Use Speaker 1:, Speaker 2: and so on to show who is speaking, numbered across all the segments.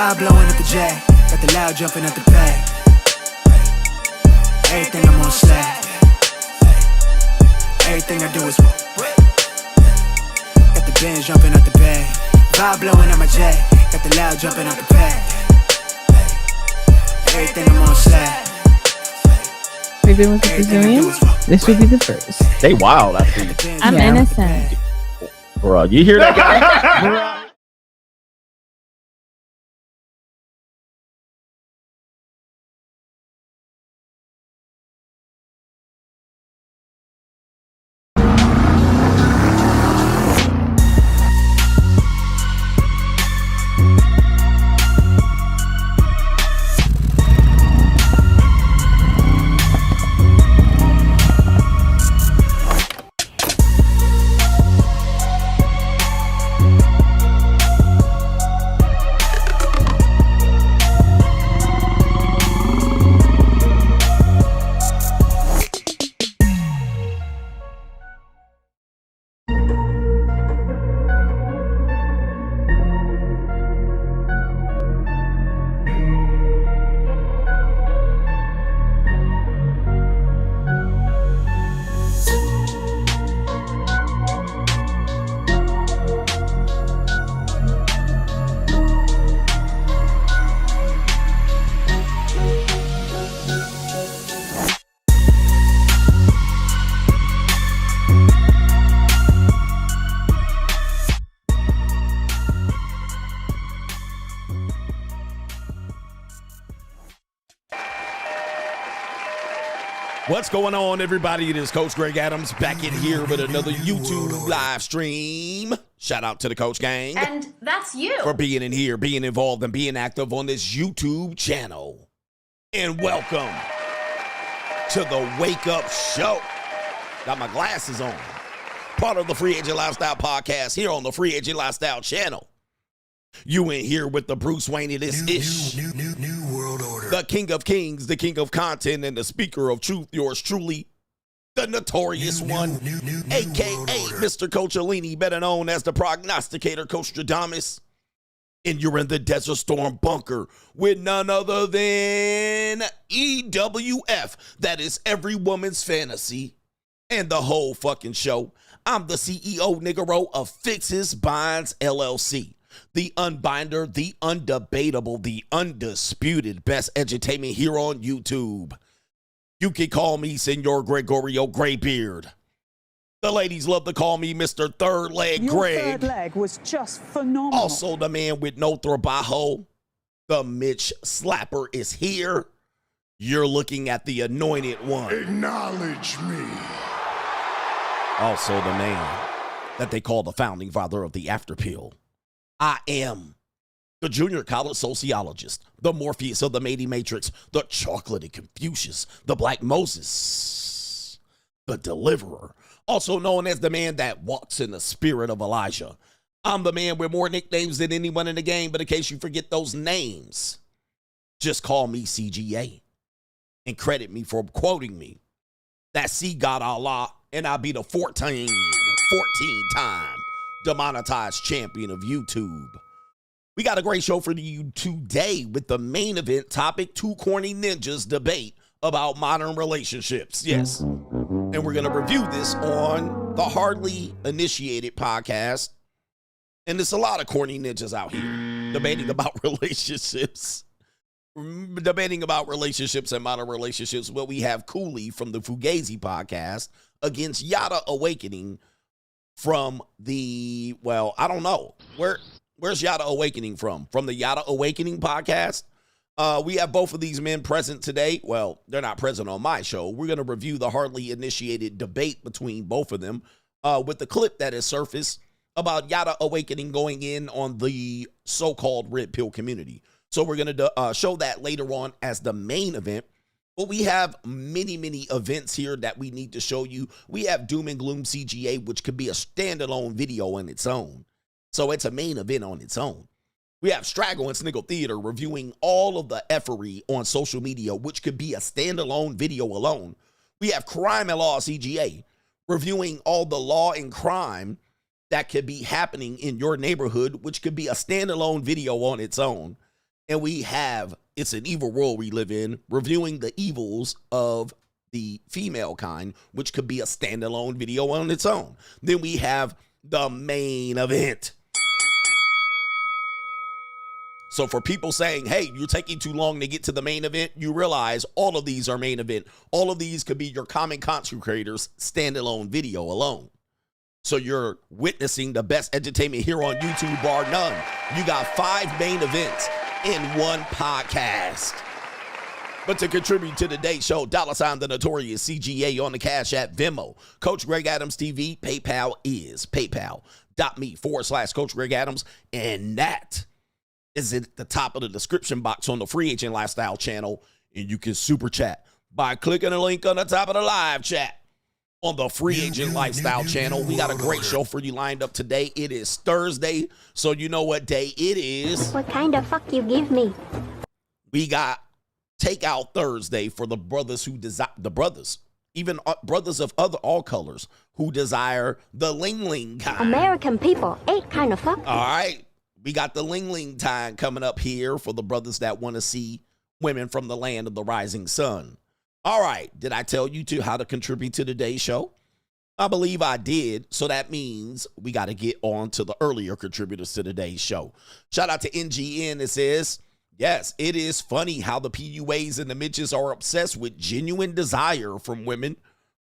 Speaker 1: Vibe blowing up the jack, got the loud jumping at the back. Everything I'm on slack. Everything I do is got the Benz jumping at the bag. Vibe blowing at my jack, got the loud jumping at the back. Everything I'm on slack.
Speaker 2: Maybe with the Brazilians, this would be the first.
Speaker 3: They wild, I think.
Speaker 2: I'm innocent.
Speaker 3: Bro, you hear that guy? What's going on, everybody? It is Coach Greg Adams back in here with another YouTube live stream. Shout out to the Coach Gang.
Speaker 4: And that's you.
Speaker 3: For being in here, being involved, and being active on this YouTube channel. And welcome to the Wake Up Show. Got my glasses on. Part of the Free Agent Lifestyle podcast here on the Free Agent Lifestyle channel. You in here with the Bruce Wayne of this ish.
Speaker 1: New world order.
Speaker 3: The King of Kings, the King of Content, and the Speaker of Truth, yours truly, the Notorious One, a.k.a. Mr. Coachellini, better known as the Prognosticator, Coach Stradamus. And you're in the Desert Storm bunker with none other than EWF. That is every woman's fantasy and the whole fucking show. I'm the CEO, Niggero, of Fixes Binds LLC. The unbinder, the undebatable, the undisputed best edutainment here on YouTube. You can call me Senor Gregorio Graybeard. The ladies love to call me Mr. Third Leg Greg.
Speaker 5: Your third leg was just phenomenal.
Speaker 3: Also the man with no trabajo, the Mitch Slapper is here. You're looking at the anointed one.
Speaker 6: Acknowledge me.
Speaker 3: Also the man that they call the founding father of the after pill. I am the junior college sociologist, the Morpheus of the Matey Matrix, the chocolatey Confucius, the Black Moses, the deliverer, also known as the man that walks in the spirit of Elijah. I'm the man with more nicknames than anyone in the game, but in case you forget those names, just call me CGA and credit me for quoting me. That C God Allah, and I'll be the 14-time demonetized champion of YouTube. We got a great show for you today with the main event topic, two corny ninjas debate about modern relationships. Yes. And we're going to review this on the Hardly Initiated podcast. And there's a lot of corny ninjas out here debating about relationships. Debating about relationships and modern relationships. Well, we have Cooley from the Fugazee podcast against Yada Awakening from the, well, I don't know. Where's Yada Awakening from? From the Yada Awakening podcast? We have both of these men present today. Well, they're not present on my show. We're going to review the hardly initiated debate between both of them with the clip that has surfaced about Yada Awakening going in on the so-called Red Pill community. So we're going to show that later on as the main event. But we have many events here that we need to show you. We have Doom and Gloom CGA, which could be a standalone video on its own. So it's a main event on its own. We have Straggle and Sniggle Theater reviewing all of the effery on social media, which could be a standalone video alone. We have Crime and Law CGA reviewing all the law and crime that could be happening in your neighborhood, which could be a standalone video on its own. And we have It's an Evil World We Live In, reviewing the evils of the female kind, which could be a standalone video on its own. Then we have the main event. So for people saying, hey, you're taking too long to get to the main event, you realize all of these are main event. All of these could be your common content creators standalone video alone. So you're witnessing the best entertainment here on YouTube, bar none. You got 5 main events in one podcast. But to contribute to today's show, $ the Notorious CGA on the Cash App, Venmo. Coach Greg Adams TV, PayPal is paypal.me/Coach Greg Adams. And that is at the top of the description box on the Free Agent Lifestyle channel. And you can super chat by clicking the link on the top of the live chat on the Free Agent Lifestyle channel. We got a great show for you lined up today. It is Thursday, so you know what day it is.
Speaker 4: What kind of fuck you give me?
Speaker 3: We got Takeout Thursday for the brothers who desire, even brothers of all colors who desire the ling ling kind.
Speaker 4: American people ain't kind of fuck.
Speaker 3: All right. We got the ling ling time coming up here for the brothers that want to see women from the land of the rising sun. All right. Did I tell you how to contribute to today's show? I believe I did. So that means we got to get on to the earlier contributors to today's show. Shout out to NGN. It says, yes, it is funny how the PUAs and the midgets are obsessed with genuine desire from women.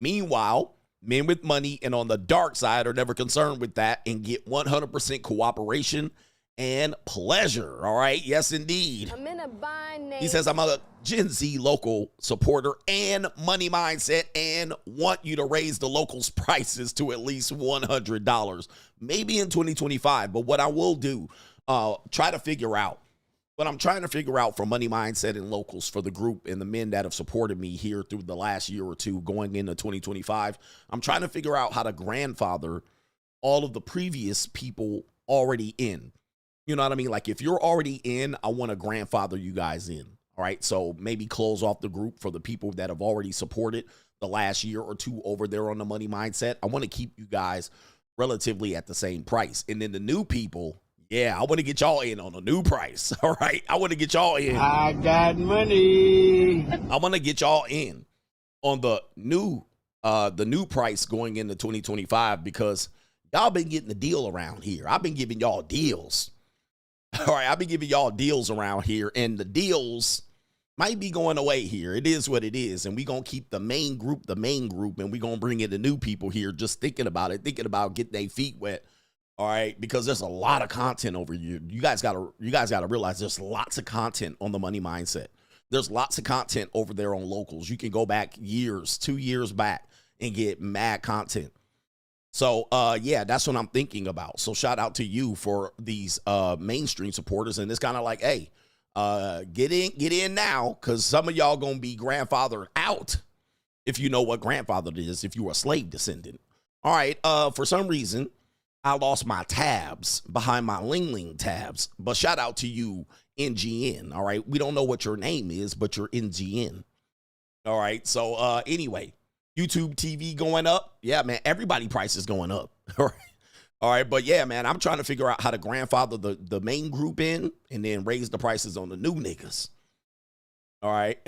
Speaker 3: Meanwhile, men with money and on the dark side are never concerned with that and get 100% cooperation and pleasure. All right. Yes, indeed.
Speaker 4: I'm in a bind.
Speaker 3: He says, I'm a Gen Z local supporter and money mindset and want you to raise the locals prices to at least $100, maybe in 2025. But what I will do, try to figure out what I'm trying to figure out for money mindset and locals for the group and the men that have supported me here through the last year or two going into 2025. I'm trying to figure out how to grandfather all of the previous people already in. You know what I mean? Like if you're already in, I want to grandfather you guys in. All right. So maybe close off the group for the people that have already supported the last year or two over there on the money mindset. I want to keep you guys relatively at the same price. And then the new people, yeah, I want to get y'all in on a new price. All right. I want to get y'all in.
Speaker 6: I got money.
Speaker 3: I want to get y'all in on the new price going into 2025 because y'all been getting the deal around here. I've been giving y'all deals. All right. I've been giving y'all deals around here, and the deals might be going away here. It is what it is. And we're going to keep the main group, and we're going to bring in the new people here just thinking about getting their feet wet. All right, because there's a lot of content over here. You guys gotta realize there's lots of content on the money mindset. There's lots of content over there on locals. You can go back years, 2 years back, and get mad content. So yeah, that's what I'm thinking about. So shout out to you for these mainstream supporters. And it's kind of like, hey, get in now, because some of y'all gonna be grandfathered out if you know what grandfathered is, if you're a slave descendant. All right, for some reason I lost my tabs behind my Ling Ling tabs, but shout out to you, NGN. All right. We don't know what your name is, but you're NGN. All right. So anyway, YouTube TV going up. Yeah, man. Everybody price is going up. All right. All right. But yeah, man, I'm trying to figure out how to grandfather the main group in and then raise the prices on the new niggas. All right.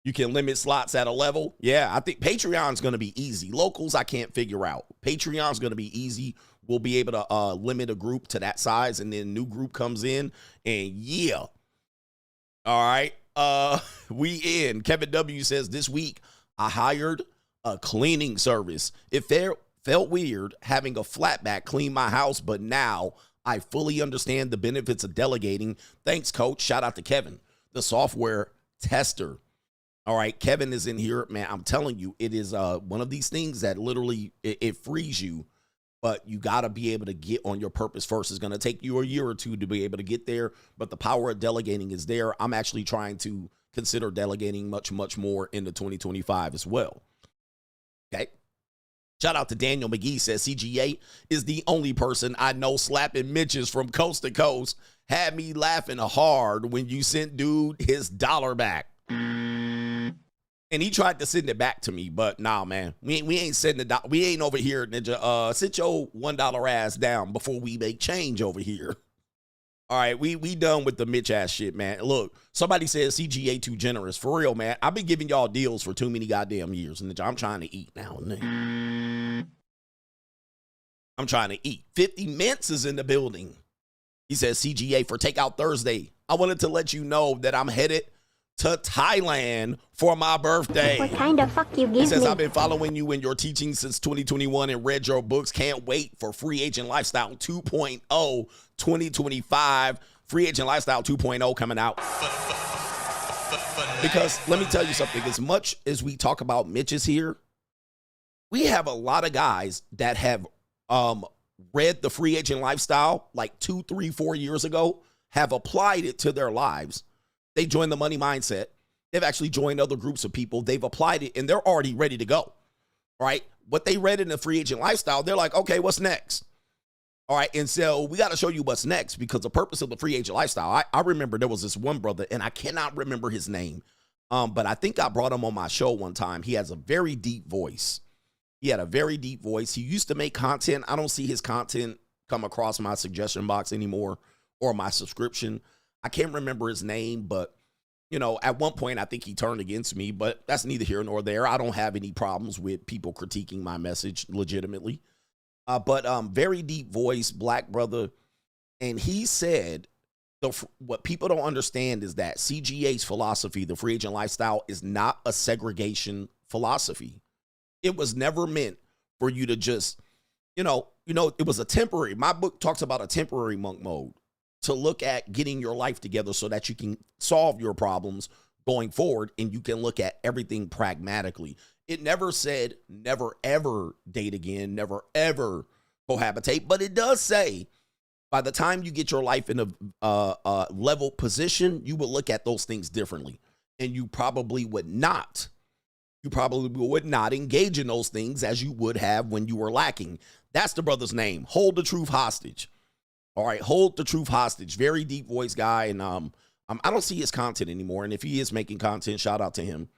Speaker 3: You can limit slots at a level. Yeah, I think Patreon's going to be easy. Locals, I can't figure out. Patreon's going to be easy. We'll be able to limit a group to that size, and then new group comes in, and yeah. All right. We in. Kevin W. says, this week I hired a cleaning service. It felt weird having a flatback clean my house, but now I fully understand the benefits of delegating. Thanks, coach. Shout out to Kevin, the software tester. All right, Kevin is in here, man. I'm telling you, it is one of these things that literally it frees you, but you got to be able to get on your purpose first. It's going to take you a year or two to be able to get there, but the power of delegating is there. I'm actually trying to consider delegating much, much more into 2025 as well. Okay. Shout out to Daniel McGee, says CGA is the only person I know slapping Mitches from coast to coast. Had me laughing hard when you sent dude his dollar back. And he tried to send it back to me, but nah, man, we ain't sending it. We ain't over here, ninja. Sit your $1 ass down before we make change over here. All right, we done with the Mitch ass shit, man. Look, somebody says CGA too generous. For real, man. I've been giving y'all deals for too many goddamn years, and I'm trying to eat now. I'm trying to eat. 50 Mints is in the building. He says CGA for Takeout Thursday. I wanted to let you know that I'm headed to Thailand for my birthday.
Speaker 4: What kind of fuck you
Speaker 3: He
Speaker 4: give
Speaker 3: says,
Speaker 4: me?
Speaker 3: I've been following you in your teaching since 2021 and read your books. Can't wait for Free Agent Lifestyle 2.0 2025. Free Agent Lifestyle 2.0 coming out. Because let me tell you something. As much as we talk about Mitch's here, we have a lot of guys that have read the Free Agent Lifestyle like 2, 3, 4 years ago, have applied it to their lives. They joined the Money Mindset. They've actually joined other groups of people. They've applied it, and they're already ready to go. All right? What they read in the Free Agent Lifestyle, they're like, okay, what's next? All right, and so we got to show you what's next because the purpose of the Free Agent Lifestyle, I remember there was this one brother, and I cannot remember his name, but I think I brought him on my show one time. He has a very deep voice. He had a very deep voice. He used to make content. I don't see his content come across my suggestion box anymore or my subscription. I can't remember his name, but, you know, at one point I think he turned against me, but that's neither here nor there. I don't have any problems with people critiquing my message legitimately. But very deep voice, black brother. And he said, what people don't understand is that CGA's philosophy, the Free Agent Lifestyle, is not a segregation philosophy. It was never meant for you to just, you know, it was a temporary. My book talks about a temporary monk mode to look at getting your life together so that you can solve your problems going forward and you can look at everything pragmatically. It never said never ever date again, never ever cohabitate, but it does say by the time you get your life in a level position, you will look at those things differently, and you probably would not engage in those things as you would have when you were lacking. That's the brother's name. Hold the Truth hostage. All right, Hold the Truth hostage. Very deep voice guy, and I don't see his content anymore. And if he is making content, shout out to him.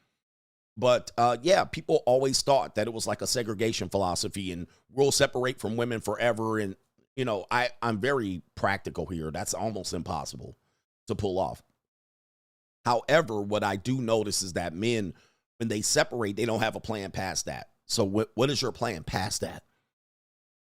Speaker 3: But yeah, people always thought that it was like a segregation philosophy, and we'll separate from women forever. And you know, I'm very practical here. That's almost impossible to pull off. However, what I do notice is that men, when they separate, they don't have a plan past that. So what is your plan past that?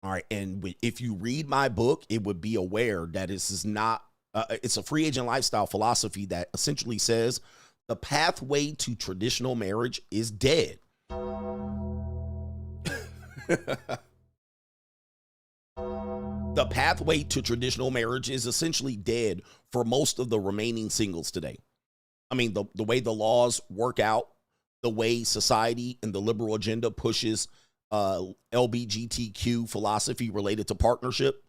Speaker 3: All right. And if you read my book, it would be aware that this is not, it's a Free Agent Lifestyle philosophy that essentially says the pathway to traditional marriage is dead. The pathway to traditional marriage is essentially dead for most of the remaining singles today. I mean, the way the laws work out, the way society and the liberal agenda pushes LGBTQ philosophy related to partnership.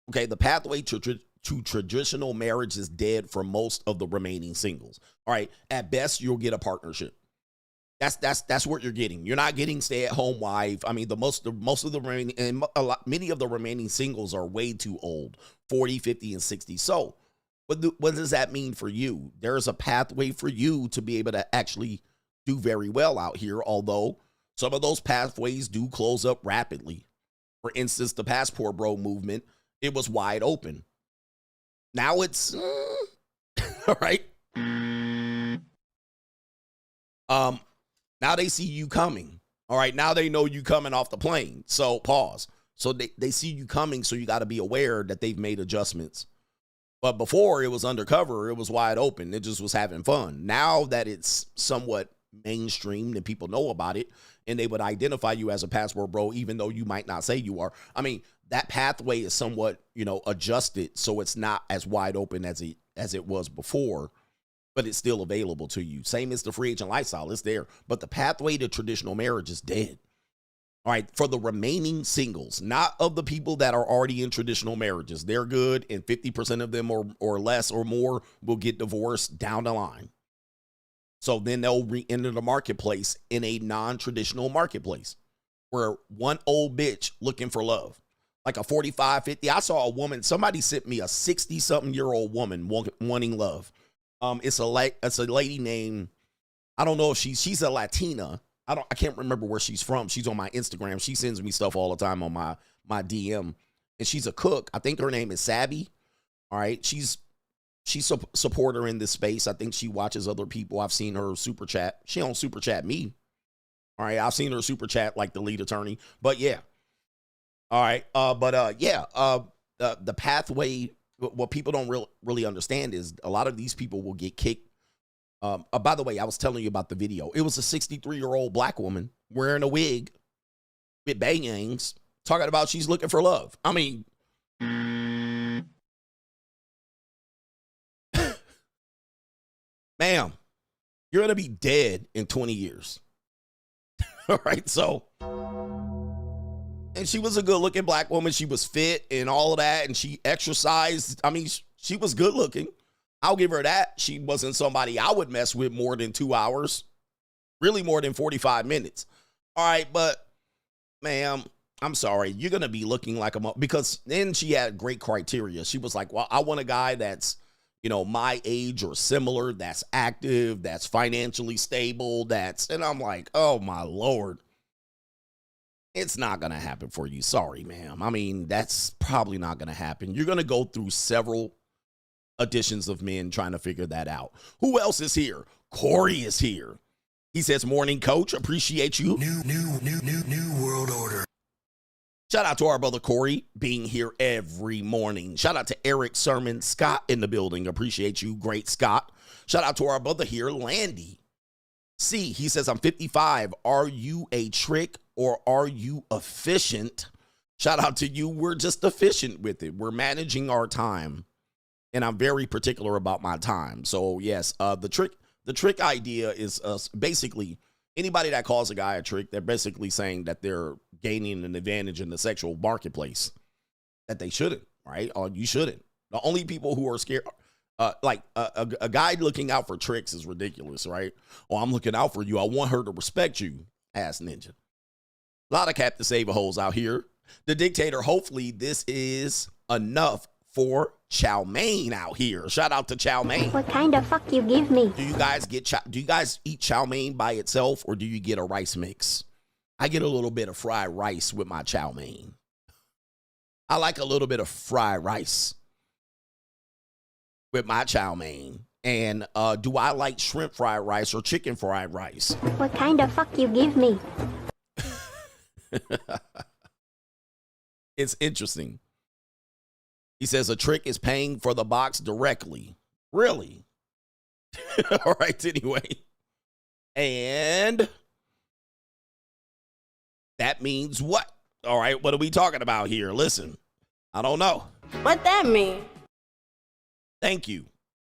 Speaker 3: Okay, the pathway to traditional marriage is dead for most of the remaining singles. All right, at best you'll get a partnership. That's what you're getting. You're not getting stay-at-home wife. I mean, many of the remaining singles are way too old, 40, 50, and 60. So what does that mean for you? There's a pathway for you to be able to actually do very well out here, although some of those pathways do close up rapidly. For instance, the Passport Bro movement, it was wide open. Now it's all right. Now they see you coming. All right, now they know you coming off the plane. So pause. So they see you coming, so you got to be aware that they've made adjustments. But before it was undercover, it was wide open. It just was having fun. Now that it's somewhat mainstream and people know about it, and they would identify you as a Passport Bro, even though you might not say you are. I mean, that pathway is somewhat, adjusted, so it's not as wide open as it was before, but it's still available to you. Same as the Free Agent Lifestyle, it's there. But the pathway to traditional marriage is dead. All right, for the remaining singles, not of the people that are already in traditional marriages. They're good, and 50% of them or less or more will get divorced down the line. So then they'll re-enter the marketplace in a non-traditional marketplace where one old bitch looking for love, like a 45, 50. I saw a woman, somebody sent me a 60-something-year-old woman wanting love. It's a lady named, I don't know if she's a Latina. I can't remember where she's from. She's on my Instagram. She sends me stuff all the time on my DM, and she's a cook. I think her name is Sabby. All right. She's a supporter in this space. I think she watches other people. I've seen her super chat. She don't super chat me. All right. I've seen her super chat like the lead attorney. But yeah. All right. The pathway, what people don't really understand is a lot of these people will get kicked. By the way, I was telling you about the video. It was a 63-year-old black woman wearing a wig with bangs talking about she's looking for love. I mean, ma'am, you're going to be dead in 20 years. All right. So, and she was a good looking black woman. She was fit and all of that. And she exercised. I mean, she was good looking. I'll give her that. She wasn't somebody I would mess with more than 2 hours, really more than 45 minutes. All right. But ma'am, I'm sorry. You're going to be looking like because then she had great criteria. She was like, well, I want a guy that's, you know, my age or similar, that's active, that's financially stable, and I'm like, oh my Lord. It's not going to happen for you. Sorry, ma'am. I mean, that's probably not going to happen. You're going to go through several auditions of men trying to figure that out. Who else is here? Corey is here. He says, morning, coach. Appreciate you.
Speaker 1: New world order.
Speaker 3: Shout out to our brother Corey being here every morning. Shout out to Eric Sermon Scott in the building. Appreciate you. Great, Scott. Shout out to our brother here, Landy. C, he says, I'm 55. Are you a trick or are you efficient? Shout out to you. We're just efficient with it. We're managing our time. And I'm very particular about my time. So yes, the trick idea is basically anybody that calls a guy a trick, they're basically saying that they're gaining an advantage in the sexual marketplace that they shouldn't, right? Or you shouldn't. The only people who are scared, a guy looking out for tricks is ridiculous, right? Oh, I'm looking out for you. I want her to respect you, ass ninja. A lot of Captain Save-A-Holes out here. The dictator, hopefully this is enough for chow mein out here. Shout out to chow mein.
Speaker 4: What kind of fuck you give me?
Speaker 3: Do you guys eat chow mein by itself or do you get a rice mix? I get a little bit of fried rice with my chow mein. I like a little bit of fried rice with my chow mein. And do I like shrimp fried rice or chicken fried rice?
Speaker 4: What kind of fuck you give me?
Speaker 3: It's interesting. He says a trick is paying for the box directly. Really? All right, anyway. And that means what? All right, what are we talking about here? Listen, I don't know.
Speaker 7: What that mean?
Speaker 3: Thank you.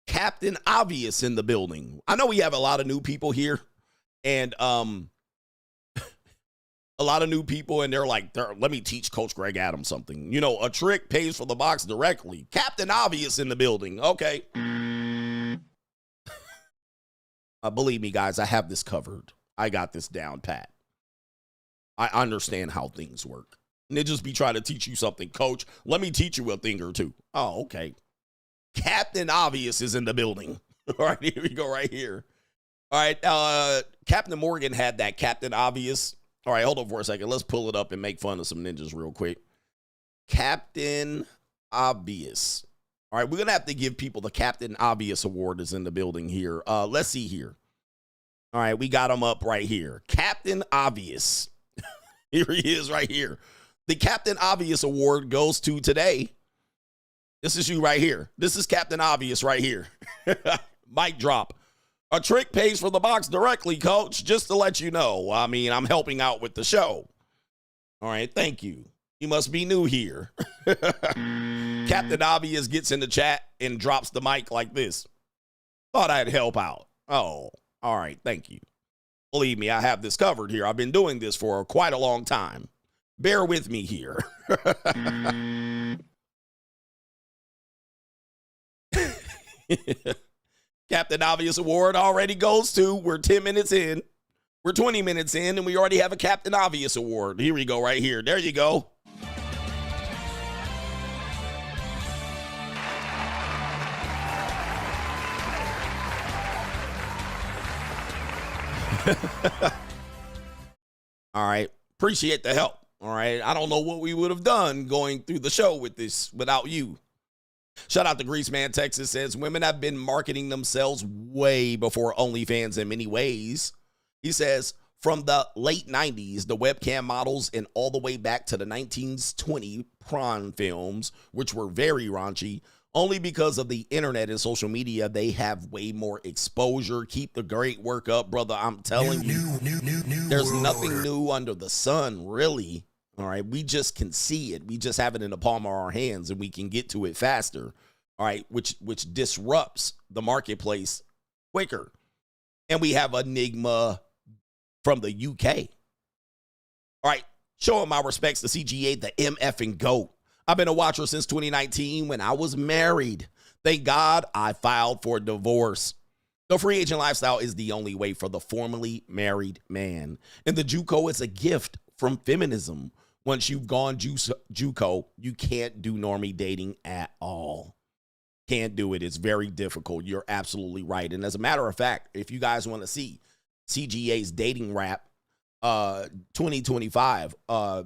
Speaker 3: Captain Obvious in the building. I know we have a lot of new people here. And a lot of new people, and they're like, let me teach Coach Greg Adams something. You know, a trick pays for the box directly. Captain Obvious in the building. Okay. Believe me, guys, I have this covered. I got this down pat. I understand how things work. And they just be trying to teach you something. Coach, let me teach you a thing or two. Oh, okay. Captain Obvious is in the building. All right, here we go right here. All right, Captain Morgan had that Captain Obvious. All right, hold on for a second. Let's pull it up and make fun of some ninjas real quick. Captain Obvious. All right, we're going to have to give people the Captain Obvious Award is in the building here. Let's see here. All right, we got him up right here. Captain Obvious. Here he is right here. The Captain Obvious Award goes to today. This is you right here. This is Captain Obvious right here. Mic drop. A trick pays for the box directly, Coach, just to let you know. I mean, I'm helping out with the show. All right, thank you. You must be new here. Captain Obvious gets in the chat and drops the mic like this. Thought I'd help out. Oh, all right, thank you. Believe me, I have this covered here. I've been doing this for quite a long time. Bear with me here. Captain Obvious Award already goes to, we're 10 minutes in. We're 20 minutes in, and we already have a Captain Obvious Award. Here we go right here. There you go. All right. Appreciate the help. All right. I don't know what we would have done going through the show with this without you. Shout out to Grease Man, Texas says, women have been marketing themselves way before OnlyFans in many ways. He says, from the late 90s, the webcam models and all the way back to the 1920 prawn films, which were very raunchy, only because of the internet and social media, they have way more exposure. Keep the great work up, brother. I'm telling you, there's nothing new under the sun, really. All right, we just can see it. We just have it in the palm of our hands, and we can get to it faster. All right, which disrupts the marketplace quicker. And we have Enigma from the UK. All right, showing my respects to CGA, the MF and GOAT. I've been a watcher since 2019 when I was married. Thank God I filed for divorce. The free agent lifestyle is the only way for the formerly married man. And the JUCO is a gift from feminism. Once you've gone JUCO, you can't do normie dating at all. Can't do it. It's very difficult. You're absolutely right. And as a matter of fact, if you guys want to see CGA's dating rap 2025,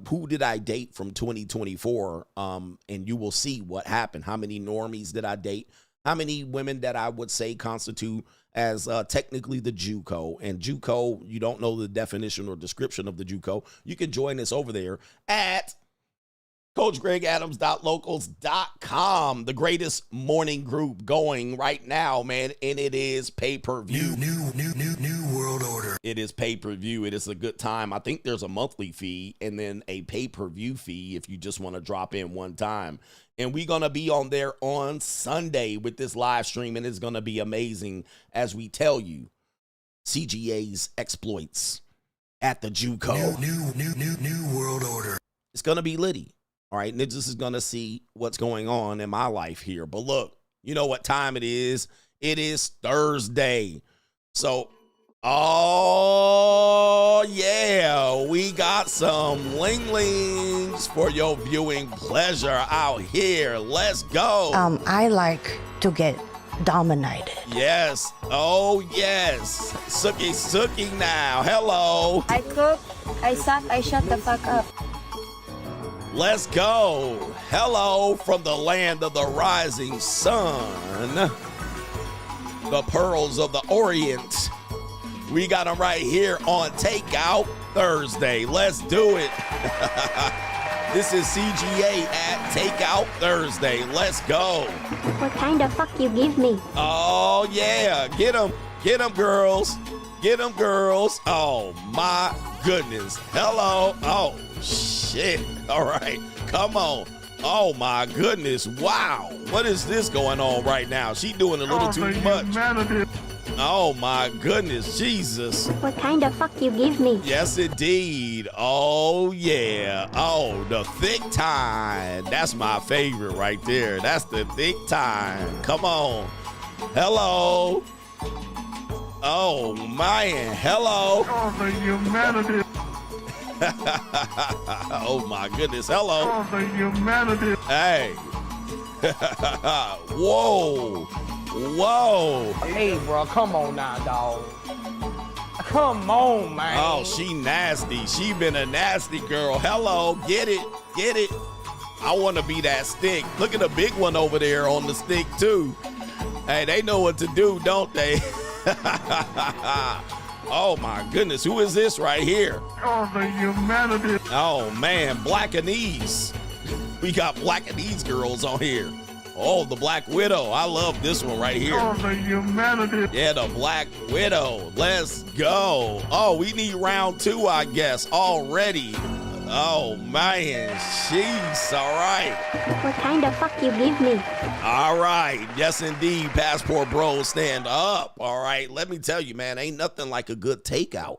Speaker 3: who did I date from 2024? And you will see what happened. How many normies did I date? How many women that I would say constitute as technically the JUCO? And JUCO, you don't know the definition or description of the JUCO, you can join us over there at CoachGregAdams.locals.com, the greatest morning group going right now, man, and it is pay-per-view. New world order. It is pay-per-view. It is a good time. I think there's a monthly fee and then a pay-per-view fee if you just want to drop in one time. And we're going to be on there on Sunday with this live stream, and it's going to be amazing as we tell you CGA's exploits at the JUCO. New world order. It's going to be litty. All right, Ninjas is going to see what's going on in my life here. But look, you know what time it is? It is Thursday. So, oh, yeah, we got some ling-lings for your viewing pleasure out here. Let's go.
Speaker 7: I like to get dominated.
Speaker 3: Yes. Oh, yes. Sookie now. Hello.
Speaker 4: I cook, I suck, I shut the fuck up.
Speaker 3: Let's go. Hello from the land of the rising sun. The pearls of the Orient. We got them right here on Takeout Thursday. Let's do it. This is CGA at Takeout Thursday. Let's go.
Speaker 4: What kind of fuck you give me?
Speaker 3: Oh, yeah. Get them. Get them, girls. Get them, girls. Oh, my goodness. Hello. Oh, shit. All right. Come on. Oh, my goodness. Wow. What is this going on right now? She doing a little too much. Oh, my goodness. Jesus.
Speaker 4: What kind of fuck you give me?
Speaker 3: Yes, indeed. Oh, yeah. Oh, the thick time. That's my favorite right there. That's the thick time. Come on. Hello. Oh, man. Hello.
Speaker 6: Oh, the humanity.
Speaker 3: Oh, my goodness. Hello.
Speaker 6: Oh, the humanity.
Speaker 3: Hey. Whoa. Whoa.
Speaker 8: Hey, bro, come on now, dog. Come on, man.
Speaker 3: Oh, she nasty. She been a nasty girl. Hello. Get it. Get it. I want to be that stick. Look at the big one over there on the stick, too. Hey, they know what to do, don't they? Oh, my goodness. Who is this right here?
Speaker 6: Oh, the humanity.
Speaker 3: Oh, man. Blackanese. We got Blackanese girls on here. Oh, the Black Widow. I love this one right here.
Speaker 6: Oh, the humanity.
Speaker 3: Yeah, the Black Widow. Let's go. Oh, we need round 2, I guess, already. Oh, man. She's all right.
Speaker 4: What kind of fuck you give me?
Speaker 3: All right. Yes, indeed. Passport Bros, stand up. All right. Let me tell you, man, ain't nothing like a good takeout.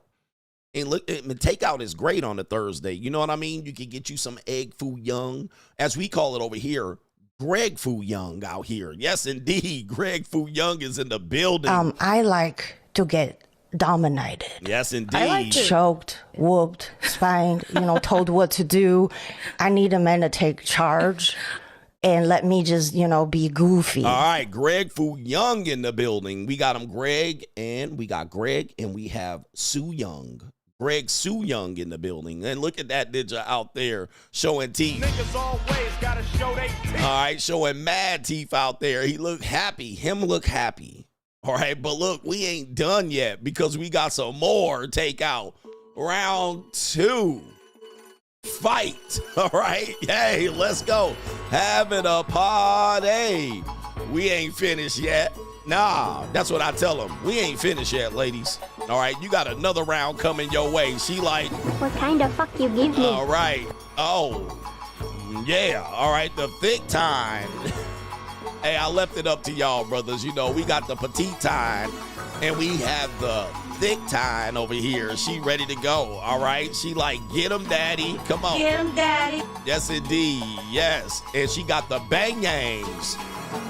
Speaker 3: And look, takeout is great on a Thursday. You know what I mean? You can get you some egg foo young, as we call it over here. Greg Fu Young out here. Yes, indeed. Greg Fu Young is in the building.
Speaker 7: I like to get dominated.
Speaker 3: Yes, indeed.
Speaker 7: I like choked, whooped, spanked, told what to do. I need a man to take charge and let me just, be goofy.
Speaker 3: All right, Greg Fu Young in the building. We got him, Greg, and we got Greg, and we have Sue Young. Greg Sue Young in the building. And look at that ninja out there showing teeth.
Speaker 8: Niggas always gotta show they teeth.
Speaker 3: All right, showing mad teeth out there. He look happy. Him look happy. All right, but look, we ain't done yet because we got some more takeout. Round 2. Fight. All right, hey, let's go. Having a party. We ain't finished yet. Nah, that's what I tell them. We ain't finished yet, ladies. All right, you got another round coming your way. She like,
Speaker 4: What kind of fuck you give me?
Speaker 3: all right. Oh, yeah. All right, the thick time. Hey, I left it up to y'all, brothers. You know, we got the petite time, and we have the thick time over here. She ready to go, all right? She like, get him, daddy. Come on.
Speaker 4: Get him, daddy.
Speaker 3: Yes, indeed. Yes. And she got the bangs.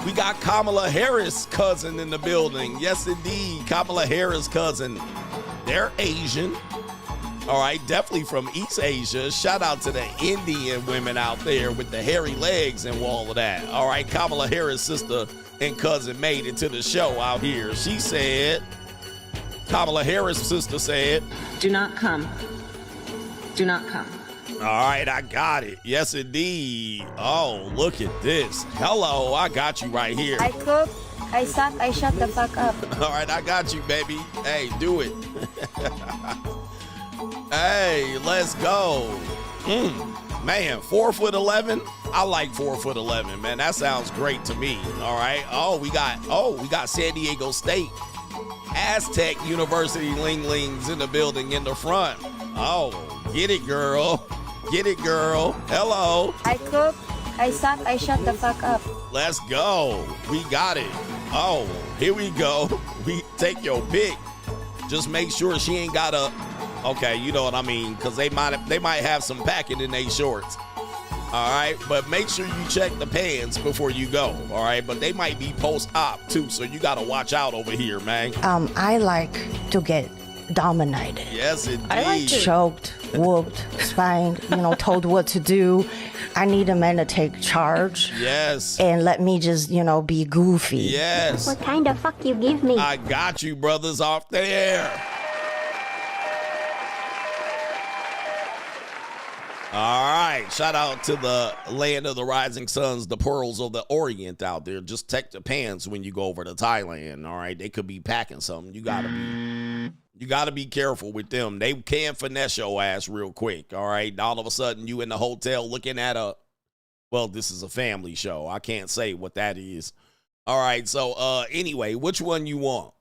Speaker 3: We got Kamala Harris' cousin in the building. Yes, indeed. Kamala Harris' cousin. They're Asian. All right, definitely from East Asia. Shout out to the Indian women out there with the hairy legs and all of that. All right, Kamala Harris' sister and cousin made it to the show out here. She said, Kamala Harris' sister said,
Speaker 9: Do not come. Do not come.
Speaker 3: all right, I got it. Yes, indeed. Oh, look at this. Hello, I got you right here.
Speaker 4: I cook, I suck, I shut the fuck up.
Speaker 3: All right, I got you, baby. Hey, do it. Hey, let's go. Man, 4'11". I like 4'11", man. That sounds great to me. All right. We got San Diego State, Aztec University Linglings in the building in the front. Oh, get it, girl. Get it, girl. Hello.
Speaker 4: I cook, I suck, I shut the fuck up.
Speaker 3: Let's go. We got it. Oh, here we go. We take your pick. Just make sure she ain't got a. Okay, you know what I mean, because they might have some packing in their shorts. All right, but make sure you check the pants before you go. All right, but they might be post-op too, so you got to watch out over here, man.
Speaker 7: I like to get dominated.
Speaker 3: Yes, indeed.
Speaker 7: I like choked, whooped, spined, told what to do. I need a man to take charge.
Speaker 3: Yes.
Speaker 7: And let me just, be goofy.
Speaker 3: Yes.
Speaker 4: What kind of fuck you give me?
Speaker 3: I got you, brothers, off there. All right, shout out to the land of the rising suns, the pearls of the Orient out there. Just check the pants when you go over to Thailand. All right, they could be packing something. You gotta be careful with them. They can finesse your ass real quick. All right, all of a sudden you in the hotel looking at well, this is a family show. I can't say what that is. All right, so anyway, which one you want?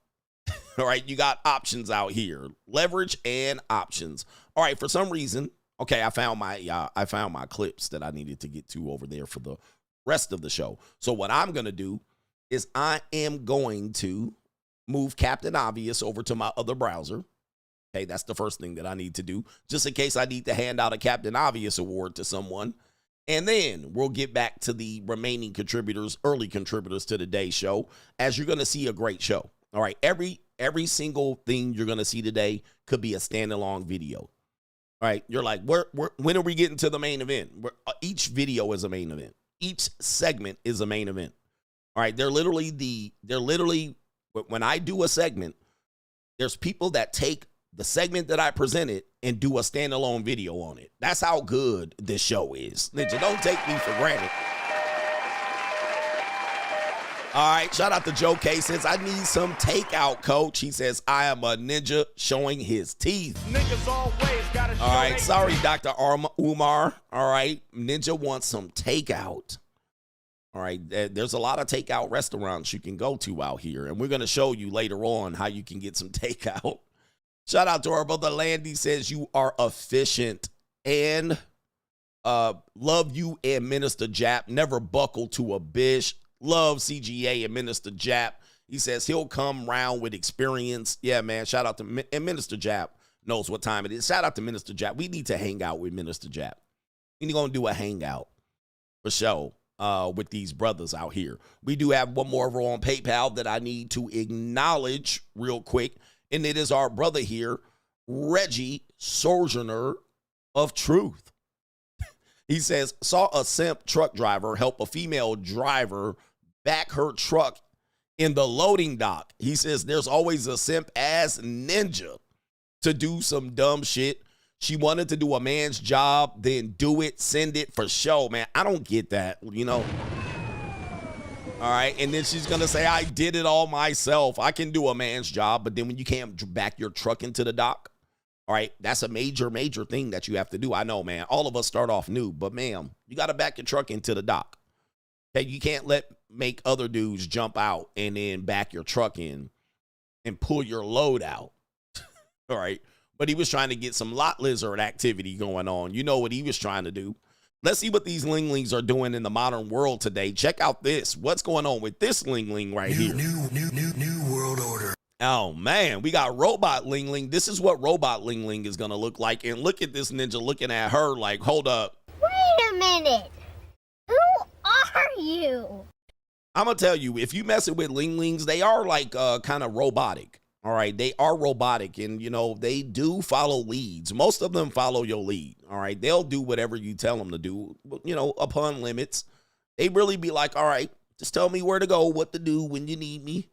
Speaker 3: All right, you got options out here, leverage and options. All right, for some reason. Okay, I found my clips that I needed to get to over there for the rest of the show. So what I'm going to do is I am going to move Captain Obvious over to my other browser. Okay, that's the first thing that I need to do, just in case I need to hand out a Captain Obvious award to someone. And then we'll get back to the remaining contributors, early contributors to today's show, as you're going to see a great show. All right, every single thing you're going to see today could be a standalone video. All right, you're like, when are we getting to the main event? Each video is a main event. Each segment is a main event. All right, they're literally, when I do a segment, there's people that take the segment that I presented and do a standalone video on it. That's how good this show is. Ninja, don't take me for granted. All right, shout out to Joe K. Says, I need some takeout, coach. He says, I am a ninja showing his teeth.
Speaker 8: Niggas always gotta show
Speaker 3: All right,
Speaker 8: they
Speaker 3: sorry, Dr. Umar. All right, Ninja wants some takeout. All right, there's a lot of takeout restaurants you can go to out here, and we're going to show you later on how you can get some takeout. Shout out to our brother Landy. Says, you are efficient and love you and Minister Jap. Never buckle to a bish. Love CGA and Minister Jap. He says he'll come round with experience. Yeah, man. Shout out to and Minister Jap knows what time it is. Shout out to Minister Jap. We need to hang out with Minister Jap. We're going to do a hangout for show with these brothers out here. We do have one more over on PayPal that I need to acknowledge real quick. And it is our brother here, Reggie Sojourner of Truth. He says, saw a simp truck driver help a female driver back her truck in the loading dock. He says, there's always a simp ass ninja to do some dumb shit. She wanted to do a man's job, then do it, send it for show, man. I don't get that, you know. All right, and then she's going to say, I did it all myself. I can do a man's job, but then when you can't back your truck into the dock, all right, that's a major, major thing that you have to do. I know, man. All of us start off new, but, ma'am, you got to back your truck into the dock. Okay, you can't make other dudes jump out and then back your truck in and pull your load out. All right, but he was trying to get some lot lizard activity going on. You know what he was trying to do. Let's see what these linglings are doing in the modern world today. Check out this. What's going on with this lingling right here?
Speaker 1: New world order.
Speaker 3: Oh, man, we got robot lingling. This is what robot lingling is going to look like. And look at this ninja looking at her like, hold up.
Speaker 4: Wait a minute. Who are you?
Speaker 3: I'm going to tell you, if you mess it with linglings, they are like kind of robotic. All right, they are robotic, and, you know, they do follow leads. Most of them follow your lead, all right? They'll do whatever you tell them to do, you know, upon limits. They really be like, all right, just tell me where to go, what to do when you need me.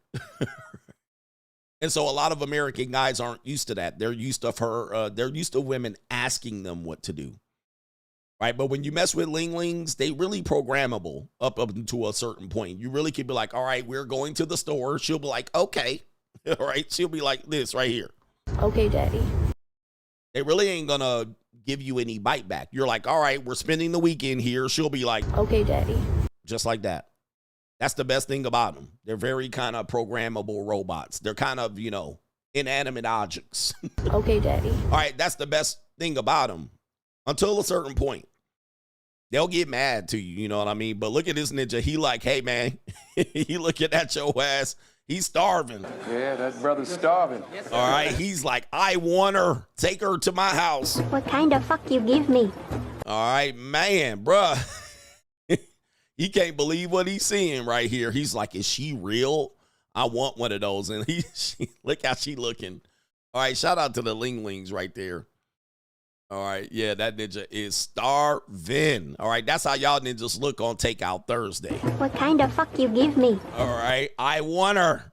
Speaker 3: And so a lot of American guys aren't used to that. They're used to they're used to women asking them what to do, right? But when you mess with linglings, they really programmable up to a certain point. You really could be like, all right, we're going to the store. She'll be like, okay. All right, she'll be like this right here.
Speaker 4: Okay, Daddy.
Speaker 3: They really ain't gonna give you any bite back. You're like, all right, we're spending the weekend here. She'll be like,
Speaker 4: okay, Daddy.
Speaker 3: Just like that. That's the best thing about them. They're very kind of programmable robots. They're kind of, you know, inanimate objects.
Speaker 4: Okay, Daddy.
Speaker 3: All right, that's the best thing about them until a certain point. They'll get mad to you, you know what I mean? But look at this ninja. He like, hey, man, he looking at your ass. He's starving.
Speaker 8: Yeah, that brother's starving.
Speaker 3: All right, he's like, I want her. Take her to my house.
Speaker 4: What kind of fuck you give me?
Speaker 3: All right, man, bruh. He can't believe what he's seeing right here. He's like, is she real? I want one of those. And look how she looking. All right, shout out to the linglings right there. All right, yeah, that ninja is starving. All right, that's how y'all ninjas look on Takeout Thursday.
Speaker 4: What kind of fuck you give me?
Speaker 3: All right, I want her.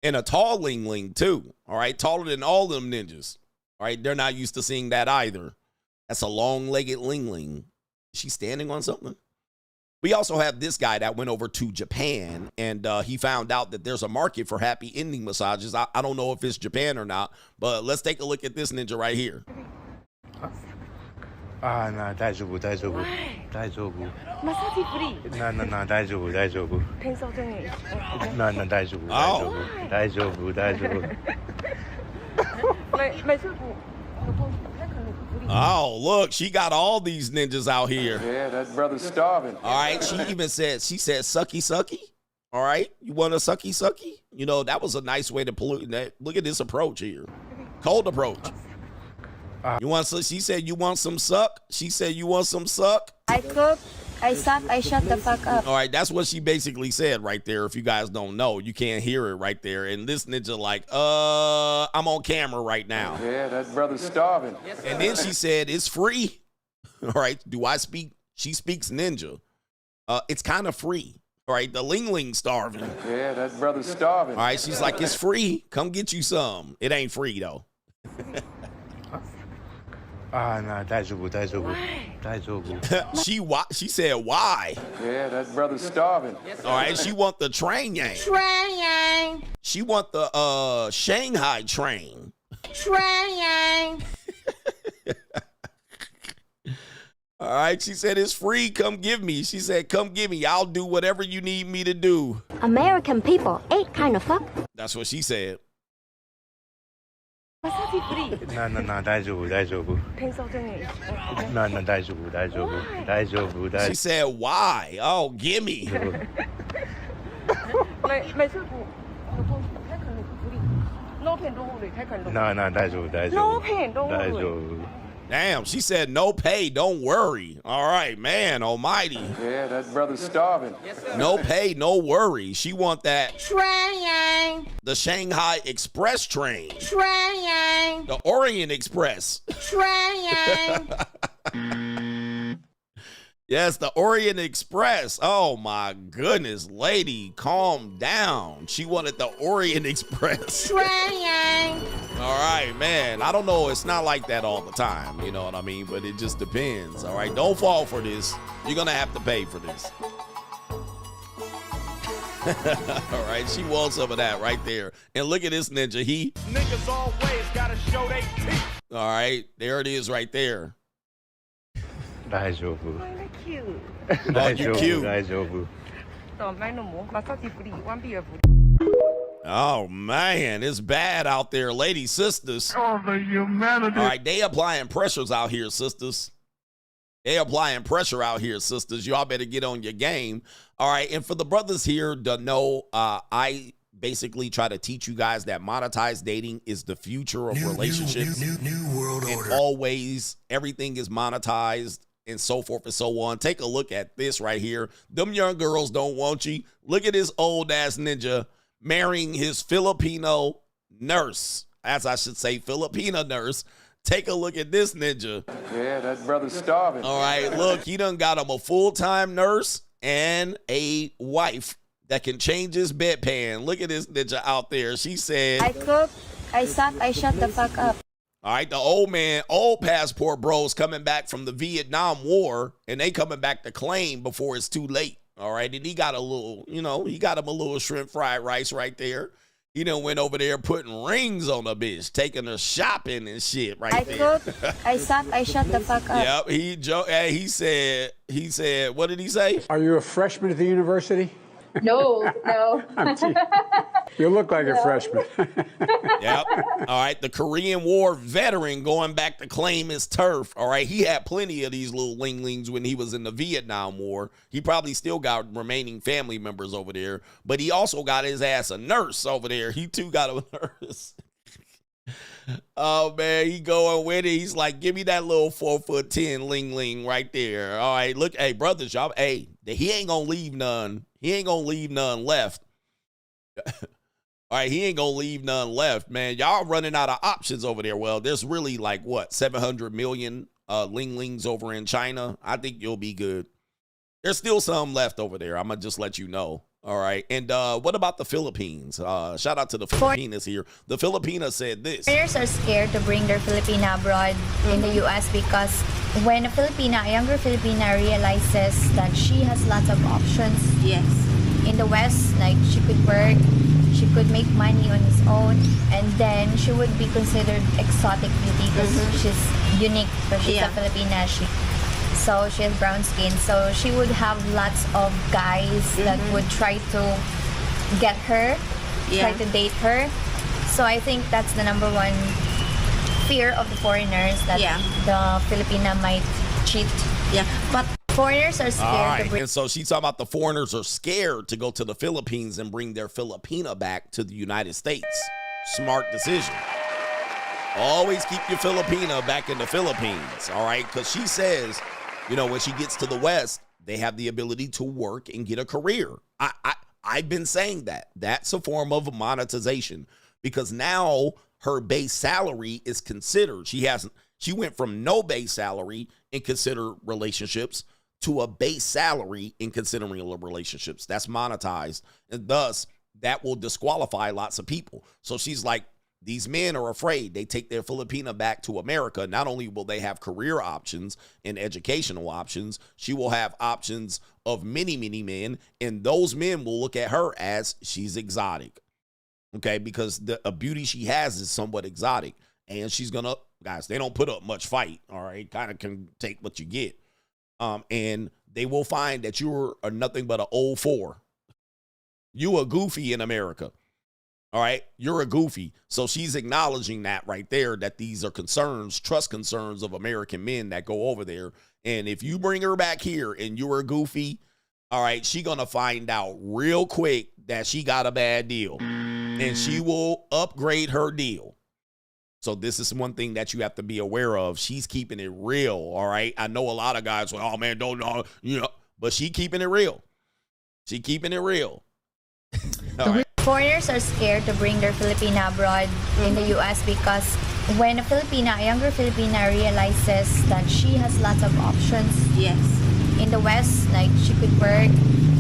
Speaker 3: And a tall lingling, too. All right, taller than all them ninjas. All right, they're not used to seeing that either. That's a long-legged lingling. Is she standing on something? We also have this guy that went over to Japan, and he found out that there's a market for happy ending massages. I don't know if it's Japan or not, but let's take a look at this ninja right here.
Speaker 6: ああ、なあ、大丈夫、大丈夫。大丈夫。
Speaker 10: マッサージフリー。
Speaker 6: なあ、大丈夫、大丈夫。
Speaker 10: 転送中に。
Speaker 6: 大丈夫、大丈夫。大丈夫、大丈夫。
Speaker 10: 每次不。
Speaker 3: Oh, look, she got all these ninjas out here.
Speaker 8: Yeah, that brother's starving.
Speaker 3: All right, she said, sucky, sucky. All right, you want a sucky, sucky? You know, that was a nice way to pollute that. Look at this approach here. Cold approach. You want some? She said, you want some suck? She said, you want some suck?
Speaker 4: I cook, I suck, I shut the fuck up.
Speaker 3: All right, that's what she basically said right there. If you guys don't know, you can't hear it right there. And this ninja like, I'm on camera right now.
Speaker 8: Yeah, that brother's starving.
Speaker 3: And then she said, it's free. All right, do I speak? She speaks ninja. It's kind of free. All right, the lingling starving.
Speaker 8: Yeah, that brother's starving.
Speaker 3: All right, she's like, it's free. Come get you some. It ain't free, though.
Speaker 6: ああ、なあ、大丈夫、大丈夫。大丈夫。
Speaker 3: She said, why?
Speaker 8: Yeah, that brother's starving.
Speaker 3: All right, she want the train yang.
Speaker 7: Train yang.
Speaker 3: She want the Shanghai train.
Speaker 7: Train yang.
Speaker 3: All right, she said, it's free. Come give me. She said, come give me. I'll do whatever you need me to do.
Speaker 4: American people ain't kind of fuck.
Speaker 3: That's what she said.
Speaker 10: マッサージフリー。
Speaker 6: 大丈夫、大丈夫。
Speaker 10: 転送中に。
Speaker 6: 大丈夫、大丈夫。大丈夫、大丈夫。
Speaker 3: She said, why? Oh, give me.
Speaker 10: 每次不。太可能不理。No pain, don't worry. 太可能。
Speaker 6: 大丈夫、大丈夫。
Speaker 10: No pain, don't
Speaker 6: 大丈
Speaker 10: worry.
Speaker 6: 夫。
Speaker 3: Damn, she said, no pay, don't worry. All right, man almighty.
Speaker 8: Yeah, that brother's starving.
Speaker 3: No pay, no worry. She want that.
Speaker 7: Train yang.
Speaker 3: The Shanghai Express train.
Speaker 7: Train yang.
Speaker 3: The Orient Express.
Speaker 7: Train yang.
Speaker 3: Yes, the Orient Express. Oh, my goodness, lady, calm down. She wanted the Orient Express.
Speaker 7: Train yang.
Speaker 3: All right, man. I don't know. It's not like that all the time. You know what I mean? But it just depends. All right. Don't fall for this. You're going to have to pay for this. All right. She wants some of that right there. And look at this ninja.
Speaker 8: Niggas always gotta show they teeth.
Speaker 3: All right. There it is right there.
Speaker 6: 大丈夫
Speaker 10: cute.
Speaker 3: Oh, you cute.
Speaker 6: 大丈夫
Speaker 3: Oh, man. It's bad out there, lady sisters.
Speaker 6: Oh, the humanity.
Speaker 3: All right. They applying pressures out here, sisters. They applying pressure out here, sisters. Y'all better get on your game. All right. And for the brothers here to know, I basically try to teach you guys that monetized dating is the future of relationships.
Speaker 1: New world order.
Speaker 3: And always everything is monetized and so forth and so on. Take a look at this right here. Them young girls don't want you. Look at this old ass ninja marrying his Filipino nurse, as I should say, Filipina nurse. Take a look at this ninja.
Speaker 8: Yeah, that brother's starving.
Speaker 3: All right, look, he done got him a full-time nurse and a wife that can change his bedpan. Look at this ninja out there. She said,
Speaker 4: I cook, I suck, I shut the fuck up.
Speaker 3: all right, the old man, old passport bros coming back from the Vietnam War, and they coming back to claim before it's too late. All right, and he got a little, he got him a little shrimp fried rice right there. He done went over there putting rings on the bitch, taking her shopping and shit right there.
Speaker 4: I cook, I suck, I shut the fuck up.
Speaker 3: Yep, he said, what did he say?
Speaker 5: Are you a freshman at the university?
Speaker 10: No.
Speaker 5: You look like a freshman.
Speaker 3: Yep. All right. The Korean War veteran going back to claim his turf. All right. He had plenty of these little linglings when he was in the Vietnam War. He probably still got remaining family members over there, but he also got his ass a nurse over there. He too got a nurse. Oh, man, he going with it. He's like, give me that little 4'10" ling right there. All right. Look, hey, brothers, y'all, hey, he ain't going to leave none. He ain't going to leave none left. All right, he ain't going to leave none left, man. Y'all running out of options over there. Well, there's really like, 700 million linglings over in China. I think you'll be good. There's still some left over there. I'm going to just let you know. All right. And what about the Philippines? Shout out to the Filipinas here. The Filipinas said this.
Speaker 4: Foreigners are scared to bring their Filipina abroad in the U.S. because when a younger Filipina realizes that she has lots of options.
Speaker 9: Yes.
Speaker 4: In the West, like she could work, she could make money on its own, and then she would be considered exotic beauty because she's unique, because she's a Filipina. So she has brown skin. So she would have lots of guys that would try to get her, try to date her. So I think that's the number one fear of the foreigners, that the Filipina might cheat.
Speaker 9: Yeah, but
Speaker 4: foreigners are scared to bring.
Speaker 3: And so she's talking about the foreigners are scared to go to the Philippines and bring their Filipina back to the United States. Smart decision. Always keep your Filipina back in the Philippines, all right? Because she says, when she gets to the West, they have the ability to work and get a career. I've been saying that. That's a form of monetization because now her base salary is considered. She went from no base salary and consider relationships to a base salary in considering relationships. That's monetized. And thus, that will disqualify lots of people. So she's like, these men are afraid. They take their Filipina back to America. Not only will they have career options and educational options, she will have options of many, many men. And those men will look at her as she's exotic. Okay, because the beauty she has is somewhat exotic. And she's going to, guys, they don't put up much fight. All right, kind of can take what you get. And they will find that you're nothing but an old four. You a goofy in America. All right, you're a goofy. So she's acknowledging that right there, that these are concerns, trust concerns of American men that go over there. And if you bring her back here and you're a goofy, all right, she going to find out real quick that she got a bad deal. And she will upgrade her deal. So this is one thing that you have to be aware of. She's keeping it real, all right? I know a lot of guys say, oh, man, don't know, but she keeping it real. She keeping it real. All right.
Speaker 4: Foreigners are scared to bring their Filipina abroad in the U.S. because when a younger Filipina realizes that she has lots of options.
Speaker 9: Yes.
Speaker 4: In the West, like she could work,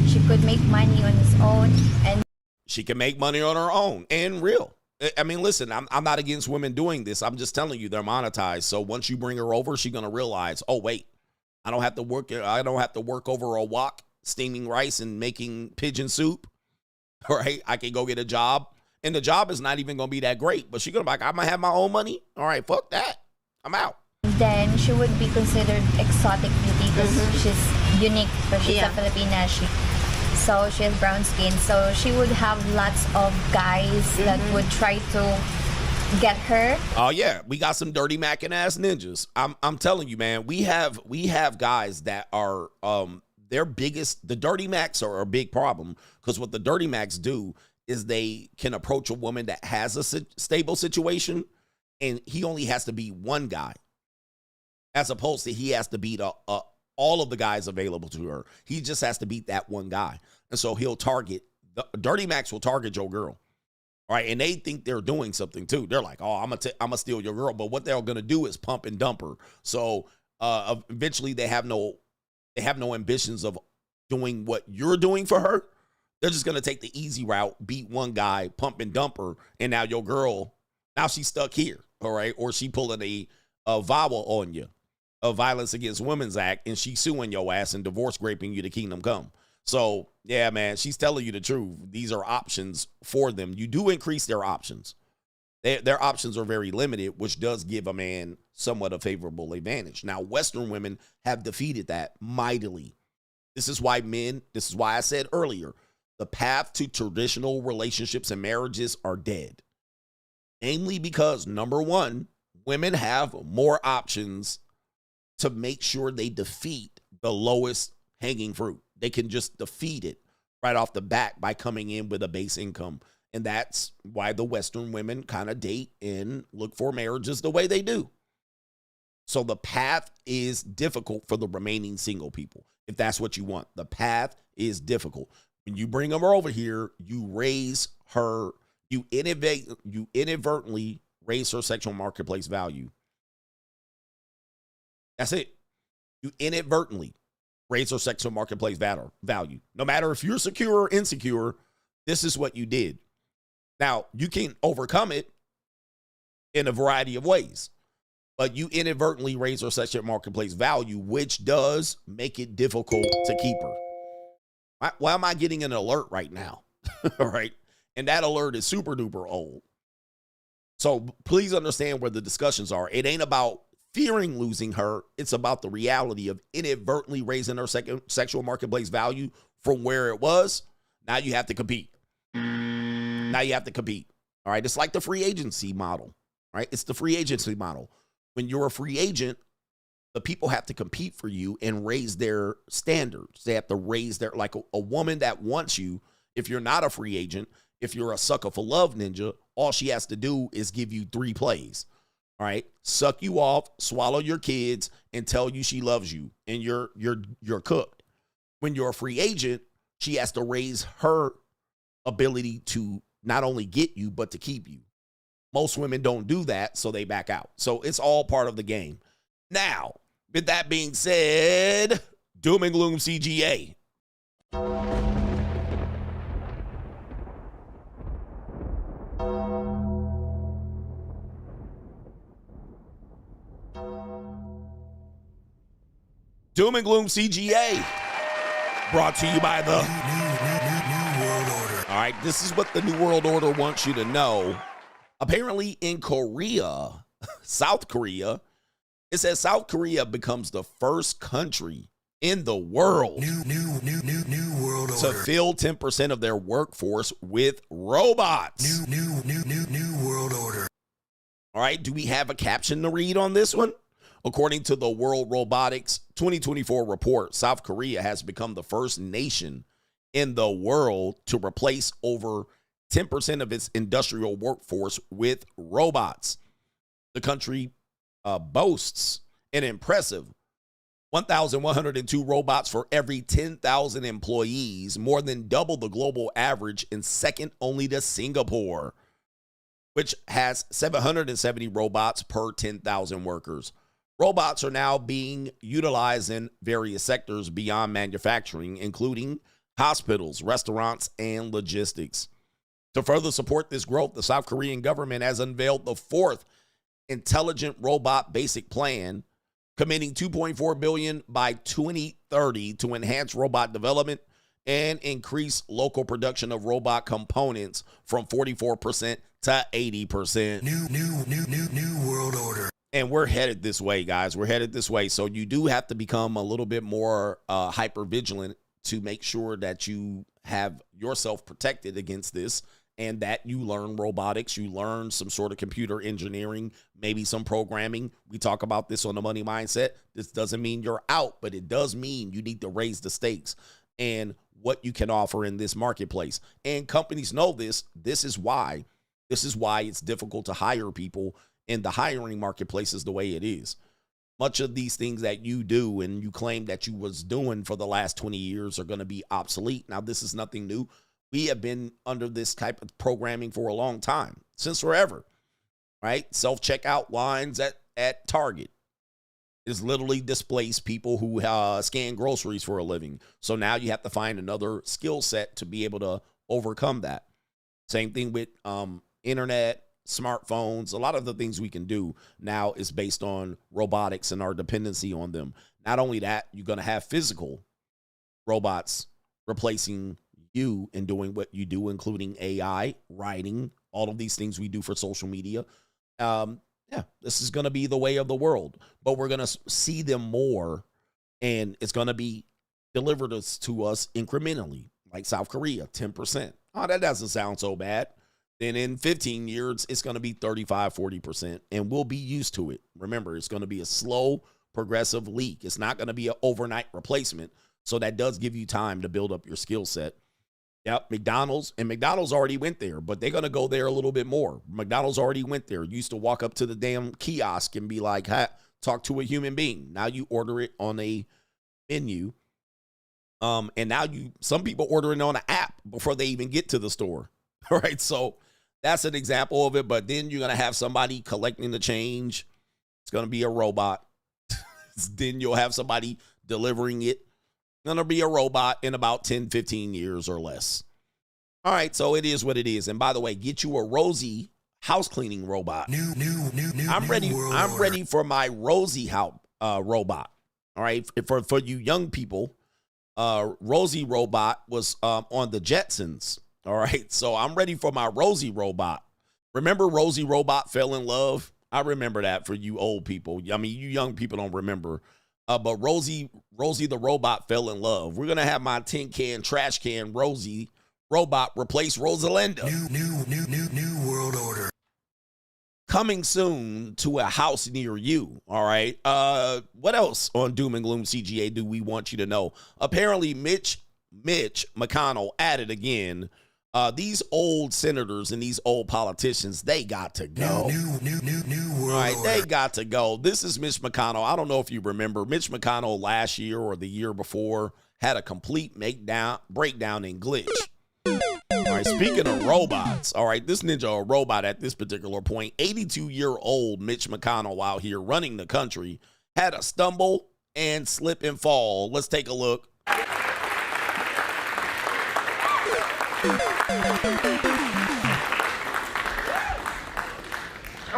Speaker 4: she could make money on its own, and
Speaker 3: she can make money on her own and real. I mean, listen, I'm not against women doing this. I'm just telling you they're monetized. So once you bring her over, she's gonna realize, oh wait, I don't have to work over a wok steaming rice and making pigeon soup. All right, I can go get a job, and the job is not even gonna be that great. But she's gonna be like, I'm gonna have my own money. All right, fuck that, I'm out.
Speaker 4: Then she would be considered exotic beauty because she's unique, because she's a Filipina. So she has brown skin. So she would have lots of guys that would try to get her.
Speaker 3: Oh yeah, we got some dirty macking ass ninjas. I'm telling you, man, we have guys that are the dirty macs are a big problem, because what the dirty macs do is they can approach a woman that has a stable situation, and he only has to be one guy, as opposed to he has to beat all of the guys available to her. He just has to beat that one guy. And so he'll target, the dirty macs will target your girl. All right, and they think they're doing something too. They're like, oh, I'm gonna steal your girl. But what they're gonna do is pump and dump her. So eventually they have no ambitions of doing what you're doing for her. They're just gonna take the easy route, beat one guy, pump and dump her, and now your girl, now she's stuck here. All right, or she pulling a VAWA on you, a Violence Against Women's Act, and she suing your ass and divorce raping you to kingdom come. So, yeah, man, she's telling you the truth. These are options for them. You do increase their options. Their options are very limited, which does give a man somewhat a favorable advantage. Now, Western women have defeated that mightily. This is why I said earlier, the path to traditional relationships and marriages are dead. Namely because, number one, women have more options to make sure they defeat the lowest hanging fruit. They can just defeat it right off the bat by coming in with a base income. And that's why the Western women kind of date and look for marriages the way they do. So the path is difficult for the remaining single people. If that's what you want, the path is difficult. When you bring her over here, you raise her, you inadvertently raise her sexual marketplace value. That's it. You inadvertently raise her sexual marketplace value. No matter if you're secure or insecure, this is what you did. Now, you can overcome it in a variety of ways, but you inadvertently raise her sexual marketplace value, which does make it difficult to keep her. Why am I getting an alert right now? All right. And that alert is super duper old. So please understand where the discussions are. It ain't about fearing losing her. It's about the reality of inadvertently raising her sexual marketplace value from where it was. Now you have to compete. Now you have to compete. All right. It's like the free agency model, right? It's the free agency model. When you're a free agent, the people have to compete for you and raise their standards. They have to raise their, like a woman that wants you. If you're not a free agent, if you're a sucker for love ninja, all she has to do is give you 3 plays. All right, suck you off, swallow your kids, and tell you she loves you, and you're cooked. When you're a free agent, she has to raise her ability to not only get you, but to keep you. Most women don't do that, so they back out. So it's all part of the game. Now, with that being said, Doom and Gloom CGA. Doom and Gloom CGA, brought to you by the New World Order. All right, this is what the New World Order wants you to know. Apparently in Korea, South Korea, it says South Korea becomes the first country in the world New World Order to fill 10% of their workforce with robots. New World Order. All right, do we have a caption to read on this one? According to the World Robotics 2024 report, South Korea has become the first nation in the world to replace over 10% of its industrial workforce with robots. The country boasts an impressive 1,102 robots for every 10,000 employees, more than double the global average and second only to Singapore, which has 770 robots per 10,000 workers. Robots are now being utilized in various sectors beyond manufacturing, including hospitals, restaurants, and logistics. To further support this growth, the South Korean government has unveiled the fourth intelligent robot basic plan, committing $2.4 billion by 2030 to enhance robot development and increase local production of robot components from 44% to 80%. New world order. And we're headed this way, guys. We're headed this way. So you do have to become a little bit more hyper vigilant to make sure that you have yourself protected against this, and that you learn robotics, you learn some sort of computer engineering, maybe some programming. We talk about this on the Money Mindset. This doesn't mean you're out, but it does mean you need to raise the stakes and what you can offer in this marketplace. And companies know this. This is why it's difficult to hire people, and the hiring marketplace is the way it is. Much of these things that you do and you claim that you was doing for the last 20 years are going to be obsolete. Now, this is nothing new. We have been under this type of programming for a long time, since forever, right? Self-checkout lines at Target is literally displaced people who scan groceries for a living. So now you have to find another skill set to be able to overcome that. Same thing with internet, smartphones. A lot of the things we can do now is based on robotics and our dependency on them. Not only that, you're going to have physical robots replacing you and doing what you do, including AI, writing, all of these things we do for social media. Yeah, this is going to be the way of the world, but we're going to see them more, and it's going to be delivered to us incrementally, like South Korea, 10%. Oh, that doesn't sound so bad. Then in 15 years, it's going to be 35, 40%, and we'll be used to it. Remember, it's going to be a slow, progressive leak. It's not going to be an overnight replacement, so that does give you time to build up your skill set. Yep, McDonald's already went there, but they're going to go there a little bit more. McDonald's already went there. You used to walk up to the damn kiosk and be like, "Hi, talk to a human being." Now you order it on a menu. And now some people order it on an app before they even get to the store. All right, so that's an example of it. But then you're going to have somebody collecting the change. It's going to be a robot. Then you'll have somebody delivering it. Going to be a robot in about 10, 15 years or less. All right, so it is what it is. And by the way, get you a Rosie house cleaning robot. I'm ready for my Rosie robot. All right, for you young people, Rosie robot was on the Jetsons. All right, so I'm ready for my Rosie robot. Remember Rosie robot fell in love? I remember that for you old people. I mean, you young people don't remember. But Rosie the robot fell in love. We're going to have my tin can, trash can Rosie robot replace Rosalinda. New world order. Coming soon to a house near you. All right. What else on Doom and Gloom CGA do we want you to know? Apparently, Mitch McConnell at it again. These old senators and these old politicians, they got to go. New world. All right, they got to go. This is Mitch McConnell. I don't know if you remember, Mitch McConnell last year or the year before had a complete breakdown in glitch. All right, speaking of robots, all right, this ninja a robot at this particular point. 82-year-old Mitch McConnell out here running the country had a stumble and slip and fall. Let's take a look.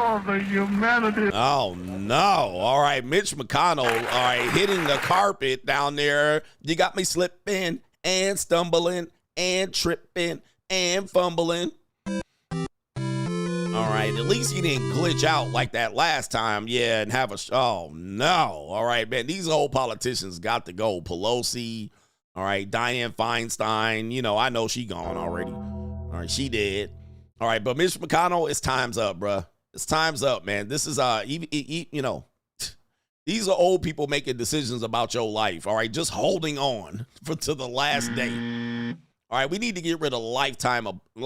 Speaker 11: Oh, the humanity.
Speaker 3: Oh, no. All right, Mitch McConnell, all right, hitting the carpet down there. You got me slipping and stumbling and tripping and fumbling. All right, at least he didn't glitch out like that last time. Yeah, and have oh, no. All right, man, these old politicians got to go. Pelosi. All right, Dianne Feinstein, you know, I know she gone already. All right, she did. All right, but Mitch McConnell, it's time's up, bruh. It's time's up, man. This is, you know, these are old people making decisions about your life, all right? Just holding on to the last day. All right, we need to get rid of lifetime, we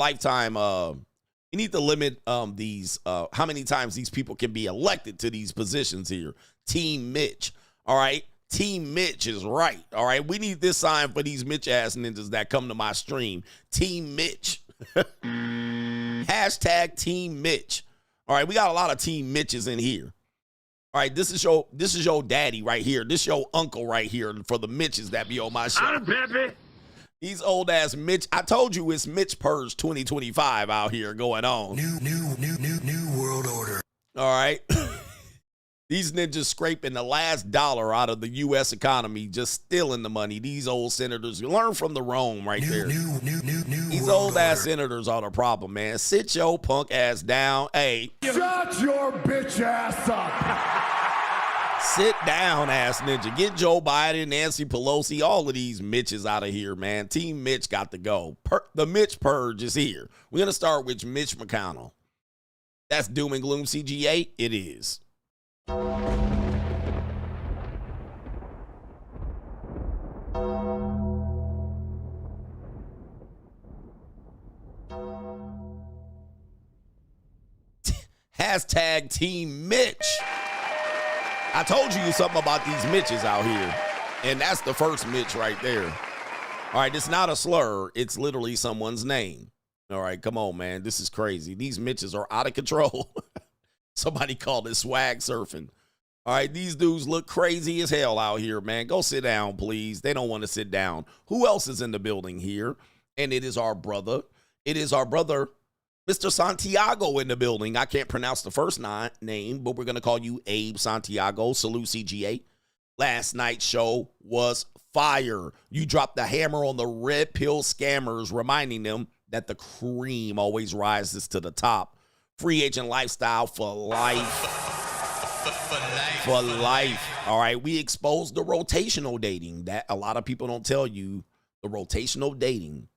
Speaker 3: need to limit these, how many times these people can be elected to these positions here. Team Mitch, all right? Team Mitch is right, all right? We need this sign for these Mitch-ass ninjas that come to my stream. Team Mitch. Hashtag Team Mitch. All right, we got a lot of Team Mitches in here. All right, this is your daddy right here. This your uncle right here for the Mitches that be on my show. These old ass Mitch. I told you it's Mitch Purge 2025 out here going on.
Speaker 1: New world order.
Speaker 3: All right. These ninjas scraping the last dollar out of the U.S. economy, just stealing the money. These old senators, you learn from the Rome right there. These old ass senators are the problem, man. Sit your punk ass down. Hey.
Speaker 11: Shut your bitch ass up.
Speaker 3: Sit down, ass ninja. Get Joe Biden, Nancy Pelosi, all of these Mitches out of here, man. Team Mitch got to go. The Mitch Purge is here. We're going to start with Mitch McConnell. That's Doom and Gloom CGA. It is. Hashtag Team Mitch. I told you something about these Mitches out here, and that's the first Mitch right there. All right, it's not a slur. It's literally someone's name. All right, come on, man. This is crazy. These Mitches are out of control. Somebody called it swag surfing. All right, these dudes look crazy as hell out here, man. Go sit down, please. They don't want to sit down. Who else is in the building here? And it is our brother. It is our brother, Mr. Santiago, in the building. I can't pronounce the first name, but we're going to call you Abe Santiago. Salute CGA. Last night's show was fire. You dropped the hammer on the red pill scammers, reminding them that the cream always rises to the top. Free agent lifestyle for life. For life. All right, we exposed the rotational dating. That a lot of people don't tell you. The rotational dating.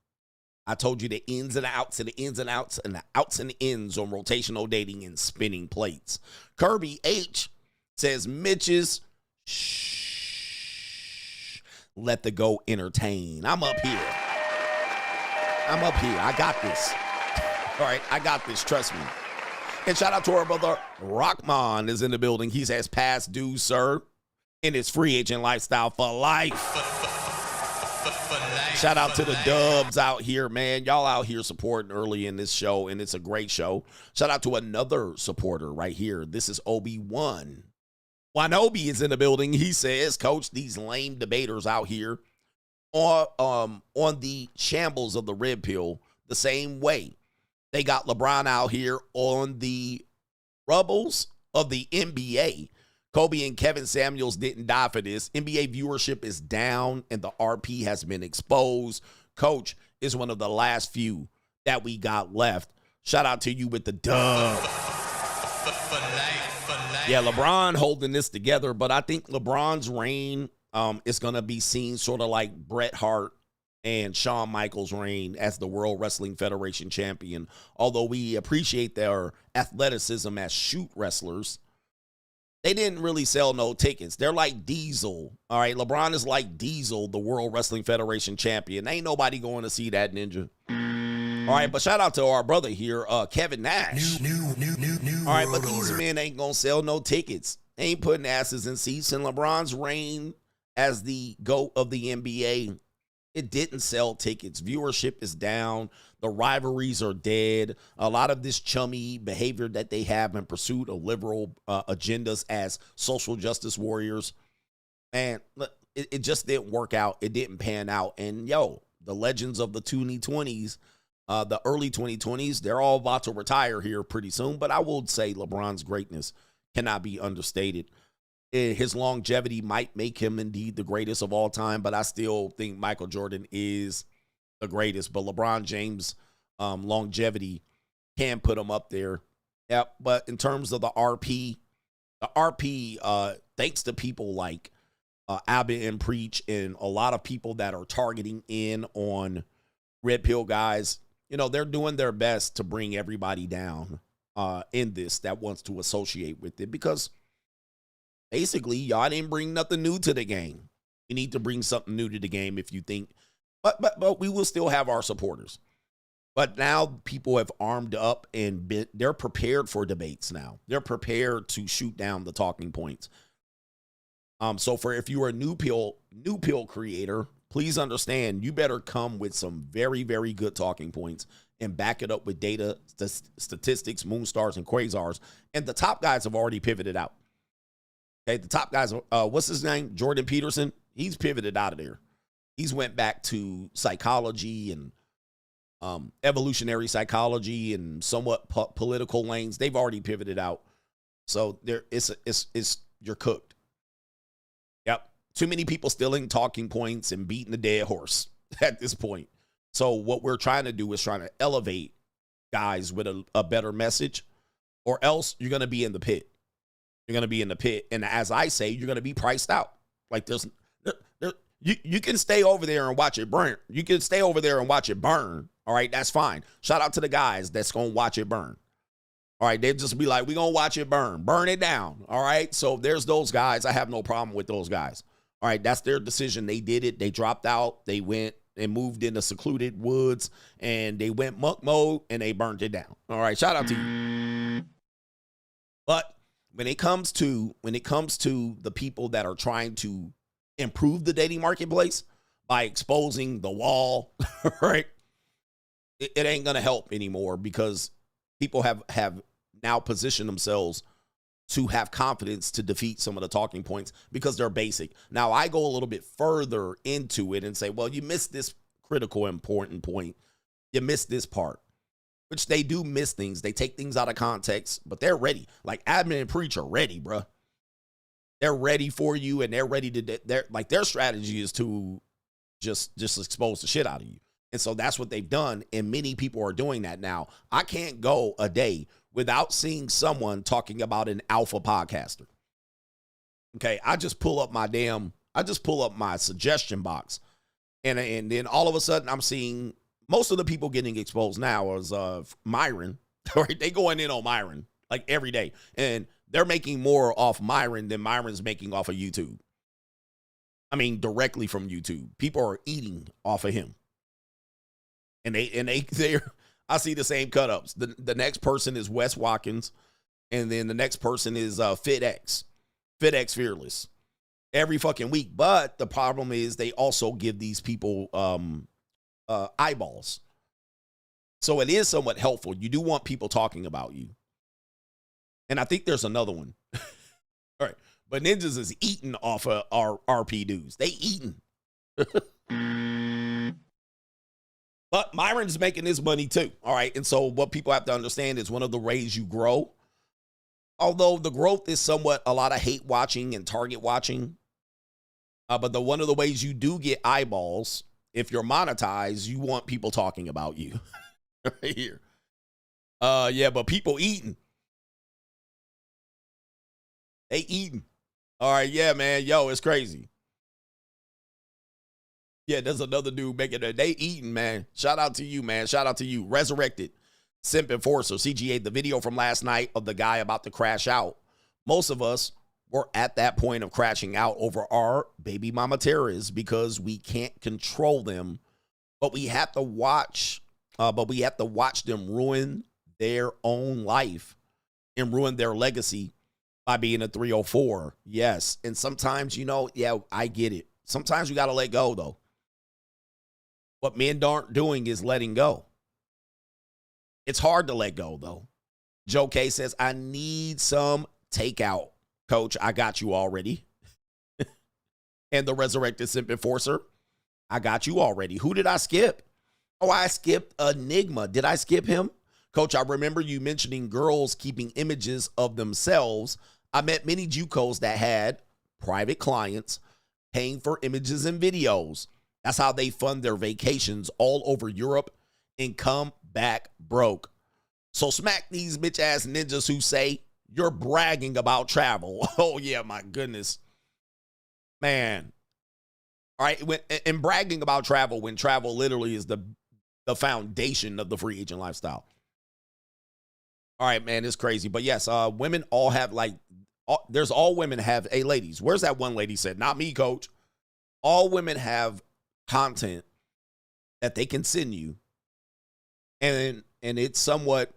Speaker 3: I told you the ins and outs and the ins and outs and the outs and ins on rotational dating and spinning plates. Kirby H says, Mitches, shh, let the go entertain. I'm up here. I got this. All right, I got this. Trust me. And shout out to our brother Rockman is in the building. He says, past due, sir, in his free agent lifestyle for life. Shout out to the dubs out here, man. Y'all out here supporting early in this show, and it's a great show. Shout out to another supporter right here. This is Obi-Wan. Wanobi is in the building. He says, Coach, these lame debaters out here on the shambles of the red pill the same way. They got LeBron out here on the rubbles of the NBA. Kobe and Kevin Samuels didn't die for this. NBA viewership is down, and the RP has been exposed. Coach is one of the last few that we got left. Shout out to you with the dub. Yeah, LeBron holding this together, but I think LeBron's reign is going to be seen sort of like Bret Hart and Shawn Michaels' reign as the World Wrestling Federation champion. Although we appreciate their athleticism as shoot wrestlers, they didn't really sell no tickets. They're like Diesel. All right, LeBron is like Diesel, the World Wrestling Federation champion. Ain't nobody going to see that ninja. All right, but shout out to our brother here, Kevin Nash. All right, but these men ain't going to sell no tickets. They ain't putting asses in seats. And LeBron's reign as the GOAT of the NBA, it didn't sell tickets. Viewership is down. The rivalries are dead. A lot of this chummy behavior that they have in pursuit of liberal agendas as social justice warriors, and it just didn't work out. It didn't pan out. And, the legends of the 2020s, the early 2020s, they're all about to retire here pretty soon. But I will say LeBron's greatness cannot be understated. His longevity might make him indeed the greatest of all time, but I still think Michael Jordan is the greatest. But LeBron James' longevity can put him up there. Yeah, but in terms of the RP, thanks to people like Abbott and Preach and a lot of people that are targeting in on Red Pill guys, they're doing their best to bring everybody down in this that wants to associate with it, because basically, y'all didn't bring nothing new to the game. You need to bring something new to the game if you think. But we will still have our supporters. But now people have armed up and they're prepared for debates now. They're prepared to shoot down the talking points. So if you are a new pill creator, please understand you better come with some very, very good talking points and back it up with data, statistics, moonstars, and quasars. And the top guys have already pivoted out. Okay, the top guys, what's his name? Jordan Peterson. He's pivoted out of there. He's went back to psychology and evolutionary psychology and somewhat political lanes. They've already pivoted out. So you're cooked. Yep. Too many people stealing talking points and beating the dead horse at this point. So what we're trying to do is trying to elevate guys with a better message, or else you're going to be in the pit. You're going to be in the pit. And as I say, you're going to be priced out. Like you can stay over there and watch it burn. You can stay over there and watch it burn. All right, that's fine. Shout out to the guys that's going to watch it burn. All right, they'll just be like, we're going to watch it burn. Burn it down. All right, so there's those guys. I have no problem with those guys. All right, that's their decision. They did it. They dropped out. They went and moved into secluded woods, and they went monk mode, and they burned it down. All right, shout out to you. But when it comes to the people that are trying to improve the dating marketplace by exposing the wall, right? It ain't going to help anymore, because people have now positioned themselves to have confidence to defeat some of the talking points because they're basic. Now, I go a little bit further into it and say, well, you missed this critical, important point. You missed this part, which they do miss things. They take things out of context, but they're ready. Like admin and preach are ready, bro. They're ready for you, and they're ready to, their strategy is to just expose the shit out of you. And so that's what they've done, and many people are doing that now. I can't go a day without seeing someone talking about an alpha podcaster. Okay, I just pull up my suggestion box, and then all of a sudden I'm seeing most of the people getting exposed now is Myron. Right? They going in on Myron like every day, and they're making more off Myron than Myron's making off of YouTube. I mean, directly from YouTube. People are eating off of him. And they're I see the same cut-ups. The next person is Wes Watkins, and then the next person is FitX Fearless, every fucking week. But the problem is they also give these people eyeballs. So it is somewhat helpful. You do want people talking about you. And I think there's another one. All right. But Ninjas is eating off of our RP dudes. They eating. But Myron's making his money too. All right. And so what people have to understand is one of the ways you grow, although the growth is somewhat a lot of hate watching and target watching. But one of the ways you do get eyeballs, if you're monetized, you want people talking about you. Right here. Yeah, but people eating. They eating. All right. Yeah, man. Yo, it's crazy. Yeah, there's another dude making it. They eating, man. Shout out to you, man. Shout out to you. Resurrected Simp Enforcer, CGA, the video from last night of the guy about to crash out. Most of us were at that point of crashing out over our baby mama terrorists because we can't control them, but we have to watch them ruin their own life and ruin their legacy by being a 304. Yes. And sometimes, yeah, I get it. Sometimes you got to let go, though. What men aren't doing is letting go. It's hard to let go, though. Joe K says, I need some takeout. Coach, I got you already. And the Resurrected Simp Enforcer, I got you already. Who did I skip? Oh, I skipped Enigma. Did I skip him? Coach, I remember you mentioning girls keeping images of themselves. I met many JUCOs that had private clients paying for images and videos. That's how they fund their vacations all over Europe and come back broke. So smack these bitch ass ninjas who say you're bragging about travel. Oh yeah, my goodness. Man. All right, and bragging about travel when travel literally is the foundation of the free agent lifestyle. All right, man, it's crazy. But yes, women all have all women have, hey ladies, where's that one lady said? Not me, coach. All women have content that they can send you, and it's somewhat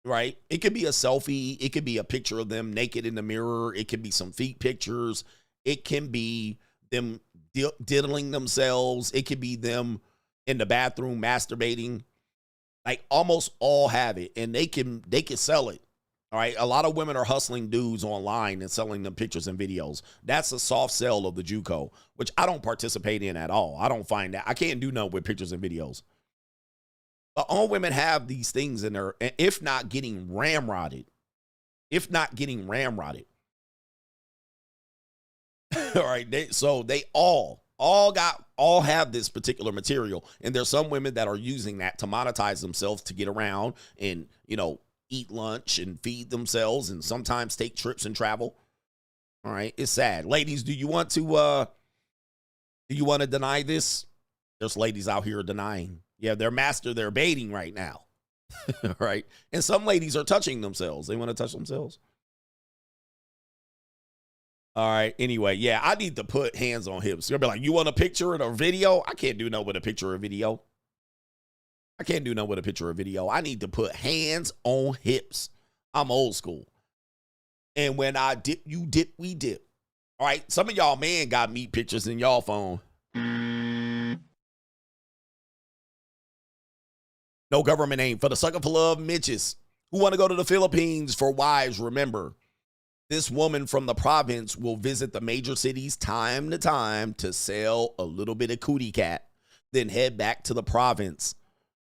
Speaker 3: right. It could be a selfie, it could be a picture of them naked in the mirror, it could be some feet pictures, it can be them diddling themselves, it could be them in the bathroom masturbating. Like almost all have it, and they can sell it. All right. A lot of women are hustling dudes online and selling them pictures and videos. That's a soft sell of the JUCO, which I don't participate in at all. I don't find that. I can't do nothing with pictures and videos. But all women have these things in there, if not getting ramrodded. If not getting ramrodded. All right. They all have this particular material. And there's some women that are using that to monetize themselves to get around and, eat lunch and feed themselves and sometimes take trips and travel. All right. It's sad. Ladies, do you want to deny this? There's ladies out here denying. Yeah, they're baiting right now. Right. And some ladies are touching themselves. They want to touch themselves. All right. Anyway, yeah, I need to put hands on hips. You'll be like, you want a picture or a video? I can't do no with a picture or video. I can't do no with a picture or video. I need to put hands on hips. I'm old school. And when I dip, you dip, we dip. All right. Some of y'all men got meat pictures in y'all phone. No government aim for the sucker for love Mitches who want to go to the Philippines for wives. Remember, this woman from the province will visit the major cities time to time to sell a little bit of cootie cat, then head back to the province.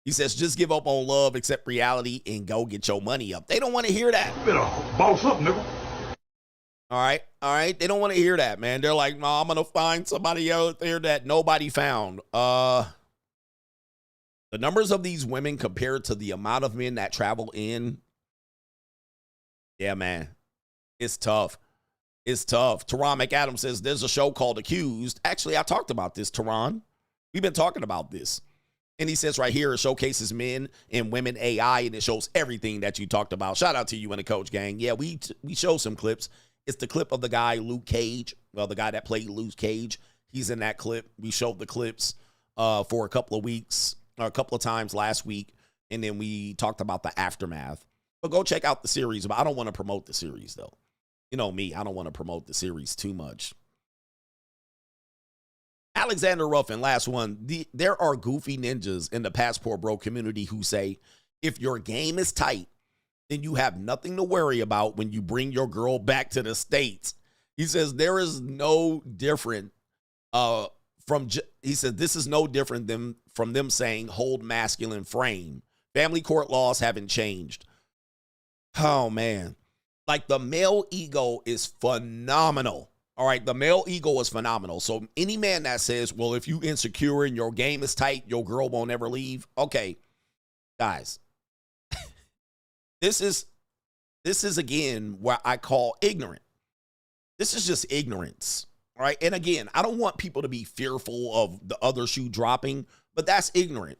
Speaker 3: He says, just give up on love, accept reality, and go get your money up. They don't want to hear that.
Speaker 11: Better boss up, nigga.
Speaker 3: All right. They don't want to hear that, man. They're like, no, I'm going to find somebody out there that nobody found. The numbers of these women compared to the amount of men that travel in. Yeah, man. It's tough. It's tough. Teron McAdams says there's a show called Accused. Actually, I talked about this, Teron. We've been talking about this. And he says right here, it showcases men and women AI, and it shows everything that you talked about. Shout out to you and the Coach Gang. Yeah, we show some clips. It's the clip of the guy, Luke Cage. Well, the guy that played Luke Cage. He's in that clip. We showed the clips for a couple of weeks, or a couple of times last week. And then we talked about the aftermath. But go check out the series. But I don't want to promote the series, though. You know me, I don't want to promote the series too much. Alexander Ruffin, last one. There are goofy ninjas in the Passport Bro community who say, if your game is tight, then you have nothing to worry about when you bring your girl back to the States. He says there is no different he said this is no different than from them saying hold masculine frame. Family court laws haven't changed. Oh, man. Like the male ego is phenomenal. All right, the male ego is phenomenal. So any man that says, well, if you insecure and your game is tight, your girl won't ever leave. Okay, guys, this is again what I call ignorant. This is just ignorance. All right. And again, I don't want people to be fearful of the other shoe dropping, but that's ignorant.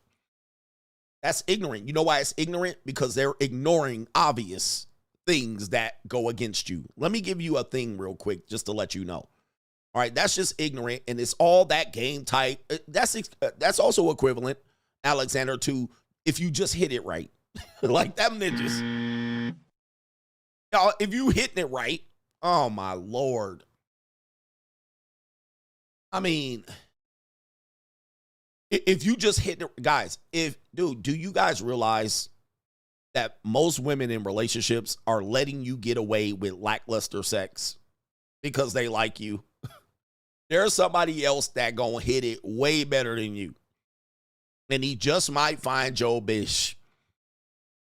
Speaker 3: That's ignorant. You know why it's ignorant? Because they're ignoring obvious things that go against you. Let me give you a thing real quick just to let you know. All right, that's just ignorant, and it's all that game type. That's also equivalent, Alexander, to if you just hit it right. Like them ninjas. Y'all, if you hitting it right, oh my Lord. I mean, if you just hit it, guys, do you guys realize that most women in relationships are letting you get away with lackluster sex because they like you? There's somebody else that gonna hit it way better than you. And he just might find Joe Bish.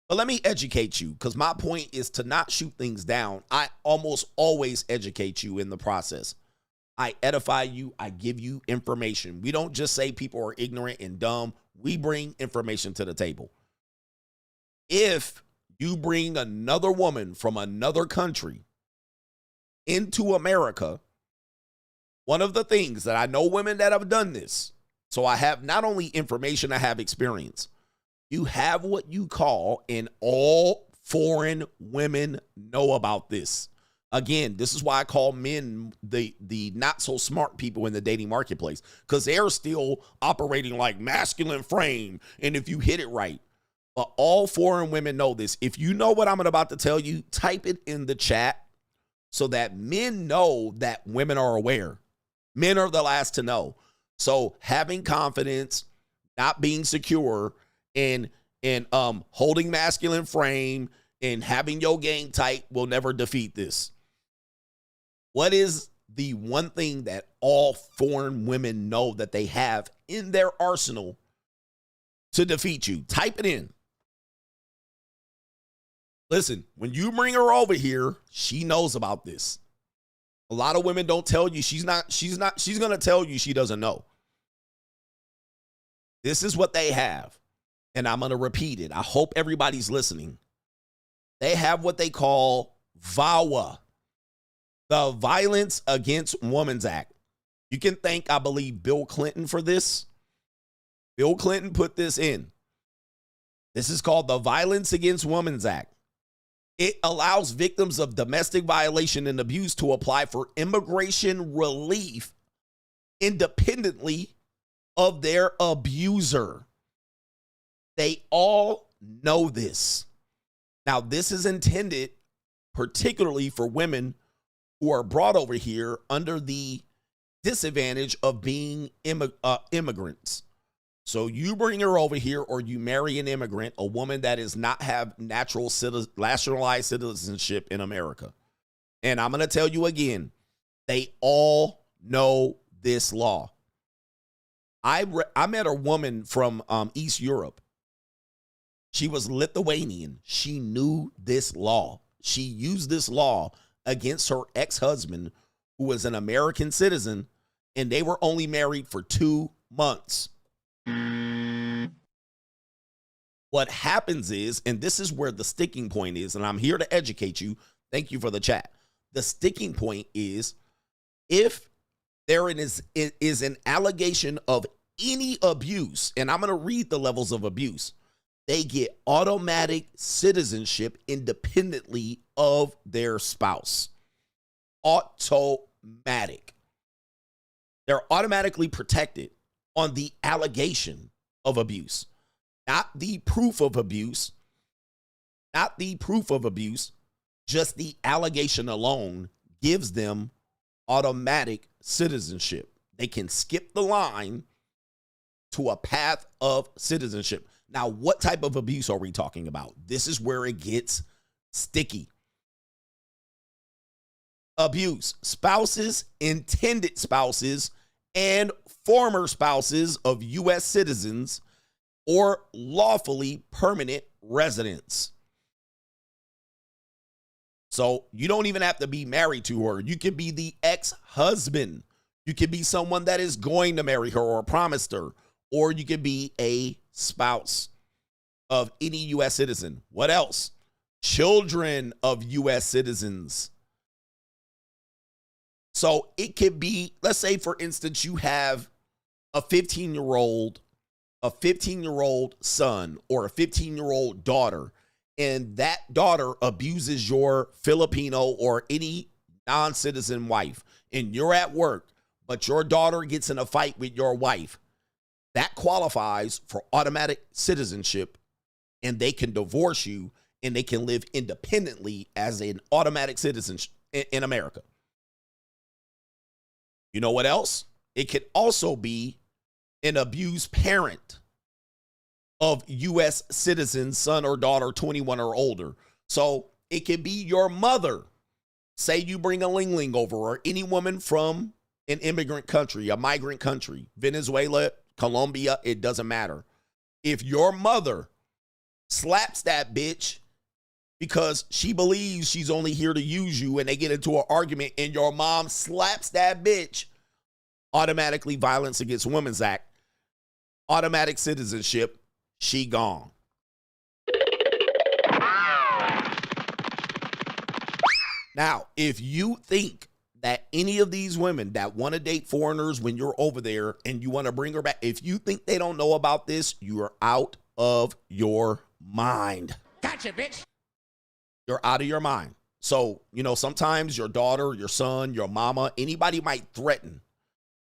Speaker 3: But let me educate you, because my point is to not shoot things down. I almost always educate you in the process. I edify you. I give you information. We don't just say people are ignorant and dumb. We bring information to the table. If you bring another woman from another country into America, one of the things that I know women that have done this, so I have not only information, I have experience. You have what you call, and all foreign women know about this. Again, this is why I call men the not so smart people in the dating marketplace, because they're still operating like masculine frame. And if you hit it right, but all foreign women know this. If you know what I'm about to tell you, type it in the chat so that men know that women are aware. Men are the last to know. So having confidence, not being secure, and holding masculine frame, and having your game tight will never defeat this. What is the one thing that all foreign women know that they have in their arsenal to defeat you? Type it in. Listen, when you bring her over here, she knows about this. A lot of women don't tell you. She's going to tell you she doesn't know. This is what they have. And I'm going to repeat it. I hope everybody's listening. They have what they call VAWA, the Violence Against Women's Act. You can thank, I believe, Bill Clinton for this. Bill Clinton put this in. This is called the Violence Against Women's Act. It allows victims of domestic violation and abuse to apply for immigration relief independently of their abuser. They all know this. Now, this is intended particularly for women who are brought over here under the disadvantage of being immigrants. So you bring her over here, or you marry an immigrant, a woman that does not have nationalized citizenship in America. And I'm going to tell you again, they all know this law. I met a woman from East Europe. She was Lithuanian. She knew this law. She used this law against her ex-husband, who was an American citizen, and they were only married for 2 months. What happens is, and this is where the sticking point is, and I'm here to educate you. Thank you for the chat. The sticking point is, if there is an allegation of any abuse, and I'm going to read the levels of abuse, they get automatic citizenship independently of their spouse. Automatic. They're automatically protected on the allegation of abuse, not the proof of abuse, just the allegation alone gives them automatic citizenship. They can skip the line to a path of citizenship. Now, what type of abuse are we talking about? This is where it gets sticky. Abuse: spouses, intended spouses, and former spouses of U.S. citizens or lawfully permanent residents. So you don't even have to be married to her. You can be the ex-husband. You can be someone that is going to marry her or promised her. Or you can be a spouse of any U.S. citizen. What else? Children of U.S. citizens. So it could be, let's say, for instance, you have a 15-year-old son or a 15-year-old daughter, and that daughter abuses your Filipino or any non-citizen wife, and you're at work, but your daughter gets in a fight with your wife. That qualifies for automatic citizenship, and they can divorce you, and they can live independently as an automatic citizen in America. You know what else? It could also be an abused parent of U.S. citizens, son or daughter, 21 or older. So it could be your mother. Say you bring a ling-ling over, or any woman from an immigrant country, a migrant country, Venezuela, Colombia, it doesn't matter. If your mother slaps that bitch because she believes she's only here to use you, and they get into an argument and your mom slaps that bitch, automatically Violence Against Women's Act, automatic citizenship, she gone. Now, if you think that any of these women that want to date foreigners when you're over there and you want to bring her back, if you think they don't know about this, you are out of your mind.
Speaker 11: Gotcha, bitch.
Speaker 3: You're out of your mind. So, sometimes your daughter, your son, your mama, anybody might threaten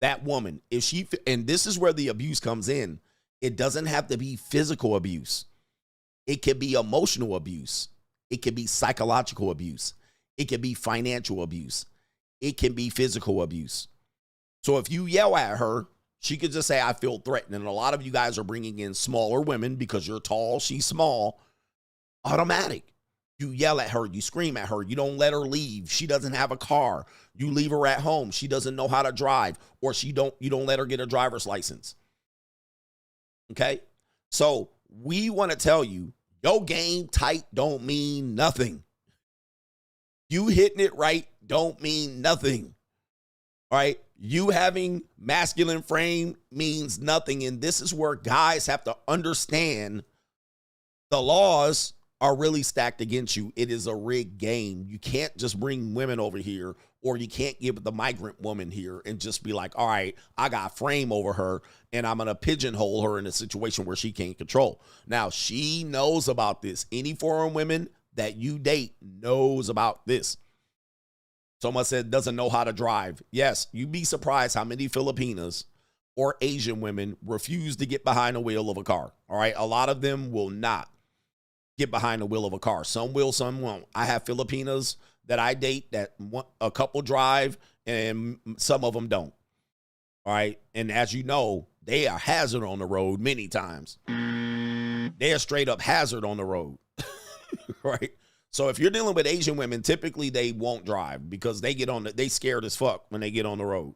Speaker 3: that woman. And this is where the abuse comes in. It doesn't have to be physical abuse. It could be emotional abuse. It could be psychological abuse. It could be financial abuse. It can be physical abuse. So if you yell at her, she could just say, I feel threatened. And a lot of you guys are bringing in smaller women because you're tall, she's small. Automatic. You yell at her, you scream at her, you don't let her leave. She doesn't have a car. You leave her at home. She doesn't know how to drive, or you don't let her get a driver's license. Okay? So we want to tell you, your game tight don't mean nothing. You hitting it right don't mean nothing. All right? You having masculine frame means nothing. And this is where guys have to understand the laws are really stacked against you. It is a rigged game. You can't just bring women over here, or you can't give the migrant woman here and just be like, all right, I got frame over her and I'm going to pigeonhole her in a situation where she can't control. Now, she knows about this. Any foreign women that you date knows about this. Someone said doesn't know how to drive. Yes, you'd be surprised how many Filipinas or Asian women refuse to get behind the wheel of a car. All right, a lot of them will not get behind the wheel of a car. Some will, some won't. I have Filipinas that I date that a couple drive, and some of them don't. All right, and as you know, they are hazard on the road many times. They are straight up hazard on the road. Right? So if you're dealing with Asian women, typically they won't drive because they scared as fuck when they get on the road.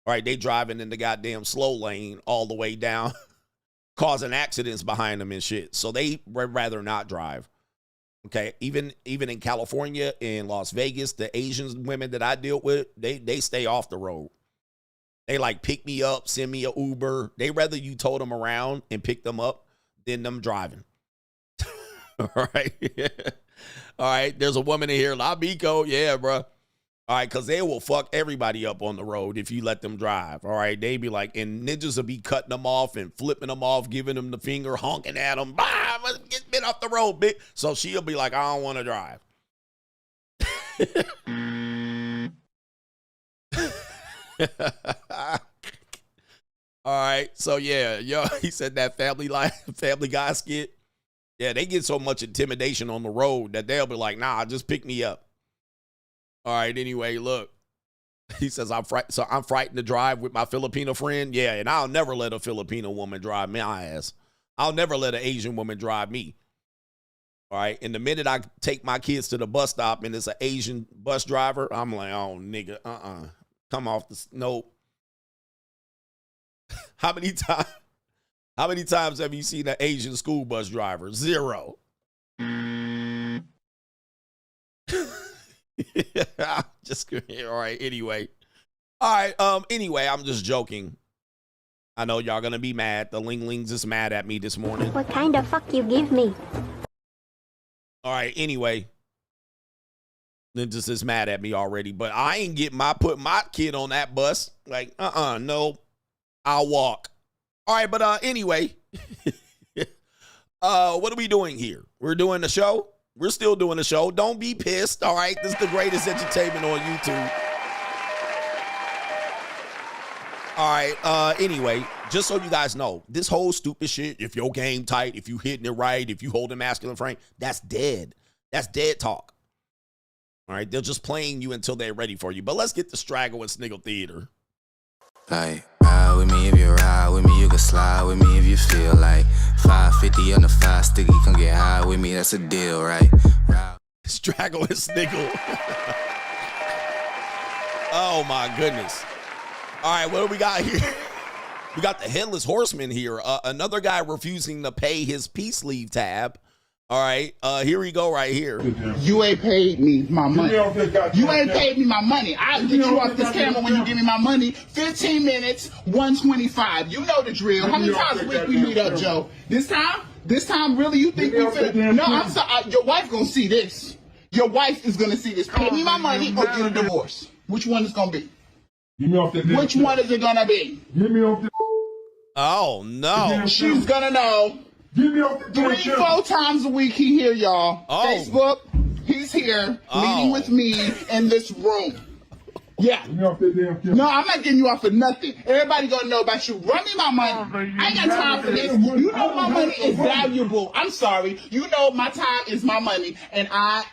Speaker 3: All right, they driving in the goddamn slow lane all the way down, causing accidents behind them and shit. So they would rather not drive. Okay, even in California, in Las Vegas, the Asian women that I deal with, they stay off the road. They like pick me up, send me a Uber. They rather you tow them around and pick them up than them driving. All right. All right. There's a woman in here, La Bico. Yeah, bro. All right. Because they will fuck everybody up on the road if you let them drive. All right. They be like, and ninjas will be cutting them off and flipping them off, giving them the finger, honking at them. Bah, get off the road, bitch. So she'll be like, I don't want to drive. All right. So, yeah. Yo, he said that Family Guy skit. Yeah, they get so much intimidation on the road that they'll be like, nah, just pick me up. All right, anyway, look. He says, I'm frightened to drive with my Filipino friend. Yeah, and I'll never let a Filipino woman drive my ass. I'll never let an Asian woman drive me. All right, and the minute I take my kids to the bus stop and it's an Asian bus driver, I'm like, oh, nigga, come off the, nope. How many times have you seen an Asian school bus driver? 0. Just all right. Anyway. All right. Anyway, I'm just joking. I know y'all gonna be mad. The Linglings is mad at me this morning.
Speaker 12: What kind of fuck you give me?
Speaker 3: All right. Anyway, Ninjas is mad at me already, but I ain't put my kid on that bus. Like, no, I'll walk. All right, but anyway, what are we doing here? We're doing the show. We're still doing the show. Don't be pissed, all right? This is the greatest entertainment on YouTube. All right, anyway, just so you guys know, this whole stupid shit, if your game tight, if you hitting it right, if you holding masculine frame, that's dead. That's dead talk. All right, they're just playing you until they're ready for you. But let's get to Straggle and Sniggle Theater.
Speaker 13: Like, ride with me if you ride with me, you can slide with me if you feel like 550 on the 5 sticky, come get high with me, that's a deal, right?
Speaker 3: Straggle and Sniggle. Oh my goodness. All right, what do we got here? We got the Headless Horseman here. Another guy refusing to pay his peace leave tab. All right, here we go right here.
Speaker 14: You ain't paid me my money. You ain't paid me my money. I'll get you off this camera when you give me my money. 15 minutes, 125. You know the drill. How many times a week we meet up, Joe? This time, really? You think we finna? No, I'm sorry. Your wife gonna see this. Your wife is gonna see this. Pay me my money or get a divorce. Which one is gonna be? Which one is it gonna be?
Speaker 11: Get me off the.
Speaker 3: Oh no.
Speaker 14: She's gonna know. 3-4 times a week he here, y'all.
Speaker 3: Oh.
Speaker 14: Facebook, he's here meeting with me in this room. Yeah. No, I'm not getting you off for nothing. Everybody gonna know about you. Run me my money. I ain't got time for this. You know my money is valuable. I'm sorry. You know my time is my money, and I'm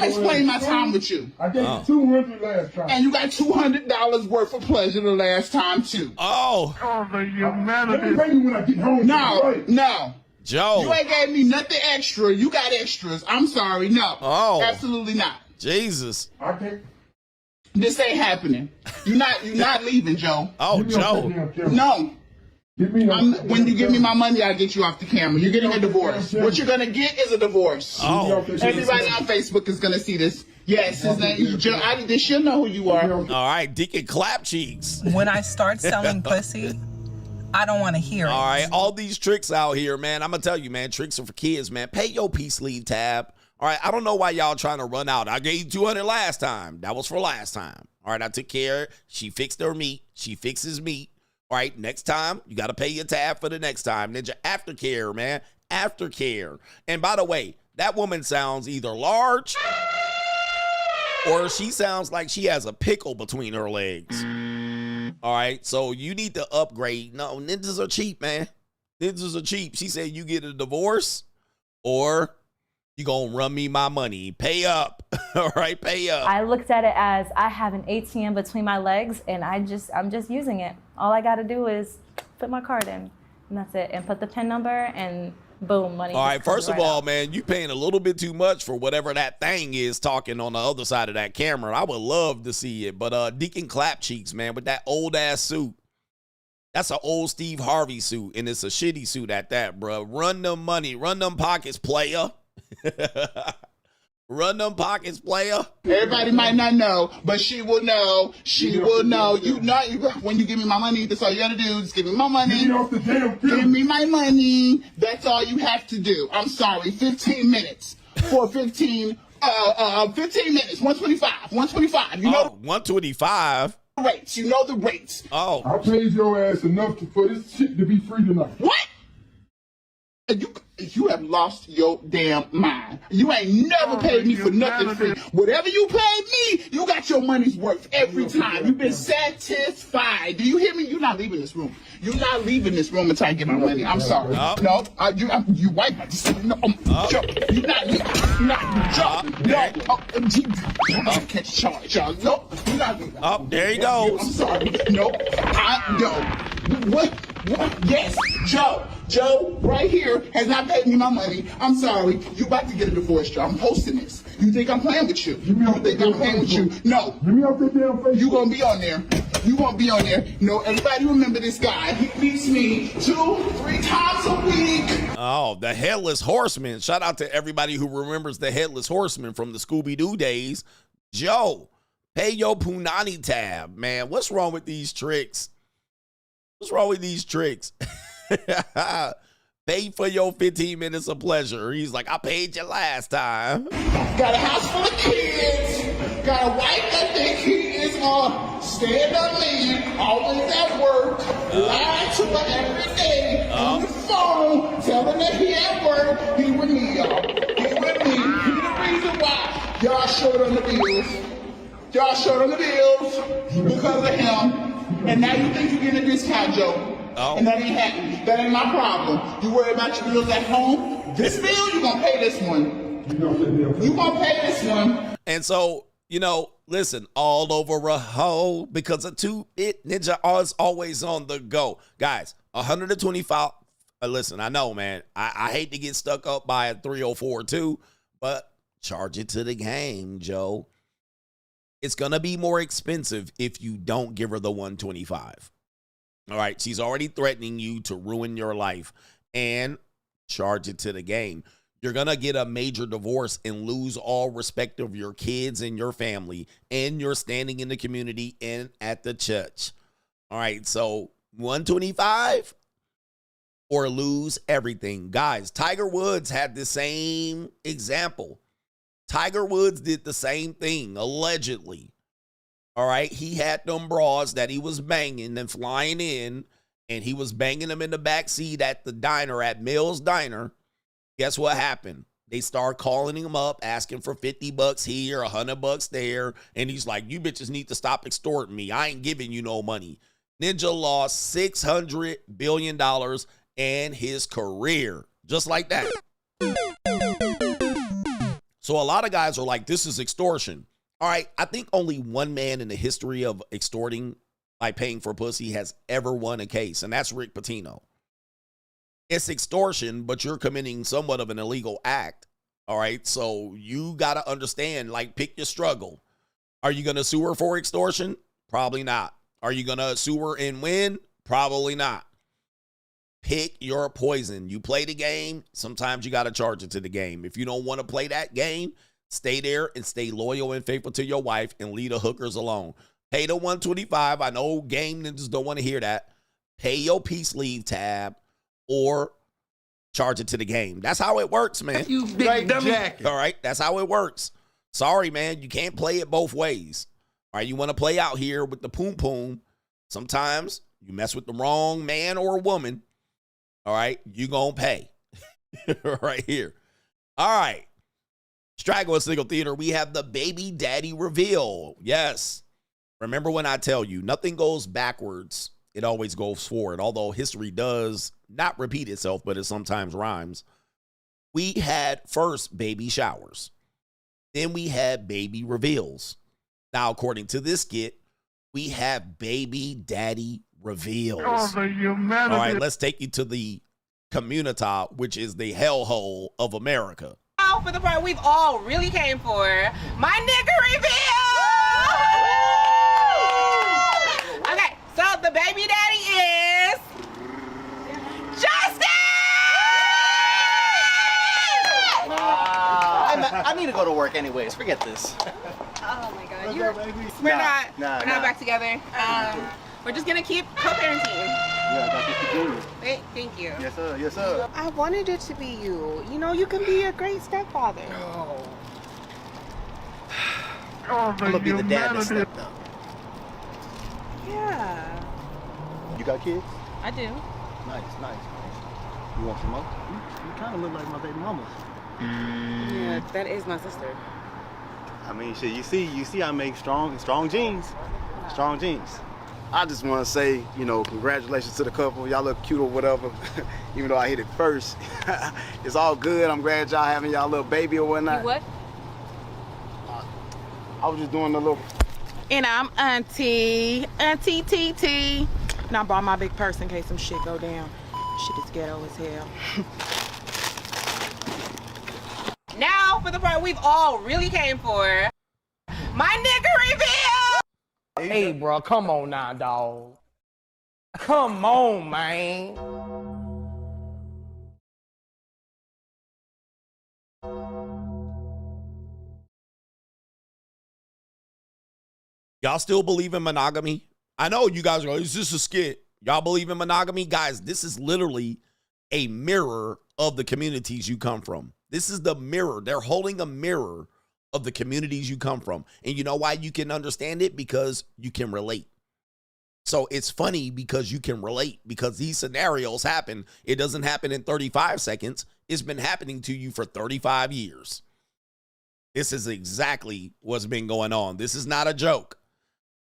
Speaker 14: explaining my time with you.
Speaker 11: I gave you 200 last time.
Speaker 14: And you got $200 worth of pleasure the last time, too.
Speaker 3: Oh.
Speaker 11: The humanity. Let me pay you when I get home.
Speaker 14: No.
Speaker 3: Joe.
Speaker 14: You ain't gave me nothing extra. You got extras. I'm sorry. No.
Speaker 3: Oh.
Speaker 14: Absolutely not.
Speaker 3: Jesus.
Speaker 11: I can't.
Speaker 14: This ain't happening. You're not leaving, Joe.
Speaker 3: Oh,
Speaker 11: Give me off
Speaker 3: Joe.
Speaker 11: that damn camera.
Speaker 14: No.
Speaker 11: Give me off that
Speaker 14: When you
Speaker 11: damn
Speaker 14: give me
Speaker 11: camera.
Speaker 14: my money, I'll get you off the camera. You're getting a divorce. What you're gonna get is a divorce.
Speaker 3: Oh,
Speaker 14: Everybody on Facebook is gonna see this. Yes, his name is Joe. They should know who you are.
Speaker 3: All right, Deacon Clap Cheeks.
Speaker 12: When I start selling pussy, I don't want to hear it.
Speaker 3: All right, all these tricks out here, man. I'm gonna tell you, man. Tricks are for kids, man. Pay your peace leave tab. All right, I don't know why y'all trying to run out. I gave you 200 last time. That was for last time. All right, I took care. She fixed her meat. She fixes meat. All right, next time, you got to pay your tab for the next time. Ninja aftercare, man. Aftercare. And by the way, that woman sounds either large or she sounds like she has a pickle between her legs. All right, so you need to upgrade. No, ninjas are cheap, man. Ninjas are cheap. She said you get a divorce or you gonna run me my money. Pay up. All right, pay up.
Speaker 15: I looked at it as I have an ATM between my legs and I'm just using it. All I gotta do is put my card in and that's it. And put the PIN number and boom, money.
Speaker 3: All right,
Speaker 15: just comes
Speaker 3: first of
Speaker 15: right
Speaker 3: all,
Speaker 15: out.
Speaker 3: man, you paying a little bit too much for whatever that thing is talking on the other side of that camera. I would love to see it. But Deacon Clap Cheeks, man, with that old ass suit. That's an old Steve Harvey suit, and it's a shitty suit at that, bro. Run them money, run them pockets, player. Run them pockets, player.
Speaker 14: Everybody might not know, but she will know. She will know. You know, when you give me my money, that's all you gotta do. Just give me my money.
Speaker 11: Give me off the damn camera.
Speaker 14: Give me my money. That's all you have to do. I'm sorry. 15 minutes for 15 minutes. 125. 125. You know
Speaker 3: 125.
Speaker 14: the rates. You know the rates.
Speaker 3: Oh.
Speaker 11: I paid your ass enough for this shit to be free tonight.
Speaker 14: What? You have lost your damn mind. You ain't never paid me for nothing free. Whatever you paid me, you got your money's worth every time. You've been satisfied. Do you hear me? You're not leaving this room. You're not leaving this room until I get my money. I'm sorry. No, you white. No, Joe, you're not leaving. You're not. Joe, no. Catch charge, y'all. No, you're not leaving.
Speaker 3: Oh, there he goes.
Speaker 14: I'm sorry. No, What? Yes, Joe, right here has not paid me my money. I'm sorry. You about to get a divorce, Joe. I'm posting this. You think I'm playing with you? You think I'm playing with you? No.
Speaker 11: Give me off that damn face.
Speaker 14: You gonna be on there. You gonna be on there. No, everybody remember this guy. He beats me 2-3 times a week.
Speaker 3: Oh, the Headless Horseman. Shout out to everybody who remembers the Headless Horseman from the Scooby-Doo days. Joe, pay your Punani tab, man. What's wrong with these tricks? What's wrong with these tricks? Pay for your 15 minutes of pleasure. He's like, I paid you last time.
Speaker 14: Got a house full of kids. Got a wife that think he is staying up late, always at work, lying to her every day on the phone, telling her he at work. He with me, y'all. He with me. He the reason why y'all short on the bills. Y'all short on the bills because of him. And now you think you're getting a discount, Joe.
Speaker 3: Oh.
Speaker 14: And that ain't happening. That ain't my problem. You worry about your bills at home. This bill, you're going to pay this one. You're going to pay this one.
Speaker 3: And so, listen, all over a hoe because a 2-bit ninja is always on the go. Guys, 125. Listen, I know, man. I hate to get stuck up by a 304.2, but charge it to the game, Joe. It's going to be more expensive if you don't give her the 125. All right, she's already threatening you to ruin your life and charge it to the game. You're going to get a major divorce and lose all respect of your kids and your family and your standing in the community and at the church. All right, so 125 or lose everything. Guys, Tiger Woods had the same example. Tiger Woods did the same thing, allegedly. All right, he had them bras that he was banging and flying in, and he was banging them in the back seat at the diner, at Mills Diner. Guess what happened? They start calling him up, asking for $50 here, $100 there, and he's like, you bitches need to stop extorting me. I ain't giving you no money. Ninja lost $600 billion and his career, just like that. So a lot of guys are like, this is extortion. All right, I think only one man in the history of extorting by paying for pussy has ever won a case, and that's Rick Pitino. It's extortion, but you're committing somewhat of an illegal act. All right. So you got to understand, like, pick your struggle. Are you going to sue her for extortion? Probably not. Are you going to sue her and win? Probably not. Pick your poison. You play the game. Sometimes you got to charge it to the game. If you don't want to play that game, stay there and stay loyal and faithful to your wife and leave the hookers alone. Pay the $125. I know game ninjas don't want to hear that. Pay your peace leave tab or charge it to the game. That's how it works, man.
Speaker 16: You big dummy.
Speaker 3: All right, that's how it works. Sorry, man, you can't play it both ways. All right, you want to play out here with the poom poom. Sometimes you mess with the wrong man or woman. All right, you gonna pay. Right here. All right. Straggle and Sniggle Theater, we have the baby daddy reveal. Yes. Remember when I tell you, nothing goes backwards. It always goes forward. Although history does not repeat itself, but it sometimes rhymes. We had first baby showers. Then we had baby reveals. Now, according to this skit, we have baby daddy reveals.
Speaker 11: Oh, the humanity.
Speaker 3: All right, let's take you to the community, which is the hellhole of America.
Speaker 12: Now for the part we've all really came for, my nigga reveal! Okay, so the baby daddy is Justin!
Speaker 17: I need to go to work anyways. Forget this.
Speaker 12: Oh my god, we're not back together. We're just gonna keep co-parenting.
Speaker 17: Yeah, Dr. Junior.
Speaker 12: Wait, thank you.
Speaker 17: Yes, sir. Yes, sir.
Speaker 12: I wanted it to be you. You know, you can be a great stepfather.
Speaker 17: Oh.
Speaker 11: Oh,
Speaker 17: I'm gonna be the dad that stepped up.
Speaker 12: Yeah.
Speaker 17: You got kids?
Speaker 12: I do.
Speaker 17: Nice. You want some more? You kind of look like my baby mama.
Speaker 12: Yeah, that is my sister.
Speaker 17: I mean, shit. You see, I make strong genes. Strong genes. I just want to say, congratulations to the couple. Y'all look cute or whatever, even though I hit it first. It's all good. I'm glad y'all having y'all little baby or whatnot.
Speaker 12: You what?
Speaker 17: I was just doing a little...
Speaker 12: And I'm Auntie TT. And I brought my big purse in case some shit go down. Shit is ghetto as hell. Now for the part we've all really came for, my nigga reveal!
Speaker 8: Hey, bro, come on now, dog. Come on, man.
Speaker 3: Y'all still believe in monogamy? I know you guys are like, is this a skit? Y'all believe in monogamy? Guys, this is literally a mirror of the communities you come from. This is the mirror. They're holding a mirror of the communities you come from. And you know why you can understand it? Because you can relate. So it's funny because you can relate, because these scenarios happen. It doesn't happen in 35 seconds. It's been happening to you for 35 years. This is exactly what's been going on. This is not a joke.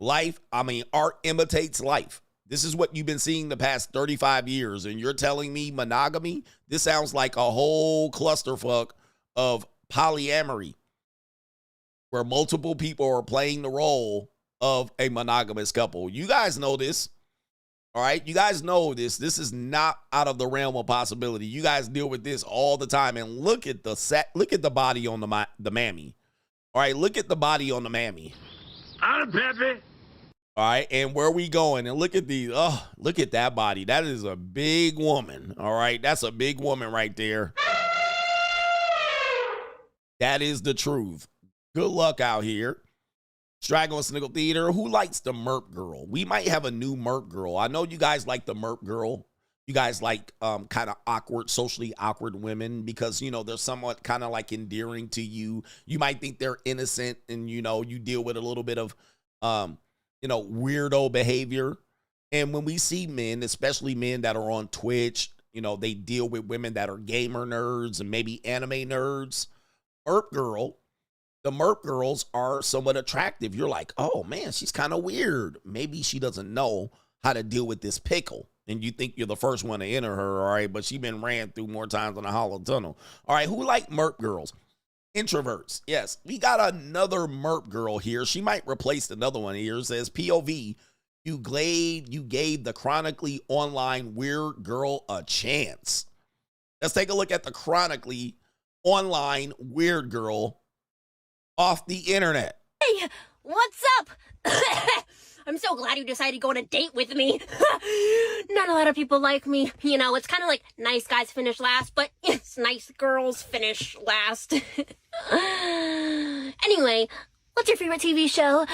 Speaker 3: Art imitates life. This is what you've been seeing the past 35 years. And you're telling me monogamy? This sounds like a whole clusterfuck of polyamory, where multiple people are playing the role of a monogamous couple. You guys know this. All right. You guys know this. This is not out of the realm of possibility. You guys deal with this all the time. And look at the body on the mammy. All right. Look at the body on the mammy.
Speaker 11: I'm Pepe.
Speaker 3: All right. And where we going? And look at these. Oh, look at that body. That is a big woman. All right. That's a big woman right there. That is the truth. Good luck out here. Straggle and Sniggle Theater. Who likes the Merp Girl? We might have a new Merp Girl. I know you guys like the Merp Girl. You guys like kind of awkward, socially awkward women because, they're somewhat kind of like endearing to you. You might think they're innocent and, you deal with a little bit of, weirdo behavior. And when we see men, especially men that are on Twitch, they deal with women that are gamer nerds and maybe anime nerds. Merp Girl. The Merp girls are somewhat attractive. You're like, oh man, she's kind of weird. Maybe she doesn't know how to deal with this pickle. And you think you're the first one to enter her, all right? But she been ran through more times than a hollow tunnel. All right, who like Merp girls? Introverts. Yes, we got another Merp girl here. She might replace another one here. It says POV. You gave the chronically online weird girl a chance. Let's take a look at the chronically online weird girl off the internet.
Speaker 16: Hey, what's up? I'm so glad you decided to go on a date with me. Not a lot of people like me. You know, it's kind of like nice guys finish last, but it's nice girls finish last. Anyway, what's your favorite TV show?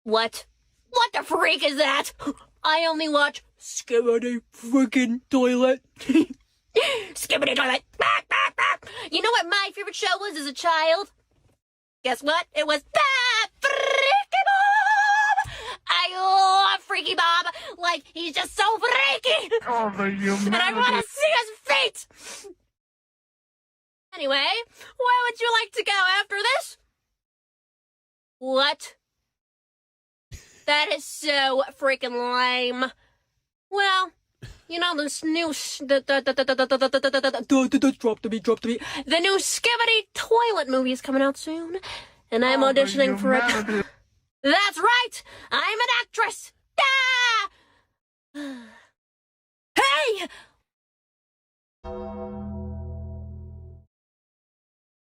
Speaker 16: What? What the freak is that? I only watch Skibidi freaking Toilet. Skibidi Toilet. You know what my favorite show was as a child? Guess what? It was Freaky Bob! I love Freaky Bob. Like, he's just so freaky.
Speaker 11: Oh, the humanity.
Speaker 16: And I want to see his fate. Anyway, where would you like to go after this? What? That is so freaking lame. Well, you know, this new drop to me. The new Skibidi Toilet movie is coming out soon, and I'm auditioning for it. That's right, I'm an actress. Ah! Hey!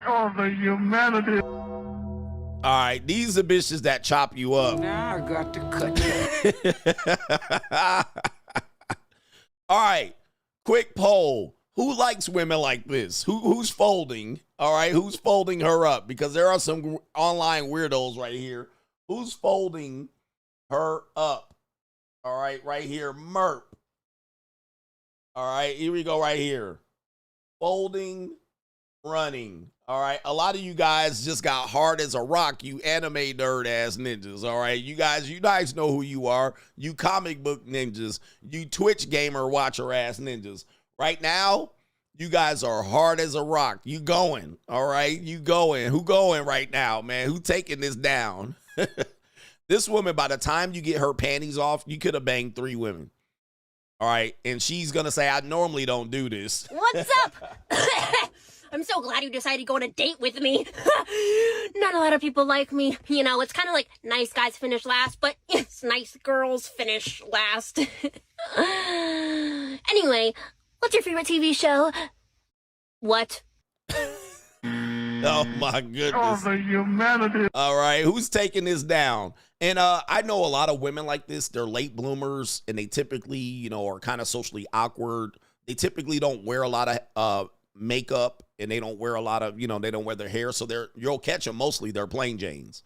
Speaker 11: Oh, the humanity.
Speaker 3: All right, these are bitches that chop you up.
Speaker 11: Now I got to cut you.
Speaker 3: All right, quick poll. Who likes women like this? Who's folding? All right, who's folding her up? Because there are some online weirdos right here. Who's folding her up? All right here, Merp. All right, here we go right here. Folding, running. All right, a lot of you guys just got hard as a rock, you anime nerd ass ninjas. All right, you guys know who you are. You comic book ninjas, you Twitch gamer watcher ass ninjas. Right now, you guys are hard as a rock. You going, all right? You going. Who going right now, man? Who taking this down? This woman, by the time you get her panties off, you could have banged 3 women. All right, and she's going to say, I normally don't do this.
Speaker 16: What's up? I'm so glad you decided to go on a date with me. Not a lot of people like me. You know, it's kind of like nice guys finish last, but it's nice girls finish last. Anyway, what's your favorite TV show? What?
Speaker 3: Oh, my goodness.
Speaker 11: Oh, the humanity.
Speaker 3: All right, who's taking this down? And I know a lot of women like this. They're late bloomers, and they typically, you know, are kind of socially awkward. They typically don't wear a lot of makeup, and they don't wear a lot of, you know, they don't wear their hair. So you'll catch them mostly. They're plain Janes.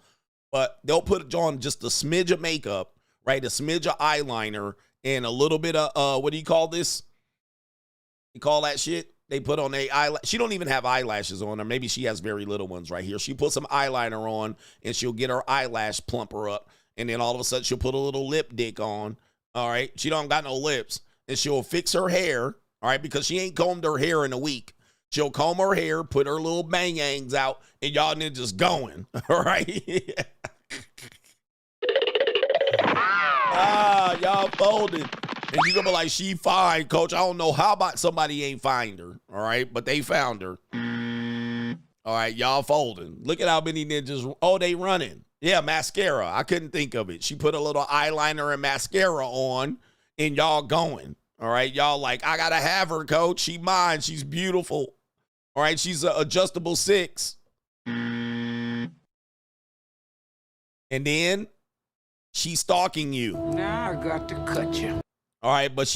Speaker 3: But they'll put on just a smidge of makeup, right? A smidge of eyeliner and a little bit of, what do you call this? You call that shit? They put on a eyelash. She don't even have eyelashes on her. Maybe she has very little ones right here. She puts some eyeliner on, and she'll get her eyelash plumper up. And then all of a sudden, she'll put a little lip dick on. All right? She don't got no lips. And she'll fix her hair, all right, because she ain't combed her hair in a week. She'll comb her hair, put her little bang-angs out, and y'all ninjas going, all right? Y'all folded. And you're going to be like, she fine, coach. I don't know how about somebody ain't find her, all right? But they found her. All right, y'all folding. Look at how many ninjas. Oh, they running. Yeah, mascara. I couldn't think of it. She put a little eyeliner and mascara on, and y'all going. All right, y'all like, I got to have her, coach. She mine. She's beautiful. All right, she's an adjustable 6. And then she's stalking you.
Speaker 11: Now I got to cut you.
Speaker 3: All right, but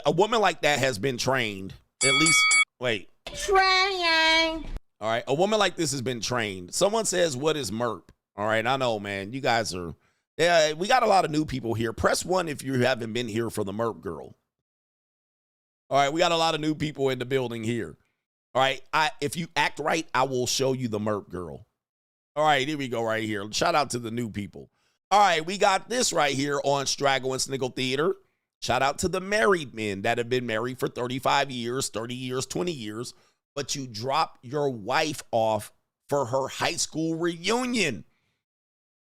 Speaker 3: a woman like that has been trained. At least, wait.
Speaker 16: Trying.
Speaker 3: All right, a woman like this has been trained. Someone says, what is MERP? All right, I know, man. You guys are, yeah, we got a lot of new people here. Press 1 if you haven't been here for the MERP girl. All right, we got a lot of new people in the building here. All right, if you act right, I will show you the MERP girl. All right, here we go right here. Shout out to the new people. All right, we got this right here on Straggle and Sniggle Theater. Shout out to the married men that have been married for 35 years, 30 years, 20 years, but you drop your wife off for her high school reunion.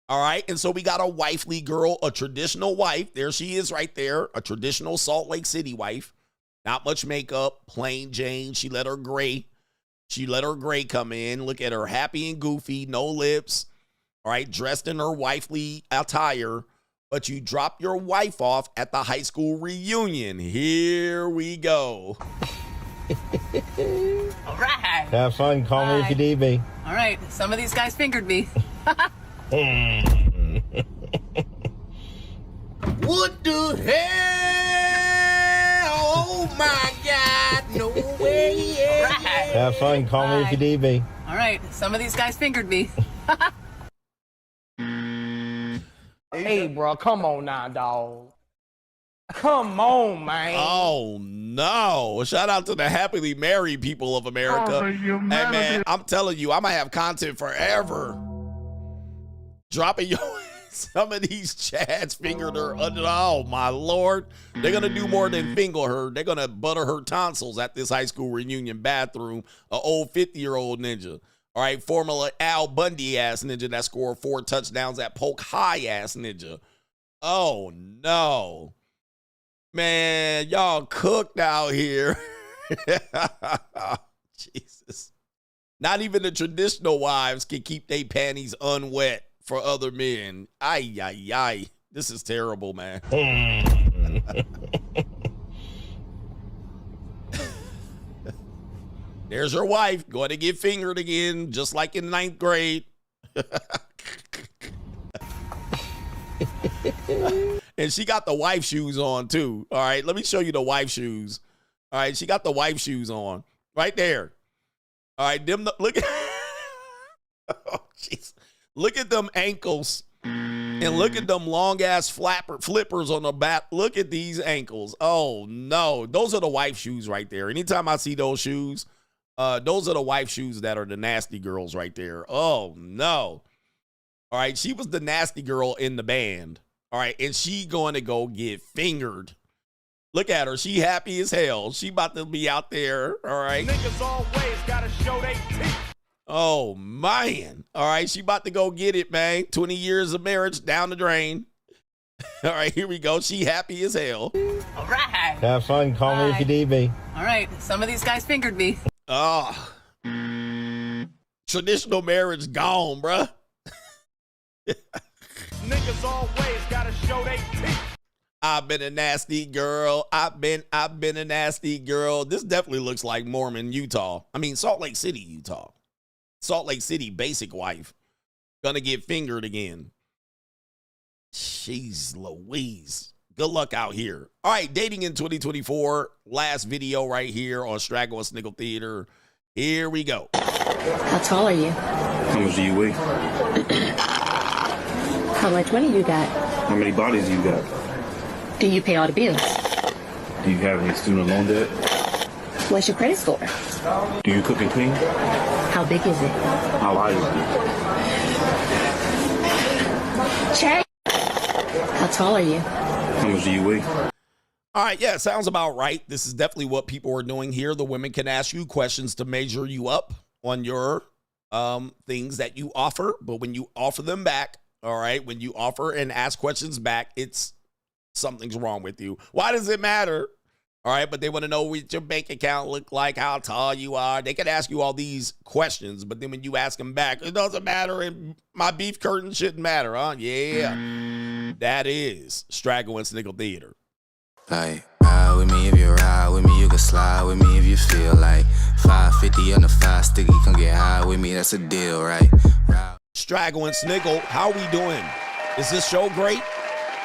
Speaker 3: All right, and so we got a wifely girl, a traditional wife. There she is right there, a traditional Salt Lake City wife. Not much makeup, plain Jane. She let her gray come in. Look at her, happy and goofy, no lips. All right, dressed in her wifely attire but you drop your wife off at the high school reunion. Here we go.
Speaker 18: All right.
Speaker 6: Have fun. Call me if you need me.
Speaker 18: All right. Some of these guys fingered me.
Speaker 8: What the hell? Oh my God. No way.
Speaker 6: Have fun. Call me if you need me.
Speaker 18: All right. Some of these guys fingered me.
Speaker 8: Hey, bro, come on now, dog. Come on, man.
Speaker 3: Oh, no. Shout out to the happily married people of America. Hey, man, I'm telling you, I'm going to have content forever. Dropping your... Some of these chads fingered her under. Oh, my Lord. They're going to do more than finger her. They're going to butter her tonsils at this high school reunion bathroom. An old 50-year-old ninja. All right, former Al Bundy-ass ninja that scored 4 touchdowns at Polk High-ass ninja. Oh, no. Man, y'all cooked out here. Jesus. Not even the traditional wives can keep their panties unwet for other men. Ay, ay, ay. This is terrible, man. There's your wife going to get fingered again, just like in 9th grade. And she got the wife shoes on, too. All right, let me show you the wife shoes. All right, she got the wife shoes on right there. All right, look at oh, jeez. Look at them ankles and look at them long-ass flippers on the back. Look at these ankles. Oh, no. Those are the wife shoes right there. Anytime I see those shoes, those are the wife shoes that are the nasty girls right there. Oh, no. All right, she was the nasty girl in the band. All right, and she going to go get fingered. Look at her. She happy as hell. She about to be out there, all right?
Speaker 8: Niggas always got to show they teeth.
Speaker 3: Oh, man. All right, she about to go get it, man. 20 years of marriage down the drain. All right, here we go. She happy as hell.
Speaker 18: All right.
Speaker 6: Have fun. Call me if you need me.
Speaker 18: All right. Some of these guys fingered me.
Speaker 3: Oh. Traditional marriage gone, bruh.
Speaker 8: Niggas always gotta show they teeth.
Speaker 3: I've been a nasty girl. I've been a nasty girl. This definitely looks like Mormon, Utah. I mean, Salt Lake City, Utah. Salt Lake City basic wife. Gonna get fingered again. Jeez Louise. Good luck out here. All right, dating in 2024. Last video right here on Straggle and Sniggle Theater. Here we go.
Speaker 19: How tall are you?
Speaker 20: How much do you weigh?
Speaker 19: How much money you got?
Speaker 20: How many bodies you got?
Speaker 19: Do you pay all the bills?
Speaker 20: Do you have any student loan debt?
Speaker 19: What's your credit score?
Speaker 20: Do you cook and clean?
Speaker 19: How big is it?
Speaker 20: How high is it?
Speaker 19: Check. How tall are you?
Speaker 20: How much do you weigh?
Speaker 3: All right, yeah, sounds about right. This is definitely what people are doing here. The women can ask you questions to measure you up on your things that you offer, but when you offer them back, all right, when you offer and ask questions back, it's something's wrong with you. Why does it matter? All right, but they want to know what your bank account look like, how tall you are. They can ask you all these questions, but then when you ask them back, it doesn't matter, and my beef curtain shouldn't matter, huh? Yeah, that is Straggle and Sniggle Theater.
Speaker 13: Like, ride with me if you ride with me, you can slide with me if you feel like 550 on the 5 sticky, come get high with me, that's a deal, right?
Speaker 3: Straggle and Sniggle, how we doing? Is this show great?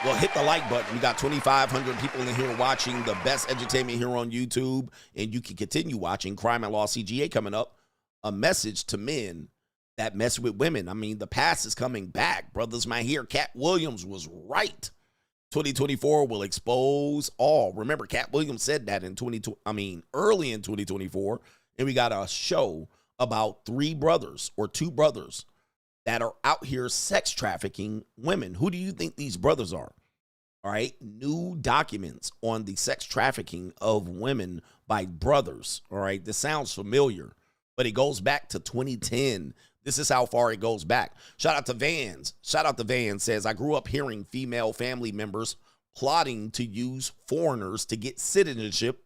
Speaker 3: Well, hit the like button. We got 2,500 people in here watching the best entertainment here on YouTube, and you can continue watching Crime and Law CGA coming up. A message to men that mess with women. I mean, the past is coming back. Brothers might hear Cat Williams was right. 2024 will expose all. Remember, Cat Williams said that in early in 2024, and we got a show about 2 brothers that are out here sex trafficking women. Who do you think these brothers are? All right, new documents on the sex trafficking of women by brothers. All right, this sounds familiar, but it goes back to 2010. This is how far it goes back. Shout out to Vans. Shout out to Vans says, I grew up hearing female family members plotting to use foreigners to get citizenship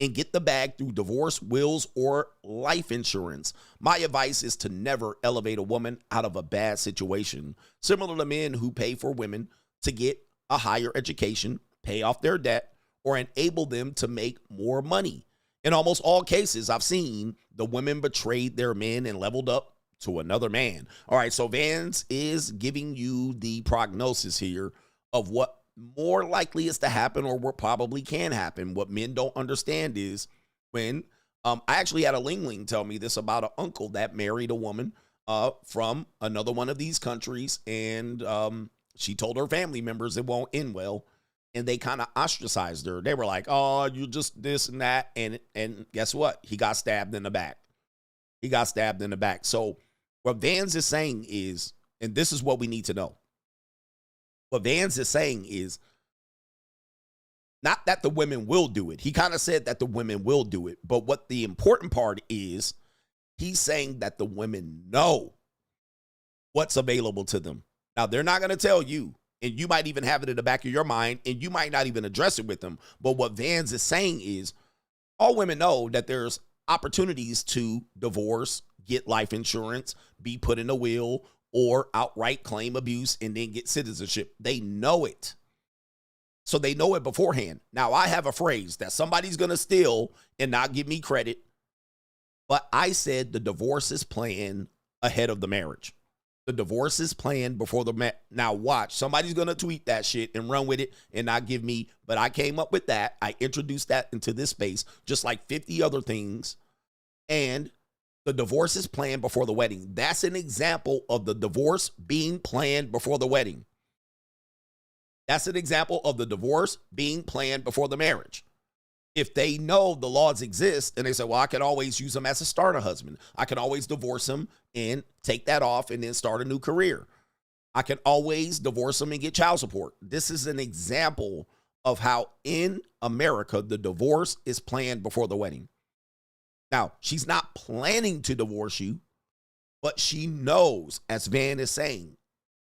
Speaker 3: and get the bag through divorce, wills, or life insurance. My advice is to never elevate a woman out of a bad situation. Similar to men who pay for women to get a higher education, pay off their debt, or enable them to make more money. In almost all cases, I've seen the women betrayed their men and leveled up to another man. All right, so Vans is giving you the prognosis here of what more likely is to happen or what probably can happen. What men don't understand is when I actually had a Ling tell me this about an uncle that married a woman from another one of these countries, and she told her family members it won't end well, and they kind of ostracized her. They were like, oh, you just this and that, and guess what? He got stabbed in the back. He got stabbed in the back. So what Vans is saying is, and this is what we need to know, what Vans is saying is not that the women will do it. He kind of said that the women will do it. But what the important part is, he's saying that the women know what's available to them. Now, they're not going to tell you, and you might even have it in the back of your mind, and you might not even address it with them. But what Vans is saying is all women know that there's opportunities to divorce, get life insurance, be put in a will, or outright claim abuse and then get citizenship. They know it. So they know it beforehand. Now, I have a phrase that somebody's going to steal and not give me credit, but I said the divorce is planned ahead of the marriage. The divorce is planned before the Now, watch. Somebody's going to tweet that shit and run with it and not give me, but I came up with that. I introduced that into this space, just like 50 other things, and the divorce is planned before the wedding. That's an example of the divorce being planned before the wedding. That's an example of the divorce being planned before the marriage. If they know the laws exist and they say, well, I can always use them as a starter husband. I can always divorce him and take that off and then start a new career. I can always divorce him and get child support. This is an example of how in America, the divorce is planned before the wedding. Now, she's not planning to divorce you, but she knows, as Van is saying,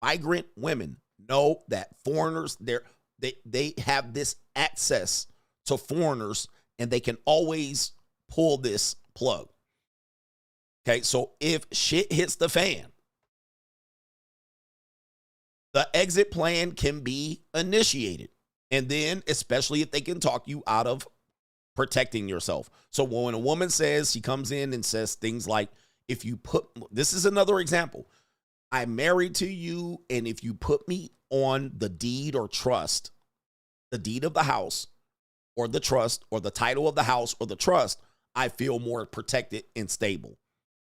Speaker 3: migrant women know that foreigners, they have this access to foreigners, and they can always pull this plug. Okay, so if shit hits the fan, the exit plan can be initiated. And then, especially if they can talk you out of protecting yourself. So when a woman says, she comes in and says things like, if you put, this is another example, I'm married to you, and if you put me on the deed or trust, the deed of the house or the trust or the title of the house or the trust, I feel more protected and stable.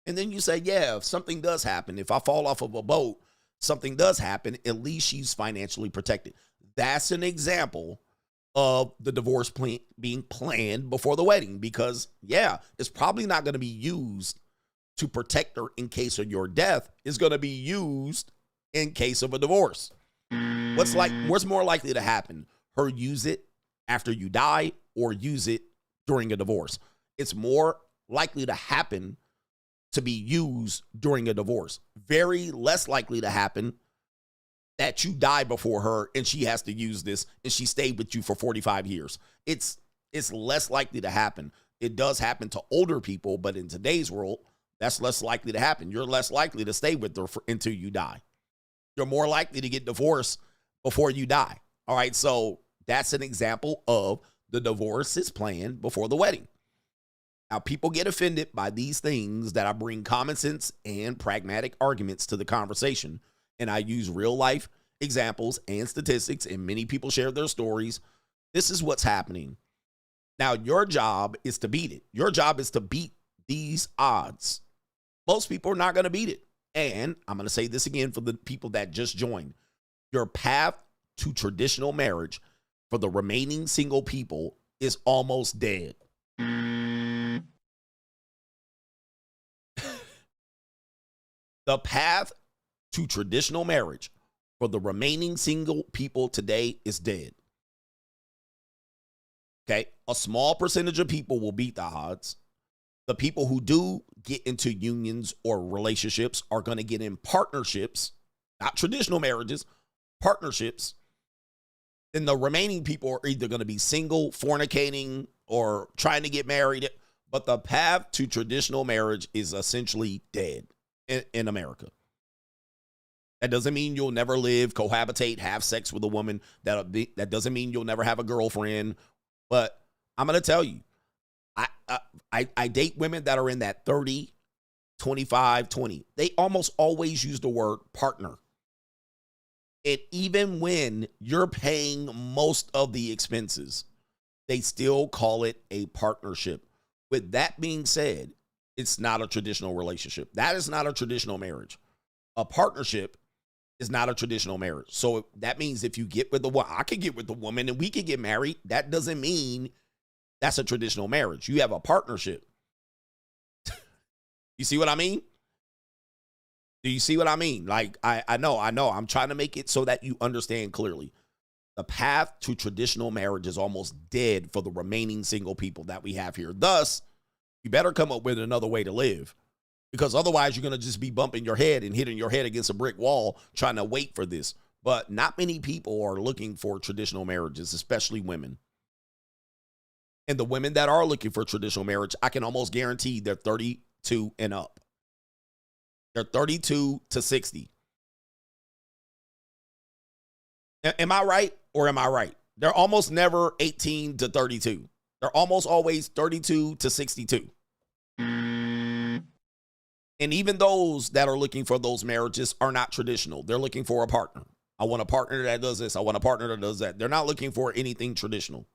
Speaker 3: And then you say, yeah, if something does happen, if I fall off of a boat, something does happen, at least she's financially protected. That's an example of the divorce being planned before the wedding, because, yeah, it's probably not going to be used to protect her in case of your death. It's going to be used in case of a divorce. What's more likely to happen? Her use it after you die or use it during a divorce? It's more likely to happen to be used during a divorce. Very less likely to happen that you die before her and she has to use this and she stayed with you for 45 years. It's less likely to happen. It does happen to older people, but in today's world, that's less likely to happen. You're less likely to stay with her until you die. You're more likely to get divorced before you die. All right, so that's an example of the divorce is planned before the wedding. Now, people get offended by these things that I bring common sense and pragmatic arguments to the conversation, and I use real life examples and statistics, and many people share their stories. This is what's happening. Now, your job is to beat it. Your job is to beat these odds. Most people are not going to beat it. And I'm going to say this again for the people that just joined. Your path to traditional marriage for the remaining single people is almost dead. The path to traditional marriage for the remaining single people today is dead. Okay, a small percentage of people will beat the odds. The people who do get into unions or relationships are going to get in partnerships, not traditional marriages, partnerships. And the remaining people are either going to be single, fornicating, or trying to get married. But the path to traditional marriage is essentially dead in America. That doesn't mean you'll never live, cohabitate, have sex with a woman. That doesn't mean you'll never have a girlfriend. But I'm going to tell you, I date women that are in that 30, 25, 20. They almost always use the word partner. And even when you're paying most of the expenses, they still call it a partnership. With that being said, it's not a traditional relationship. That is not a traditional marriage. A partnership is not a traditional marriage. So that means if you get with the one, I could get with the woman and we could get married. That doesn't mean that's a traditional marriage. You have a partnership. You see what I mean? Do you see what I mean? Like, I know. I'm trying to make it so that you understand clearly. The path to traditional marriage is almost dead for the remaining single people that we have here. Thus, you better come up with another way to live, because otherwise you're going to just be bumping your head and hitting your head against a brick wall trying to wait for this. But not many people are looking for traditional marriages, especially women. And the women that are looking for traditional marriage, I can almost guarantee they're 32 and up. They're 32 to 60. Am I right or am I right? They're almost never 18 to 32. They're almost always 32 to 62. And even those that are looking for those marriages are not traditional. They're looking for a partner. I want a partner that does this. I want a partner that does that. They're not looking for anything traditional.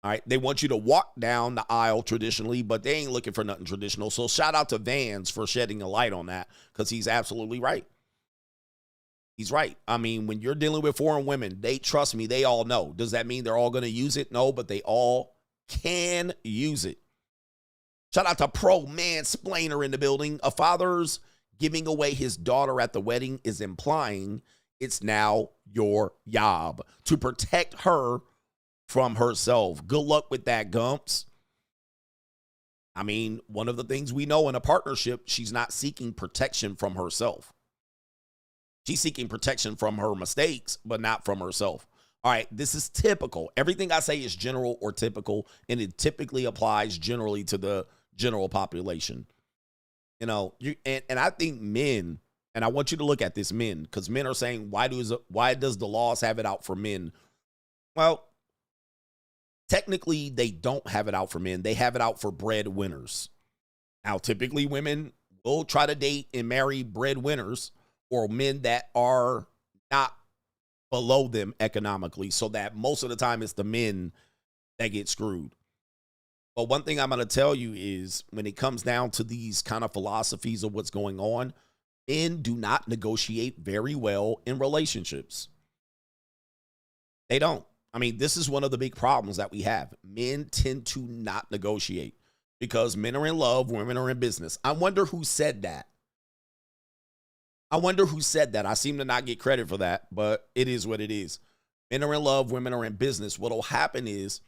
Speaker 3: All right. They want you to walk down the aisle traditionally, but they ain't looking for nothing traditional. So shout out to Vans for shedding a light on that, because he's absolutely right. He's right. I mean, when you're dealing with foreign women, trust me, they all know. Does that mean they're all going to use it? No, but they all can use it. Shout out to Pro Mansplainer in the building. A father's giving away his daughter at the wedding is implying it's now your job to protect her from herself. Good luck with that, Gumps. I mean, one of the things we know in a partnership, she's not seeking protection from herself. She's seeking protection from her mistakes, but not from herself. All right, this is typical. Everything I say is general or typical, and it typically applies generally to the general population. You know, and I think men, and I want you to look at this, men, because men are saying, why does the laws have it out for men? Well, technically, they don't have it out for men. They have it out for breadwinners. Now, typically, women will try to date and marry breadwinners or men that are not below them economically, so that most of the time it's the men that get screwed. But one thing I'm going to tell you is when it comes down to these kind of philosophies of what's going on, men do not negotiate very well in relationships. They don't. I mean, this is one of the big problems that we have. Men tend to not negotiate because men are in love, women are in business. I wonder who said that. I seem to not get credit for that, but it is what it is. Men are in love, women are in business. What will happen is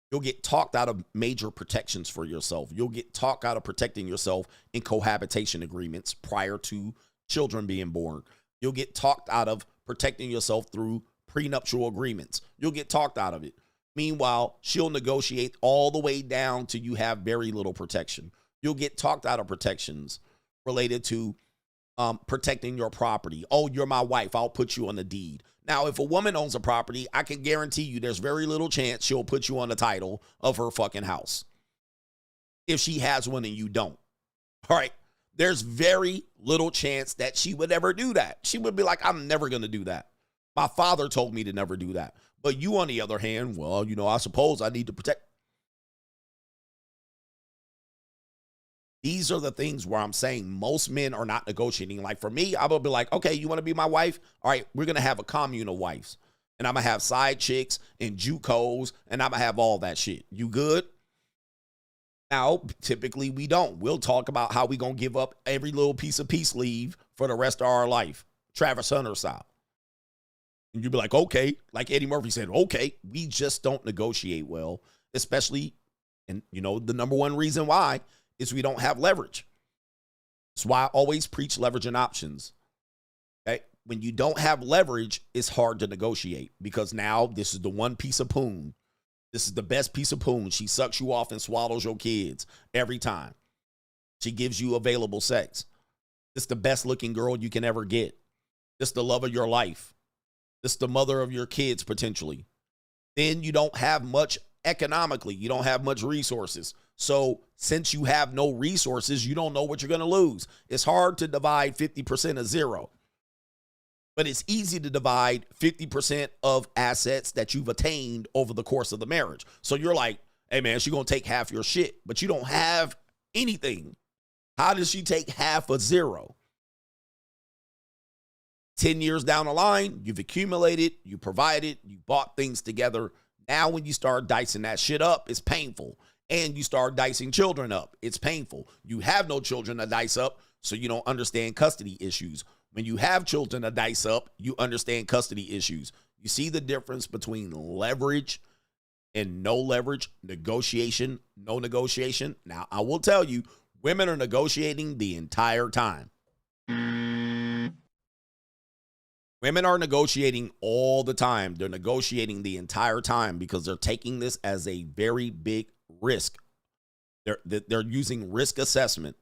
Speaker 3: you'll get talked out of major protections for yourself. You'll get talked out of protecting yourself in cohabitation agreements prior to children being born. You'll get talked out of protecting yourself through prenuptial agreements. You'll get talked out of it. Meanwhile, she'll negotiate all the way down to you have very little protection. You'll get talked out of protections related to protecting your property. Oh, you're my wife, I'll put you on the deed. Now, if a woman owns a property, I can guarantee you there's very little chance she'll put you on the title of her fucking house. If she has one and you don't. All right. There's very little chance that she would ever do that. She would be like, I'm never going to do that. My father told me to never do that. But you, on the other hand, well, you know, I suppose I need to protect. These are the things where I'm saying most men are not negotiating. Like for me, I would be like, okay, you want to be my wife? All right, we're going to have a commune of wives. And I'm going to have side chicks and JUCOs, and I'm going to have all that shit. You good? Now, typically we don't. We'll talk about how we going to give up every little piece of peace leave for the rest of our life. Travis Hunter style. And you'd be like, okay. Like Eddie Murphy said, okay. We just don't negotiate well, especially, and you know, the number one reason why is we don't have leverage. That's why I always preach leverage and options. Okay? When you don't have leverage, it's hard to negotiate because now this is the one piece of poon. This is the best piece of poon. She sucks you off and swallows your kids every time. She gives you available sex. It's the best looking girl you can ever get. This the love of your life. This the mother of your kids, potentially. Then you don't have much economically. You don't have much resources. So since you have no resources, you don't know what you're going to lose. It's hard to divide 50% of zero. But it's easy to divide 50% of assets that you've attained over the course of the marriage. So you're like, hey, man, she's going to take half your shit, but you don't have anything. How does she take half of zero? 10 years down the line, you've accumulated, you provided, you bought things together. Now when you start dicing that shit up, it's painful. And you start dicing children up. It's painful. You have no children to dice up, so you don't understand custody issues. When you have children to dice up, you understand custody issues. You see the difference between leverage and no leverage, negotiation, no negotiation. Now, I will tell you, women are negotiating the entire time. Women are negotiating all the time. They're negotiating the entire time because they're taking this as a very big risk. They're using risk assessment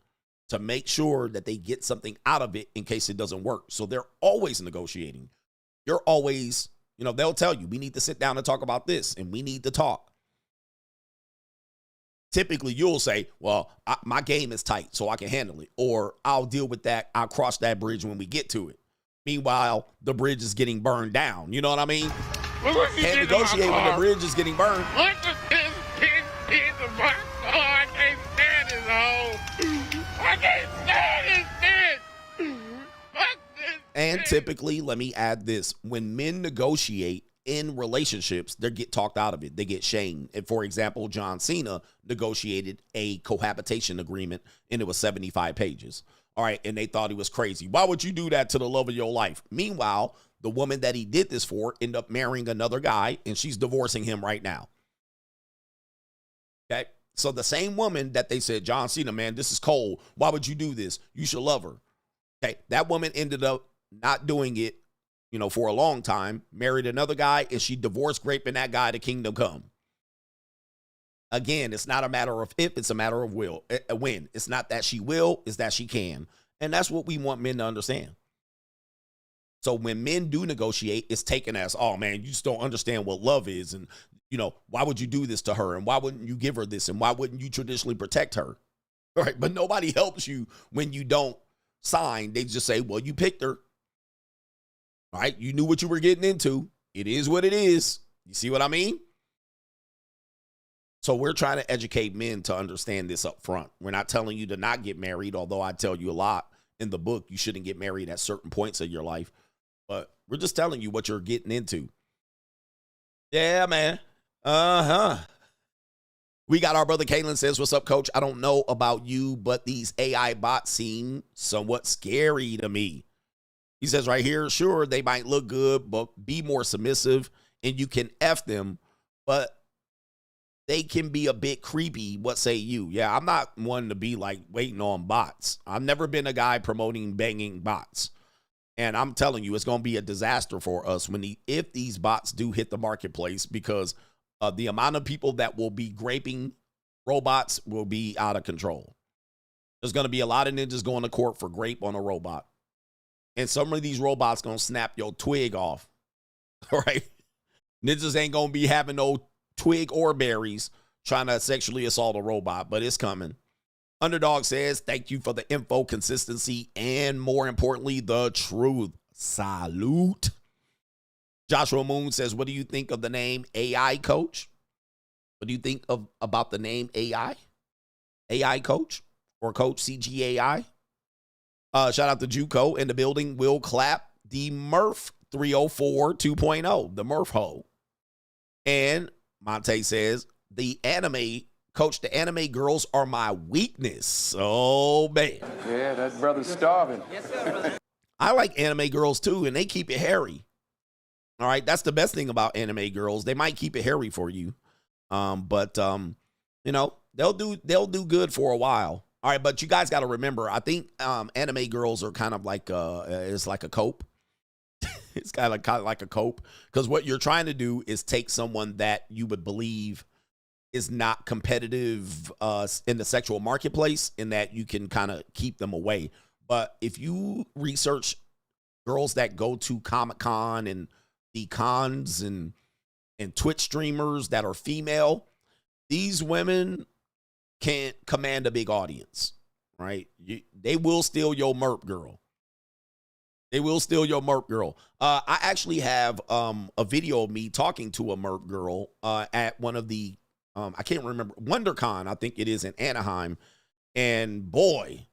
Speaker 3: to make sure that they get something out of it in case it doesn't work. So they're always negotiating. You're always, they'll tell you, we need to sit down and talk about this, and we need to talk. Typically, you'll say, well, my game is tight, so I can handle it. Or I'll deal with that. I'll cross that bridge when we get to it. Meanwhile, the bridge is getting burned down. You know what I mean? Can't negotiate when the bridge is getting burned.
Speaker 21: Look at this piece of my car. I can't stand this hole. I can't stand this bitch. Fuck this.
Speaker 3: And typically, let me add this. When men negotiate in relationships, they get talked out of it. They get shamed. And for example, John Cena negotiated a cohabitation agreement, and it was 75 pages. All right, and they thought he was crazy. Why would you do that to the love of your life? Meanwhile, the woman that he did this for ended up marrying another guy, and she's divorcing him right now. Okay, so the same woman that they said, John Cena, man, this is cold. Why would you do this? You should love her. Okay, that woman ended up not doing it, for a long time, married another guy, and she divorced raping that guy to kingdom come. Again, it's not a matter of if, it's a matter of when. It's not that she will, it's that she can. And that's what we want men to understand. So when men do negotiate, it's taken as, oh man, you just don't understand what love is. And, why would you do this to her? And why wouldn't you give her this? And why wouldn't you traditionally protect her? All right, but nobody helps you when you don't sign. They just say, well, you picked her. All right, you knew what you were getting into. It is what it is. You see what I mean? So we're trying to educate men to understand this up front. We're not telling you to not get married, although I tell you a lot in the book, you shouldn't get married at certain points of your life. But we're just telling you what you're getting into. Yeah, man. We got our brother Kalen says, what's up, coach? I don't know about you, but these AI bots seem somewhat scary to me. He says right here, sure, they might look good, but be more submissive and you can F them, but they can be a bit creepy. What say you? Yeah, I'm not one to be like waiting on bots. I've never been a guy promoting banging bots. And I'm telling you, it's going to be a disaster for us if these bots do hit the marketplace, because the amount of people that will be graping robots will be out of control. There's going to be a lot of ninjas going to court for grape on a robot. And some of these robots going to snap your twig off. All right? Ninjas ain't going to be having no twig or berries trying to sexually assault a robot, but it's coming. Underdog says, thank you for the info, consistency, and more importantly, the truth. Salute. Joshua Moon says, what do you think of the name AI Coach? What do you think about the name AI? AI Coach or Coach CGAI? Shout out to Juco in the building. Will clap the Murph 304 2.0, the Murph Ho. And Monte says, the anime girls are my weakness. Oh, man.
Speaker 11: Yeah, that brother's starving.
Speaker 18: Yes, sir.
Speaker 3: I like anime girls, too, and they keep it hairy. All right, that's the best thing about anime girls. They might keep it hairy for you, but they'll do good for a while. All right, but you guys got to remember, I think anime girls are kind of like it's like a cope. It's kind of like a cope, because what you're trying to do is take someone that you would believe is not competitive in the sexual marketplace, and that you can kind of keep them away. But if you research girls that go to Comic-Con and the cons and Twitch streamers that are female, these women can't command a big audience, right? They will steal your merp girl. They will steal your merp girl. I actually have a video of me talking to a merp girl at one of the, I can't remember, WonderCon, I think it is in Anaheim. And boy,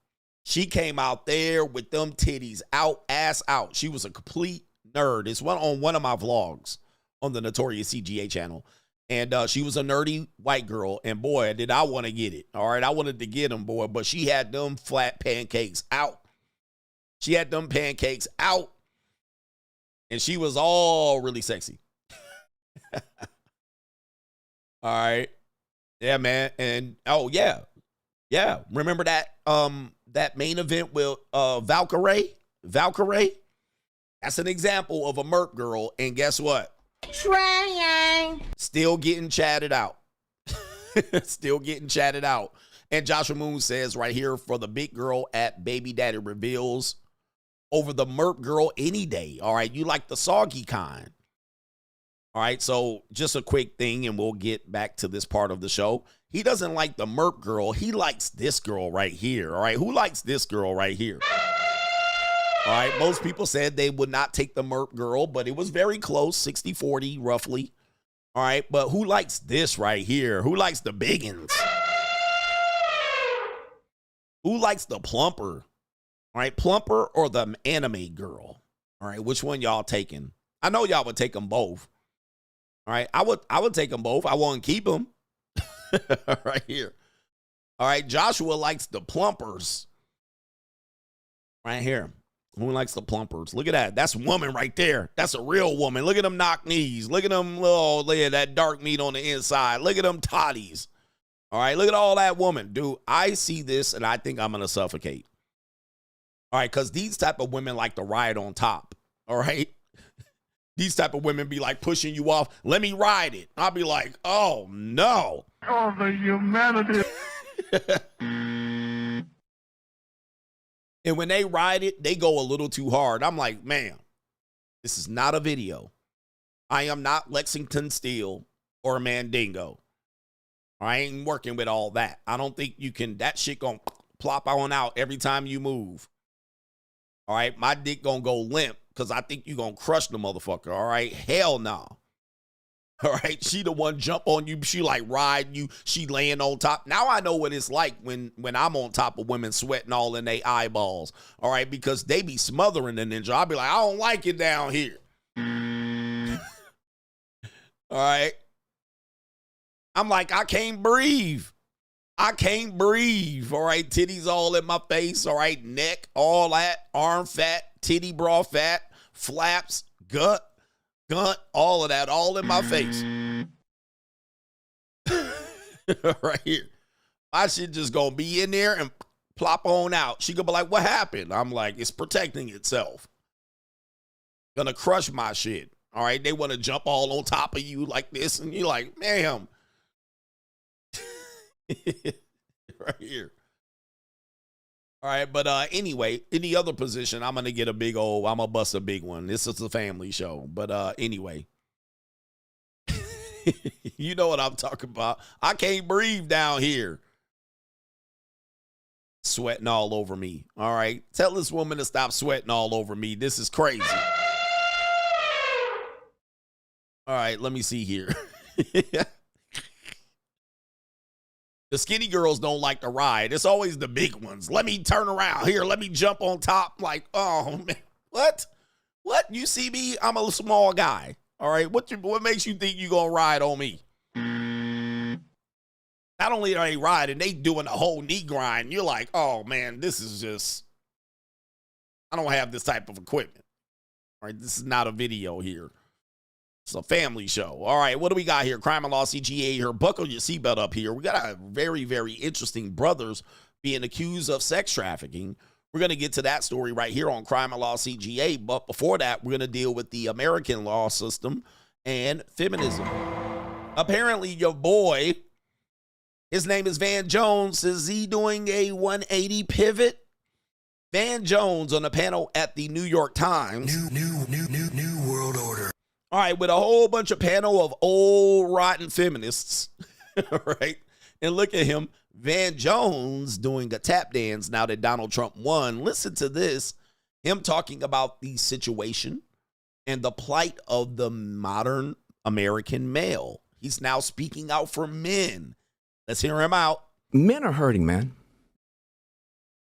Speaker 3: she came out there with them titties out, ass out. She was a complete nerd. It's on one of my vlogs on the Notorious CGA channel. And she was a nerdy white girl. And boy, did I want to get it. All right, I wanted to get them, boy. But she had them flat pancakes out. She had them pancakes out. And she was all really sexy. All right. Yeah, man. And oh, yeah. Yeah. Remember that that main event with Valkyrie? Valkyrie? That's an example of a merp girl. And guess what? Trying. Still getting chatted out. Still getting chatted out. And Joshua Moon says right here, for the big girl at Baby Daddy Reveals, over the merp girl any day. All right. You like the soggy kind. All right. So just a quick thing, and we'll get back to this part of the show. He doesn't like the merp girl. He likes this girl right here. All right. Who likes this girl right here? All right. Most people said they would not take the merp girl, but it was very close, 60-40 roughly. All right. But who likes this right here? Who likes the biggins? Who likes the plumper? All right. Plumper or the anime girl? All right. Which one y'all taking? I know y'all would take them both. All right. I would take them both. I won't keep them. Right here. All right. Joshua likes the plumpers. Right here. Who likes the plumpers? Look at that. That's a woman right there. That's a real woman. Look at them knock knees. Look at them little, that dark meat on the inside. Look at them toddies. All right. Look at all that woman. Dude, I see this and I think I'm going to suffocate. All right. Because these type of women like to ride on top. All right. These type of women be like pushing you off. Let me ride it. I'll be like, oh, no.
Speaker 21: Oh, the humanity.
Speaker 3: And when they ride it, they go a little too hard. I'm like, man, this is not a video. I am not Lexington Steel or Mandingo. I ain't working with all that. I don't think you can, that shit gonna plop on out every time you move. All right, my dick gonna go limp because I think you gonna crush the motherfucker. All right, hell no. All right, she the one jump on you. She like riding you. She laying on top. Now I know what it's like when I'm on top of women sweating all in their eyeballs. All right, because they be smothering the ninja. I'll be like, I don't like it down here. All right. I'm like, I can't breathe. I can't breathe. All right, titties all in my face. All right, neck, all that, arm fat, titty bra fat, flaps, gut, all of that, all in my face. Right here. My shit just gonna be in there and plop on out. She gonna be like, what happened? I'm like, it's protecting itself. Gonna crush my shit. All right, they want to jump all on top of you like this, and you're like, ma'am. Right here. All right, but anyway, in the other position, I'm gonna get a big old, I'm gonna bust a big one. This is a family show. But anyway. You know what I'm talking about. I can't breathe down here. Sweating all over me. All right. Tell this woman to stop sweating all over me. This is crazy. All right, let me see here. The skinny girls don't like to ride. It's always the big ones. Let me turn around here. Let me jump on top. Like, oh, man. What? What? You see me? I'm a small guy. All right. What makes you think you going to ride on me? Not only are they riding, they doing a whole knee grind. You're like, oh, man, this is just, I don't have this type of equipment. All right. This is not a video here. It's a family show. All right, what do we got here? Crime and Law CGA here. Buckle your seatbelt up here. We got a very, very interesting brothers being accused of sex trafficking. We're going to get to that story right here on Crime and Law CGA. But before that, we're going to deal with the American law system and feminism. Apparently, your boy, his name is Van Jones. Is he doing a 180 pivot? Van Jones on a panel at the New York Times.
Speaker 1: New world order.
Speaker 3: All right, with a whole bunch of panel of old rotten feminists, right? And look at him, Van Jones doing a tap dance now that Donald Trump won. Listen to this, him talking about the situation and the plight of the modern American male. He's now speaking out for men. Let's hear him out.
Speaker 2: Men are hurting, man.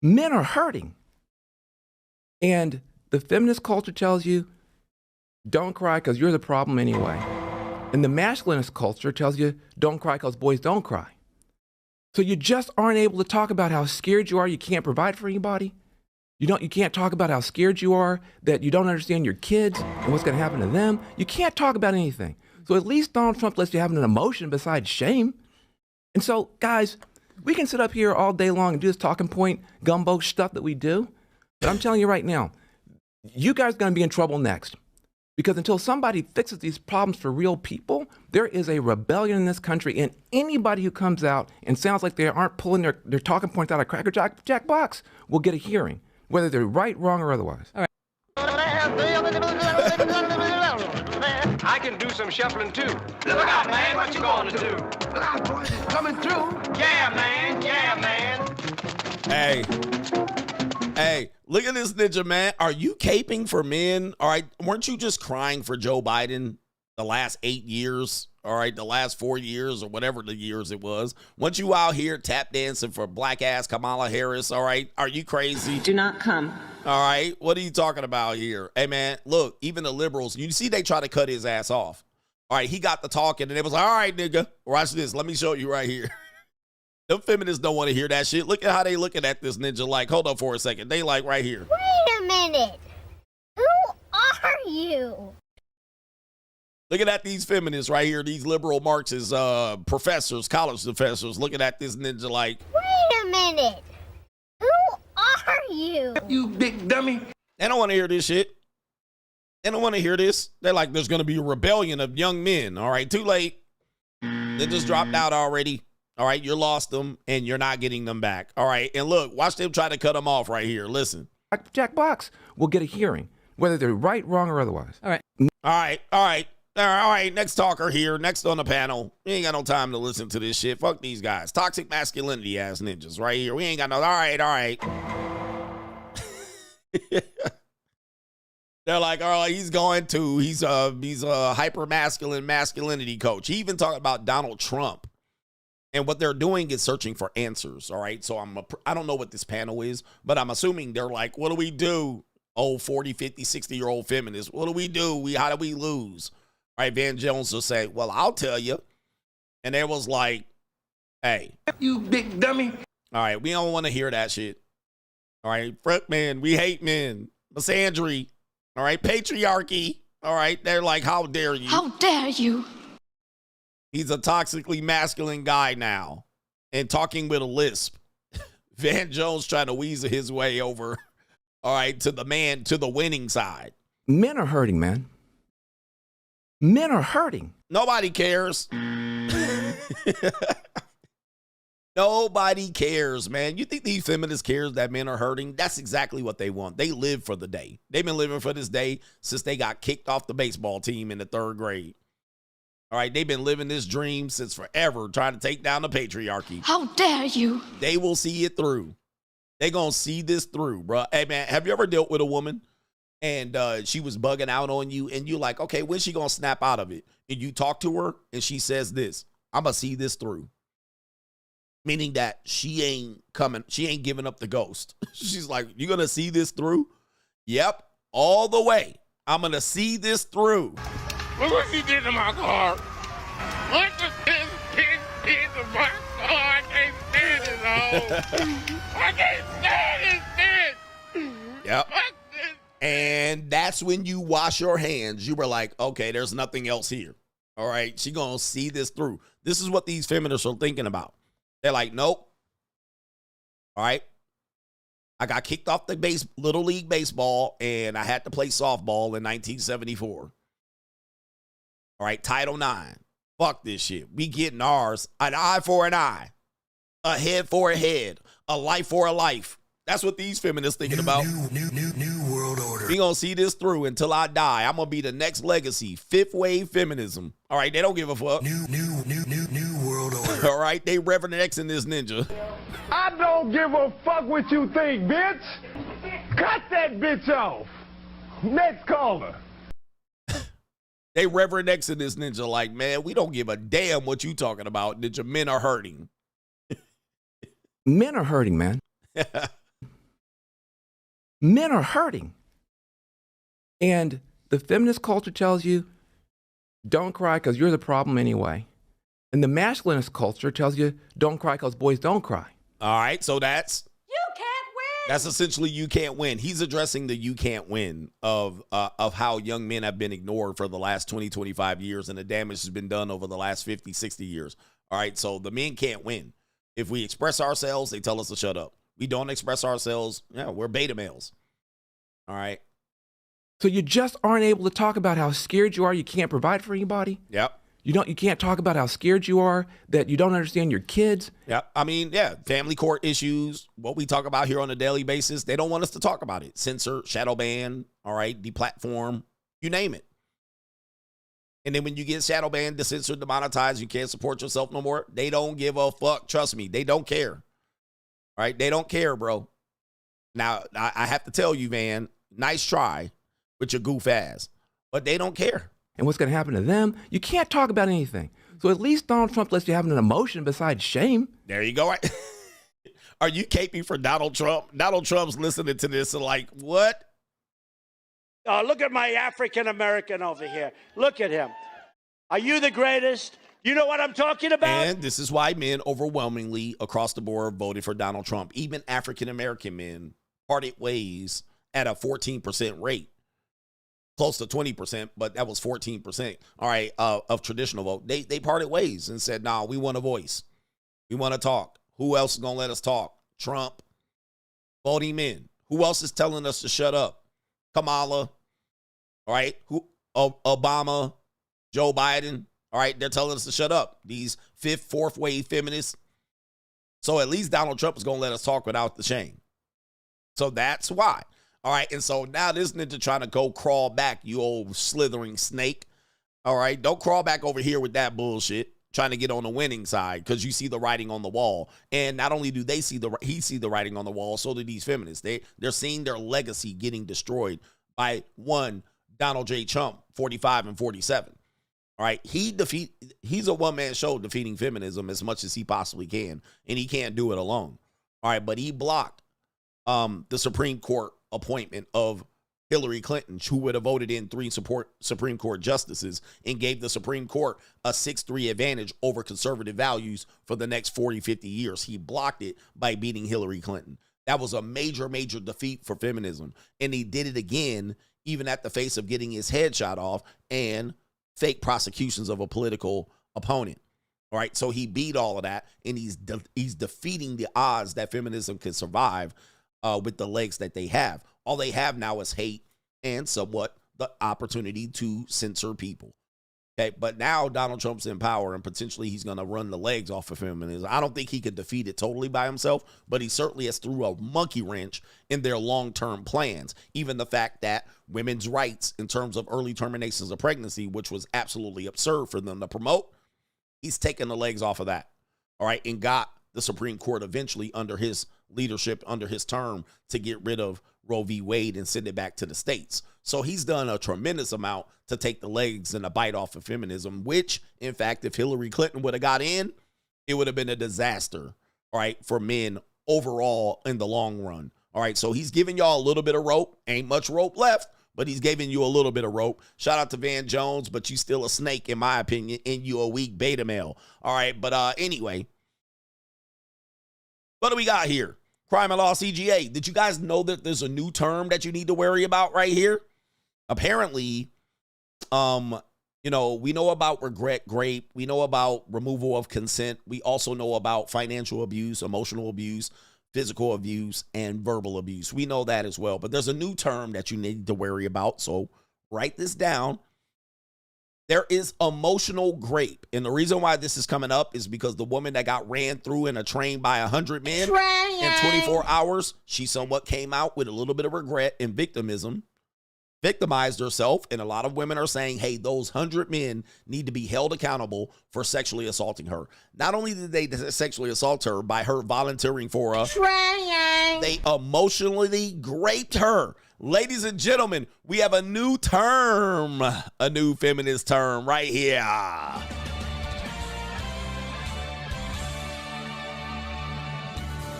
Speaker 2: Men are hurting. And the feminist culture tells you, don't cry because you're the problem anyway. And the masculinist culture tells you, don't cry because boys don't cry. So you just aren't able to talk about how scared you are you can't provide for anybody. You can't talk about how scared you are that you don't understand your kids and what's going to happen to them. You can't talk about anything. So at least Donald Trump lets you have an emotion besides shame. And so, guys, we can sit up here all day long and do this talking point gumbo stuff that we do. But I'm telling you right now, you guys are going to be in trouble next. Because until somebody fixes these problems for real people, there is a rebellion in this country. And anybody who comes out and sounds like they aren't pulling their talking points out of Cracker Jack box will get a hearing, whether they're right, wrong, or otherwise. All right.
Speaker 21: I can do some shuffling too. Look out, man, what you gonna do? Look out, boys, coming through. Yeah, man, yeah, man.
Speaker 3: Hey, look at this ninja, man. Are you caping for men? All right, weren't you just crying for Joe Biden the last 8 years? All right, the last 4 years or whatever the years it was. Weren't you out here tap dancing for black ass Kamala Harris? All right, are you crazy?
Speaker 9: Do not come.
Speaker 3: All right, what are you talking about here? Hey, man, look, even the liberals, you see they try to cut his ass off. All right, he got the talking and it was like, all right, nigga, watch this. Let me show you right here. Them feminists don't want to hear that shit. Look at how they looking at this ninja like, hold up for a second. They like right here.
Speaker 22: Wait a minute. Who are you?
Speaker 3: Looking at these feminists right here, these liberal Marxist professors, college professors, looking at this ninja like,
Speaker 22: Wait a minute. Who are you?
Speaker 21: You big dummy.
Speaker 3: They don't want to hear this shit. They don't want to hear this. They're like, there's going to be a rebellion of young men. All right, too late. They just dropped out already. All right, you lost them and you're not getting them back. All right, and look, watch them try to cut them off right here. Listen.
Speaker 2: Jack Box will get a hearing, whether they're right, wrong, or otherwise. All right.
Speaker 3: All right, next talker here, next on the panel. We ain't got no time to listen to this shit. Fuck these guys. Toxic masculinity ass ninjas right here. We ain't got no, all right. They're like, all right, he's a hyper masculine masculinity coach. He even talked about Donald Trump. And what they're doing is searching for answers, all right? So I don't know what this panel is, but I'm assuming they're like, what do we do? Old 40, 50, 60-year-old feminists. What do we do? How do we lose? All right, Van Jones will say, well, I'll tell you. And they was like, hey.
Speaker 21: You big dummy.
Speaker 3: All right, we don't want to hear that shit. All right, fuck men. We hate men. Misandry. All right, patriarchy. All right, they're like, how dare you?
Speaker 22: How dare you?
Speaker 3: He's a toxically masculine guy now and talking with a lisp. Van Jones trying to weasel his way over, all right, to the winning side.
Speaker 2: Men are hurting, man. Men are hurting.
Speaker 3: Nobody cares. Nobody cares, man. You think these feminists cares that men are hurting? That's exactly what they want. They live for the day. They've been living for this day since they got kicked off the baseball team in the 3rd grade. All right, they've been living this dream since forever, trying to take down the patriarchy.
Speaker 22: How dare you?
Speaker 3: They will see it through. They gonna see this through, bro. Hey, man, have you ever dealt with a woman and she was bugging out on you and you like, okay, when's she gonna snap out of it? And you talk to her and she says this, I'm gonna see this through. Meaning that she ain't giving up the ghost. She's like, you gonna see this through? Yep, all the way. I'm gonna see this through.
Speaker 21: Look what she did to my car. Look at this did to my car. I can't stand this hole. I can't stand this bitch.
Speaker 3: Yep. And that's when you wash your hands. You were like, okay, there's nothing else here. All right, she gonna see this through. This is what these feminists are thinking about. They're like, nope. All right. I got kicked off the Little League baseball and I had to play softball in 1974. All right, Title IX. Fuck this shit. We getting ours. An eye for an eye. A head for a head. A life for a life. That's what these feminists thinking about.
Speaker 1: New world order.
Speaker 3: We gonna see this through until I die. I'm gonna be the next legacy. Fifth wave feminism. All right, they don't give a fuck.
Speaker 1: New world order.
Speaker 3: All right, they Reverend X in this ninja.
Speaker 21: I don't give a fuck what you think, bitch. Cut that bitch off. Next caller.
Speaker 3: They Reverend X in this ninja like, man, we don't give a damn what you talking about. Ninja, men are hurting.
Speaker 2: Men are hurting, man. Men are hurting. And the feminist culture tells you, don't cry because you're the problem anyway. And the masculinist culture tells you, don't cry because boys don't cry.
Speaker 3: All right, so that's That's essentially you can't win. He's addressing the you can't win of how young men have been ignored for the last 20, 25 years, and the damage has been done over the last 50, 60 years. All right, so the men can't win. If we express ourselves, they tell us to shut up. We don't express ourselves, yeah, we're beta males. All right.
Speaker 2: So you just aren't able to talk about how scared you are you can't provide for anybody?
Speaker 3: Yep.
Speaker 2: You can't talk about how scared you are, that you don't understand your kids.
Speaker 3: Yeah, I mean, yeah, family court issues, what we talk about here on a daily basis, they don't want us to talk about it. Censor, shadow ban, all right, deplatform, you name it. And then when you get shadow banned, decensored, demonetized, you can't support yourself no more, they don't give a fuck. Trust me, they don't care. All right, they don't care, bro. Now, I have to tell you, man, nice try with your goof ass, but they don't care.
Speaker 2: And what's going to happen to them? You can't talk about anything. So at least Donald Trump lets you have an emotion besides shame.
Speaker 3: There you go. Are you caping for Donald Trump? Donald Trump's listening to this and like, what?
Speaker 7: Look at my African American over here. Look at him. Are you the greatest? You know what I'm talking about?
Speaker 3: And this is why men overwhelmingly across the board voted for Donald Trump. Even African American men parted ways at a 14% rate. Close to 20%, but that was 14%. All right, of traditional vote. They parted ways and said, nah, we want a voice. We want to talk. Who else is going to let us talk? Trump. Vote him in. Who else is telling us to shut up? Kamala. All right. Obama. Joe Biden. All right. They're telling us to shut up. These fifth, fourth wave feminists. So at least Donald Trump is going to let us talk without the shame. So that's why. All right, and so now this ninja trying to go crawl back, you old slithering snake. All right, don't crawl back over here with that bullshit, trying to get on the winning side because you see the writing on the wall. And not only do they see he see the writing on the wall, so do these feminists. They're seeing their legacy getting destroyed by one Donald J. Trump, 45 and 47. All right, he's a one-man show defeating feminism as much as he possibly can, and he can't do it alone. All right, but he blocked the Supreme Court appointment of Hillary Clinton, who would have voted in 3 Supreme Court justices and gave the Supreme Court a 6-3 advantage over conservative values for the next 40, 50 years. He blocked it by beating Hillary Clinton. That was a major, major defeat for feminism. And he did it again, even at the face of getting his head shot off and fake prosecutions of a political opponent. All right, so he beat all of that, and he's defeating the odds that feminism can survive with the legs that they have. All they have now is hate and somewhat the opportunity to censor people. Okay, but now Donald Trump's in power and potentially he's going to run the legs off of feminism. I don't think he could defeat it totally by himself, but he certainly has threw a monkey wrench in their long-term plans. Even the fact that women's rights in terms of early terminations of pregnancy, which was absolutely absurd for them to promote, he's taken the legs off of that. All right, and got the Supreme Court eventually under his leadership, under his term, to get rid of Roe v. Wade and send it back to the states. So he's done a tremendous amount to take the legs and a bite off of feminism, which, in fact, if Hillary Clinton would have got in, it would have been a disaster, all right, for men overall in the long run. All right, so he's giving y'all a little bit of rope. Ain't much rope left, but he's giving you a little bit of rope. Shout out to Van Jones, but you still a snake, in my opinion, and you a weak beta male. All right, but anyway, what do we got here? Crime and Law CGA. Did you guys know that there's a new term that you need to worry about right here? Apparently, we know about regret rape. We know about removal of consent. We also know about financial abuse, emotional abuse, physical abuse, and verbal abuse. We know that as well. But there's a new term that you need to worry about. So write this down. There is emotional rape. And the reason why this is coming up is because the woman that got ran through in a train by 100 men in 24 hours, she somewhat came out with a little bit of regret and victimized herself. And a lot of women are saying, hey, those 100 men need to be held accountable for sexually assaulting her. Not only did they sexually assault her by her volunteering for a train, they emotionally raped her. Ladies and gentlemen, we have a new term, a new feminist term right here.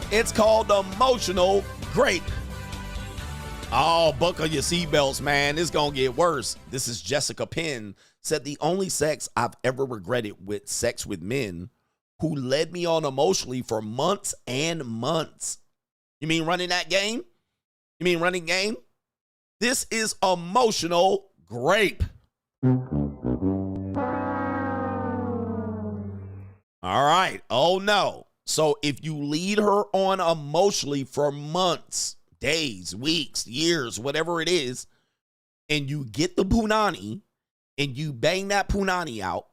Speaker 3: It's called emotional rape. Oh, buckle your seatbelts, man. It's going to get worse. This is Jessica Penn, said the only sex I've ever regretted with sex with men who led me on emotionally for months and months. You mean running that game? You mean running game? This is emotional rape. All right. Oh, no. So if you lead her on emotionally for months, days, weeks, years, whatever it is, and you get the punani and you bang that punani out,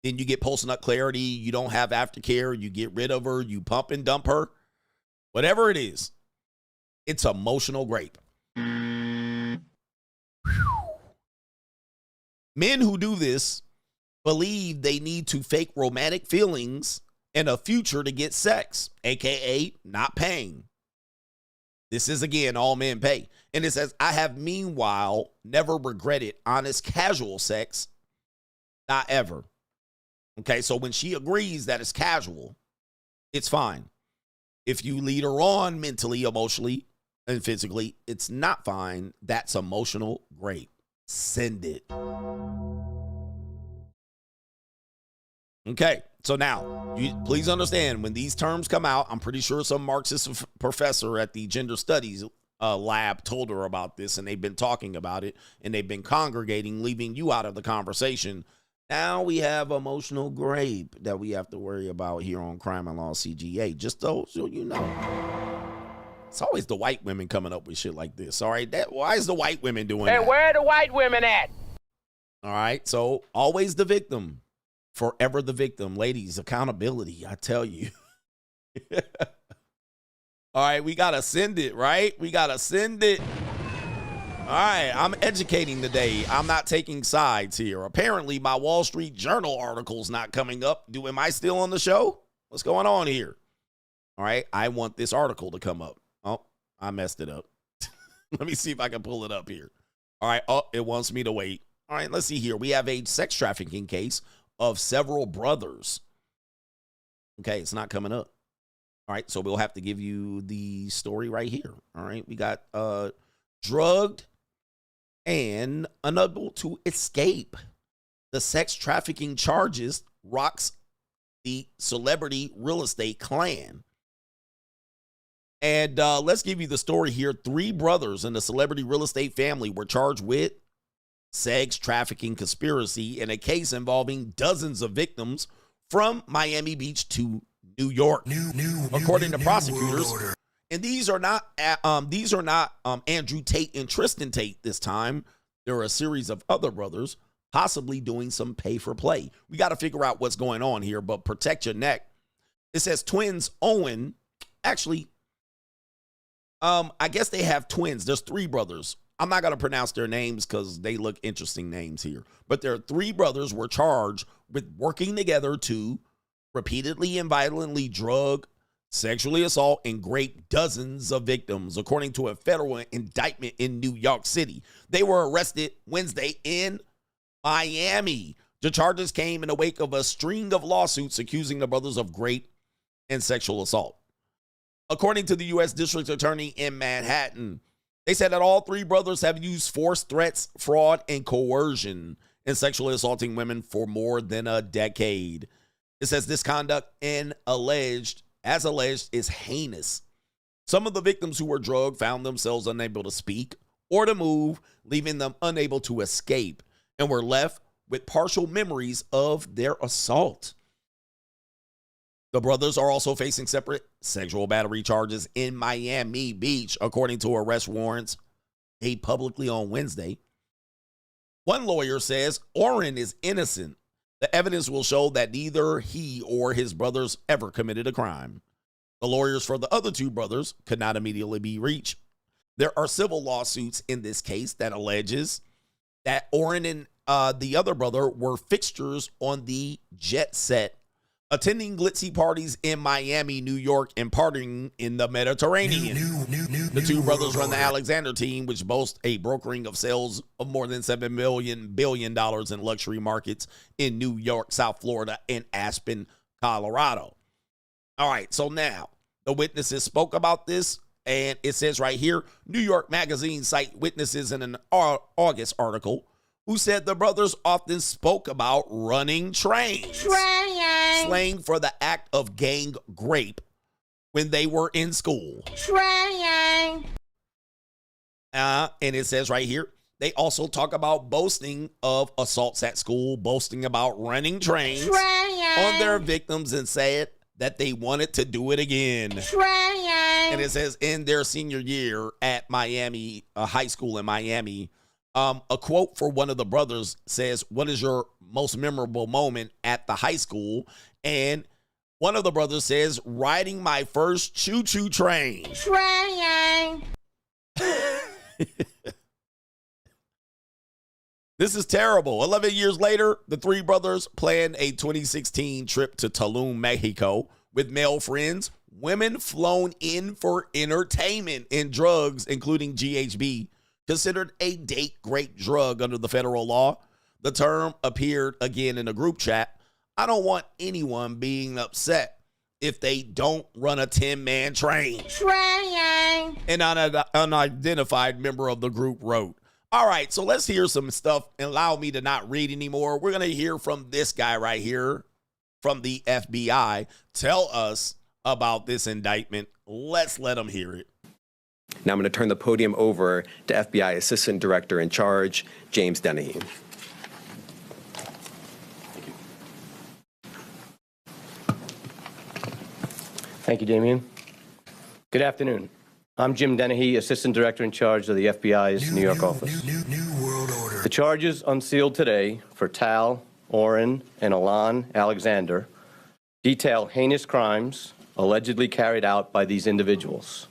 Speaker 3: then you get post-nut clarity, you don't have aftercare, you get rid of her, you pump and dump her, whatever it is, it's emotional rape. Men who do this believe they need to fake romantic feelings and a future to get sex, aka not paying. This is, again, all men pay. And it says, I have meanwhile never regretted honest casual sex, not ever. Okay, so when she agrees that it's casual, it's fine. If you lead her on mentally, emotionally, and physically, it's not fine. That's emotional rape. Send it. Okay, so now, please understand, when these terms come out, I'm pretty sure some Marxist professor at the gender studies lab told her about this, and they've been talking about it, and they've been congregating, leaving you out of the conversation. Now we have emotional rape that we have to worry about here on Crime and Law CGA, just so you know. It's always the white women coming up with shit like this, all right? Why is the white women doing that?
Speaker 8: And where are the white women at?
Speaker 3: All right, so always the victim. Forever the victim. Ladies, accountability, I tell you. All right, we got to send it, right? We got to send it. All right, I'm educating today. I'm not taking sides here. Apparently, my Wall Street Journal article's not coming up. Am I still on the show? What's going on here? All right, I want this article to come up. Oh, I messed it up. Let me see if I can pull it up here. All right, oh, it wants me to wait. All right, let's see here. We have a sex trafficking case of several brothers. Okay, it's not coming up. All right, so we'll have to give you the story right here. All right, we got drugged and unable to escape. The sex trafficking charges rocks the celebrity real estate clan. And let's give you the story here. 3 brothers in the celebrity real estate family were charged with sex trafficking conspiracy in a case involving dozens of victims from Miami Beach to New York, according to prosecutors. And these are not Andrew Tate and Tristan Tate this time. There are a series of other brothers possibly doing some pay for play. We got to figure out what's going on here, but protect your neck. It says twins Owen. Actually, I guess they have twins. There's 3 brothers. I'm not going to pronounce their names because they look interesting names here. But their 3 brothers were charged with working together to repeatedly and violently drug, sexually assault, and rape dozens of victims, according to a federal indictment in New York City. They were arrested Wednesday in Miami. The charges came in the wake of a string of lawsuits accusing the brothers of rape and sexual assault. According to the U.S. District Attorney in Manhattan, they said that all 3 brothers have used force, threats, fraud, and coercion in sexually assaulting women for more than a decade. It says this conduct as alleged, is heinous. Some of the victims who were drugged found themselves unable to speak or to move, leaving them unable to escape, and were left with partial memories of their assault. The brothers are also facing separate sexual battery charges in Miami Beach, according to arrest warrants made publicly on Wednesday. One lawyer says Oren is innocent. The evidence will show that neither he or his brothers ever committed a crime. The lawyers for the other two brothers could not immediately be reached. There are civil lawsuits in this case that alleges that Oren and the other brother were fixtures on the jet set, attending glitzy parties in Miami, New York, and partying in the Mediterranean. The two brothers run the Alexander team, which boasts a brokering of sales of more than $7 billion in luxury markets in New York, South Florida, and Aspen, Colorado. All right, so now the witnesses spoke about this, and it says right here, New York Magazine cite witnesses in an August article who said the brothers often spoke about running trains, slang for the act of gang rape when they were in school. And it says right here, they also talk about boasting of assaults at school, boasting about running trains on their victims, and said that they wanted to do it again. And it says in their senior year at Miami, high school in Miami, a quote for one of the brothers says, "What is your most memorable moment at the high school?" And one of the brothers says, "Riding my first choo-choo train." This is terrible. 11 years later, the three brothers planned a 2016 trip to Tulum, Mexico with male friends, women flown in for entertainment, and drugs, including GHB, considered a date rape drug under the federal law. The term appeared again in a group chat. I don't want anyone being upset if they don't run a 10-man train. An unidentified member of the group wrote. All right, so let's hear some stuff and allow me to not read anymore. We're going to hear from this guy right here from the FBI. Tell us about this indictment. Let's let him hear it.
Speaker 5: Now I'm going to turn the podium over to FBI Assistant Director in Charge, James Dennehy.
Speaker 10: Thank you, Damien. Good afternoon. I'm Jim Dennehy, Assistant Director in Charge of the FBI's New York office. New world order. The charges unsealed today for Tal, Oren, and Alan Alexander detail heinous crimes allegedly carried out by these individuals.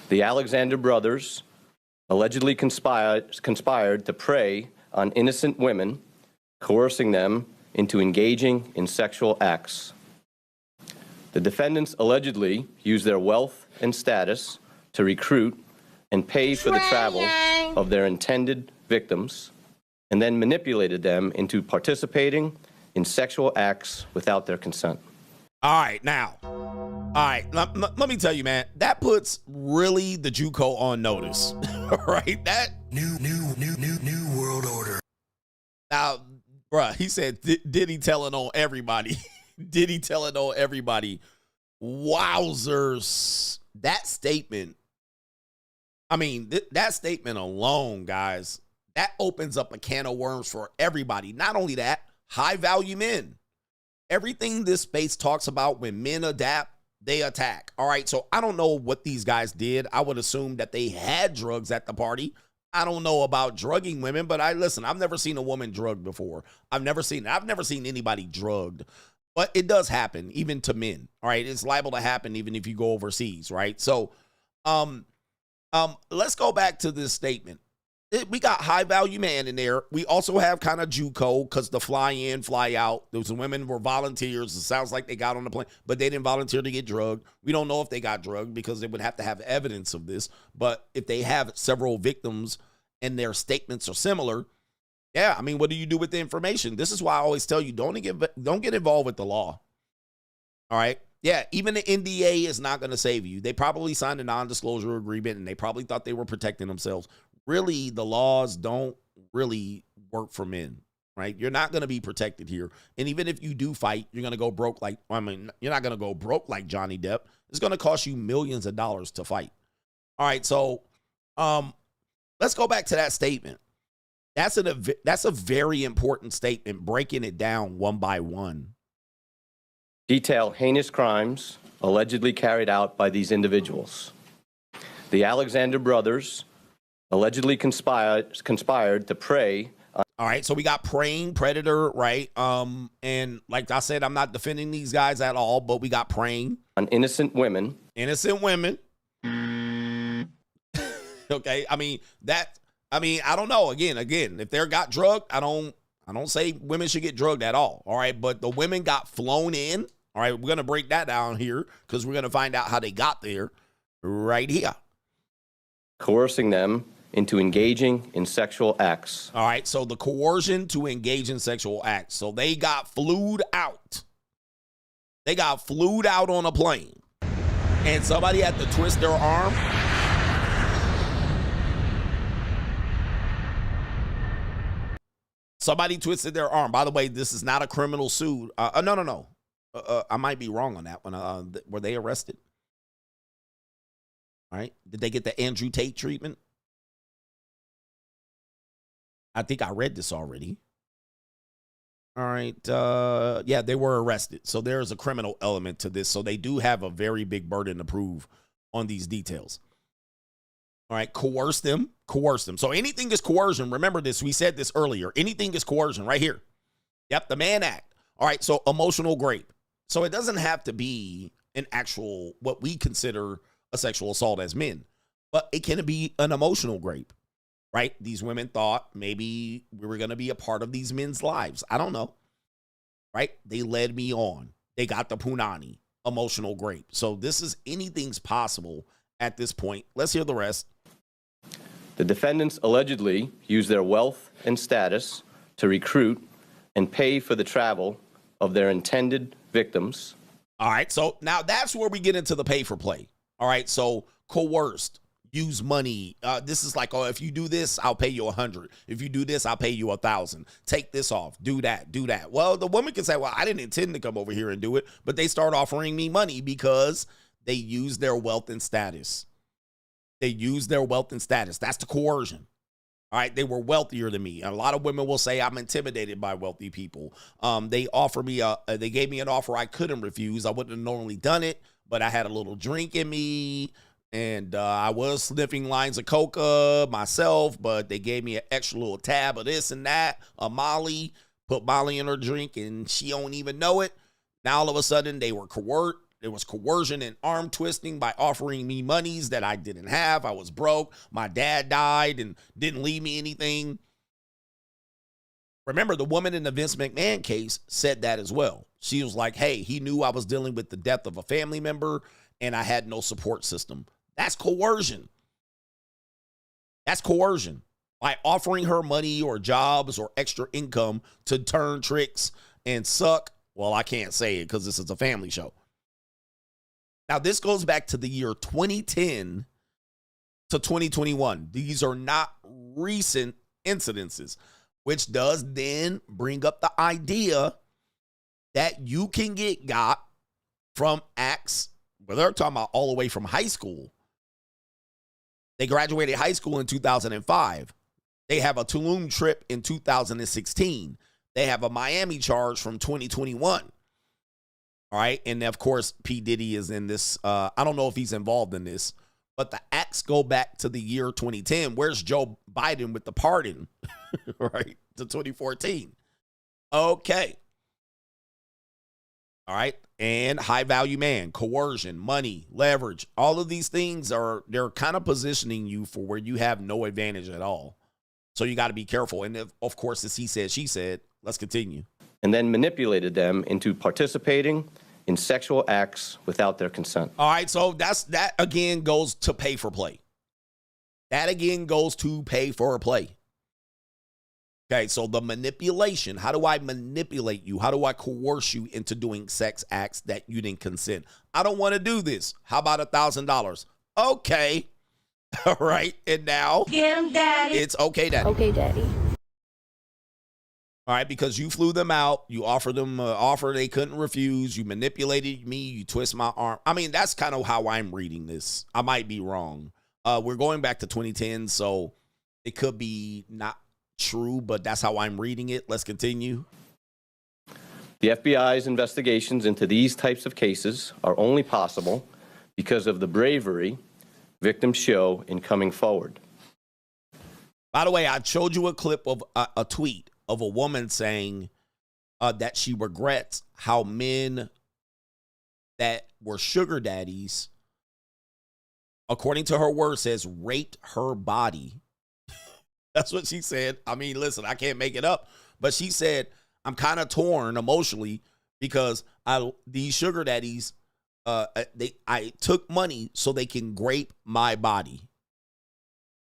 Speaker 10: The Alexander brothers allegedly conspired to prey on innocent women, coercing them into engaging in sexual acts. The defendants allegedly used their wealth and status to recruit and pay for the travel of their intended victims, and then manipulated them into participating in sexual acts without their consent.
Speaker 3: All right, now. All right, let me tell you, man, that puts really the JUCO on notice, right? That new world order. Now, bruh, he said, did he tell it on everybody? Did he tell it on everybody? Wowzers. That statement, I mean, that statement alone, guys, that opens up a can of worms for everybody. Not only that, high-value men. Everything this space talks about, when men adapt, they attack. All right, so I don't know what these guys did. I would assume that they had drugs at the party. I don't know about drugging women, but listen, I've never seen a woman drugged before. I've never seen anybody drugged. But it does happen, even to men. All right, it's liable to happen even if you go overseas, right? So, let's go back to this statement. We got high value man in there. We also have kind of JUCO, because the fly in, fly out. Those women were volunteers. It sounds like they got on the plane, but they didn't volunteer to get drugged. We don't know if they got drugged because they would have to have evidence of this. But if they have several victims and their statements are similar, yeah, I mean, what do you do with the information? This is why I always tell you, don't get involved with the law. All right? Yeah, even the NDA is not going to save you. They probably signed a non-disclosure agreement, and they probably thought they were protecting themselves. Really, the laws don't really work for men, right? You're not going to be protected here. And even if you do fight, you're going to go broke you're not going to go broke like Johnny Depp. It's going to cost you millions of dollars to fight. All right, so let's go back to that statement. That's a very important statement, breaking it down one by one.
Speaker 10: Detail heinous crimes allegedly carried out by these individuals. The Alexander brothers allegedly conspired to prey on
Speaker 3: All right, so we got preying, predator, right? And like I said, I'm not defending these guys at all, but we got preying
Speaker 10: on innocent women.
Speaker 3: Innocent women. Okay, I mean, I don't know. Again, if they're got drugged, I don't say women should get drugged at all. All right, but the women got flown in. All right, we're gonna break that down here because we're gonna find out how they got there right here.
Speaker 10: Coercing them into engaging in sexual acts.
Speaker 3: All right, so the coercion to engage in sexual acts. So they got flued out. They got flued out on a plane. And somebody had to twist their arm. Somebody twisted their arm. By the way, this is not a criminal suit. No. I might be wrong on that one. Were they arrested? All right. Did they get the Andrew Tate treatment? I think I read this already. All right. Yeah, they were arrested. So there's a criminal element to this. So they do have a very big burden to prove on these details. All right. Coerce them. So anything is coercion. Remember this. We said this earlier. Anything is coercion right here. Yep. The Mann Act. All right. So emotional rape. So it doesn't have to be an actual, what we consider a sexual assault as men, but it can be an emotional rape. Right? These women thought maybe we were going to be a part of these men's lives. I don't know. Right? They led me on. They got the punani, emotional rape. So this is anything's possible at this point. Let's hear the rest.
Speaker 10: The defendants allegedly used their wealth and status to recruit and pay for the travel of their intended victims.
Speaker 3: All right. So now that's where we get into the pay for play. All right. So coerced. Use money. This is like, oh, if you do this, I'll pay you 100. If you do this, I'll pay you 1,000. Take this off. Do that. Well, the woman can say, well, I didn't intend to come over here and do it, but they start offering me money because they use their wealth and status. That's the coercion. All right. They were wealthier than me. A lot of women will say I'm intimidated by wealthy people. They gave me an offer I couldn't refuse. I wouldn't have normally done it, but I had a little drink in me. And I was sniffing lines of coca myself, but they gave me an extra little tab of this and that, a Molly, put Molly in her drink, and she don't even know it. Now, all of a sudden, they were coerced. There was coercion and arm twisting by offering me monies that I didn't have. I was broke. My dad died and didn't leave me anything. Remember, the woman in the Vince McMahon case said that as well. She was like, hey, he knew I was dealing with the death of a family member, and I had no support system. That's coercion. By offering her money or jobs or extra income to turn tricks and suck. Well, I can't say it because this is a family show. Now, this goes back to the year 2010 to 2021. These are not recent incidences, which does then bring up the idea that you can get got from acts, where they're talking about all the way from high school. They graduated high school in 2005. They have a Tulum trip in 2016. They have a Miami charge from 2021. All right. And of course, P. Diddy is in this. I don't know if he's involved in this, but the acts go back to the year 2010. Where's Joe Biden with the pardon? Right. To 2014. Okay. All right. And high value man, coercion, money, leverage. All of these things they're kind of positioning you for where you have no advantage at all. So you got to be careful. And of course, as he said, she said, let's continue.
Speaker 10: And then manipulated them into participating in sexual acts without their consent.
Speaker 3: All right. So that again goes to pay for play. Okay, so the manipulation, how do I manipulate you? How do I coerce you into doing sex acts that you didn't consent? I don't want to do this. How about $1,000? Okay. All right. And now
Speaker 16: Get him, Daddy.
Speaker 3: It's okay, Daddy.
Speaker 16: Okay, Daddy.
Speaker 3: All right, because you flew them out. You offered them an offer they couldn't refuse. You manipulated me. You twist my arm. I mean, that's kind of how I'm reading this. I might be wrong. We're going back to 2010, so it could be not true, but that's how I'm reading it. Let's continue.
Speaker 10: The FBI's investigations into these types of cases are only possible because of the bravery victims show in coming forward.
Speaker 3: By the way, I showed you a clip of a tweet of a woman saying that she regrets how men that were sugar daddies, according to her words, says raped her body. That's what she said. I mean, listen, I can't make it up. But she said, I'm kind of torn emotionally because these sugar daddies, I took money so they can grape my body.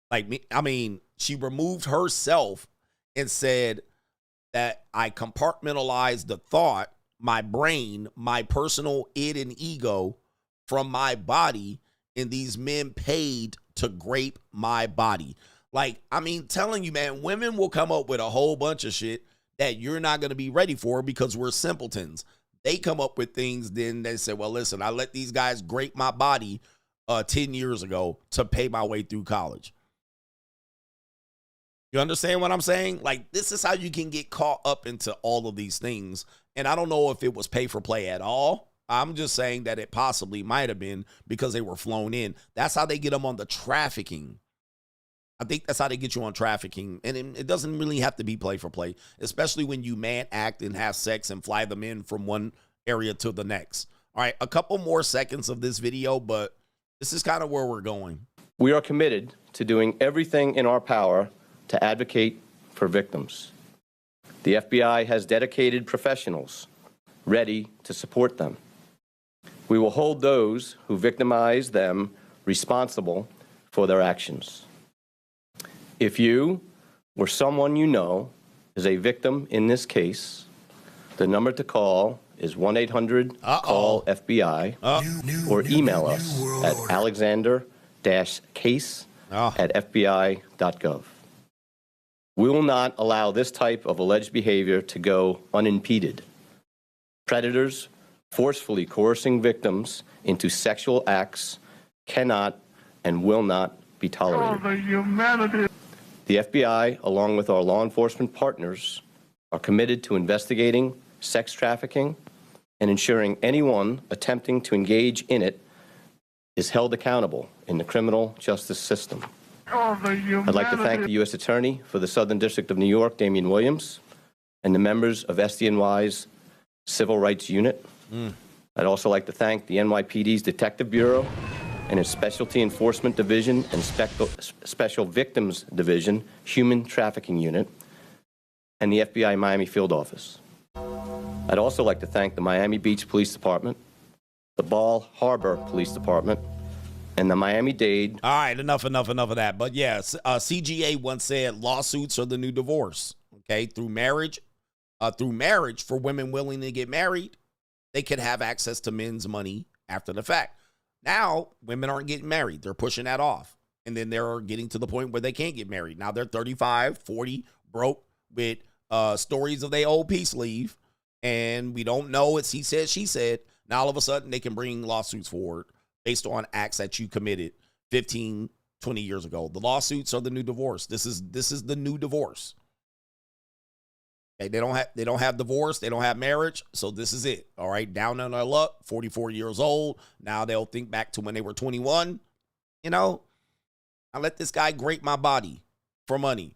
Speaker 3: Like me, I mean, she removed herself and said that I compartmentalized the thought, my brain, my personal id and ego from my body, and these men paid to grape my body. Like, I mean, telling you, man, women will come up with a whole bunch of shit that you're not going to be ready for because we're simpletons. They come up with things, then they say, well, listen, I let these guys grape my body 10 years ago to pay my way through college. You understand what I'm saying? Like, this is how you can get caught up into all of these things. And I don't know if it was pay for play at all. I'm just saying that it possibly might have been because they were flown in. That's how they get them on the trafficking. I think that's how they get you on trafficking. And it doesn't really have to be play for play, especially when you man act and have sex and fly them in from one area to the next. All right, a couple more seconds of this video, but this is kind of where we're going.
Speaker 10: We are committed to doing everything in our power to advocate for victims. The FBI has dedicated professionals ready to support them. We will hold those who victimize them responsible for their actions. If you or someone you know is a victim in this case, the number to call is 1-800-CALL-FBI or email us at alexander-case@fbi.gov. We will not allow this type of alleged behavior to go unimpeded. Predators forcefully coercing victims into sexual acts cannot and will not be tolerated. The FBI, along with our law enforcement partners, are committed to investigating sex trafficking and ensuring anyone attempting to engage in it is held accountable in the criminal justice system. I'd like to thank the U.S. Attorney for the Southern District of New York, Damian Williams, and the members of SDNY's Civil Rights Unit. I'd also like to thank the NYPD's Detective Bureau and its Specialty Enforcement Division and Special Victims Division, Human Trafficking Unit, and the FBI Miami Field Office. I'd also like to thank the Miami Beach Police Department, the Bal Harbor Police Department, and the Miami-Dade.
Speaker 3: All right, enough of that. But yes, CGA once said lawsuits are the new divorce. Okay, through marriage, for women willing to get married, they could have access to men's money after the fact. Now, women aren't getting married. They're pushing that off. And then they're getting to the point where they can't get married. Now they're 35, 40, broke with stories of their old peace leave. And we don't know it's he said, she said. Now all of a sudden they can bring lawsuits forward based on acts that you committed 15, 20 years ago. The lawsuits are the new divorce. This is the new divorce. Okay, they don't have divorce, they don't have marriage, so this is it. All right, down on their luck, 44 years old. Now they'll think back to when they were 21. You know, I let this guy grape my body for money.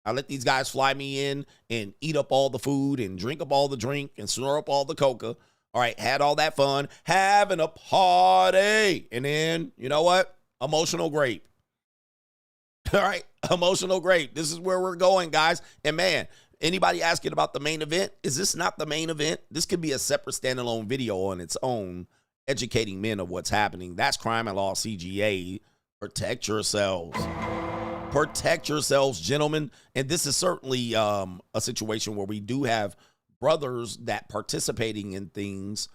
Speaker 3: I let these guys fly me in and eat up all the food and drink up all the drink and snore up all the coca. All right, had all that fun, having a party. And then, you know what? Emotional grape. All right, emotional grape. This is where we're going, guys. And man, anybody asking about the main event? Is this not the main event? This could be a separate standalone video on its own, educating men of what's happening. That's Crime and Law CGA. Protect yourselves. Protect yourselves, gentlemen. And this is certainly a situation where we do have brothers that participating in things.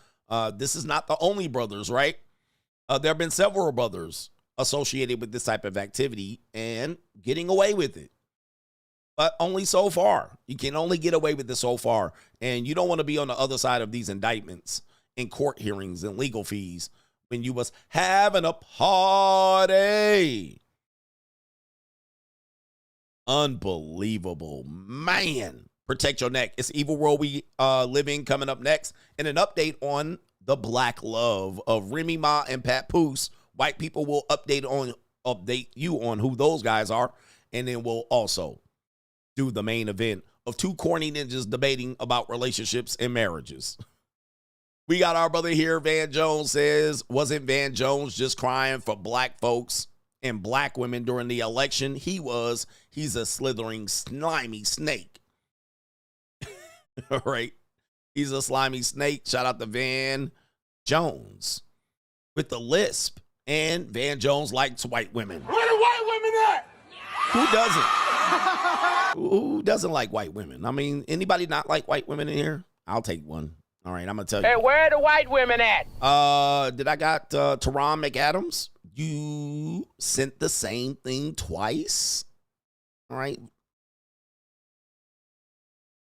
Speaker 3: This is not the only brothers, right? There have been several brothers associated with this type of activity and getting away with it. But only so far. You can only get away with this so far. And you don't want to be on the other side of these indictments in court hearings and legal fees when you was having a party. Unbelievable. Man. Protect your neck. It's Evil World we live in coming up next. And an update on the black love of Remy Ma and Papoose. White people will update you on who those guys are. And then we'll also do the main event of two corny ninjas debating about relationships and marriages. We got our brother here, Van Jones says, wasn't Van Jones just crying for black folks and black women during the election? He's a slithering, slimy snake. All right. He's a slimy snake. Shout out to Van Jones with the lisp. And Van Jones likes white women.
Speaker 21: Where the white women at?
Speaker 3: Who doesn't? Who doesn't like white women? I mean, anybody not like white women in here? I'll take one. All right, I'm going to tell you.
Speaker 8: Hey, where are the white women at?
Speaker 3: Did I got Teron McAdams? You sent the same thing twice. All right.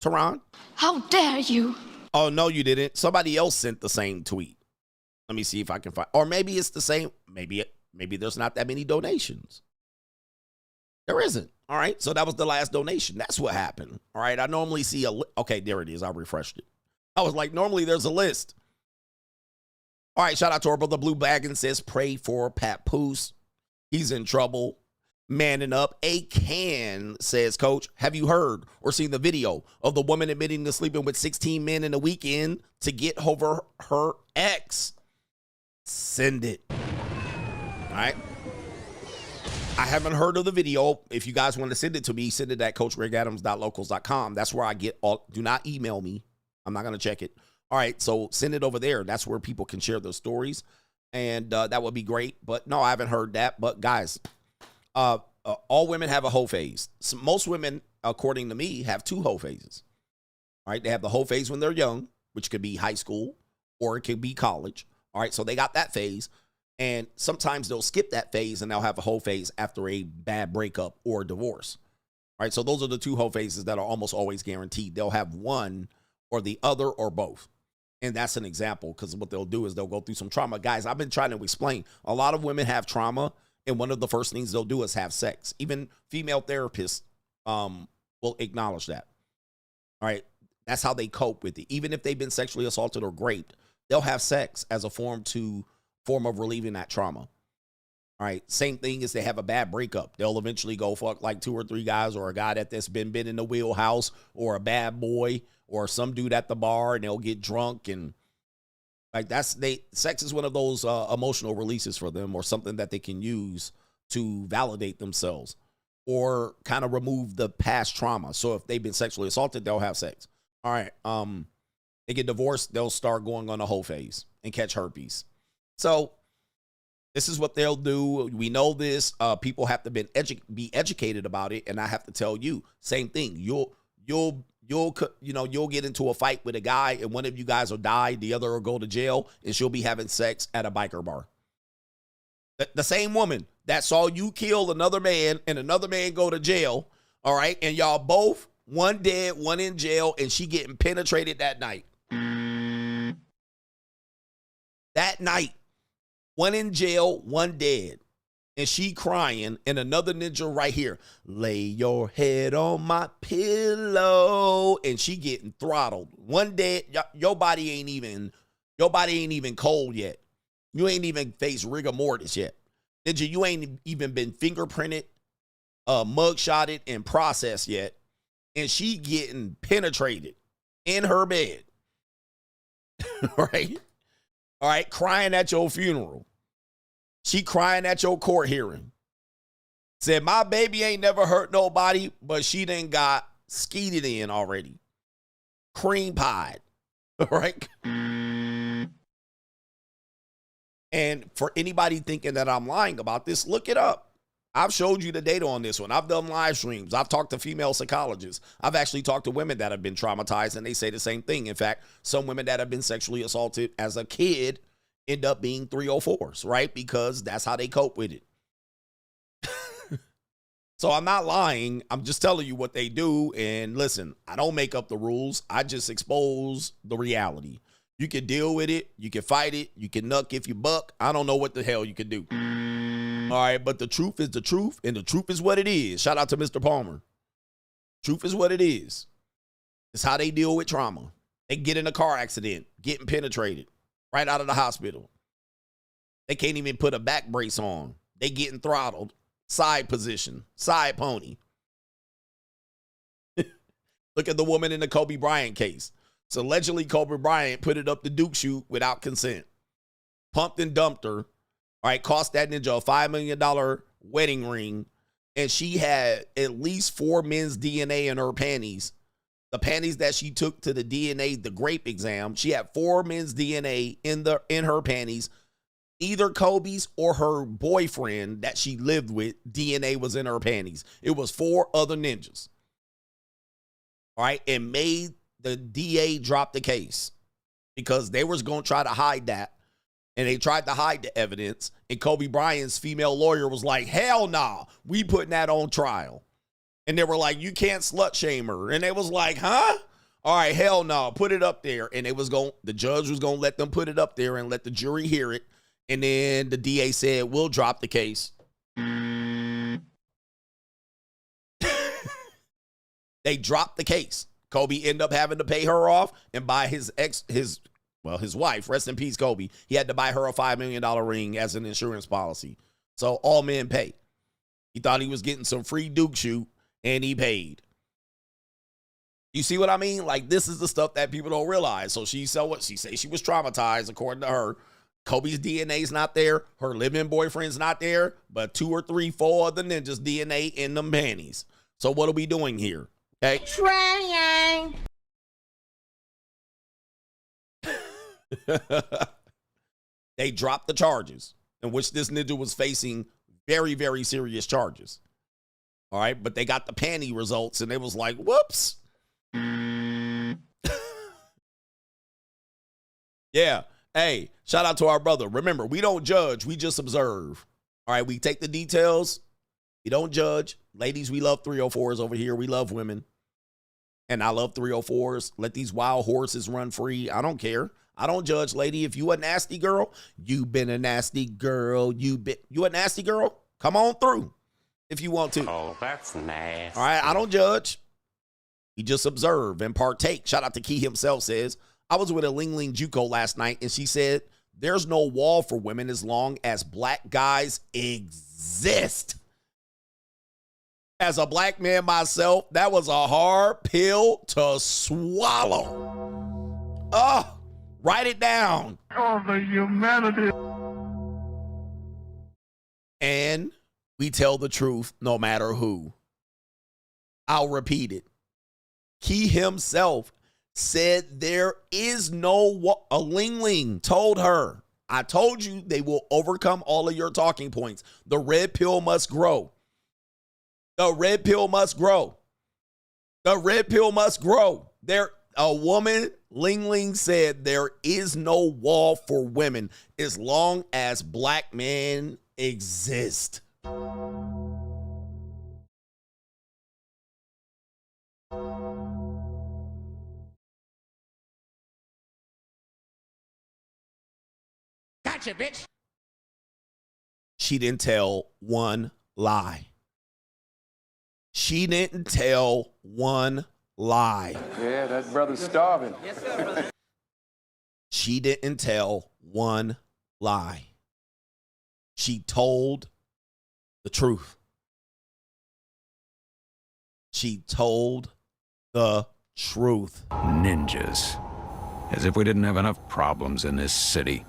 Speaker 3: Teron?
Speaker 4: How dare you?
Speaker 3: Oh, no, you didn't. Somebody else sent the same tweet. Let me see if I can find. Or maybe it's the same. Maybe there's not that many donations. There isn't. All right. So that was the last donation. That's what happened. All right. I normally see okay, there it is. I refreshed it. I was like, normally there's a list. All right. Shout out to our brother Blue Baggins says, pray for Papoose. He's in trouble. Manning up. A Can says, Coach, have you heard or seen the video of the woman admitting to sleeping with 16 men in a weekend to get over her ex? Send it. All right. I haven't heard of the video. If you guys want to send it to me, send it at coachgregadams.locals.com. That's where I get all. Do not email me. I'm not going to check it. All right. So send it over there. That's where people can share their stories. And that would be great. But no, I haven't heard that. But guys, all women have a hoe phase. So most women, according to me, have two hoe phases. All right. They have the hoe phase when they're young, which could be high school or it could be college. All right. So they got that phase. And sometimes they'll skip that phase and they'll have a hoe phase after a bad breakup or divorce. All right. So those are the two hoe phases that are almost always guaranteed. They'll have one or the other or both. And that's an example because what they'll do is they'll go through some trauma. Guys, I've been trying to explain. A lot of women have trauma. And one of the first things they'll do is have sex. Even female therapists will acknowledge that. All right. That's how they cope with it. Even if they've been sexually assaulted or raped, they'll have sex as a form of relieving that trauma. All right. Same thing as they have a bad breakup. They'll eventually go fuck like 2 or 3 guys or a guy that's been in the wheelhouse or a bad boy or some dude at the bar and they'll get drunk and like sex is one of those emotional releases for them or something that they can use to validate themselves or kind of remove the past trauma. So if they've been sexually assaulted, they'll have sex. All right. They get divorced, they'll start going on a hoe phase and catch herpes. So this is what they'll do. We know this. People have to be educated about it, and I have to tell you, same thing. You'll get into a fight with a guy, and one of you guys will die, the other will go to jail, and she'll be having sex at a biker bar. The same woman that saw you kill another man and another man go to jail, all right, and y'all both, one dead, one in jail, and she getting penetrated that night. That night. One in jail, one dead. And she crying, and another ninja right here. Lay your head on my pillow. And she getting throttled. One dead, your body ain't even cold yet. You ain't even faced rigor mortis yet. Ninja, you ain't even been fingerprinted, mugshotted, and processed yet. And she getting penetrated in her bed. Right? All right, crying at your funeral. She crying at your court hearing. Said, my baby ain't never hurt nobody, but she done got skeeted in already. Cream pied. All right? And for anybody thinking that I'm lying about this, look it up. I've showed you the data on this one. I've done live streams. I've talked to female psychologists. I've actually talked to women that have been traumatized, and they say the same thing. In fact, some women that have been sexually assaulted as a kid end up being 304s, right? Because that's how they cope with it. So I'm not lying. I'm just telling you what they do. And listen, I don't make up the rules. I just expose the reality. You can deal with it. You can fight it. You can nuck if you buck. I don't know what the hell you can do. All right, but the truth is the truth, and the truth is what it is. Shout out to Mr. Palmer. Truth is what it is. It's how they deal with trauma. They get in a car accident, getting penetrated right out of the hospital. They can't even put a back brace on. They getting throttled, side position, side pony. Look at the woman in the Kobe Bryant case. So allegedly, Kobe Bryant put it up the Duke shoot without consent. Pumped and dumped her. All right, cost that ninja a $5 million wedding ring. And she had at least 4 men's DNA in her panties. The panties that she took to the DNA, the grape exam, she had 4 men's DNA in her panties. Either Kobe's or her boyfriend that she lived with, DNA was in her panties. It was 4 other ninjas. All right, it made the DA drop the case because they was going to try to hide that. And they tried to hide the evidence. And Kobe Bryant's female lawyer was like, hell nah, we putting that on trial. And they were like, you can't slut shame her. And they was like, huh? All right, hell no, put it up there. And the judge was going to let them put it up there and let the jury hear it. And then the DA said, we'll drop the case. They dropped the case. Kobe ended up having to pay her off and buy his wife, rest in peace, Kobe. He had to buy her a $5 million ring as an insurance policy. So all men pay. He thought he was getting some free Duke shoe, and he paid. You see what I mean? Like, this is the stuff that people don't realize. So she said what she said. She was traumatized, according to her. Kobe's DNA's not there. Her living boyfriend's not there. But 2 or 3, 4 of the ninjas' DNA in them panties. So what are we doing here? Okay.
Speaker 22: Trying.
Speaker 3: They dropped the charges in which this ninja was facing very, very serious charges. All right. But they got the panty results and they was like, whoops. Yeah. Hey, shout out to our brother. Remember, we don't judge. We just observe. All right. We take the details. We don't judge. Ladies, we love 304s over here. We love women. And I love 304s. Let these wild horses run free. I don't care. I don't judge, lady. If you a nasty girl, you been a nasty girl. You a nasty girl? Come on through if you want to.
Speaker 21: Oh, that's nasty.
Speaker 3: All right, I don't judge. We just observe and partake. Shout out to Key himself says, I was with a Ling Ling Juco last night, and she said, there's no wall for women as long as black guys exist. As a black man myself, that was a hard pill to swallow. Oh. Write it down.
Speaker 21: Oh, the humanity.
Speaker 3: And we tell the truth no matter who. I'll repeat it. He himself said there is no a Ling Ling told her, I told you they will overcome all of your talking points. The red pill must grow. The red pill must grow. The red pill must grow. A woman, Ling Ling, said there is no wall for women as long as black men exist.
Speaker 21: Gotcha, bitch.
Speaker 3: She didn't tell one lie. She didn't tell one lie.
Speaker 4: Yeah, that brother's starving.
Speaker 21: Yes, sir, brother.
Speaker 3: She didn't tell one lie. She told the truth. She told the truth.
Speaker 15: Ninjas. As if we didn't have enough problems in this city.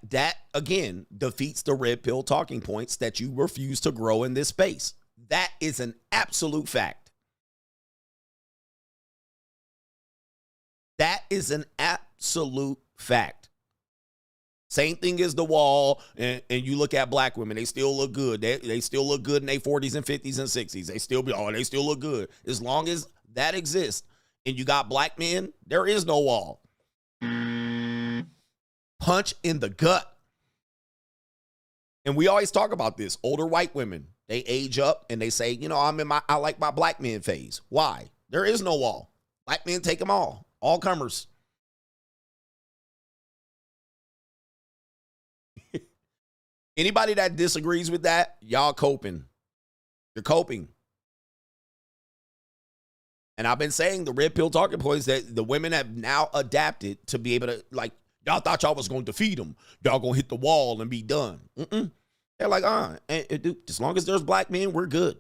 Speaker 3: That again defeats the red pill talking points that you refuse to grow in this space. That is an absolute fact. That is an absolute fact. Same thing as the wall, and you look at black women, they still look good. They still look good in their 40s and 50s and 60s. They still look good. As long as that exists and you got black men, there is no wall. Punch in the gut. And we always talk about this. Older white women, they age up and they say, you know, I like my black men phase. Why? There is no wall. Black men take them all comers. Anybody that disagrees with that, y'all coping. You're coping. And I've been saying the red pill talking points that the women have now adapted to be able to, like, y'all thought y'all was going to defeat them. Y'all going to hit the wall and be done. They're like, dude, as long as there's black men, we're good.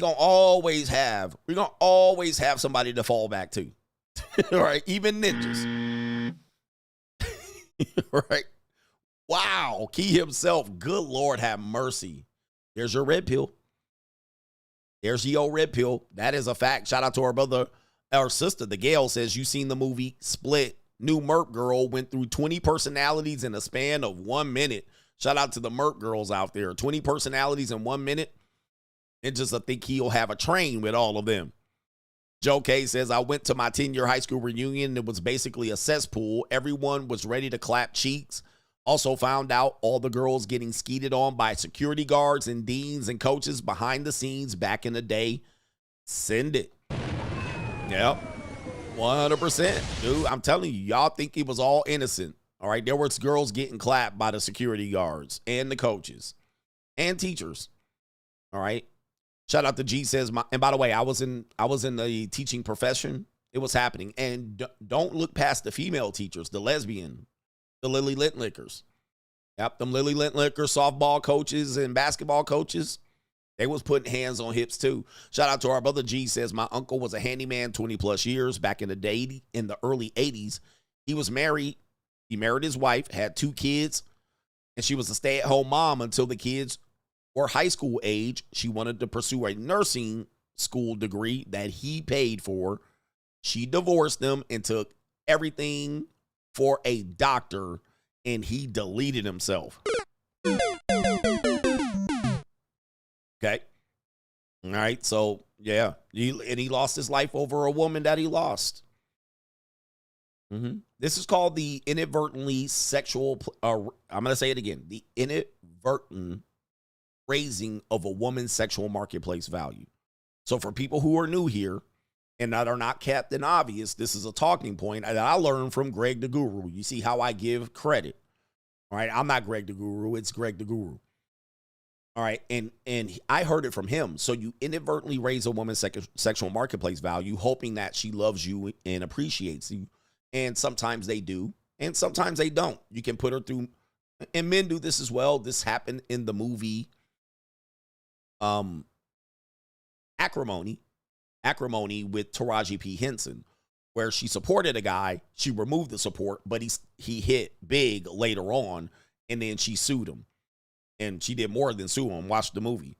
Speaker 3: we're gonna always have somebody to fall back to. All right, even ninjas. Right? Wow, Key himself. Good Lord, have mercy. There's your red pill. There's your red pill. That is a fact. Shout out to our brother, our sister. The Gale says, you seen the movie Split. New Merc girl went through 20 personalities in a span of 1 minute. Shout out to the Merc girls out there. 20 personalities in 1 minute. And just I think he'll have a train with all of them. Joe K says, I went to my 10-year high school reunion. It was basically a cesspool. Everyone was ready to clap cheeks. Also found out all the girls getting skeeted on by security guards and deans and coaches behind the scenes back in the day. Send it. Yep. 100%. Dude, I'm telling you, y'all think it was all innocent. All right. There was girls getting clapped by the security guards and the coaches and teachers. All right. Shout out to G says, and by the way, I was in the teaching profession. It was happening. And don't look past the female teachers, the lesbian, the Lily Lintlickers. Yep, them Lily Lintlickers, softball coaches and basketball coaches, they was putting hands on hips too. Shout out to our brother G says, my uncle was a handyman 20 plus years back in the day, in the early 80s. He was married. He married his wife, had 2 kids, and she was a stay-at-home mom until the kids were high school age. She wanted to pursue a nursing school degree that he paid for. She divorced him and took everything for a doctor, and he deleted himself. Okay. All right. So, yeah. He lost his life over a woman that he lost. This is called the inadvertently sexual, I'm going to say it again, the inadvertent raising of a woman's sexual marketplace value. So for people who are new here and that are not Captain Obvious, this is a talking point that I learned from Greg the Guru. You see how I give credit. All right, I'm not Greg the Guru, it's Greg the Guru. All right, and I heard it from him. So you inadvertently raise a woman's sexual marketplace value, hoping that she loves you and appreciates you. And sometimes they do, and sometimes they don't. You can put her through, and men do this as well. This happened in the movie Acrimony with Taraji P. Henson, where she supported a guy. She removed the support, but he hit big later on, and then she sued him. And she did more than sue him. Watch the movie.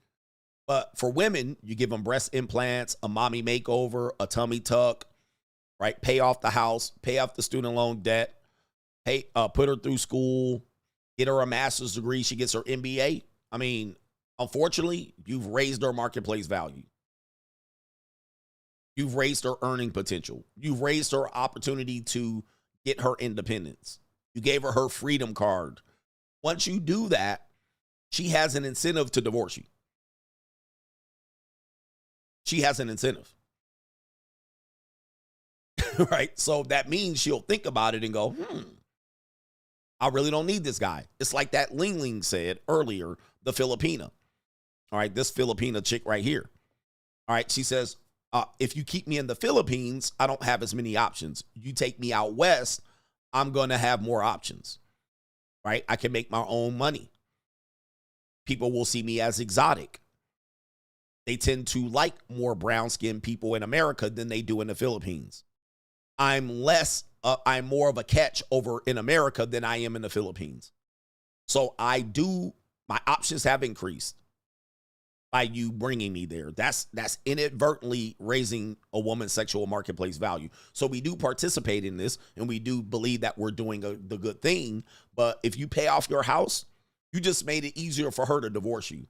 Speaker 3: But for women, you give them breast implants, a mommy makeover, a tummy tuck, right? Pay off the house, pay off the student loan debt, put her through school, get her a master's degree. She gets her MBA. I mean, unfortunately, you've raised her marketplace value. You've raised her earning potential. You've raised her opportunity to get her independence. You gave her her freedom card. Once you do that, she has an incentive to divorce you. She has an incentive. Right? So that means she'll think about it and go, I really don't need this guy. It's like that Ling Ling said earlier, the Filipina. All right, this Filipina chick right here. All right, she says, if you keep me in the Philippines, I don't have as many options. You take me out west, I'm going to have more options. Right? I can make my own money. People will see me as exotic. They tend to like more brown-skinned people in America than they do in the Philippines. I'm more of a catch over in America than I am in the Philippines. So my options have increased by you bringing me there. That's inadvertently raising a woman's sexual marketplace value. So we do participate in this, and we do believe that we're doing the good thing. But if you pay off your house, you just made it easier for her to divorce you.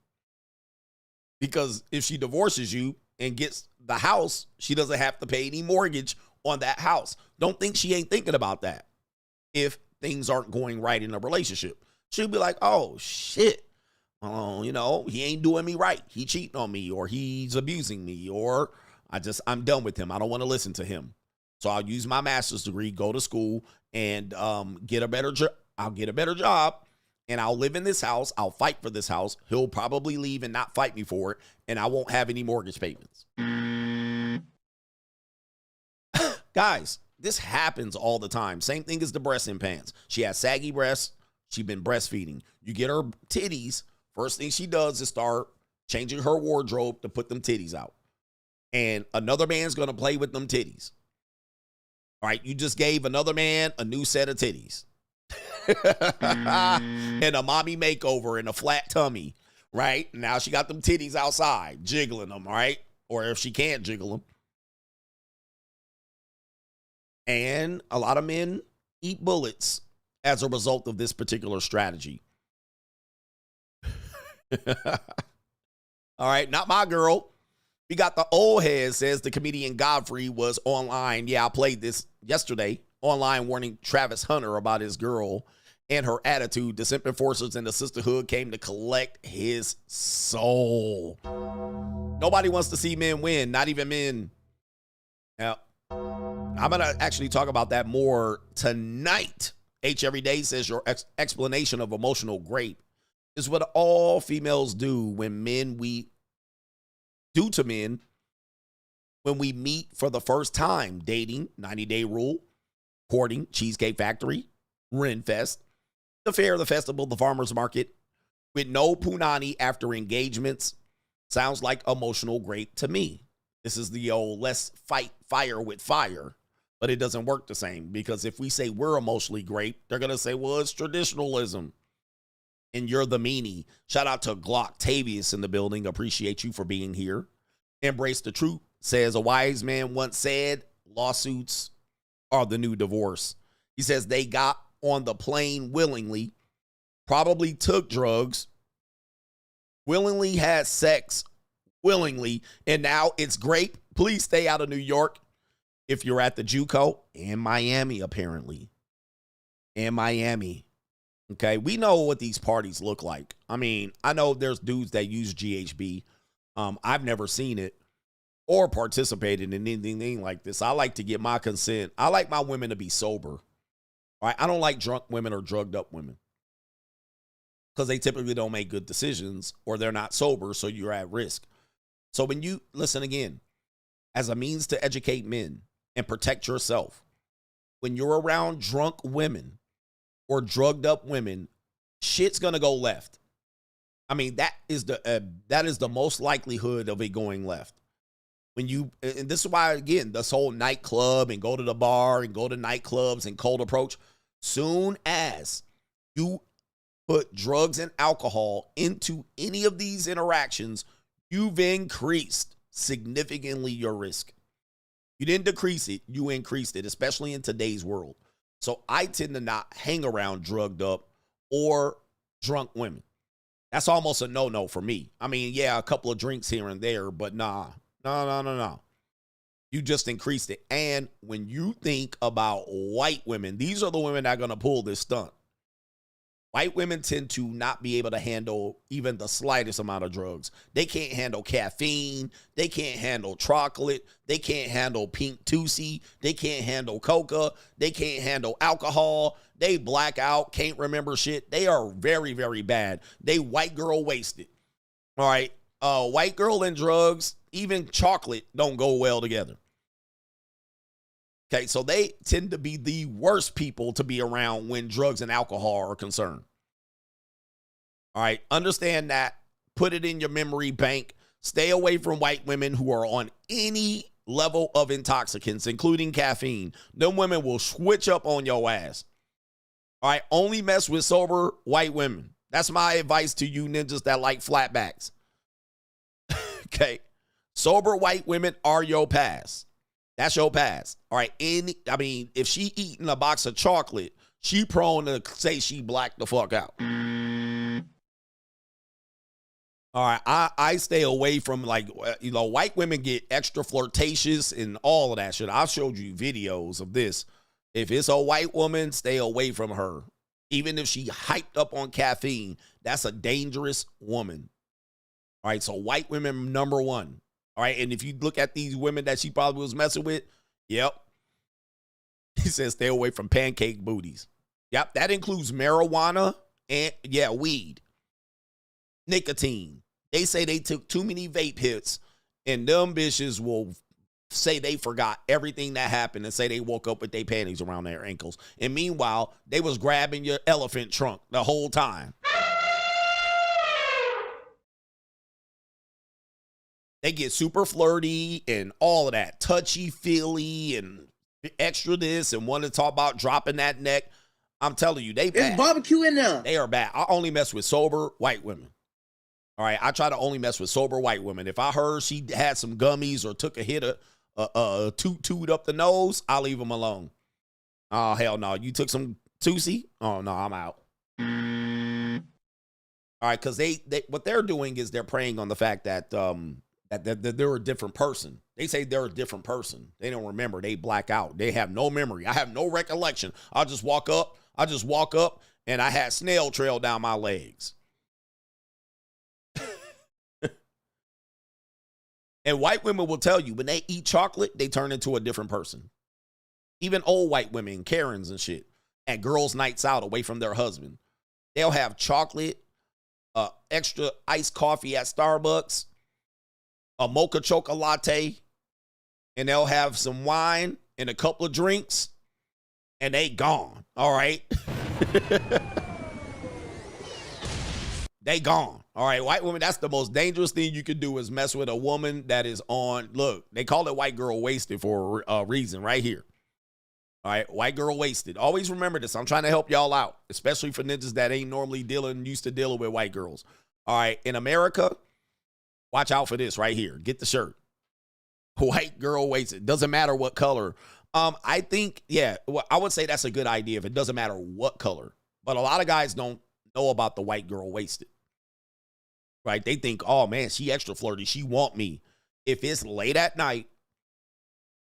Speaker 3: Because if she divorces you and gets the house, she doesn't have to pay any mortgage on that house. Don't think she ain't thinking about that. If things aren't going right in a relationship, she'll be like, oh shit. Oh, he ain't doing me right. He cheating on me, or he's abusing me, or I'm done with him. I don't want to listen to him. So I'll use my master's degree, go to school, and get a better job. I'll get a better job, and I'll live in this house. I'll fight for this house. He'll probably leave and not fight me for it, and I won't have any mortgage payments. Guys, this happens all the time. Same thing as the breast implants. She has saggy breasts. She's been breastfeeding. You get her titties. First thing she does is start changing her wardrobe to put them titties out. And another man's going to play with them titties. All right, you just gave another man a new set of titties. And a mommy makeover and a flat tummy, right? Now she got them titties outside, jiggling them, right? Or if she can't jiggle them. And a lot of men eat bullets as a result of this particular strategy. All right, not my girl. We got the old head, says the comedian Godfrey was online. Yeah, I played this yesterday. Online warning Travis Hunter about his girl and her attitude. The simp enforcers and the sisterhood came to collect his soul. Nobody wants to see men win, not even men. Now, I'm going to actually talk about that more tonight. H Everyday says your explanation of emotional rape is what all females do when we do to men when we meet for the first time. Dating, 90-day rule, courting, Cheesecake Factory, Renfest, the fair, the festival, the farmer's market, with no punani after engagements. Sounds like emotional rape to me. This is the old let's fight fire with fire, but it doesn't work the same, because if we say we're emotionally raped, they're going to say, well, it's traditionalism. And you're the meanie. Shout out to Glocktavius in the building. Appreciate you for being here. Embrace the truth, says a wise man once said, lawsuits are the new divorce. He says they got on the plane willingly, probably took drugs, willingly had sex willingly, and now it's great. Please stay out of New York if you're at the JUCO, and Miami, apparently. And Miami. Okay, we know what these parties look like. I mean, I know there's dudes that use GHB. I've never seen it or participated in anything like this. I like to get my consent. I like my women to be sober. All right, I don't like drunk women or drugged up women, because they typically don't make good decisions, or they're not sober, so you're at risk. So when you, listen again, as a means to educate men and protect yourself, when you're around drunk women or drugged up women, shit's gonna go left. I mean, that is the most likelihood of it going left. When you, and this is why, again, this whole nightclub and go to the bar and go to nightclubs and cold approach, soon as you put drugs and alcohol into any of these interactions, you've increased significantly your risk. You didn't decrease it, you increased it, especially in today's world. So I tend to not hang around drugged up or drunk women. That's almost a no-no for me. I mean, yeah, a couple of drinks here and there, but no. You just increased it. And when you think about white women, these are the women that are going to pull this stunt. White women tend to not be able to handle even the slightest amount of drugs. They can't handle caffeine. They can't handle chocolate. They can't handle pink Tootsie. They can't handle coca. They can't handle alcohol. They black out, can't remember shit. They are very, very bad. They white girl wasted. All right. White girl and drugs, even chocolate, don't go well together. Okay, so they tend to be the worst people to be around when drugs and alcohol are concerned. All right, understand that. Put it in your memory bank. Stay away from white women who are on any level of intoxicants, including caffeine. Them women will switch up on your ass. All right, only mess with sober white women. That's my advice to you ninjas that like flatbacks. Okay, sober white women are your pass. That's your pass. All right. If she eating a box of chocolate, she prone to say she blacked the fuck out. All right. I stay away from, white women get extra flirtatious and all of that shit. I've showed you videos of this. If it's a white woman, stay away from her. Even if she hyped up on caffeine, that's a dangerous woman. All right. So white women, number one. All right, and if you look at these women that she probably was messing with, yep. He says stay away from pancake booties. Yep, that includes marijuana and, weed. Nicotine. They say they took too many vape hits, and them bitches will say they forgot everything that happened and say they woke up with their panties around their ankles. And meanwhile, they was grabbing your elephant trunk the whole time. They get super flirty and all of that, touchy-feely and extra this and want to talk about dropping that neck. I'm telling you, they bad.
Speaker 14: It's barbecue in there.
Speaker 3: They are bad. I only mess with sober white women. All right, I try to only mess with sober white women. If I heard she had some gummies or took a hit of toot up the nose, I'll leave them alone. Oh, hell no. You took some Tusi? Oh, no, I'm out. All right, because they what they're doing is they're preying on the fact that that they're a different person. They say they're a different person. They don't remember. They black out. They have no memory. I have no recollection. I just walk up, and I had snail trail down my legs. And white women will tell you when they eat chocolate, they turn into a different person. Even old white women, Karens and shit, at girls' nights out away from their husband. They'll have chocolate, extra iced coffee at Starbucks, a mocha chocolate latte, and they'll have some wine and a couple of drinks, and they gone, all right? They gone. All right, white women, that's the most dangerous thing you can do is mess with a woman that is on, look, they call it white girl wasted for a reason right here. All right, white girl wasted. Always remember this. I'm trying to help y'all out, especially for ninjas that ain't normally used to dealing with white girls. All right, in America, watch out for this right here. Get the shirt. White girl wasted. Doesn't matter what color. I think, yeah, well, I would say that's a good idea if it doesn't matter what color. But a lot of guys don't know about the white girl wasted. Right? They think, oh, man, she extra flirty. She want me. If it's late at night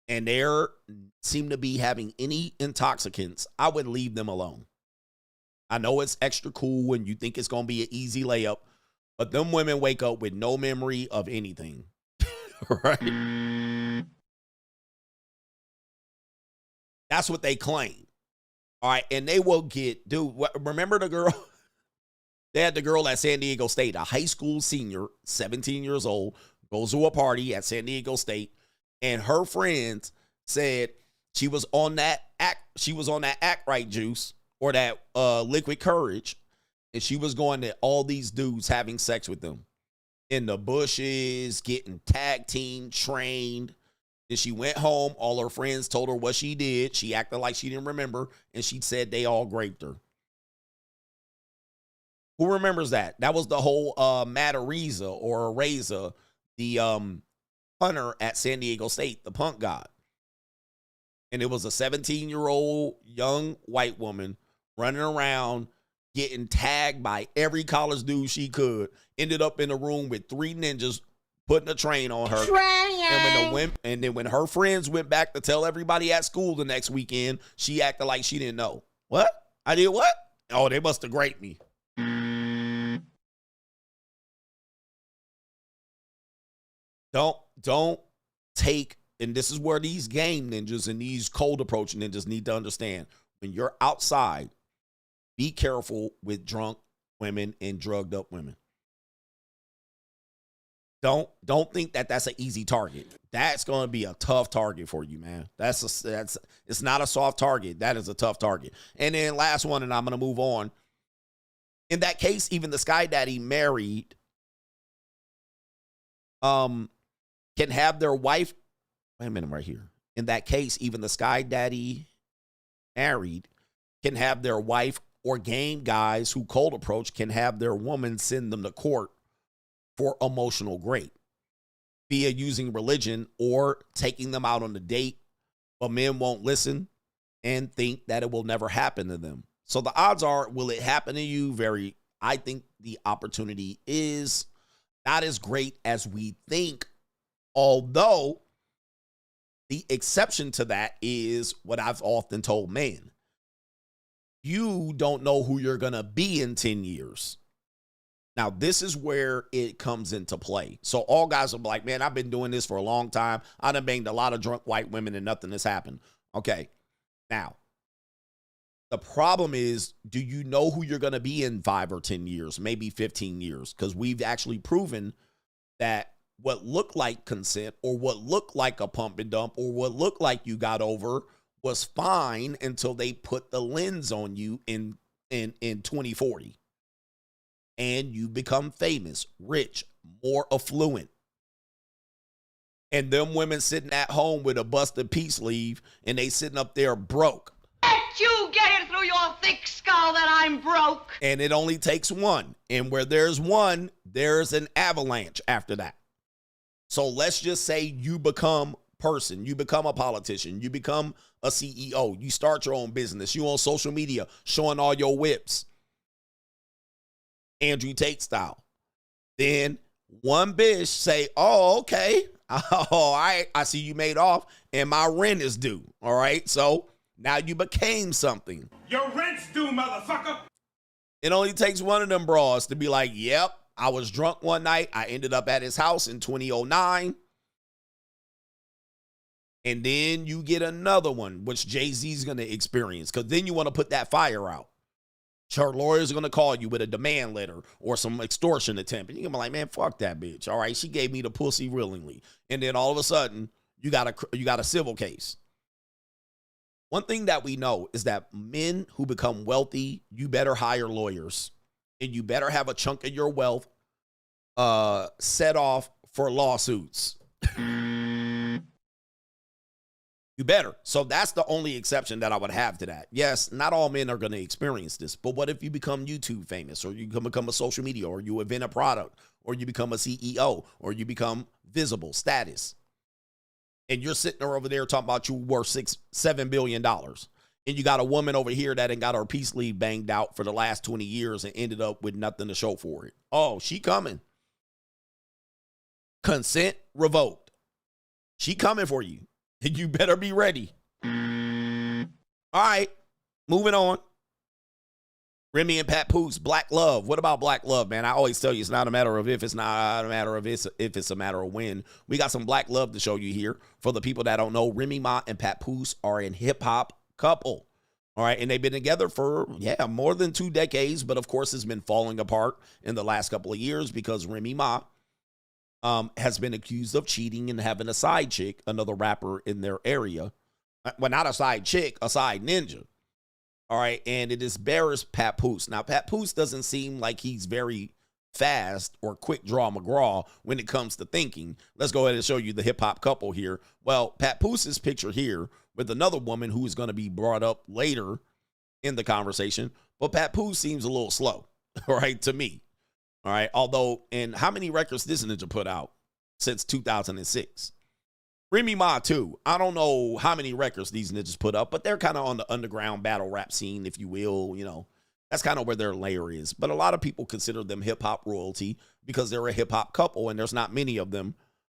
Speaker 3: and they seem to be having any intoxicants, I would leave them alone. I know it's extra cool and you think it's going to be an easy layup, but them women wake up with no memory of anything. Right? That's what they claim. All right. And they will get, dude, remember the girl? They had the girl at San Diego State, a high school senior, 17 years old, goes to a party at San Diego State, and her friends said she was on that act right juice or that liquid courage, and she was going to all these dudes having sex with them in the bushes, getting tag team trained. Then she went home. All her friends told her what she did. She acted like she didn't remember, and she said they all raped her. Who remembers that? That was the whole Matt Ariza or Areza, the punter at San Diego State, the punk god. And it was a 17-year-old young white woman running around getting tagged by every college dude she could. Ended up in a room with 3 ninjas putting a train on her. And then when her friends went back to tell everybody at school the next weekend, she acted like she didn't know. What? I did what? Oh, they must have raped me. Don't take, and this is where these game ninjas and these cold approach ninjas need to understand. When you're outside, be careful with drunk women and drugged up women. Don't think that that's an easy target. That's going to be a tough target for you, man. It's not a soft target. That is a tough target. And then last one, and I'm going to move on. In that case, even the Sky Daddy married can have their wife. Wait a minute right here. In that case, even the Sky Daddy married can have their wife, or game guys who cold approach can have their woman send them to court for emotional rape via using religion or taking them out on a date, but men won't listen and think that it will never happen to them. So the odds are, will it happen to you? I think the opportunity is not as great as we think, although the exception to that is what I've often told men. You don't know who you're going to be in 10 years. Now, this is where it comes into play. So all guys are like, man, I've been doing this for a long time. I done banged a lot of drunk white women and nothing has happened. Okay, now, the problem is, do you know who you're going to be in 5 or 10 years, maybe 15 years? Because we've actually proven that what looked like consent or what looked like a pump and dump or what looked like you got over was fine until they put the lens on you in 2040. And you become famous, rich, more affluent. And them women sitting at home with a busted peace sleeve, and they sitting up there broke.
Speaker 14: Let you get it through your thick skull that I'm broke.
Speaker 3: And it only takes one. And where there's one, there's an avalanche after that. So let's just say you become person, you become a politician, you become a CEO, you start your own business, you on social media showing all your whips, Andrew Tate style. Then one bitch say, oh, okay, all right, I see you made off and my rent is due. All right, so now you became something.
Speaker 21: Your rent's due, motherfucker.
Speaker 3: It only takes one of them bras to be like, yep, I was drunk one night. I ended up at his house in 2009. And then you get another one, which Jay-Z's going to experience, because then you want to put that fire out. Her lawyer's going to call you with a demand letter or some extortion attempt. And you're going to be like, man, fuck that bitch. All right, she gave me the pussy willingly. And then all of a sudden, you got a civil case. One thing that we know is that men who become wealthy, you better hire lawyers. And you better have a chunk of your wealth set off for lawsuits. You better. So that's the only exception that I would have to that. Yes, not all men are going to experience this, but what if you become YouTube famous, or you can become a social media, or you invent a product, or you become a CEO, or you become visible status, and you're sitting there over there talking about you worth $7 billion, and you got a woman over here that ain't got her peace leave banged out for the last 20 years and ended up with nothing to show for it. Oh, she coming. Consent revoked. She coming for you. You better be ready. All right, moving on. Remy and Papoose, Black Love. What about Black Love, man? I always tell you it's not a matter of if, it's not a matter of if it's a matter of when. We got some Black Love to show you here. For the people that don't know, Remy Ma and Papoose are a hip-hop couple. All right, and they've been together for, more than 2 decades, but of course it's been falling apart in the last couple of years because Remy Ma has been accused of cheating and having a side chick, another rapper in their area. Well, not a side chick, a side ninja. All right, and it embarrassed Papoose. Now, Papoose doesn't seem like he's very fast or quick draw McGraw when it comes to thinking. Let's go ahead and show you the hip-hop couple here. Well, Papoose is pictured here with another woman who is going to be brought up later in the conversation, but Papoose seems a little slow, all right, to me. All right, although, and how many records this ninja put out since 2006? Remy Ma, too. I don't know how many records these ninjas put up, but they're kind of on the underground battle rap scene, if you will. You know, that's kind of where their layer is. But a lot of people consider them hip-hop royalty because they're a hip-hop couple, and there's not many of them.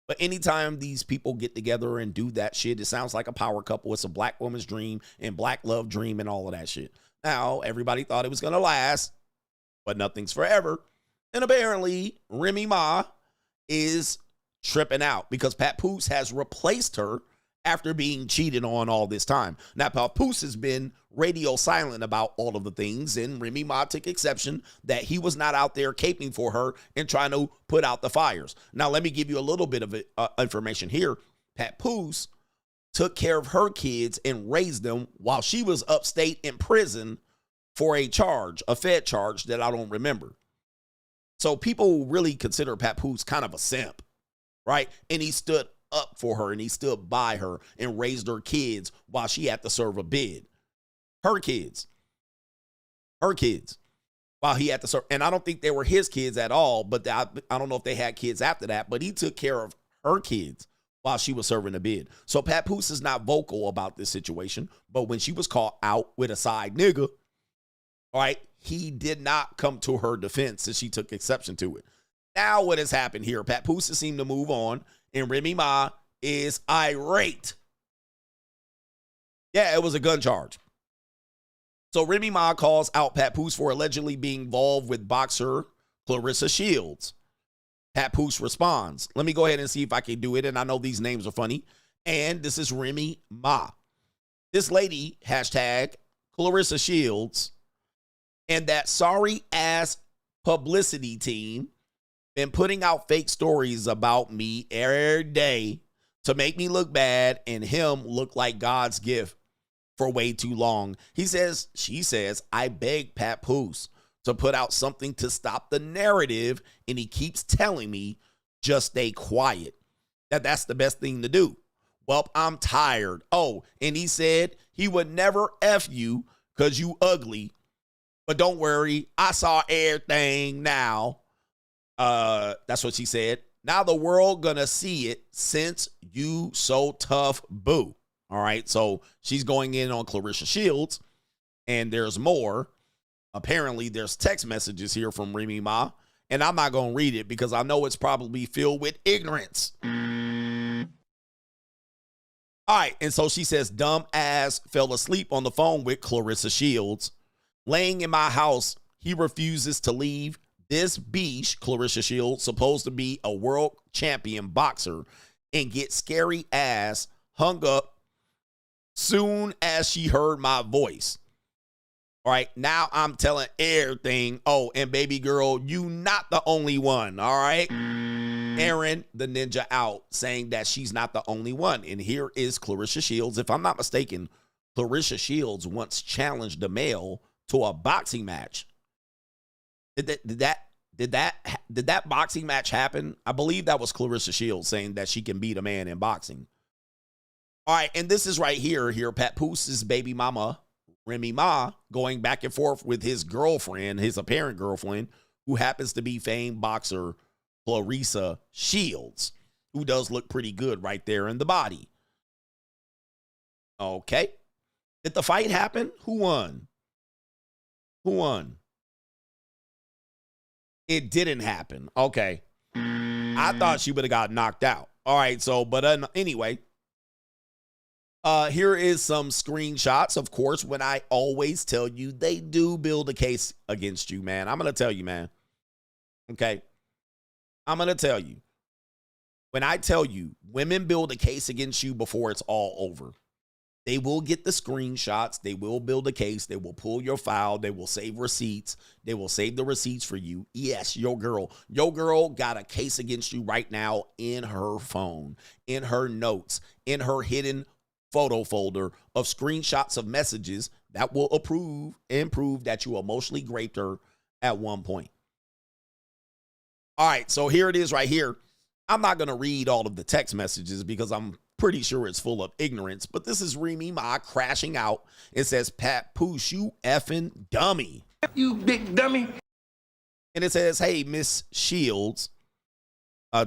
Speaker 3: But anytime these people get together and do that shit, it sounds like a power couple. It's a black woman's dream and black love dream and all of that shit. Now, everybody thought it was going to last, but nothing's forever. And apparently, Remy Ma is tripping out because Papoose has replaced her after being cheated on all this time. Now, Papoose has been radio silent about all of the things, and Remy Ma took exception that he was not out there caping for her and trying to put out the fires. Now, let me give you a little bit of information here. Papoose took care of her kids and raised them while she was upstate in prison for a Fed charge that I don't remember. So people really consider Papoose kind of a simp, right? And he stood up for her and he stood by her and raised her kids while she had to serve a bid. Her kids. While he had to serve. And I don't think they were his kids at all, but I don't know if they had kids after that, but he took care of her kids while she was serving a bid. So Papoose is not vocal about this situation, but when she was caught out with a side nigga, all right, he did not come to her defense and she took exception to it. Now what has happened here? Papoose seemed to move on and Remy Ma is irate. Yeah, it was a gun charge. So Remy Ma calls out Papoose for allegedly being involved with boxer Clarissa Shields. Papoose responds. Let me go ahead and see if I can do it. And I know these names are funny. And this is Remy Ma. This lady, hashtag Clarissa Shields, and that sorry ass publicity team been putting out fake stories about me every day to make me look bad and him look like God's gift for way too long. She says, I begged Papoose to put out something to stop the narrative, and he keeps telling me, just stay quiet. that that's the best thing to do. Well, I'm tired. Oh, and he said he would never F you because you ugly. But don't worry, I saw everything now. That's what she said. Now the world gonna see it since you so tough, boo. All right, so she's going in on Clarissa Shields, and there's more. Apparently, there's text messages here from Remy Ma, and I'm not going to read it because I know it's probably filled with ignorance. All right, and so she says, dumb ass fell asleep on the phone with Clarissa Shields. Laying in my house, he refuses to leave. This beach, Clarissa Shields, supposed to be a world champion boxer, and get scary ass hung up soon as she heard my voice. All right, now I'm telling everything. Oh, and baby girl, you not the only one, all right? Aaron, the ninja, out, saying that she's not the only one. And here is Clarissa Shields. If I'm not mistaken, Clarissa Shields once challenged a male to a boxing match. Did that boxing match happen? I believe that was Clarissa Shields saying that she can beat a man in boxing. All right, and this is right here, Papoose's baby mama, Remy Ma, going back and forth with his girlfriend, his apparent girlfriend, who happens to be famed boxer Clarissa Shields, who does look pretty good right there in the body. Okay. Did the fight happen? Who won? Who won? It didn't happen. Okay. I thought she would have got knocked out. All right, so, but anyway. Here is some screenshots. Of course, when I always tell you, they do build a case against you, man. I'm going to tell you, man. Okay? I'm going to tell you. When I tell you, women build a case against you before it's all over. They will get the screenshots. They will build a case. They will pull your file. They will save receipts. They will save the receipts for you. Yes, your girl got a case against you right now in her phone, in her notes, in her hidden photo folder of screenshots of messages that will prove that you emotionally raped her at one point. All right, so here it is right here. I'm not going to read all of the text messages because I'm pretty sure it's full of ignorance, but this is Remy Ma crashing out. It says, Papoose, you effing dummy. You big dummy. And it says, hey, Miss Shields,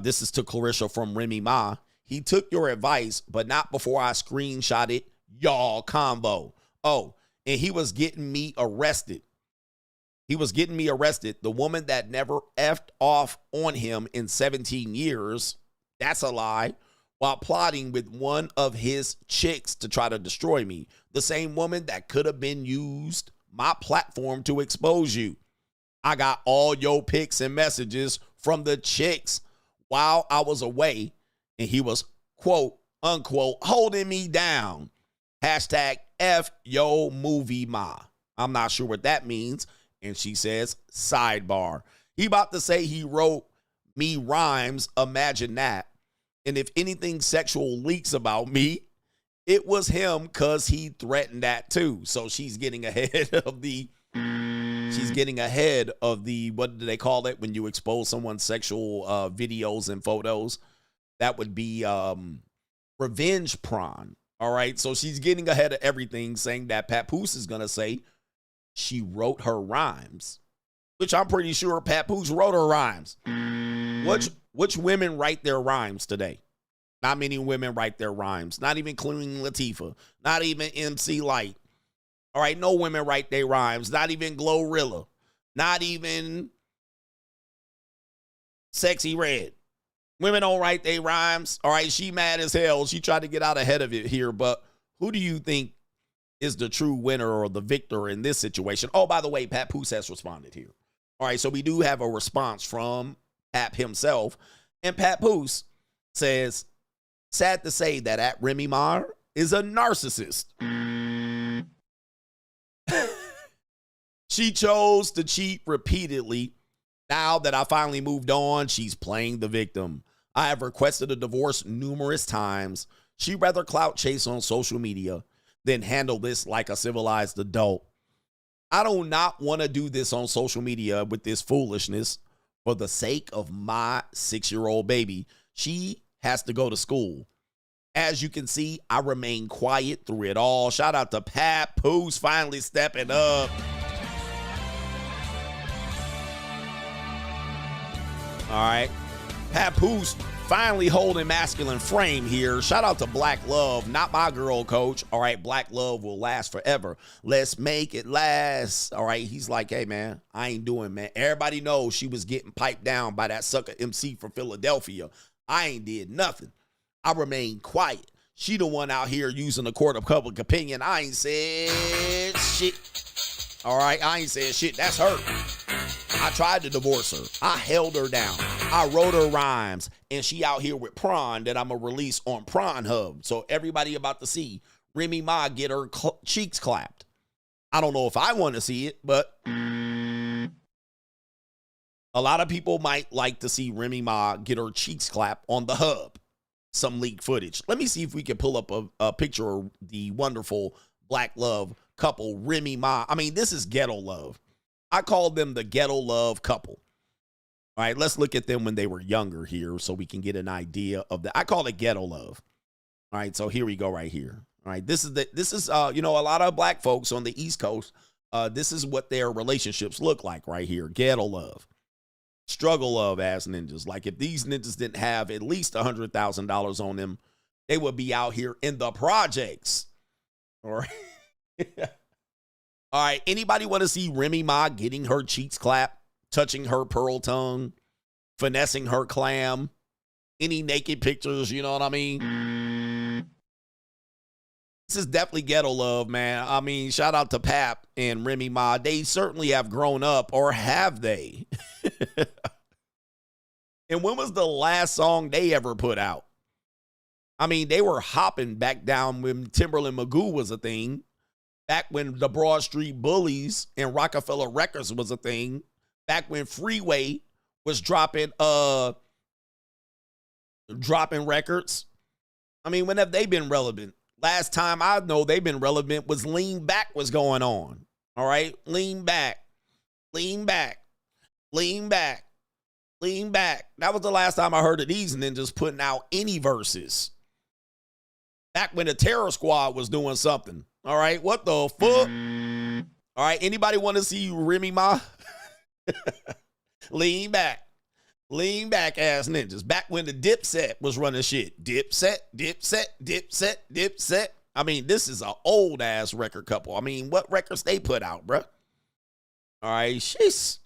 Speaker 3: this is to Clarissa from Remy Ma. He took your advice, but not before I screenshotted y'all combo. Oh, and he was getting me arrested. The woman that never effed off on him in 17 years, that's a lie, while plotting with one of his chicks to try to destroy me. The same woman that could have been used my platform to expose you. I got all your pics and messages from the chicks while I was away. And he was, quote, unquote, holding me down. Hashtag F yo movie ma. I'm not sure what that means. And she says, sidebar. He about to say he wrote me rhymes. Imagine that. And if anything sexual leaks about me, it was him because he threatened that too. So she's getting ahead of the, what do they call it when you expose someone's sexual videos and photos? That would be revenge porn. All right. So she's getting ahead of everything, saying that Papoose is going to say she wrote her rhymes, which I'm pretty sure Papoose wrote her rhymes. Which women write their rhymes today? Not many women write their rhymes. Not even Queen Latifah. Not even MC Light. All right. No women write their rhymes. Not even Glorilla. Not even Sexy Red. Women don't write their rhymes. All right, she mad as hell. She tried to get out ahead of it here, but who do you think is the true winner or the victor in this situation? Oh, by the way, Papoose has responded here. All right, so we do have a response from Pap himself, and Papoose says, sad to say that at Remy Ma is a narcissist. She chose to cheat repeatedly. Now that I finally moved on, she's playing the victim. I have requested a divorce numerous times. She'd rather clout chase on social media than handle this like a civilized adult. I do not want to do this on social media with this foolishness for the sake of my 6-year-old baby. She has to go to school. As you can see, I remain quiet through it all. Shout out to Papoose finally stepping up. All right. Papoose finally holding masculine frame here. Shout out to Black Love, not my girl, coach. All right, Black Love will last forever. Let's make it last. All right, he's like, hey, man, I ain't doing, man. Everybody knows she was getting piped down by that sucker MC from Philadelphia. I ain't did nothing. I remain quiet. She the one out here using the court of public opinion. I ain't said shit. All right, I ain't said shit. That's her. I tried to divorce her. I held her down. I wrote her rhymes, and she out here with prawn that I'm going to release on Prawn Hub. So everybody about to see Remy Ma get her cheeks clapped. I don't know if I want to see it, but a lot of people might like to see Remy Ma get her cheeks clapped on the hub. Some leaked footage. Let me see if we can pull up a picture of the wonderful Black Love couple, Remy Ma. I mean, this is ghetto love. I call them the ghetto love couple. All right, let's look at them when they were younger here so we can get an idea of I call it ghetto love. All right, so here we go right here. All right, this is you know, a lot of black folks on the East Coast, this is what their relationships look like right here. Ghetto love. Struggle love ass ninjas. Like if these ninjas didn't have at least $100,000 on them, they would be out here in the projects. All right. All right. Anybody want to see Remy Ma getting her cheeks clapped, touching her pearl tongue, finessing her clam? Any naked pictures? You know what I mean? This is definitely ghetto love, man. I mean, shout out to Pap and Remy Ma. They certainly have grown up, or have they? And when was the last song they ever put out? I mean, they were hopping back down when Timberland Magoo was a thing. Back when the Broad Street Bullies and Rockefeller Records was a thing. Back when Freeway was dropping records. I mean, when have they been relevant? Last time I know they've been relevant was Lean Back was going on. All right? Lean back. Lean back. Lean back. Lean back. That was the last time I heard of these ninjas putting out any verses. Back when the Terror Squad was doing something. All right? What the fuck? All right? Anybody want to see Remy Ma? Lean back. Lean back ass ninjas. Back when the Dipset was running shit. Dipset, Dipset, Dipset, Dipset. I mean, this is an old ass record couple. I mean, what records they put out, bruh? All right, sheesh.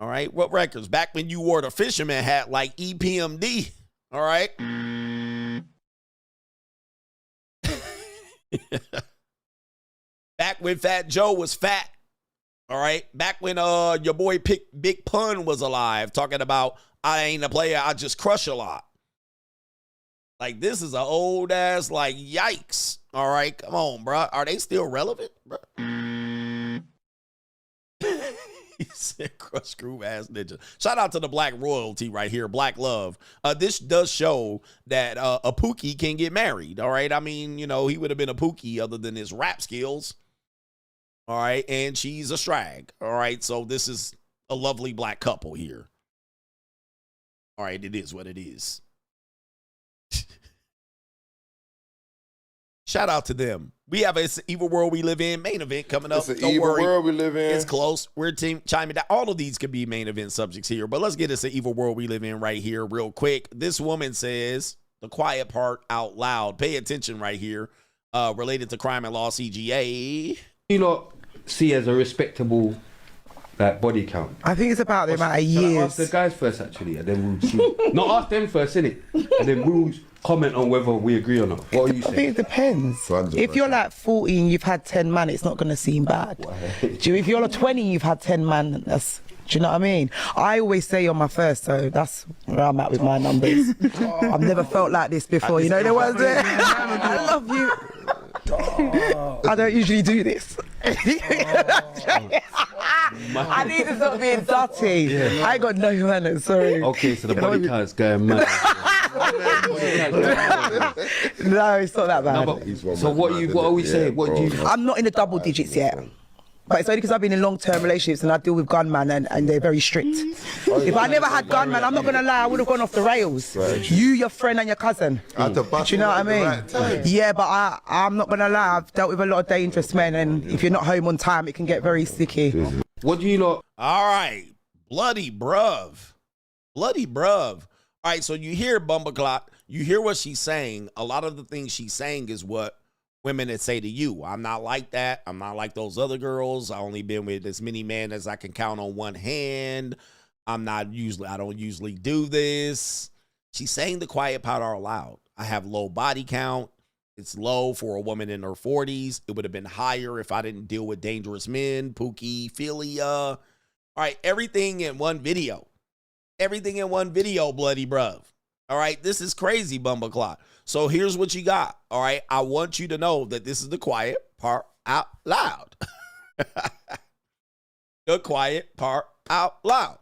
Speaker 3: All right, what records? Back when you wore the fisherman hat like EPMD. All right. Back when Fat Joe was fat. All right. Back when your boy Big Pun was alive, talking about I ain't a player, I just crush a lot. Like, this is an old ass, like, yikes. All right. Come on, bro. Are they still relevant, bro? He said crush groove ass ninja. Shout out to the black royalty right here, Black Love. This does show that a Pookie can get married. All right. I mean, you know, he would have been a Pookie other than his rap skills. All right, and she's a Strag. All right, so this is a lovely black couple here. All right, it is what it is. Shout out to them. We have an Evil World We Live In main event coming up.
Speaker 12: It's an Evil World We Live In.
Speaker 3: It's close. We're chiming down. All of these could be main event subjects here, but let's get us an Evil World We Live In right here real quick. This woman says the quiet part out loud. Pay attention right here, related to crime and law CGA.
Speaker 17: You lot see as a respectable body count?
Speaker 23: I think it's about the amount of years.
Speaker 17: Ask the guys first, actually, and then we'll see. Not ask them first, innit? And then we'll comment on whether we agree or not. What are you saying?
Speaker 23: I think it depends. If you're like 40 and you've had 10 man, it's not going to seem bad. If you're like 20 and you've had 10 man, that's... Do you know what I mean? I always say you're my first, so that's where I'm at with my numbers. I've never felt like this before, you know the ones there? I love you. I don't usually do this. I need to stop being dirty. Yeah. I ain't got no manners, sorry.
Speaker 17: Okay, so the body count's going mad.
Speaker 23: No, it's not that bad.
Speaker 17: No, but, so what are we saying? What do you?
Speaker 23: I'm not in the double digits yet. But it's only because I've been in long-term relationships and I deal with gunmen and they're very strict. If I never had gunmen, I'm not going to lie, I would have gone off the rails. You, your friend and your cousin. Do you know what I mean? Yeah, but I'm not going to lie, I've dealt with a lot of dangerous men, and if you're not home on time, it can get very sticky.
Speaker 17: What do you lot?
Speaker 3: All right. Bloody bruv. Bloody bruv. All right, so you hear Bumbleclot. You hear what she's saying. A lot of the things she's saying is what women that say to you, I'm not like that. I'm not like those other girls. I only been with as many men as I can count on one hand. I don't usually do this. She's saying the quiet part out loud. I have low body count. It's low for a woman in her 40s. It would have been higher if I didn't deal with dangerous men, Pookie, Philia. All right, everything in one video. Everything in one video, bloody bruv. All right, this is crazy, Bumbleclot. So here's what you got. All right, I want you to know that this is the quiet part out loud. The quiet part out loud.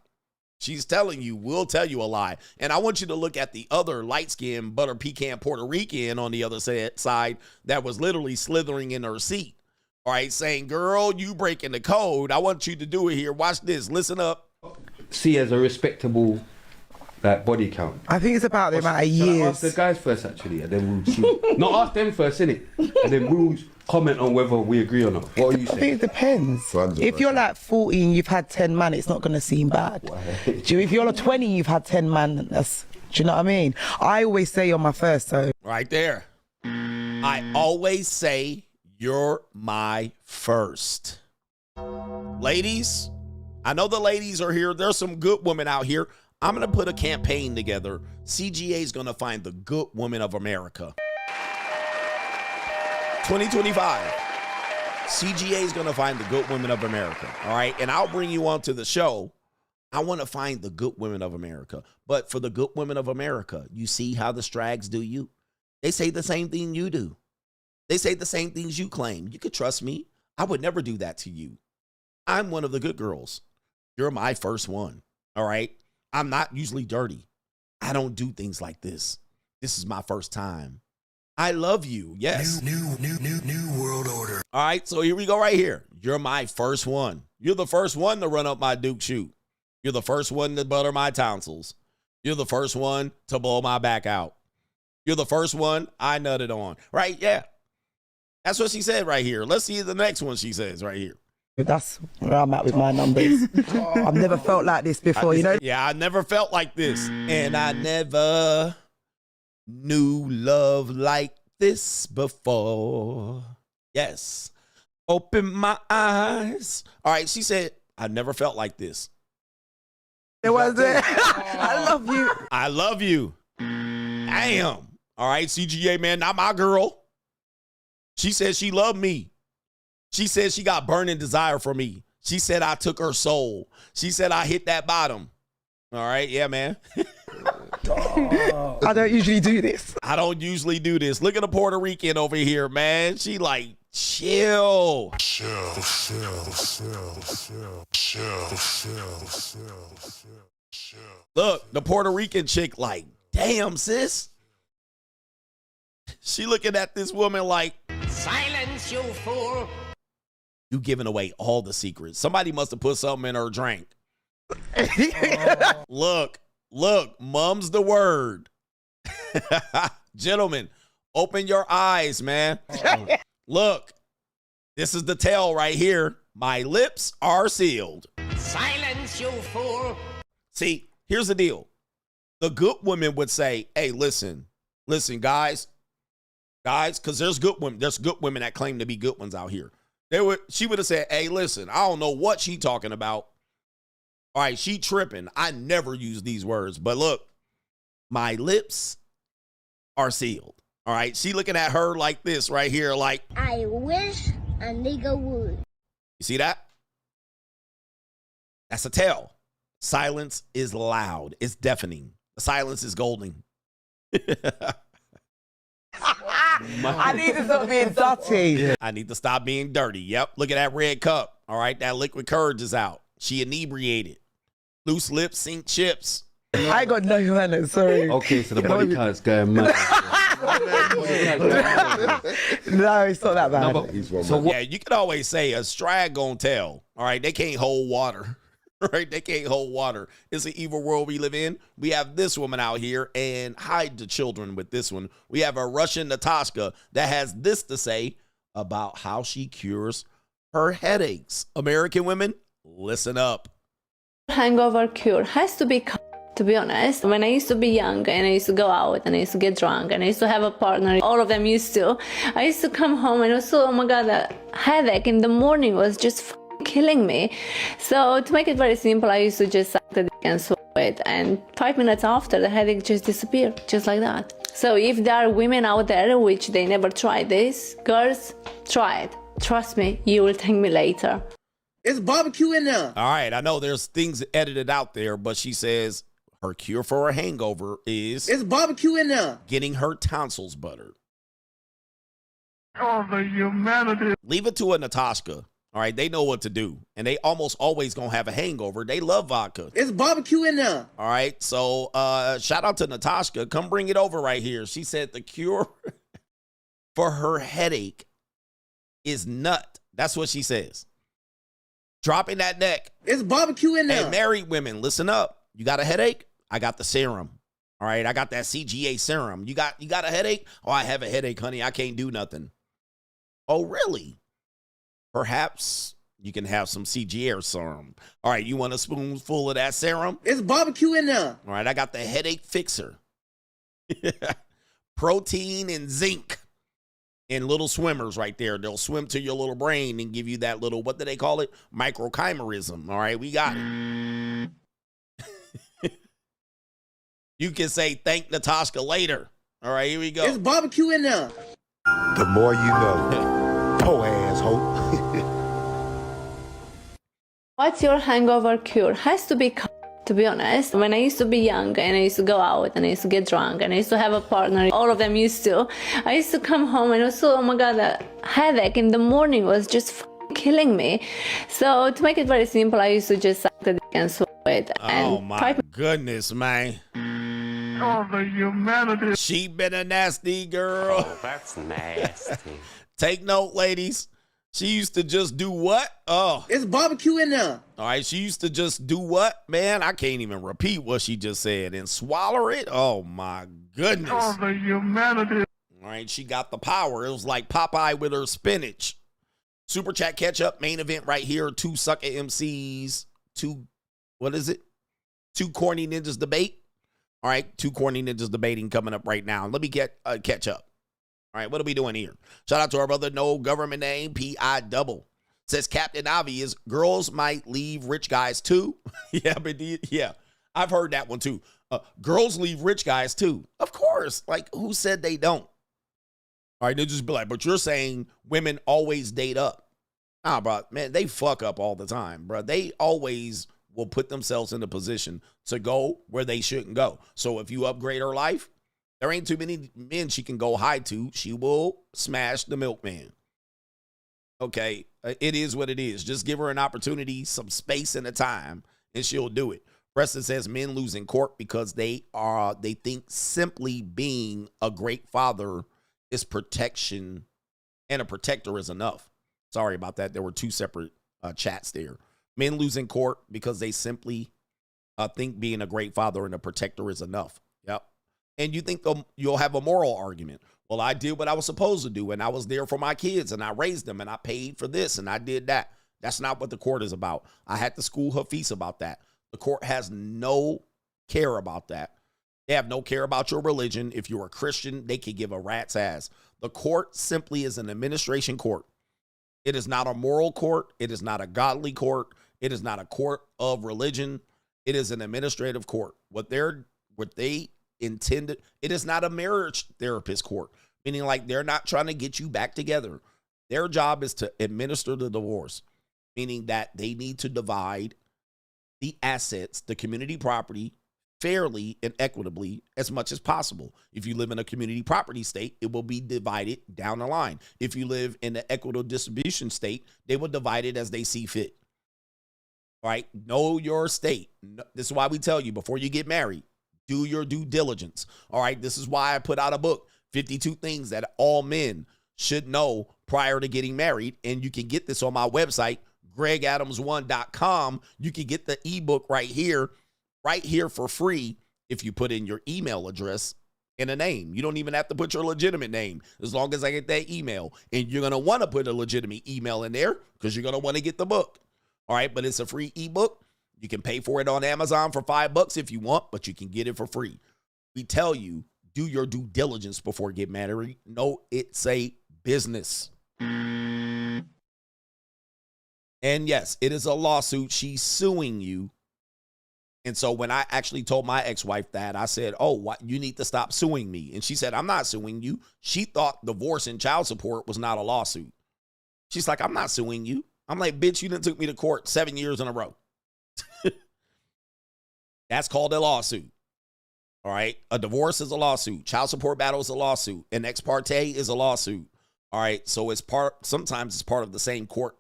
Speaker 3: She's telling you, we'll tell you a lie. And I want you to look at the other light-skinned butter pecan Puerto Rican on the other side that was literally slithering in her seat. All right, saying, girl, you breaking the code. I want you to do it here. Watch this. Listen up.
Speaker 17: See as a respectable body count.
Speaker 23: I think it's about the amount of years.
Speaker 17: Ask the guys first, actually, and then we'll see. Not ask them first, innit? And then we'll comment on whether we agree or not. What are you saying?
Speaker 23: I think it depends. If you're like 40 and you've had 10 man, it's not going to seem bad. If you're 20 and you've had 10 man, do you know what I mean? I always say you're my first, so.
Speaker 3: Right there. I always say you're my first. Ladies, I know the ladies are here. There's some good women out here. I'm going to put a campaign together. CGA is going to find the good woman of America. 2025. CGA is going to find the good women of America. All right. And I'll bring you on to the show. I want to find the good women of America. But for the good women of America, you see how the Strags do you? They say the same thing you do. They say the same things you claim. You could trust me. I would never do that to you. I'm one of the good girls. You're my first one. All right. I'm not usually dirty. I don't do things like this. This is my first time. I love you. Yes.
Speaker 6: New world order.
Speaker 3: All right. So here we go right here. You're my first one. You're the first one to run up my Duke chute. You're the first one to butter my tonsils. You're the first one to blow my back out. You're the first one I nutted on. Right? Yeah. That's what she said right here. Let's see the next one she says right here.
Speaker 23: That's where I'm at with my numbers. I've never felt like this before, you know?
Speaker 3: Yeah, I never felt like this. And I never knew love like this before. Yes. Open my eyes. All right, she said, I never felt like this.
Speaker 23: It was it. I love you.
Speaker 3: I love you. Damn. All right, CGA, man, not my girl. She said she loved me. She said she got burning desire for me. She said I took her soul. She said I hit that bottom. All right, yeah, man.
Speaker 23: I don't usually do this.
Speaker 3: I don't usually do this. Look at the Puerto Rican over here, man. She like, chill. Look, the Puerto Rican chick like, damn, sis. She looking at this woman like,
Speaker 14: Silence, you fool.
Speaker 3: You giving away all the secrets. Somebody must have put something in her drink. Look, mum's the word. Gentlemen, open your eyes, man. Look, this is the tell right here. My lips are sealed.
Speaker 14: Silence, you fool.
Speaker 3: See, here's the deal. The good women would say, hey, listen, guys, because there's good women that claim to be good ones out here. She would have said, hey, listen, I don't know what she talking about. All right, she tripping. I never use these words, but look, my lips are sealed. All right, she looking at her like this right here, like,
Speaker 22: I wish a nigga would.
Speaker 3: You see that? That's a tell. Silence is loud. It's deafening. Silence is golden.
Speaker 23: I need to stop being dirty.
Speaker 3: I need to stop being dirty. Yep. Look at that red cup. All right. That liquid courage is out. She inebriated. Loose lips, sink chips.
Speaker 23: I got no manners, sorry.
Speaker 17: Okay, so the body count's going mad.
Speaker 23: No, it's not that bad.
Speaker 3: Yeah, you can always say a strag gonna tell. All right, they can't hold water. Right? They can't hold water. It's an evil world we live in. We have this woman out here, and hide the children with this one. We have a Russian Natasha that has this to say about how she cures her headaches. American women, listen up.
Speaker 12: Hangover cure has to be honest. When I used to be young and I used to go out and I used to get drunk and I used to have a partner, all of them used to, I used to come home and also, oh my God, the headache in the morning was just killing me. So to make it very simple, I used to just suck the dick and swallow it, and 5 minutes after, the headache just disappeared, just like that. So if there are women out there which they never tried this, girls, try it. Trust me, you will thank me later.
Speaker 3: It's barbecue in there. All right, I know there's things edited out there, but she says her cure for a hangover is it's barbecue in there. Getting her tonsils buttered.
Speaker 21: Oh, the humanity.
Speaker 3: Leave it to a Natasha. All right, they know what to do, and they almost always gonna have a hangover. They love vodka. It's barbecue in there. All right, so shout out to Natasha. Come bring it over right here. She said the cure for her headache is nut. That's what she says. Dropping that neck. It's barbecue in there. And married women, listen up. You got a headache? I got the serum. All right, I got that CGA serum. You got a headache? Oh, I have a headache, honey. I can't do nothing. Oh, really? Perhaps you can have some CGA serum. All right, you want a spoonful of that serum? It's barbecue in there. All right, I got the headache fixer. Protein and zinc in little swimmers right there. They'll swim to your little brain and give you that little, what do they call it? Microchimerism. All right, we got it. You can say thank Natasha later. All right, here we go. It's barbecue in there.
Speaker 6: The more you know. Oh, asshole.
Speaker 12: What's your hangover cure? Has to be honest. When I used to be young and I used to go out and I used to get drunk and I used to have a partner, all of them used to, I used to come home and also, oh my God, the headache in the morning was just killing me. So to make it very simple, I used to just suck the dick and swallow it.
Speaker 3: Oh my goodness, man.
Speaker 21: Oh, the humanity.
Speaker 3: She been a nasty girl.
Speaker 19: Oh, that's nasty.
Speaker 3: Take note, ladies. She used to just do what? Oh. It's barbecue in there. All right, she used to just do what? Man, I can't even repeat what she just said. And swallow it? Oh, my goodness.
Speaker 21: Oh, the humanity.
Speaker 3: All right, she got the power. It was like Popeye with her spinach. Super Chat catch-up, main event right here. 2 sucker MCs. 2 Corny Ninjas debate. All right, 2 Corny Ninjas debating coming up right now. Let me get catch up. All right, what are we doing here? Shout out to our brother, no government name, P.I. Double. Says Captain Obvious, girls might leave rich guys too. Yeah, I've heard that one too. Girls leave rich guys too. Of course. Like, who said they don't? All right, they'll just be like, but you're saying women always date up. Nah, bro, man, they fuck up all the time, bro. They always will put themselves in a position to go where they shouldn't go. So if you upgrade her life, there ain't too many men she can go hide to. She will smash the milkman. Okay, it is what it is. Just give her an opportunity, some space and a time, and she'll do it. Preston says men lose in court because they think simply being a great father is protection and a protector is enough. Sorry about that. There were 2 separate chats there. Men lose in court because they simply think being a great father and a protector is enough. Yep. And you think you'll have a moral argument. Well, I did what I was supposed to do, and I was there for my kids, and I raised them, and I paid for this, and I did that. That's not what the court is about. I had to school Hafiz about that. The court has no care about that. They have no care about your religion. If you're a Christian, they could give a rat's ass. The court simply is an administration court. It is not a moral court. It is not a godly court. It is not a court of religion. It is an administrative court. What they intended, it is not a marriage therapist court, meaning like they're not trying to get you back together. Their job is to administer the divorce, meaning that they need to divide the assets, the community property, fairly and equitably as much as possible. If you live in a community property state, it will be divided down the line. If you live in the equitable distribution state, they will divide it as they see fit. All right, know your state. This is why we tell you before you get married, do your due diligence. All right, this is why I put out a book, 52 things that all men should know prior to getting married. And you can get this on my website, gregadams1.com. You can get the ebook right here for free if you put in your email address and a name. You don't even have to put your legitimate name as long as I get that email. And you're going to want to put a legitimate email in there because you're going to want to get the book. All right, but it's a free ebook. You can pay for it on Amazon for $5 if you want, but you can get it for free. We tell you, do your due diligence before getting married. No, it's a business. And yes, it is a lawsuit. She's suing you. And so when I actually told my ex-wife that, I said, oh, what, you need to stop suing me. And she said, I'm not suing you. She thought divorce and child support was not a lawsuit. She's like, I'm not suing you. I'm like, bitch, you done took me to court 7 years in a row. That's called a lawsuit. All right. A divorce is a lawsuit. Child support battle is a lawsuit. An ex parte is a lawsuit. All right. So sometimes it's part of the same court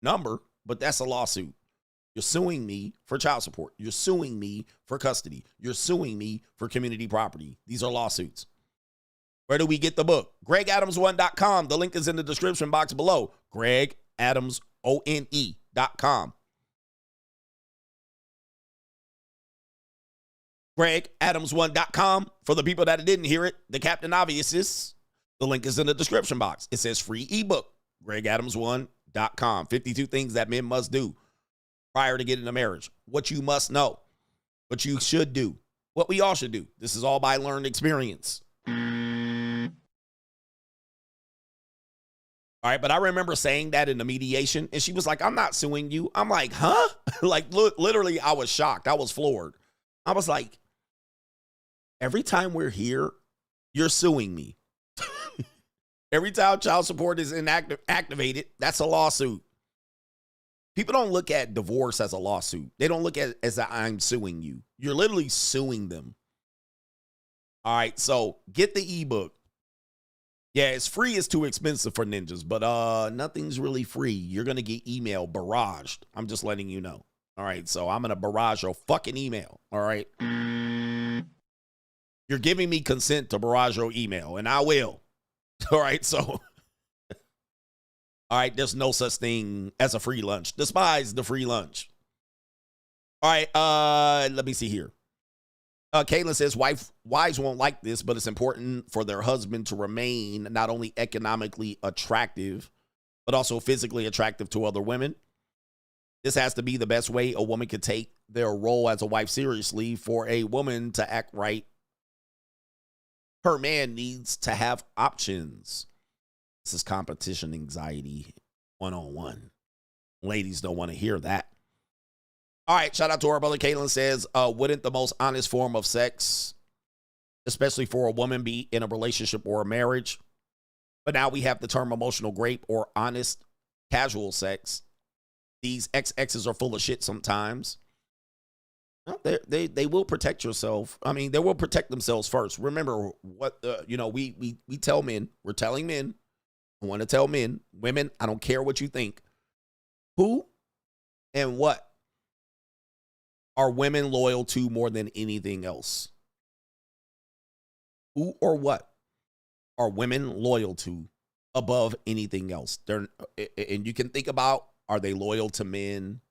Speaker 3: number, but that's a lawsuit. You're suing me for child support. You're suing me for custody. You're suing me for community property. These are lawsuits. Where do we get the book? gregadams1.com. The link is in the description box below. gregadams1.com. gregadams1.com. For the people that didn't hear it, the Captain Obvious is. The link is in the description box. It says free ebook. gregadams1.com. 52 things that men must do prior to getting a marriage. What you must know. What you should do. What we all should do. This is all by learned experience. All right, but I remember saying that in the mediation, and she was like, I'm not suing you. I'm like, huh? Like, literally, I was shocked. I was floored. I was like, every time we're here, you're suing me. Every time child support is activated, that's a lawsuit. People don't look at divorce as a lawsuit. They don't look at it as I'm suing you. You're literally suing them. All right, so get the ebook. Yeah, it's free. It's too expensive for ninjas, but nothing's really free. You're going to get email barraged. I'm just letting you know. All right, so I'm going to barrage your fucking email. All right. You're giving me consent to barrage your email, and I will. All right, so. All right, there's no such thing as a free lunch. Despise the free lunch. All right, let me see here. Caitlin says, wives won't like this, but it's important for their husband to remain not only economically attractive, but also physically attractive to other women. This has to be the best way a woman could take their role as a wife seriously. For a woman to act right, her man needs to have options. This is competition anxiety 101. Ladies don't want to hear that. All right, shout out to our brother. Caitlin says, wouldn't the most honest form of sex, especially for a woman, be in a relationship or a marriage? But now we have the term emotional grape or honest casual sex. These XXs are full of shit sometimes. Well, they will protect yourself. I mean, they will protect themselves first. Remember what, we tell men, we're telling men, I want to tell men, women, I don't care what you think. Who and what are women loyal to more than anything else? Who or what are women loyal to above anything else? And you can think about, are they loyal to men?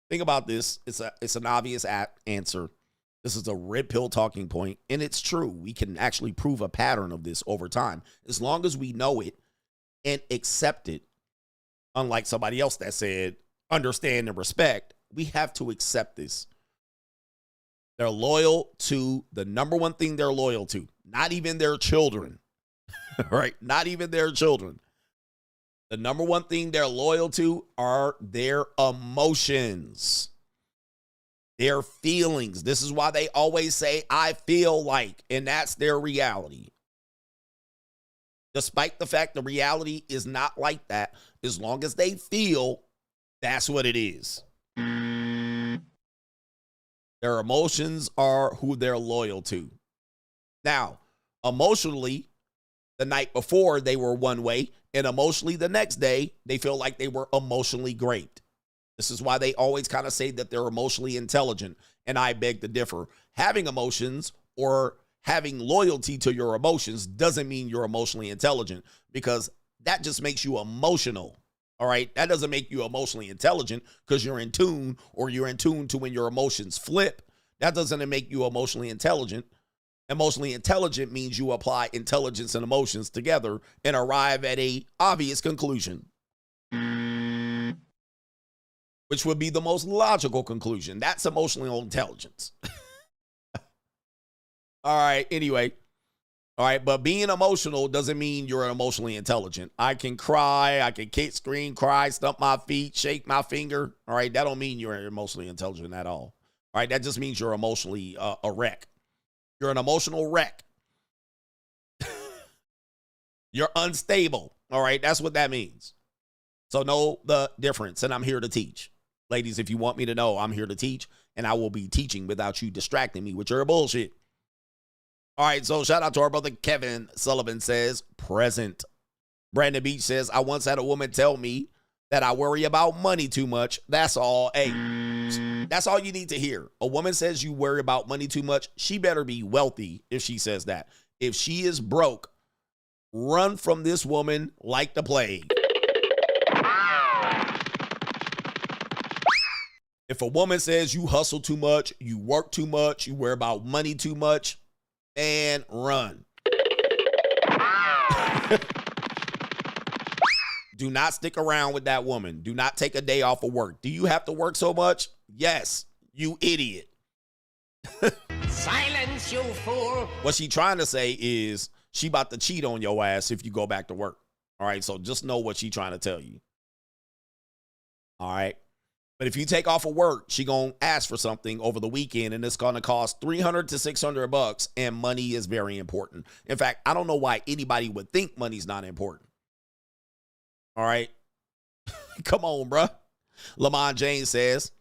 Speaker 3: Think about this. It's an obvious answer. This is a red pill talking point, and it's true. We can actually prove a pattern of this over time. As long as we know it and accept it, unlike somebody else that said, understand and respect, we have to accept this. They're loyal to the number one thing they're loyal to, not even their children, right? Not even their children. The number one thing they're loyal to are their emotions, their feelings. This is why they always say, I feel like, and that's their reality. Despite the fact the reality is not like that, as long as they feel, that's what it is. Their emotions are who they're loyal to. Now, emotionally, the night before they were one way, and emotionally the next day, they feel like they were emotionally raped. This is why they always kind of say that they're emotionally intelligent, and I beg to differ. Having emotions or having loyalty to your emotions doesn't mean you're emotionally intelligent, because that just makes you emotional. All right. That doesn't make you emotionally intelligent because you're in tune, or you're in tune to when your emotions flip. That doesn't make you emotionally intelligent. Emotionally intelligent means you apply intelligence and emotions together and arrive at a obvious conclusion, which would be the most logical conclusion. That's emotional intelligence. All right. Anyway. All right. But being emotional doesn't mean you're emotionally intelligent. I can cry. I can kick, scream, cry, stump my feet, shake my finger. All right. That don't mean you're emotionally intelligent at all. All right. That just means you're emotionally a wreck. You're an emotional wreck. You're unstable. All right. That's what that means. So know the difference. And I'm here to teach. Ladies, if you want me to know, I'm here to teach. And I will be teaching without you distracting me with your bullshit. All right. So shout out to our brother Kevin Sullivan says, present. Brandon Beach says, I once had a woman tell me that I worry about money too much. That's all. Hey, that's all you need to hear. A woman says you worry about money too much. She better be wealthy if she says that. If she is broke, run from this woman like the plague. If a woman says you hustle too much, you work too much, you worry about money too much, and run. Do not stick around with that woman. Do not take a day off of work. Do you have to work so much? Yes, you idiot.
Speaker 21: Silence, you fool.
Speaker 3: What she trying to say is she about to cheat on your ass if you go back to work. All right, so just know what she trying to tell you. All right. But if you take off of work, she going to ask for something over the weekend, and it's going to cost $300 to $600, and money is very important. In fact, I don't know why anybody would think money's not important. All right. Come on, bruh. Lamont James says,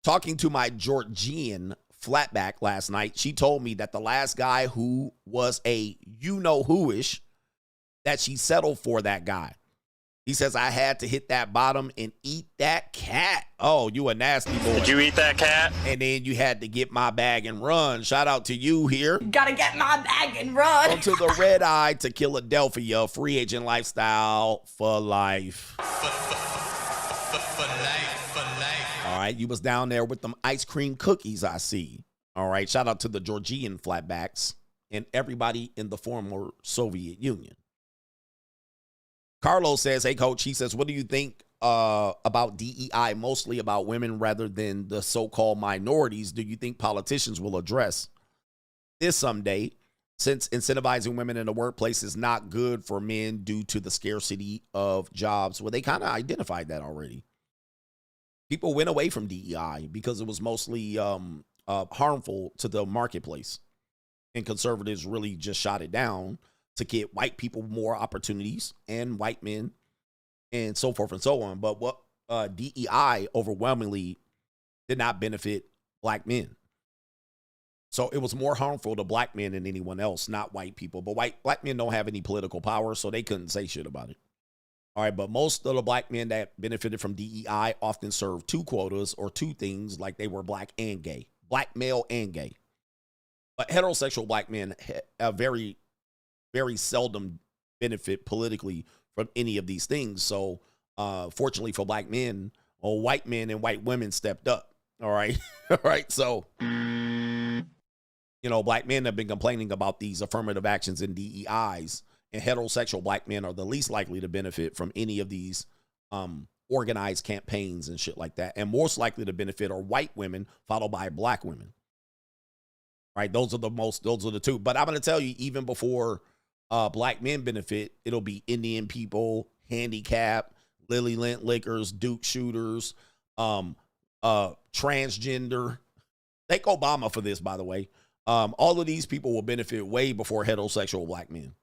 Speaker 3: talking to my Georgian flatback last night, she told me that the last guy who was a you-know-who-ish, that she settled for that guy. He says, I had to hit that bottom and eat that cat. Oh, you a nasty boy.
Speaker 21: Did you eat that cat?
Speaker 3: And then you had to get my bag and run. Shout out to you here.
Speaker 16: Gotta get my bag and run.
Speaker 3: Onto the red eye to Philadelphia, free agent lifestyle for life. For life. All right, you was down there with them ice cream cookies, I see. All right, shout out to the Georgian flatbacks and everybody in the former Soviet Union. Carlos says, hey, coach, he says, what do you think about DEI, mostly about women rather than the so-called minorities? Do you think politicians will address this someday, since incentivizing women in the workplace is not good for men due to the scarcity of jobs? Well, they kind of identified that already. People went away from DEI because it was mostly harmful to the marketplace, and conservatives really just shot it down to get white people more opportunities and white men and so forth and so on. But what DEI overwhelmingly did not benefit black men. So it was more harmful to black men than anyone else, not white people. But black men don't have any political power, so they couldn't say shit about it. All right, but most of the black men that benefited from DEI often served two quotas or two things, like they were black and gay, black male and gay. But heterosexual black men very seldom benefit politically from any of these things. So fortunately for black men, white men and white women stepped up. All right. All right. So, black men have been complaining about these affirmative actions and DEIs, and heterosexual black men are the least likely to benefit from any of these organized campaigns and shit like that. And most likely to benefit are white women, followed by black women. Right. Those are the two. But I'm going to tell you, even before black men benefit, it'll be Indian people, handicap, Lily Lent lickers, Duke shooters, transgender. Thank Obama for this, by the way. All of these people will benefit way before heterosexual black men.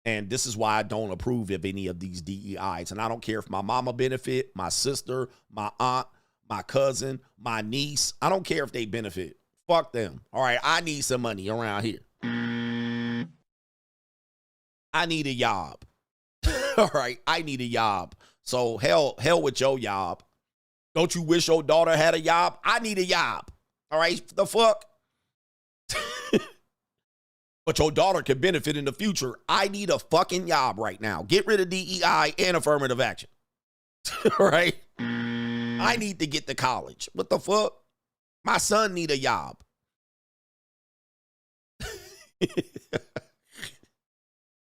Speaker 3: And this is why I don't approve of any of these DEIs. And I don't care if my mama benefit, my sister, my aunt, my cousin, my niece. I don't care if they benefit. Fuck them. All right, I need some money around here. I need a job. All right, I need a job. So hell with your job. Don't you wish your daughter had a job? I need a job. All right, the fuck? but your daughter can benefit in the future. I need a fucking job right now. Get rid of DEI and affirmative action. Right? I need to get to college. What the fuck? My son need a job.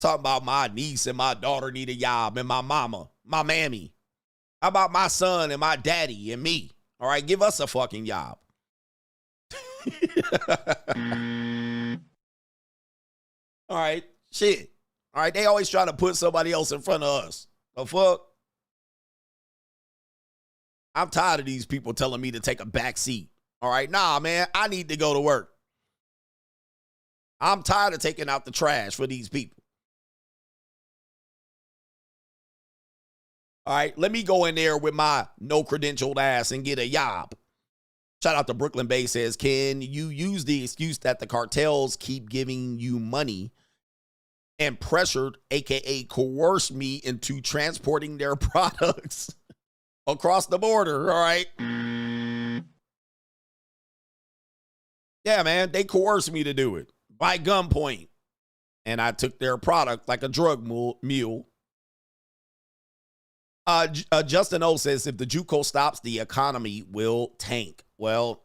Speaker 3: Talking about my niece and my daughter need a job and my mama, my mammy. How about my son and my daddy and me? All right, give us a fucking job. All right, shit. All right, they always try to put somebody else in front of us. The fuck? I'm tired of these people telling me to take a back seat. All right, nah, man, I need to go to work. I'm tired of taking out the trash for these people. All right, let me go in there with my no-credentialed ass and get a job. Shout out to Brooklyn Bay says, can you use the excuse that the cartels keep giving you money and pressured, a.k.a. coerced me into transporting their products across the border, all right? Yeah, man, they coerced me to do it by gunpoint. And I took their product like a drug mule. Justin O says, if the JUCO stops, the economy will tank. Well,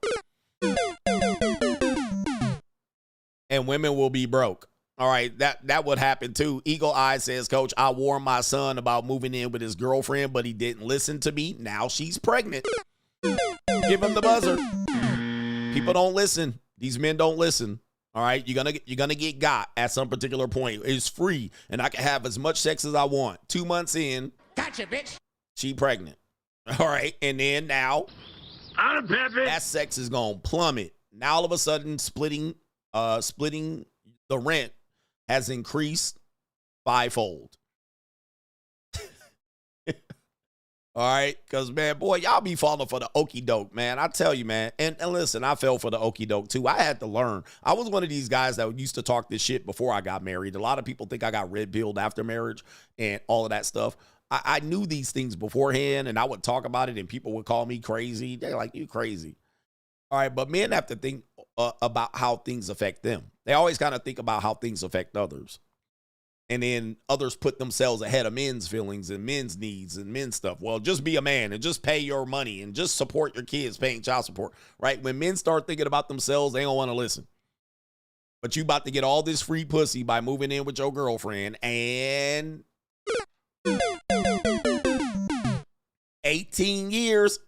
Speaker 3: and women will be broke. All right, that would happen too. Eagle Eye says, Coach, I warned my son about moving in with his girlfriend, but he didn't listen to me. Now she's pregnant. Give him the buzzer. People don't listen. These men don't listen. All right, you're gonna get got at some particular point. It's free, and I can have as much sex as I want. 2 months in, gotcha, bitch. She pregnant. All right, and then now that sex is gonna plummet. Now all of a sudden, splitting the rent has increased 5-fold. All right, because, man, boy, y'all be falling for the okie doke, man. I tell you, man. And listen, I fell for the okie doke, too. I had to learn. I was one of these guys that used to talk this shit before I got married. A lot of people think I got red-pilled after marriage and all of that stuff. I knew these things beforehand, and I would talk about it, and people would call me crazy. They're like, you crazy. All right, but men have to think about how things affect them. They always kind of think about how things affect others. And then others put themselves ahead of men's feelings and men's needs and men's stuff. Well, just be a man and just pay your money and just support your kids paying child support, right? When men start thinking about themselves, they don't want to listen. But you about to get all this free pussy by moving in with your girlfriend and 18 years,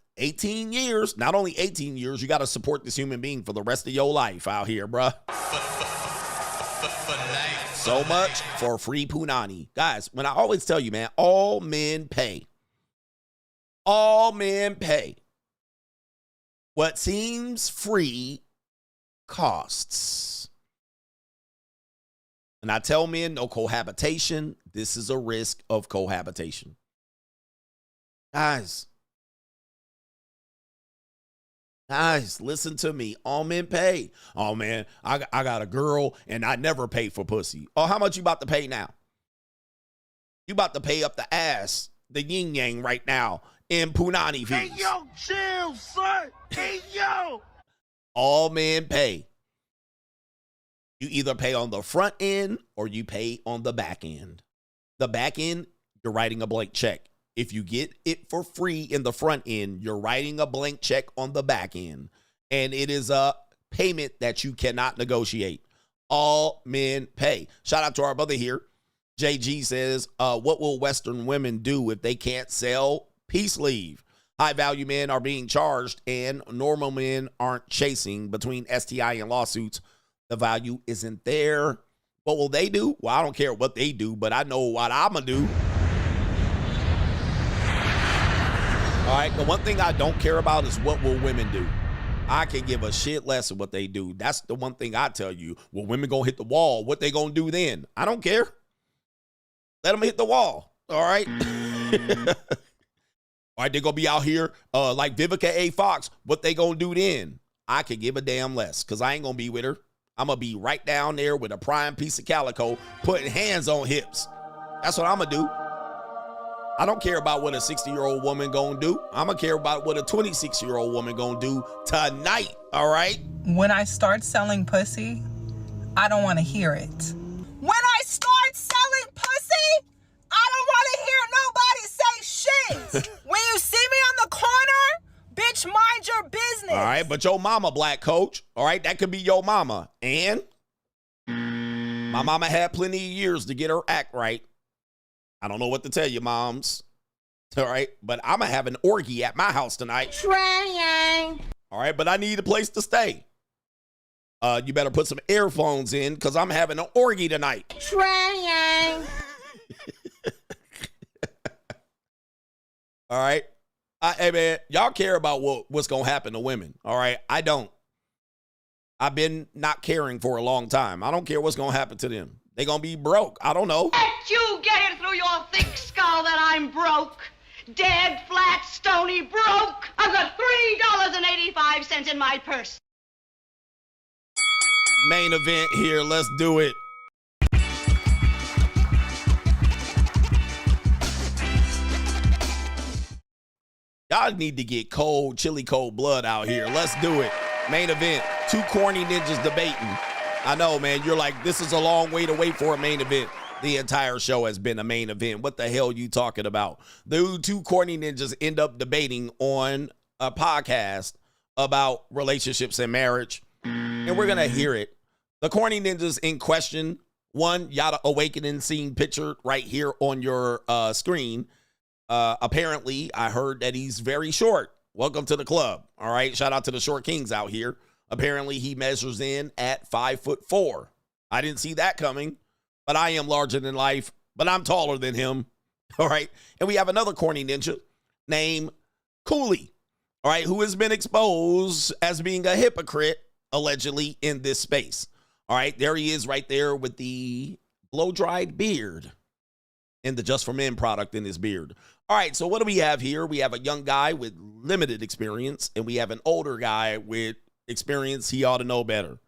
Speaker 3: not only 18 years, you got to support this human being for the rest of your life out here, bruh. So much for free punani. Guys, when I always tell you, man, all men pay. All men pay. What seems free costs. And I tell men, no cohabitation. This is a risk of cohabitation. Guys, listen to me. All men pay. Oh, man, I got a girl and I never pay for pussy. Oh, how much you about to pay now? You about to pay up the ass, the yin yang right now in punani fees. Hey, yo, chill, son. Hey, yo. All men pay. You either pay on the front end or you pay on the back end. The back end, you're writing a blank check. If you get it for free in the front end, you're writing a blank check on the back end. And it is a payment that you cannot negotiate. All men pay. Shout out to our brother here. JG says, what will Western women do if they can't sell peace leave? High value men are being charged and normal men aren't chasing. Between STI and lawsuits, the value isn't there. What will they do? Well, I don't care what they do, but I know what I'm going to do. All right, the one thing I don't care about is what will women do. I can give a shit less of what they do. That's the one thing I tell you. Well, women gonna hit the wall. What they gonna do then? I don't care. Let them hit the wall. All right. All right, they're gonna be out here like Vivica A. Fox. What they gonna do then? I could give a damn less because I ain't gonna be with her. I'm gonna be right down there with a prime piece of calico, putting hands on hips. That's what I'm gonna do. I don't care about what a 60-year-old woman gonna do. I'm gonna care about what a 26-year-old woman gonna do tonight, all right?
Speaker 11: When I start selling pussy, I don't want to hear it. When I start selling pussy, I don't want to hear nobody say shit. When you see me on the corner, bitch, mind your business.
Speaker 3: All right, but your mama, black coach. All right, that could be your mama. And my mama had plenty of years to get her act right. I don't know what to tell you, moms. All right, but I'm going to have an orgy at my house tonight.
Speaker 11: Trying.
Speaker 3: All right, but I need a place to stay. You better put some earphones in because I'm having an orgy tonight.
Speaker 11: Trying.
Speaker 3: All right. Hey, man, y'all care about what's going to happen to women. All right. I don't. I've been not caring for a long time. I don't care what's going to happen to them. They're going to be broke. I don't know.
Speaker 14: Let you get it through your thick skull that I'm broke. Dead, flat, stony broke. I've got $3.85 in my purse.
Speaker 3: Main event here. Let's do it. Y'all need to get cold, chilly cold blood out here. Let's do it. Main event. Two corny ninjas debating. I know, man. You're like, this is a long way to wait for a main event. The entire show has been a main event. What the hell are you talking about? The two corny ninjas end up debating on a podcast about relationships and marriage. And we're going to hear it. The corny ninjas in question, one, Yada Awakening scene pictured right here on your screen. Apparently, I heard that he's very short. Welcome to the club. All right. Shout out to the short kings out here. Apparently, he measures in at 5'4". I didn't see that coming, but I am larger than life, but I'm taller than him. All right. And we have another corny ninja named Cooley. All right. Who has been exposed as being a hypocrite, allegedly, in this space. All right. There he is right there with the blow-dried beard and the Just for Men product in his beard. All right, so what do we have here? We have a young guy with limited experience, and we have an older guy with experience. He ought to know better.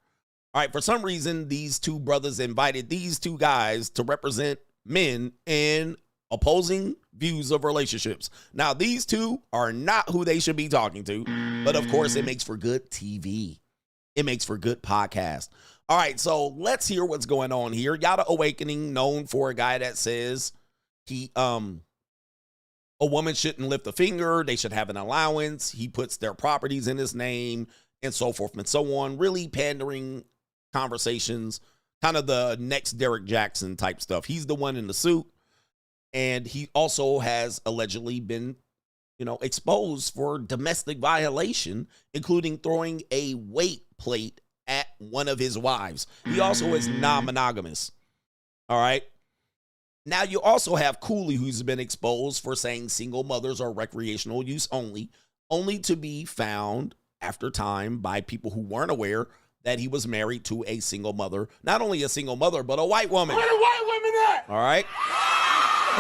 Speaker 3: All right, for some reason, these two brothers invited these two guys to represent men in opposing views of relationships. Now, these two are not who they should be talking to, but of course, it makes for good TV. It makes for good podcast. All right, so let's hear what's going on here. Yada Awakening, known for a guy that says a woman shouldn't lift a finger. They should have an allowance. He puts their properties in his name and so forth and so on. Really pandering conversations, kind of the next Derek Jackson type stuff. He's the one in the suit. And he also has allegedly been, exposed for domestic violation, including throwing a weight plate at one of his wives. He also is non-monogamous. All right. Now, you also have Cooley, who's been exposed for saying single mothers are recreational use only to be found after time by people who weren't aware that he was married to a single mother. Not only a single mother, but a white woman.
Speaker 21: Where the white women at?
Speaker 3: All right.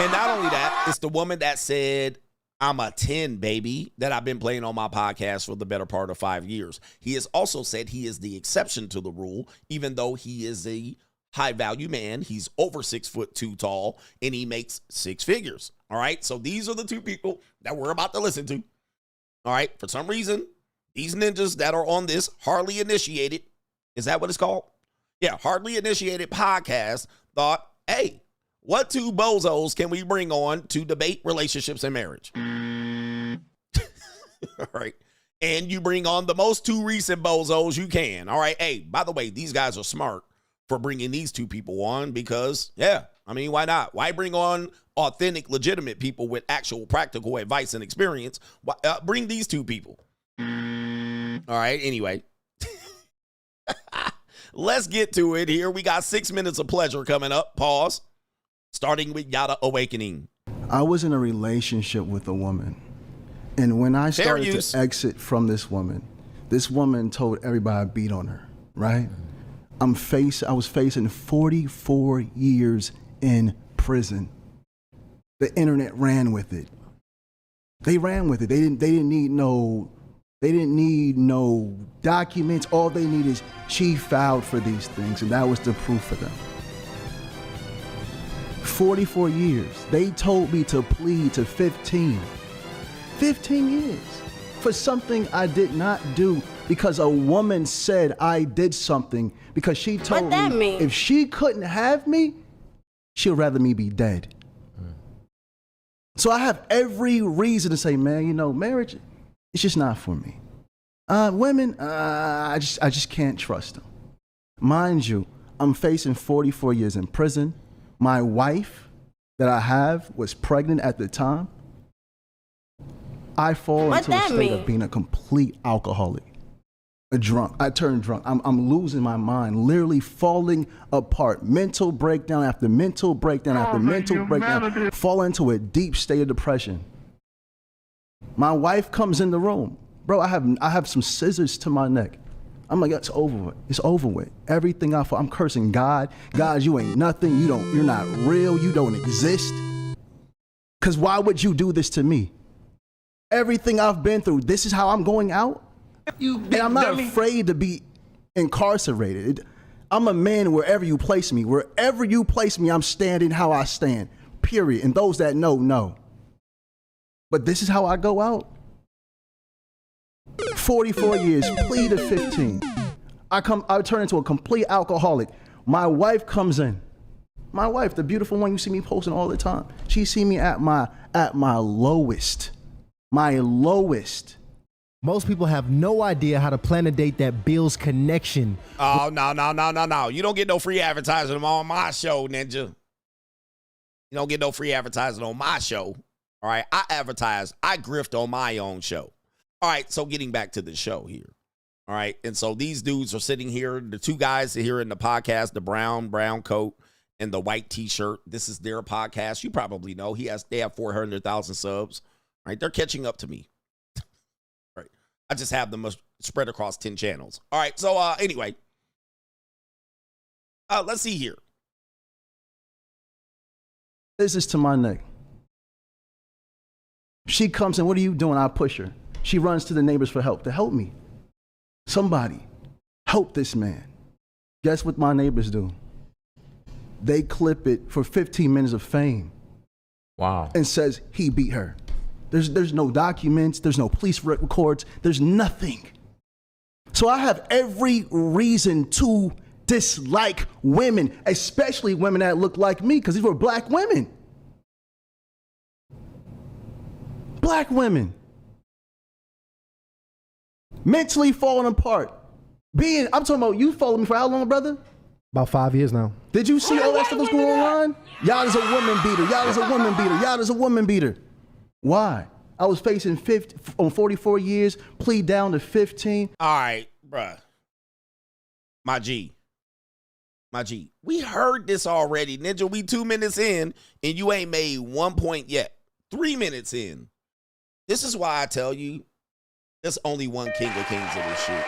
Speaker 3: And not only that, it's the woman that said, I'm a 10, baby, that I've been playing on my podcast for the better part of 5 years. He has also said he is the exception to the rule, even though he is a high value man. He's over 6'2" tall, and he makes six figures. All right. So these are the two people that we're about to listen to. All right. For some reason, these ninjas that are on this hardly initiated, is that what it's called? Yeah. Hardly initiated podcast thought, hey, what two bozos can we bring on to debate relationships and marriage? All right. And you bring on the most two recent bozos you can. All right. Hey, by the way, these guys are smart for bringing these two people on because, why not? Why bring on authentic, legitimate people with actual practical advice and experience? Bring these two people. All right. Anyway, let's get to it here. We got 6 minutes of pleasure coming up. Pause. Starting with Yada Awakening.
Speaker 13: I was in a relationship with a woman. And when I started to exit from this woman told everybody I beat on her, right? I was facing 44 years in prison. The internet ran with it. They ran with it. They didn't need no documents. All they need is she filed for these things, and that was the proof for them. 44 years. They told me to plead to 15. 15 years for something I did not do because a woman said I did something because she told me if she couldn't have me, she'd rather me be dead. So I have every reason to say, man, you know, marriage, it's just not for me. Women, I just can't trust them. Mind you, I'm facing 44 years in prison. My wife that I have was pregnant at the time. I fall into a state of being a complete alcoholic, a drunk. I turned drunk. I'm losing my mind, literally falling apart. Mental breakdown after mental breakdown after mental breakdown. Fall into a deep state of depression. My wife comes in the room. Bro, I have some scissors to my neck. I'm like, it's over with. It's over with. Everything I'm cursing God. God, you ain't nothing. You're not real. You don't exist. Cause why would you do this to me? Everything I've been through, this is how I'm going out? And I'm not afraid to be incarcerated. I'm a man wherever you place me. Wherever you place me, I'm standing how I stand, period. And those that know. But this is how I go out. 44 years, plea to 15. I turn into a complete alcoholic. My wife comes in. My wife, the beautiful one you see me posting all the time. She see me at my lowest. My lowest.
Speaker 9: Most people have no idea how to plan a date that builds connection.
Speaker 3: Oh, no. You don't get no free advertising on my show, Ninja. You don't get no free advertising on my show. All right, I advertise. I grift on my own show. All right, so getting back to the show here. All right, and so these dudes are sitting here. The two guys here in the podcast, the brown coat and the white T-shirt. This is their podcast. You probably know they have 400,000 subs. Right, they're catching up to me. Right, I just have them spread across 10 channels. All right, so anyway, let's see here.
Speaker 13: This is to my neck. She comes in, what are you doing? I push her. She runs to the neighbors for help, to help me. Somebody, help this man. Guess what my neighbors do? They clip it for 15 minutes of fame.
Speaker 2: Wow.
Speaker 13: And says he beat her. There's no documents, there's no police records, there's nothing. So I have every reason to dislike women, especially women that look like me, because these were black women. Black women. Mentally falling apart. I'm talking about, you followed me for how long, brother?
Speaker 9: About 5 years now.
Speaker 13: Did you see all that stuff was going on? Y'all is a woman beater. Y'all is a woman beater. Y'all is a woman beater. Why? I was facing 44 years, plea down to 15.
Speaker 3: All right, bruh. My G. We heard this already. Ninja, we 2 minutes in, and you ain't made 1 point yet. 3 minutes in. This is why I tell you, there's only one king of kings in this shit.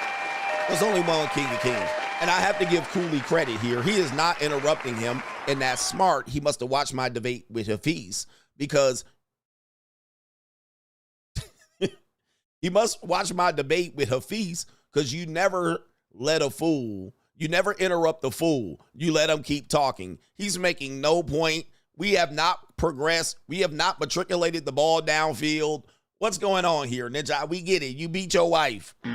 Speaker 3: There's only one king of kings. And I have to give Cooley credit here. He is not interrupting him, and that's smart. He must have watched my debate with Hafiz, because he must watch my debate with Hafiz, because you never let a fool, you never interrupt a fool. You let him keep talking. He's making no point. We have not progressed. We have not matriculated the ball downfield. What's going on here, Ninja? We get it. You beat your wife. All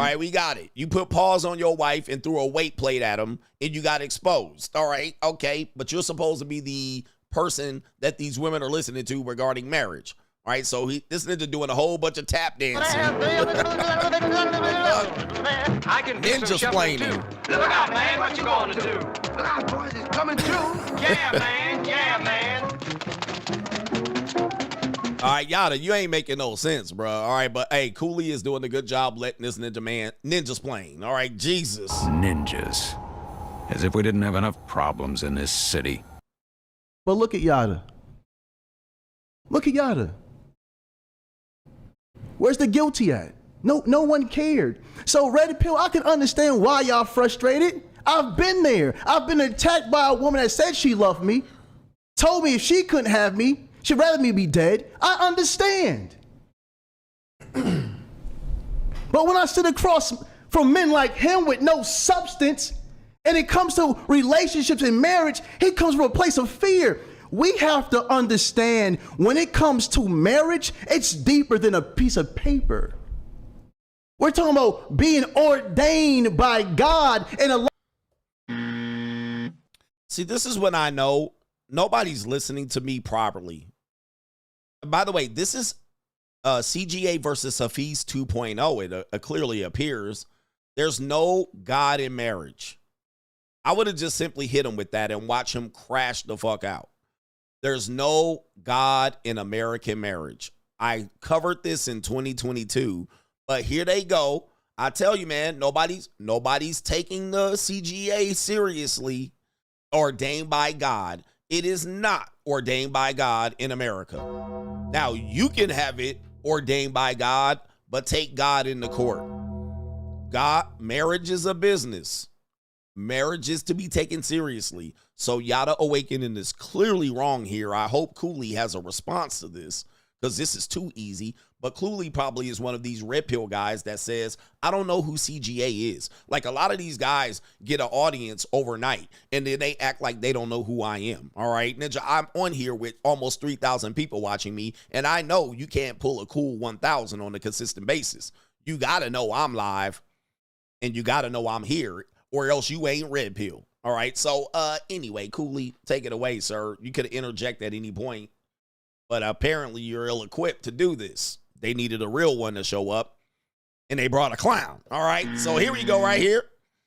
Speaker 3: right, we got it. You put paws on your wife and threw a weight plate at him, and you got exposed. All right, okay, but you're supposed to be the person that these women are listening to regarding marriage. All right, so this Ninja doing a whole bunch of tap dancing.
Speaker 21: I can do
Speaker 3: Ninja
Speaker 21: some
Speaker 3: splaining.
Speaker 21: too. Look out, man, what you gonna do? Look out, boys, it's coming through. Yeah, man, yeah, man.
Speaker 3: All right, Yada, you ain't making no sense, bro. All right, but hey, Cooley is doing a good job letting this ninja's playing. All right, Jesus.
Speaker 15: Ninjas. As if we didn't have enough problems in this city.
Speaker 13: But look at Yada. Look at Yada. Where's the guilty at? No one cared. So Red Pill, I can understand why y'all frustrated. I've been there. I've been attacked by a woman that said she loved me, told me if she couldn't have me, she'd rather me be dead. I understand. But when I sit across from men like him with no substance, and it comes to relationships and marriage, he comes from a place of fear. We have to understand when it comes to marriage, it's deeper than a piece of paper. We're talking about being ordained by God in a.
Speaker 3: See, this is when I know nobody's listening to me properly. By the way, this is CGA versus Hafiz 2.0. It clearly appears there's no God in marriage. I would have just simply hit him with that and watch him crash the fuck out. There's no God in American marriage. I covered this in 2022, but here they go. I tell you, man, nobody's taking the CGA seriously. Ordained by God. It is not ordained by God in America. Now, you can have it ordained by God, but take God into court. Marriage is a business. Marriage is to be taken seriously. So Yada Awakening is clearly wrong here. I hope Cooley has a response to this, because this is too easy. But Cooley probably is one of these red pill guys that says, I don't know who CGA is. Like, a lot of these guys get an audience overnight, and then they act like they don't know who I am. All right, Ninja, I'm on here with almost 3,000 people watching me, and I know you can't pull a cool 1,000 on a consistent basis. You got to know I'm live, and you got to know I'm here, or else you ain't red pill. All right, so anyway, Cooley, take it away, sir. You could interject at any point, but apparently you're ill-equipped to do this. They needed a real one to show up, and they brought a clown. All right, so here we go right here.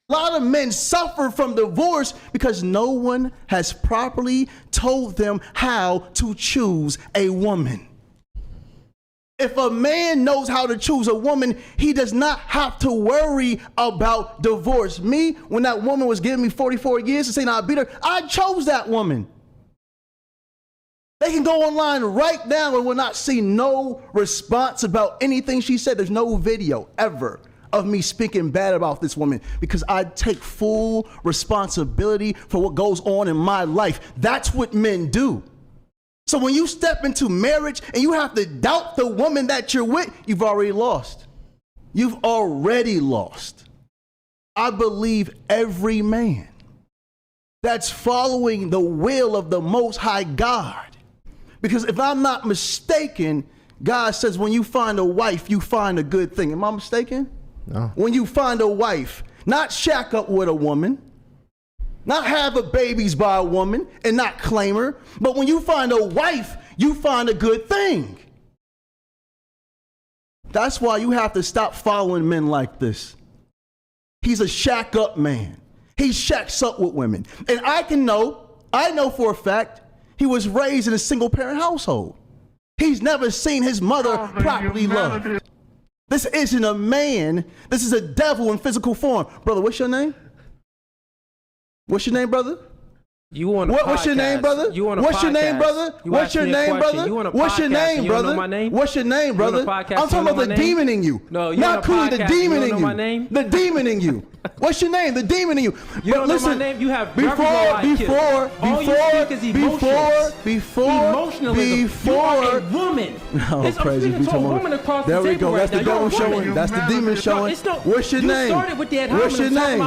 Speaker 13: A lot of men suffer from divorce because no one has properly told them how to choose a woman. If a man knows how to choose a woman, he does not have to worry about divorce. Me, when that woman was giving me 44 years to say I beat her, I chose that woman. They can go online right now and will not see no response about anything she said. There's no video ever of me speaking bad about this woman because I take full responsibility for what goes on in my life. That's what men do. So when you step into marriage and you have to doubt the woman that you're with, you've already lost. You've already lost. I believe every man that's following the will of the Most High God. Because if I'm not mistaken, God says when you find a wife, you find a good thing. Am I mistaken?
Speaker 9: No.
Speaker 13: When you find a wife, not shack up with a woman, not have a babies by a woman and not claim her, but when you find a wife, you find a good thing. That's why you have to stop following men like this. He's a shack up man. He shacks up with women. And I know for a fact, he was raised in a single parent household. He's never seen his mother properly loved. This isn't a man. This is a devil in physical form. Brother, what's your name? What's your name, brother?
Speaker 8: You want
Speaker 13: What's your name, brother?
Speaker 8: You want
Speaker 13: What's your name, brother? What's your name, brother? What's your name, brother? What's your name, brother? I'm talking about the demon in you.
Speaker 8: No,
Speaker 13: not Cooley, the demon in you. The demon in you. What's your name? The demon in you.
Speaker 8: You don't know my name? You have
Speaker 13: before
Speaker 8: you are a woman.
Speaker 13: Oh, crazy. There we go. That's the devil showing. That's the demon showing. What's your name? What's your name?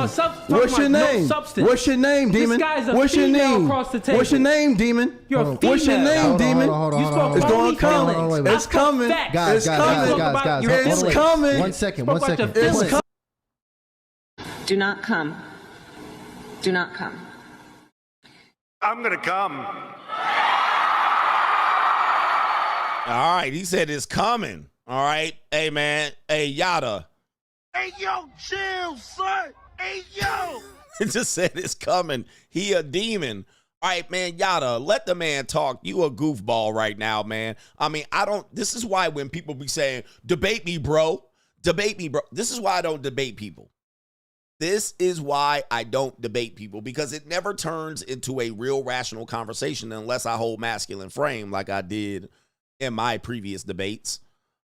Speaker 13: What's your name? What's your name, demon? What's your name? What's your name, demon? What's your name, demon? It's going to come. It's coming.
Speaker 9: Guys.
Speaker 13: It's coming.
Speaker 9: 1 second.
Speaker 13: It's coming.
Speaker 1: Do not come. Do not come.
Speaker 21: I'm gonna come.
Speaker 3: All right, he said it's coming. All right, hey man, hey Yada.
Speaker 21: Hey yo, chill, son. Hey yo.
Speaker 3: It just said it's coming. He a demon. All right, man, Yada, let the man talk. You a goofball right now, man. I mean, this is why when people be saying, debate me, bro. Debate me, bro. This is why I don't debate people. This is why I don't debate people, because it never turns into a real rational conversation unless I hold masculine frame like I did in my previous debates.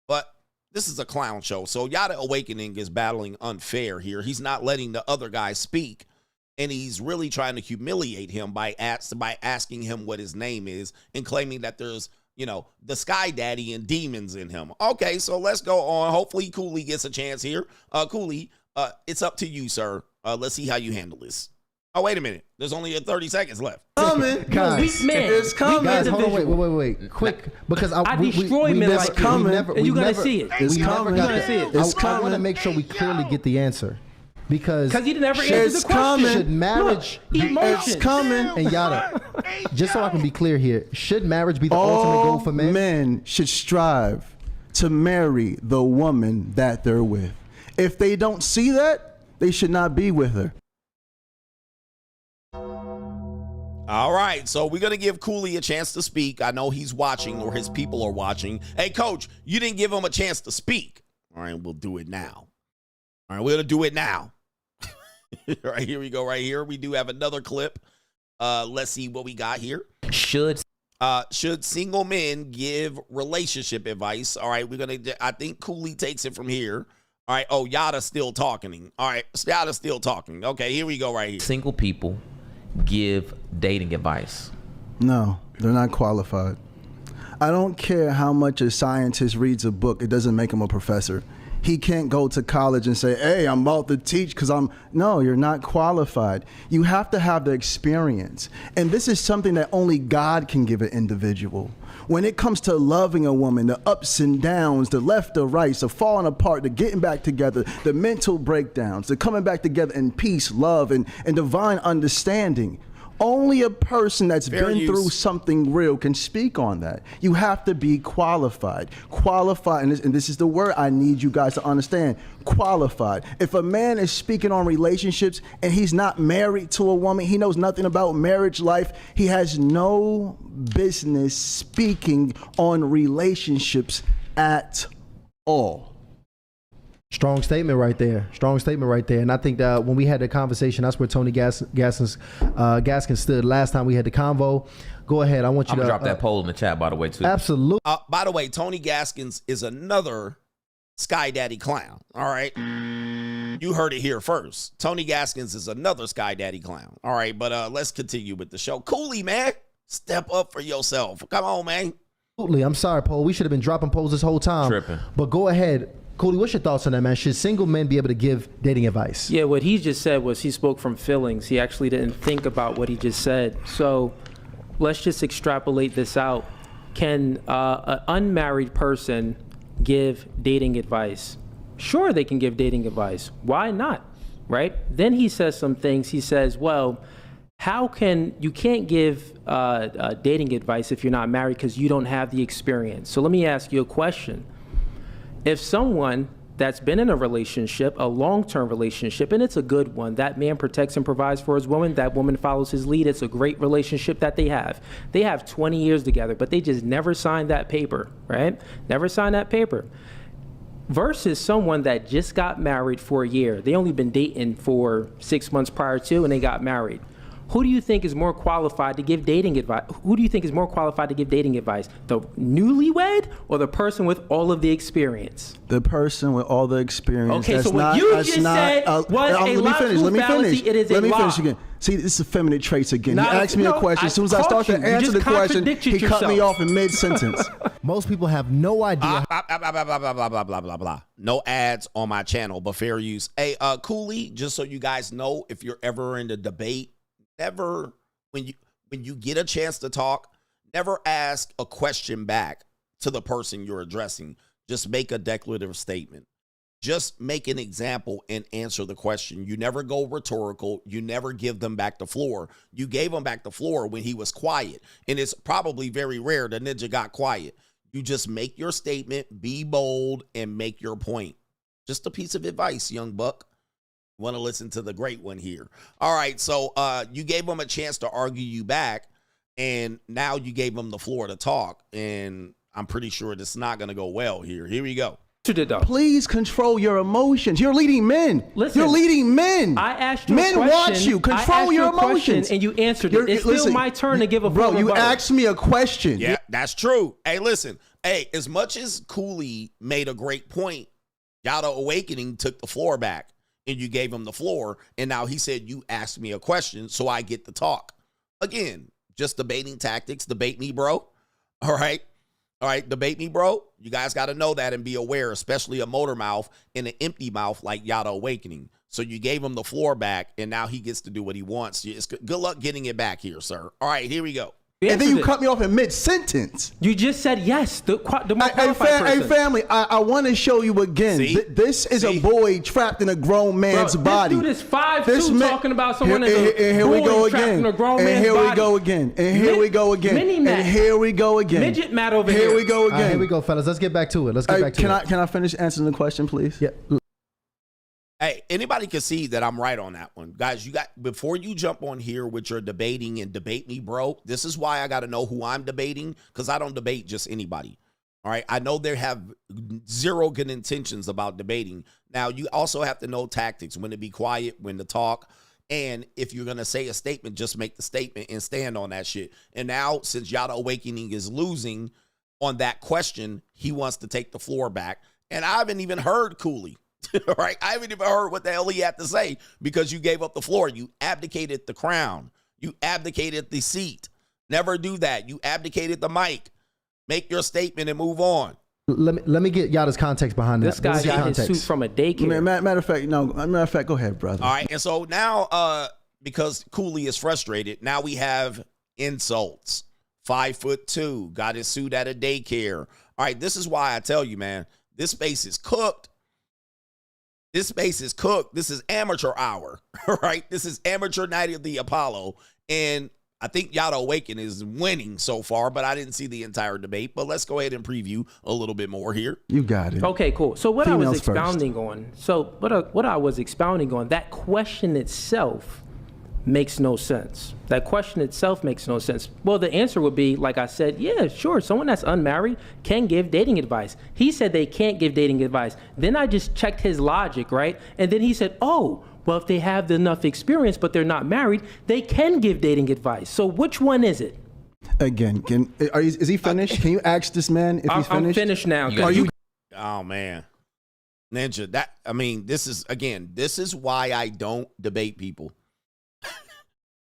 Speaker 3: But this is a clown show. So Yada Awakening is battling unfair here. He's not letting the other guy speak, and he's really trying to humiliate him by asking him what his name is and claiming that there's, the Sky Daddy and demons in him. Okay, so let's go on. Hopefully Cooley gets a chance here. Cooley, it's up to you, sir. Let's see how you handle this. Oh, wait a minute. There's only 30 seconds left.
Speaker 13: Coming.
Speaker 9: Guys,
Speaker 13: it's coming.
Speaker 9: Guys, hold on, wait. Quick, because
Speaker 8: I destroy men like
Speaker 13: coming.
Speaker 8: and you're going to see it.
Speaker 13: It's coming.
Speaker 8: You're going to see it.
Speaker 13: It's
Speaker 9: I want to
Speaker 13: coming.
Speaker 9: make sure we clearly get the answer. Because
Speaker 8: he never answered the question.
Speaker 13: coming.
Speaker 9: Should marriage
Speaker 13: It's coming.
Speaker 9: and yada, just so I can be clear here, should marriage be the ultimate goal for men?
Speaker 13: All men should strive to marry the woman that they're with. If they don't see that, they should not be with her.
Speaker 3: All right, so we're going to give Cooley a chance to speak. I know he's watching, or his people are watching. Hey, Coach, you didn't give him a chance to speak. All right, we'll do it now. All right, we're going to do it now. All right, here we go right here. We do have another clip. Let's see what we got here. Should single men give relationship advice? All right, I think Cooley takes it from here. All right, oh, Yada's still talking. All right, Yada's still talking. Okay, here we go right here.
Speaker 7: Single people give dating advice?
Speaker 13: No, they're not qualified. I don't care how much a scientist reads a book, it doesn't make him a professor. He can't go to college and say, hey, I'm about to teach because no, you're not qualified. You have to have the experience. And this is something that only God can give an individual. When it comes to loving a woman, the ups and downs, the left, the right, the falling apart, the getting back together, the mental breakdowns, the coming back together in peace, love, and divine understanding. Only a person that's been through something real can speak on that. You have to be qualified. Qualified, and this is the word I need you guys to understand. Qualified. If a man is speaking on relationships and he's not married to a woman, he knows nothing about marriage life, he has no business speaking on relationships at all.
Speaker 9: Strong statement right there. And I think that when we had the conversation, that's where Tony Gaskins stood last time we had the convo. Go ahead. I want you
Speaker 7: I'm
Speaker 9: to
Speaker 7: drop that poll in the chat, by the way, too.
Speaker 9: Absolutely.
Speaker 3: By the way, Tony Gaskins is another Sky Daddy clown. All right. You heard it here first. Tony Gaskins is another Sky Daddy clown. All right. But let's continue with the show. Cooley, man. Step up for yourself. Come on, man.
Speaker 9: Absolutely. I'm sorry, Paul. We should have been dropping polls this whole time.
Speaker 7: Tripping.
Speaker 9: But go ahead. Cooley, what's your thoughts on that, man? Should single men be able to give dating advice?
Speaker 18: Yeah, what he just said was he spoke from feelings. He actually didn't think about what he just said. So let's just extrapolate this out. Can an unmarried person give dating advice? Sure, they can give dating advice. Why not? Right? Then he says some things. He says, well, you can't give dating advice if you're not married because you don't have the experience. So let me ask you a question. If someone that's been in a relationship, a long-term relationship, and it's a good one, that man protects and provides for his woman, that woman follows his lead, it's a great relationship that they have. They have 20 years together, but they just never signed that paper, right? Never signed that paper. Versus someone that just got married for a year. They only been dating for 6 months prior to, and they got married. Who do you think is more qualified to give dating advice? Who do you think is more qualified to give dating advice? The newlywed or the person with all of the experience?
Speaker 13: The person with all the experience.
Speaker 18: Okay, so what you just said was a logical fallacy. It is a lie.
Speaker 13: Let me finish again. See, this is feminine traits again. He asked me a question. As soon as I start to answer the question, he cut me off in mid-sentence.
Speaker 9: Most people have no idea.
Speaker 3: Blah. No ads on my channel, but fair use. Hey, Cooley, just so you guys know, if you're ever in the debate, never, when you get a chance to talk, never ask a question back to the person you're addressing. Just make a declarative statement. Just make an example and answer the question. You never go rhetorical. You never give them back the floor. You gave him back the floor when he was quiet. And it's probably very rare that Ninja got quiet. You just make your statement, be bold, and make your point. Just a piece of advice, young buck. Want to listen to the great one here. All right, so you gave him a chance to argue you back, and now you gave him the floor to talk, and I'm pretty sure this is not going to go well here. Here we go.
Speaker 13: Please control your emotions. You're leading men.
Speaker 18: Listen,
Speaker 13: you're leading men.
Speaker 18: I asked you
Speaker 13: men
Speaker 18: a question.
Speaker 13: watch you. Control your emotions.
Speaker 18: And you answered it. It's still my turn to give a
Speaker 13: bro, you asked me a question.
Speaker 3: Yeah, that's true. Hey, listen. Hey, as much as Cooley made a great point, Yada Awakening took the floor back. And you gave him the floor, and now he said, you asked me a question, so I get to talk. Again, just debating tactics. Debate me, bro. All right? All right, debate me, bro. You guys got to know that and be aware, especially a motor mouth and an empty mouth like Yada Awakening. So you gave him the floor back, and now he gets to do what he wants. It's good luck getting it back here, sir. All right, here we go.
Speaker 13: And then you cut me off in mid-sentence.
Speaker 18: You just said yes. The more
Speaker 13: Hey, family, I want to show you again. This is a boy trapped in a grown man's body.
Speaker 18: This dude is 5'2", talking about someone
Speaker 13: here we go again.
Speaker 18: In a grown
Speaker 13: and
Speaker 18: man's
Speaker 13: here
Speaker 18: body.
Speaker 13: we go again. And here we go again. And here we go again.
Speaker 18: Midget Matt over here.
Speaker 13: Here we go again.
Speaker 9: Here we go, fellas. Let's get back to it. Let's get back to it.
Speaker 13: Can I finish answering the question, please?
Speaker 9: Yeah.
Speaker 3: Hey, anybody can see that I'm right on that one. Guys, before you jump on here with your debating and debate me, bro, this is why I got to know who I'm debating, because I don't debate just anybody. All right, I know they have zero good intentions about debating. Now, you also have to know tactics, when to be quiet, when to talk. And if you're going to say a statement, just make the statement and stand on that shit. And now, since Yada Awakening is losing on that question, he wants to take the floor back. And I haven't even heard Cooley. All right, I haven't even heard what the hell he had to say because you gave up the floor. You abdicated the crown. You abdicated the seat. Never do that. You abdicated the mic. Make your statement and move on.
Speaker 9: Let me get Yada's context behind
Speaker 18: this
Speaker 9: that.
Speaker 18: This guy got his suit from a daycare.
Speaker 13: Matter of fact, go ahead, brother.
Speaker 3: All right, and so now, because Cooley is frustrated, now we have insults. 5'2", got his suit at a daycare. All right, this is why I tell you, man, this space is cooked. This space is cooked. This is amateur hour, right? This is amateur night of the Apollo. And I think Yada Awaken is winning so far, but I didn't see the entire debate. But let's go ahead and preview a little bit more here.
Speaker 13: You got it.
Speaker 18: Okay, cool. So what I was expounding on, that question itself makes no sense. That question itself makes no sense. Well, the answer would be, like I said, yeah, sure, someone that's unmarried can give dating advice. He said they can't give dating advice. Then I just checked his logic, right? And then he said, oh, well, if they have enough experience but they're not married, they can give dating advice. So which one is it?
Speaker 13: Again, is he finished? Can you ask this man if he's finished?
Speaker 18: I'm finished now.
Speaker 3: Oh, man. Ninja, this is why I don't debate people.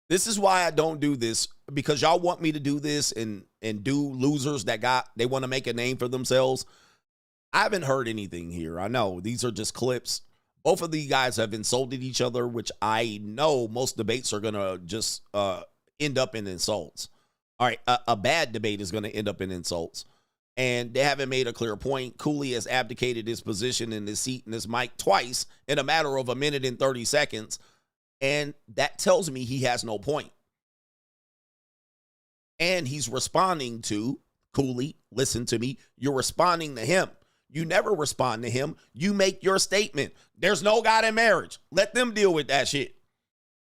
Speaker 3: This is why I don't do this, because y'all want me to do this and do losers they want to make a name for themselves. I haven't heard anything here. I know these are just clips. Both of these guys have insulted each other, which I know most debates are going to just end up in insults. All right, a bad debate is going to end up in insults. And they haven't made a clear point. Cooley has abdicated his position in his seat and his mic twice in a matter of a minute and 30 seconds. And that tells me he has no point. And he's responding to Cooley. Listen to me. You're responding to him. You never respond to him. You make your statement. There's no God in marriage. Let them deal with that shit.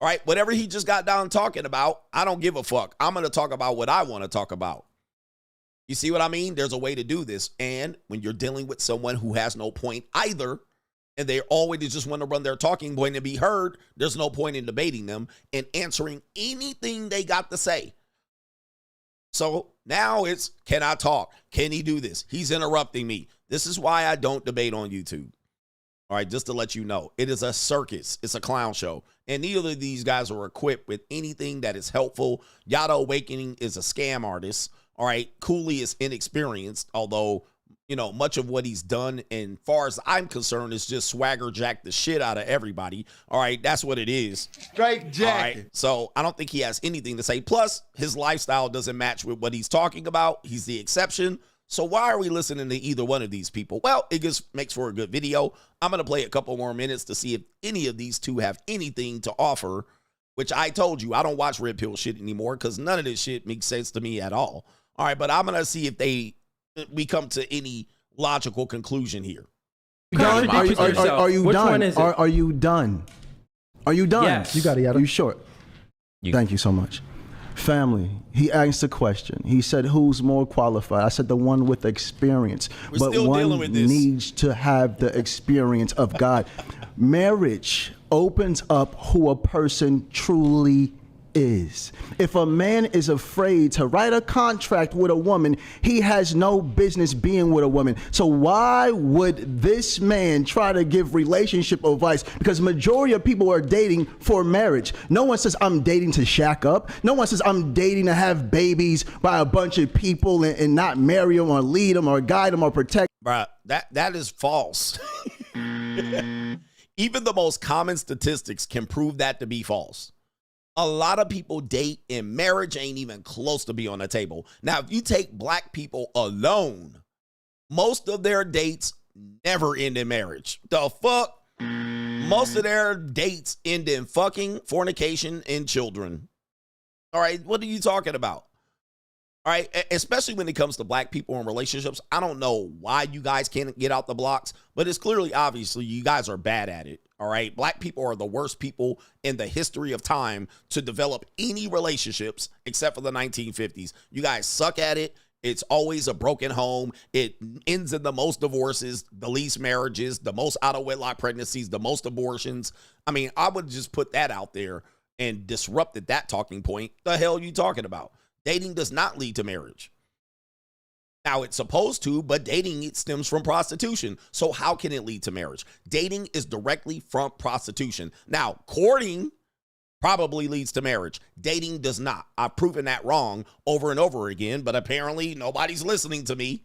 Speaker 3: All right. Whatever he just got down talking about, I don't give a fuck. I'm going to talk about what I want to talk about. You see what I mean? There's a way to do this. And when you're dealing with someone who has no point either, and they always just want to run their talking point and be heard, there's no point in debating them and answering anything they got to say. So now it's, can I talk? Can he do this? He's interrupting me. This is why I don't debate on YouTube. All right, just to let you know, it is a circus. It's a clown show. And neither of these guys are equipped with anything that is helpful. Yada Awakening is a scam artist. All right, Cooley is inexperienced, although much of what he's done, and far as I'm concerned, is just swagger jack the shit out of everybody. All right, that's what it is.
Speaker 6: Straight jacket.
Speaker 3: All right, so I don't think he has anything to say. Plus, his lifestyle doesn't match with what he's talking about. He's the exception. So why are we listening to either one of these people? Well, it just makes for a good video. I'm going to play a couple more minutes to see if any of these two have anything to offer, which I told you, I don't watch red pill shit anymore because none of this shit makes sense to me at all. All right, but I'm going to see if we come to any logical conclusion here.
Speaker 13: Are you done? Are you done? Are you done?
Speaker 18: Yes.
Speaker 9: You got it, Yada.
Speaker 13: You sure? Thank you so much. Family, he asked a question. He said, who's more qualified? I said the one with experience.
Speaker 3: We're still dealing with this.
Speaker 13: Needs to have the experience of God. Marriage opens up who a person truly is. If a man is afraid to write a contract with a woman, he has no business being with a woman. So why would this man try to give relationship advice? Because majority of people are dating for marriage. No one says I'm dating to shack up. No one says I'm dating to have babies by a bunch of people and not marry them or lead them or guide them or protect.
Speaker 3: Bruh, that is false. Even the most common statistics can prove that to be false. A lot of people date and marriage ain't even close to be on the table. Now, if you take black people alone, most of their dates never end in marriage. The fuck? Most of their dates end in fucking, fornication, and children. All right, what are you talking about? All right, especially when it comes to black people in relationships. I don't know why you guys can't get out the blocks, but it's clearly, obviously, you guys are bad at it. All right, black people are the worst people in the history of time to develop any relationships except for the 1950s. You guys suck at it. It's always a broken home. It ends in the most divorces, the least marriages, the most out of wedlock pregnancies, the most abortions. I mean, I would just put that out there and disrupted that talking point. The hell are you talking about? Dating does not lead to marriage. Now, it's supposed to, but dating, it stems from prostitution. So how can it lead to marriage? Dating is directly from prostitution. Now, courting probably leads to marriage. Dating does not. I've proven that wrong over and over again, but apparently nobody's listening to me.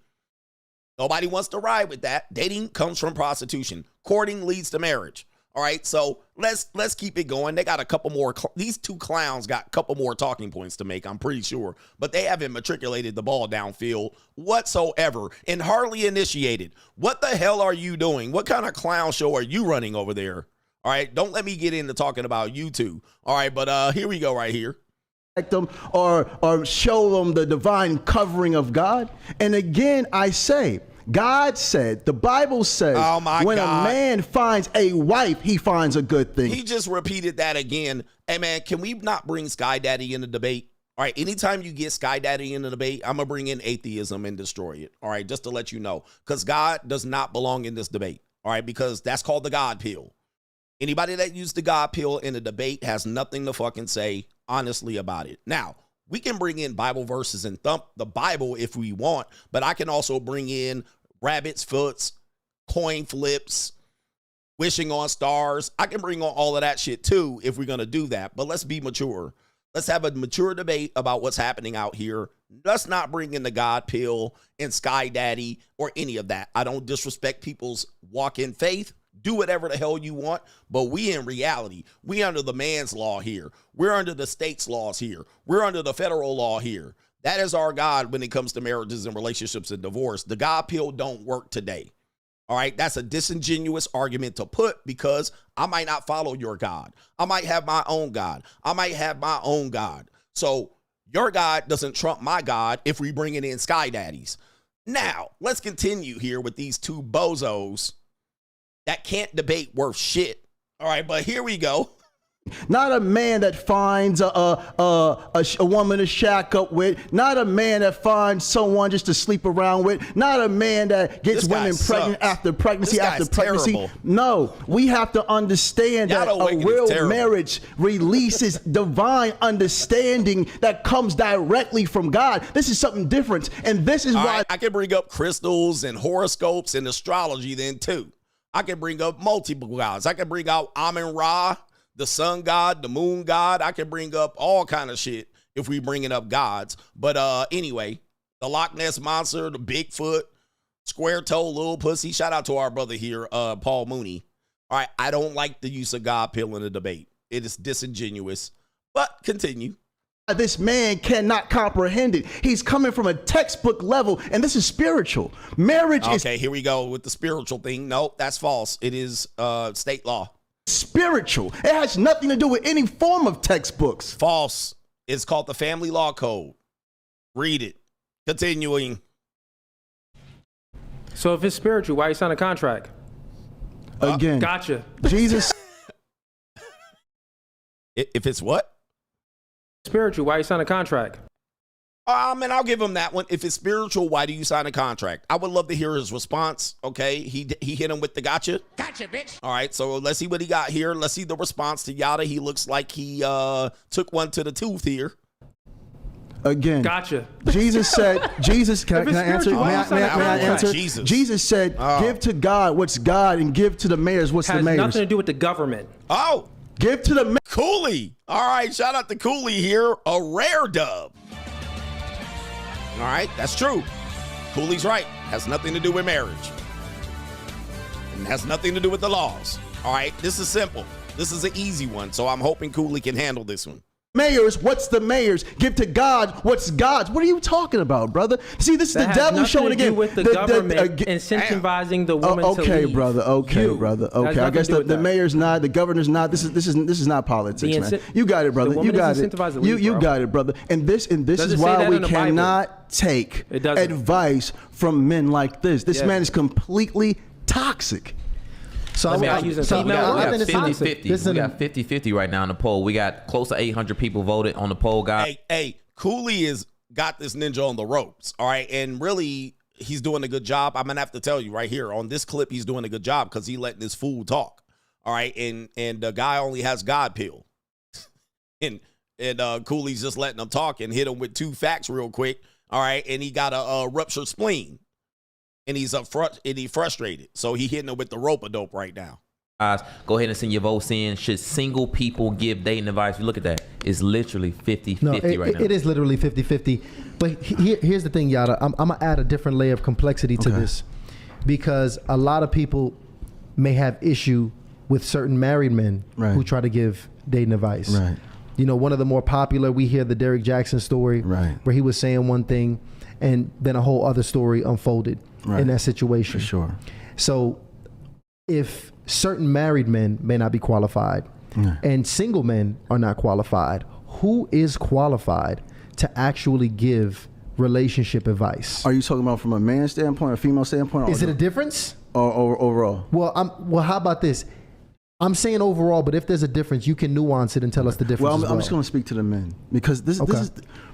Speaker 3: Nobody wants to ride with that. Dating comes from prostitution. Courting leads to marriage. All right, so let's keep it going. They got a couple more. These two clowns got a couple more talking points to make, I'm pretty sure. But they haven't matriculated the ball downfield whatsoever and hardly initiated. What the hell are you doing? What kind of clown show are you running over there? All right, don't let me get into talking about you two. All right, but here we go right here.
Speaker 13: Them or show them the divine covering of God. And again, I say, God said, the Bible says, when a man finds a wife, he finds a good thing.
Speaker 3: He just repeated that again. Hey, man, can we not bring Sky Daddy in the debate? All right, anytime you get Sky Daddy in the debate, I'm going to bring in atheism and destroy it. All right, just to let you know, because God does not belong in this debate. All right, because that's called the God pill. Anybody that used the God pill in a debate has nothing to fucking say honestly about it. Now, we can bring in Bible verses and thump the Bible if we want, but I can also bring in rabbit's foots, coin flips, wishing on stars. I can bring on all of that shit too if we're going to do that, but let's be mature. Let's have a mature debate about what's happening out here. Let's not bring in the God pill and Sky Daddy or any of that. I don't disrespect people's walk in faith. Do whatever the hell you want, but we in reality, we under the man's law here. We're under the state's laws here. We're under the federal law here. That is our God when it comes to marriages and relationships and divorce. The God pill don't work today. All right, that's a disingenuous argument to put because I might not follow your God. I might have my own God. I might have my own God. So your God doesn't trump my God if we bring it in Sky Daddies. Now, let's continue here with these two bozos that can't debate worth shit. All right, but here we go.
Speaker 13: Not a man that finds a woman to shack up with. Not a man that finds someone just to sleep around with. Not a man that gets women pregnant after pregnancy after pregnancy. Terrible. No, we have to understand that a real marriage releases divine understanding that comes directly from God. This is something different, and this is why
Speaker 3: I can bring up crystals and horoscopes and astrology then too. I can bring up multiple gods. I can bring out Amun-Ra, the sun god, the moon god. I can bring up all kind of shit if we bringing up gods. But anyway, the Loch Ness Monster, the Bigfoot, square toe, little pussy. Shout out to our brother here, Paul Mooney. All right, I don't like the use of God pill in the debate. It is disingenuous, but continue.
Speaker 13: This man cannot comprehend it. He's coming from a textbook level, and this is spiritual. Marriage is...
Speaker 3: Okay, here we go with the spiritual thing. No, that's false. It is state law.
Speaker 13: Spiritual. It has nothing to do with any form of textbooks.
Speaker 3: False. It's called the Family Law Code. Read it. Continuing.
Speaker 18: So if it's spiritual, why you sign a contract?
Speaker 13: Again.
Speaker 18: Gotcha.
Speaker 13: Jesus.
Speaker 3: If it's what?
Speaker 18: Spiritual, why you sign a contract?
Speaker 3: And I'll give him that one. If it's spiritual, why do you sign a contract? I would love to hear his response. Okay, he hit him with the gotcha.
Speaker 21: Gotcha, bitch.
Speaker 3: All right, so let's see what he got here. Let's see the response to Yada. He looks like he took one to the tooth here.
Speaker 13: Again,
Speaker 18: gotcha.
Speaker 13: Jesus said, can I answer? May I answer? Jesus said, give to God what's God and give to the mayors what's the mayors.
Speaker 18: Has nothing to do with the government.
Speaker 3: Oh,
Speaker 13: give to the
Speaker 3: Cooley. All right, shout out to Cooley here. A rare dub. All right, that's true. Cooley's right. Has nothing to do with marriage. And has nothing to do with the laws. All right, this is simple. This is an easy one, so I'm hoping Cooley can handle this one.
Speaker 13: Mayors, what's the mayors? Give to God what's God's. What are you talking about, brother? See, this is the devil showing again.
Speaker 18: With the government incentivizing the woman to leave.
Speaker 13: Brother. Okay, I guess the mayor's not, the governor's not. This is not politics, man. You got it, brother. You got it. You got it, brother. And this is why we cannot take advice from men like this. This man is completely toxic.
Speaker 7: So we got 50-50 right now in the poll. We got close to 800 people voted on the poll, guys.
Speaker 3: Hey, Cooley has got this ninja on the ropes, all right? And really, he's doing a good job. I'm going to have to tell you right here, on this clip, he's doing a good job because he letting this fool talk, all right? And the guy only has God pill. and Cooley's just letting him talk and hit him with 2 facts real quick, all right? And he got a ruptured spleen. And he's frustrated. So he hitting him with the rope-a-dope right now.
Speaker 7: Guys, go ahead and send your votes in. Should single people give dating advice? Look at that. It's literally 50-50 right now.
Speaker 9: It is literally 50-50. But here's the thing, Yada. I'm going to add a different layer of complexity to this. Because a lot of people may have issue with certain married men who try to give dating advice.
Speaker 13: Right.
Speaker 9: You know, one of the more popular, we hear the Derrick Jackson story where he was saying one thing and then a whole other story unfolded. In that situation.
Speaker 13: For sure.
Speaker 9: So if certain married men may not be qualified and single men are not qualified, who is qualified to actually give relationship advice?
Speaker 13: Are you talking about from a man standpoint or female standpoint?
Speaker 9: Is it a difference?
Speaker 13: Or overall?
Speaker 9: Well, how about this? I'm saying overall, but if there's a difference, you can nuance it and tell us the difference.
Speaker 13: Well, I'm just going to speak to the men because this is,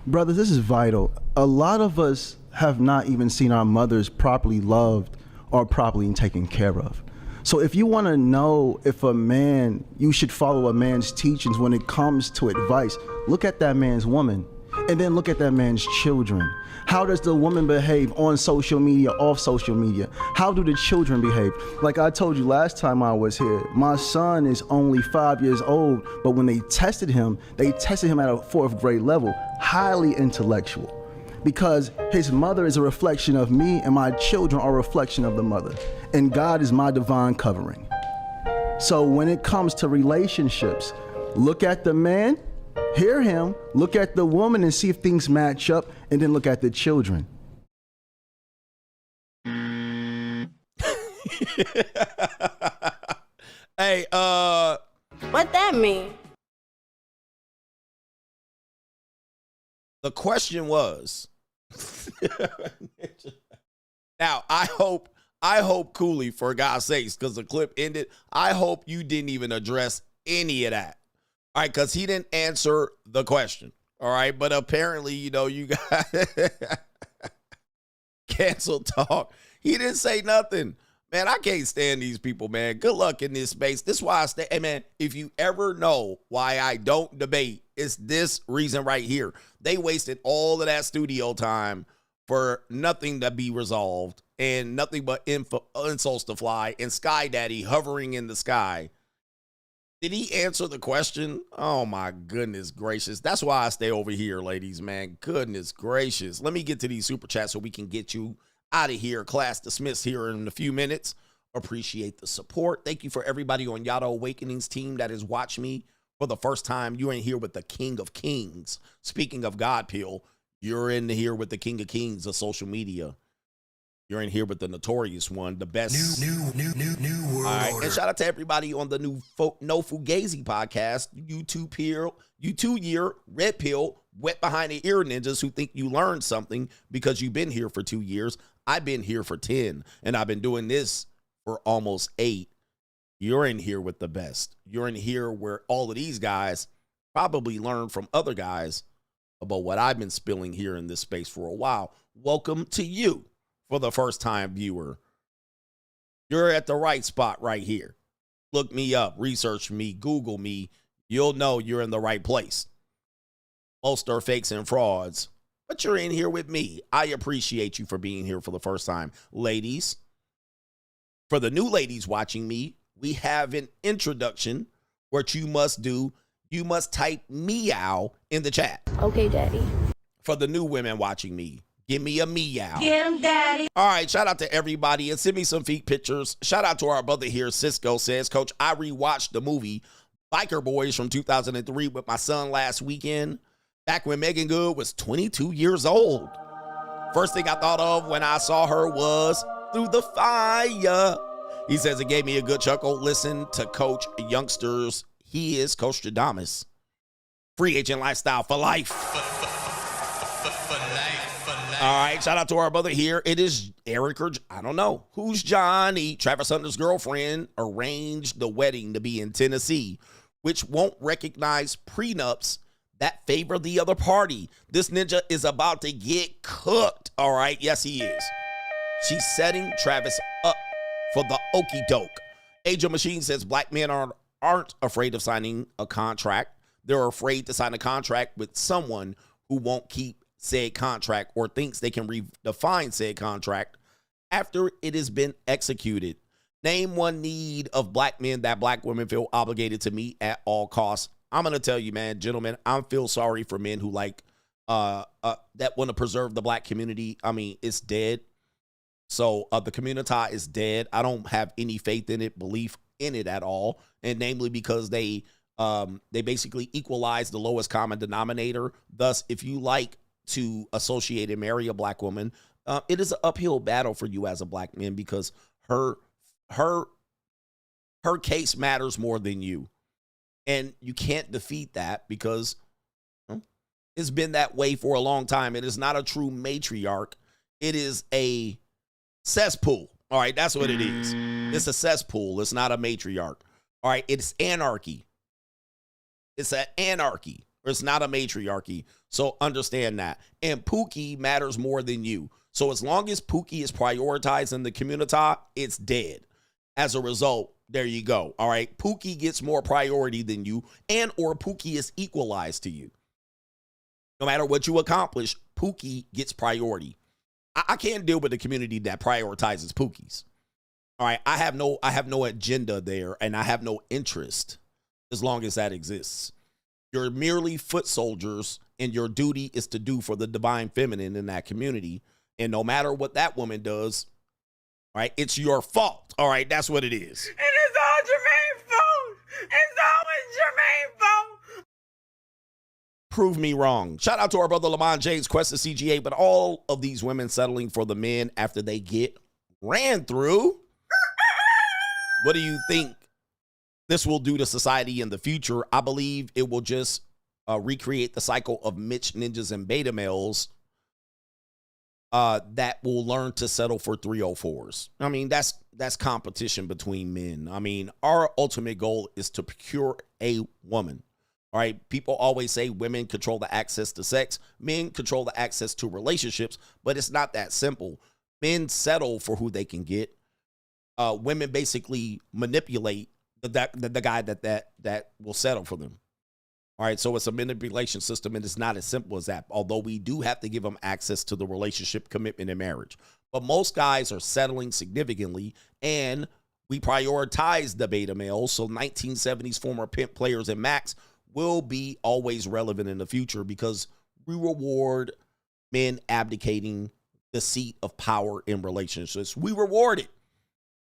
Speaker 13: brothers, this is vital. A lot of us have not even seen our mothers properly loved or properly taken care of. So if you want to know if a man, you should follow a man's teachings when it comes to advice, look at that man's woman and then look at that man's children. How does the woman behave on social media, off social media? How do the children behave? Like I told you last time I was here, my son is only 5 years old, but when they tested him at a 4th grade level, highly intellectual. Because his mother is a reflection of me and my children are a reflection of the mother. And God is my divine covering. So when it comes to relationships, look at the man, hear him, look at the woman and see if things match up, and then look at the children.
Speaker 3: Hey,
Speaker 22: what that mean?
Speaker 3: The question was, now I hope Cooley, for God's sakes, because the clip ended, I hope you didn't even address any of that. All right, because he didn't answer the question. All right, but apparently, you know, you got cancel talk. He didn't say nothing. Man, I can't stand these people, man. Good luck in this space. This is why I stay. Hey, man, if you ever know why I don't debate, it's this reason right here. They wasted all of that studio time for nothing to be resolved and nothing but insults to fly and Sky Daddy hovering in the sky. Did he answer the question? Oh, my goodness gracious. That's why I stay over here, ladies, man. Goodness gracious. Let me get to these super chats so we can get you out of here. Class dismissed here in a few minutes. Appreciate the support. Thank you for everybody on Yada Awakenings team that has watched me for the first time. You're in here with the King of Kings. Speaking of God Pill, you're in here with the King of Kings of social media. You're in here with the notorious one, the best. New world. All right, and shout out to everybody on the new No Fugazee podcast, YouTube year, Red Pill, wet behind the ear ninjas who think you learned something because you've been here for 2 years. I've been here for 10, and I've been doing this for almost 8. You're in here with the best. You're in here where all of these guys probably learn from other guys about what I've been spilling here in this space for a while. Welcome to you for the first time viewer. You're at the right spot right here. Look me up, research me, Google me. You'll know you're in the right place. Most are fakes and frauds, but you're in here with me. I appreciate you for being here for the first time. Ladies, for the new ladies watching me, we have an introduction. What you must do, you must type meow in the chat.
Speaker 16: Okay, Daddy.
Speaker 3: For the new women watching me, give me a meow.
Speaker 16: Get him, Daddy.
Speaker 3: All right, shout out to everybody and send me some feet pictures. Shout out to our brother here, Cisco says, Coach, I rewatched the movie Biker Boys from 2003 with my son last weekend, back when Megan Good was 22 years old. First thing I thought of when I saw her was Through the Fire. He says it gave me a good chuckle. Listen to Coach Youngsters. He is Coach Jadamas. Free agent lifestyle for life. All right, shout out to our brother here. It is Eric or I don't know. Who's Johnny? Travis Hunter's girlfriend arranged the wedding to be in Tennessee, which won't recognize prenups that favor the other party. This ninja is about to get cooked. All right, yes, he is. She's setting Travis up for the okie doke. Age of Machine says black men aren't afraid of signing a contract. They're afraid to sign a contract with someone who won't keep said contract or thinks they can redefine said contract after it has been executed. Name one need of black men that black women feel obligated to meet at all costs. I'm going to tell you, man, gentlemen, I feel sorry for men who that want to preserve the black community. I mean, it's dead. So the community is dead. I don't have any faith in it, belief in it at all. And namely because they basically equalize the lowest common denominator. Thus, if you like to associate and marry a black woman, it is an uphill battle for you as a black man because her case matters more than you. And you can't defeat that because it's been that way for a long time. It is not a true matriarch. It is a cesspool. All right, that's what it is. It's a cesspool. It's not a matriarch. All right, it's anarchy. It's an anarchy. It's not a matriarchy. So understand that. And Pookie matters more than you. So as long as Pookie is prioritized in the community, it's dead. As a result, there you go. All right, Pookie gets more priority than you, and or Pookie is equalized to you. No matter what you accomplish, Pookie gets priority. I can't deal with a community that prioritizes Pookies. All right, I have no agenda there, and I have no interest as long as that exists. You're merely foot soldiers, and your duty is to do for the divine feminine in that community. And no matter what that woman does, all right, it's your fault. All right, that's what it is.
Speaker 21: And it's all Jermaine's fault. It's always Jermaine's fault.
Speaker 3: Prove me wrong. Shout out to our brother Lamont James, Quest of CGA, but all of these women settling for the men after they get ran through. What do you think this will do to society in the future? I believe it will just recreate the cycle of Mitch ninjas and beta males that will learn to settle for 304s. I mean, that's competition between men. I mean, our ultimate goal is to procure a woman. All right. People always say women control the access to sex. Men control the access to relationships, but it's not that simple. Men settle for who they can get. Women basically manipulate the guy that will settle for them. All right, so it's a manipulation system, and it's not as simple as that, although we do have to give them access to the relationship, commitment, and marriage. But most guys are settling significantly, and we prioritize the beta males, so 1970s former pimp players and Max will be always relevant in the future because we reward men abdicating the seat of power in relationships. We reward it.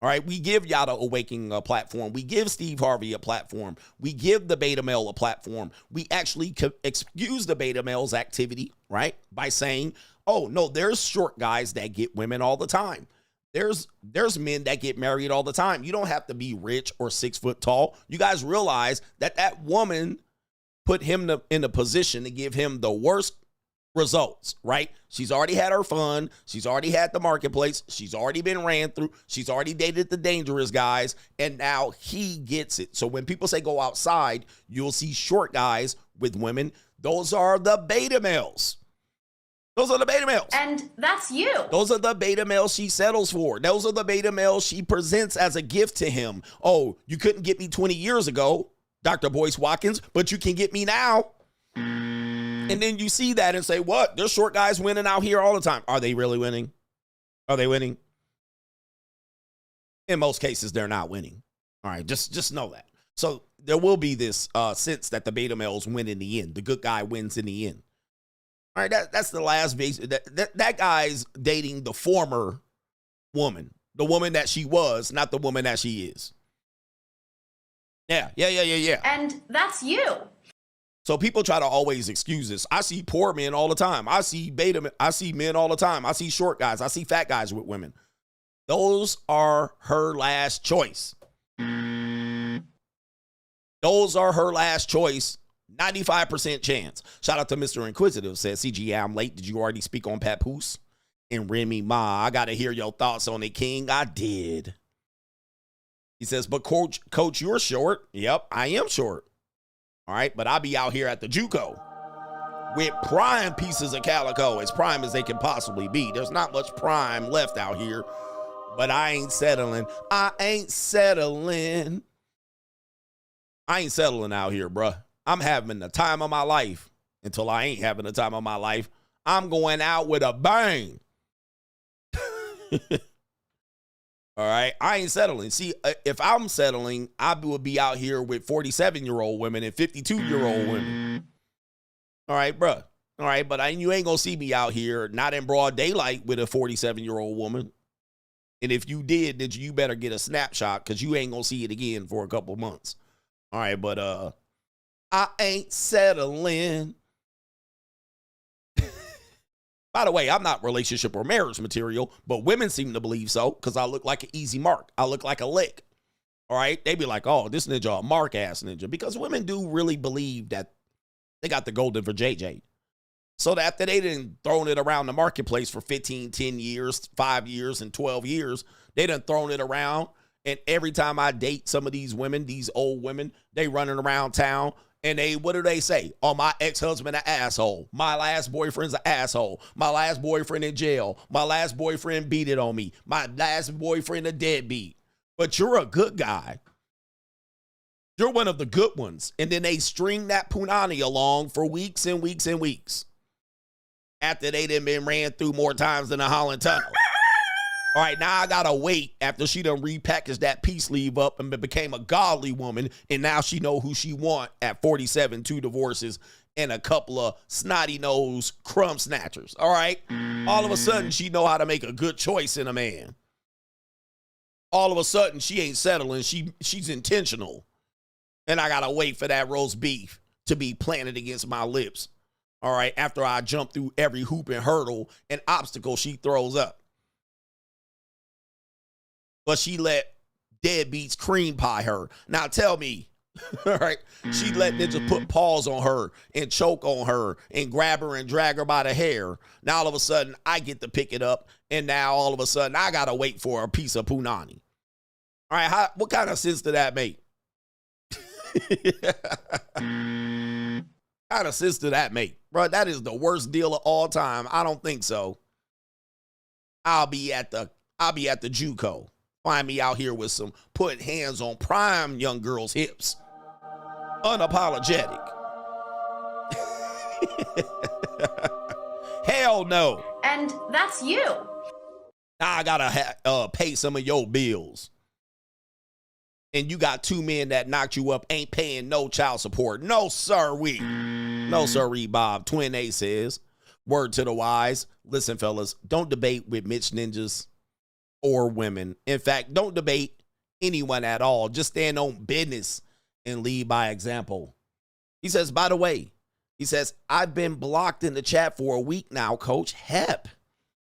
Speaker 3: All right, we give Yada Awakening a platform. We give Steve Harvey a platform. We give the beta male a platform. We actually excuse the beta male's activity, right, by saying, oh, no, there's short guys that get women all the time. There's men that get married all the time. You don't have to be rich or 6 foot tall. You guys realize that woman put him in a position to give him the worst results, right? She's already had her fun. She's already had the marketplace. She's already been ran through. She's already dated the dangerous guys, and now he gets it. So when people say go outside, you'll see short guys with women. Those are the beta males. Those are the beta males.
Speaker 5: And that's you.
Speaker 3: Those are the beta males she settles for. Those are the beta males she presents as a gift to him. Oh, you couldn't get me 20 years ago, Dr. Boyce Watkins, but you can get me now. And then you see that and say, what? There's short guys winning out here all the time. Are they really winning? Are they winning? In most cases, they're not winning. All right, just know that. So there will be this sense that the beta males win in the end. The good guy wins in the end. All right, that's the last base. That guy's dating the former woman, the woman that she was, not the woman that she is. Yeah.
Speaker 5: And that's you.
Speaker 3: So people try to always excuse this. I see poor men all the time. I see men all the time. I see short guys. I see fat guys with women. Those are her last choice. Those are her last choice. 95% chance. Shout out to Mr. Inquisitive. Says, CGA, I'm late. Did you already speak on Papoose? And Remy Ma, I got to hear your thoughts on it, King. I did. He says, but coach, you're short. Yep, I am short. All right, but I'll be out here at the JUCO with prime pieces of calico, as prime as they can possibly be. There's not much prime left out here, but I ain't settling. I ain't settling out here, bruh. I'm having the time of my life until I ain't having the time of my life. I'm going out with a bang. All right, I ain't settling. See, if I'm settling, I would be out here with 47-year-old women and 52-year-old women. All right, bruh. All right, but you ain't going to see me out here not in broad daylight with a 47-year-old woman. And if you did, then you better get a snapshot because you ain't going to see it again for a couple months. All right, but I ain't settling. By the way, I'm not relationship or marriage material, but women seem to believe so because I look like an easy mark. I look like a lick. All right? They be like, oh, this ninja a mark-ass ninja. Because women do really believe that they got the golden for JJ. So that after they done thrown it around the marketplace for 15, 10 years, 5 years, and 12 years, they done thrown it around. And every time I date some of these women, these old women, they running around town. And what do they say? Oh, my ex-husband an asshole. My last boyfriend's an asshole. My last boyfriend in jail. My last boyfriend beat it on me. My last boyfriend a deadbeat. But you're a good guy. You're one of the good ones. And then they string that punani along for weeks and weeks and weeks. After they done been ran through more times than a Holland Tunnel. All right, now I got to wait after she done repackaged that peace leave up and became a godly woman, and now she know who she want at 47, 2 divorces, and a couple of snotty-nosed crumb snatchers, all right? All of a sudden, she know how to make a good choice in a man. All of a sudden, she ain't settling. She's intentional. And I got to wait for that roast beef to be planted against my lips, all right, after I jump through every hoop and hurdle and obstacle she throws up. But she let deadbeats cream pie her. Now tell me, all right, she let niggas put paws on her and choke on her and grab her and drag her by the hair. Now all of a sudden, I get to pick it up, and now all of a sudden, I got to wait for a piece of punani. All right, what kind of sense did that make? Kind of sense did that make? Bro, that is the worst deal of all time. I don't think so. I'll be at the JUCO. Find me out here with some putting hands on prime young girls' hips. Unapologetic. Hell no.
Speaker 5: And that's you.
Speaker 3: Now I gotta pay some of your bills. And you got 2 men that knocked you up, ain't paying no child support. No, sir-wee. No, sir-wee, Bob. Twin A says, word to the wise. Listen, fellas, don't debate with Mitch ninjas or women. In fact, don't debate anyone at all. Just stand on business and lead by example. He says, by the way, he says, I've been blocked in the chat for a week now, Coach. Hep.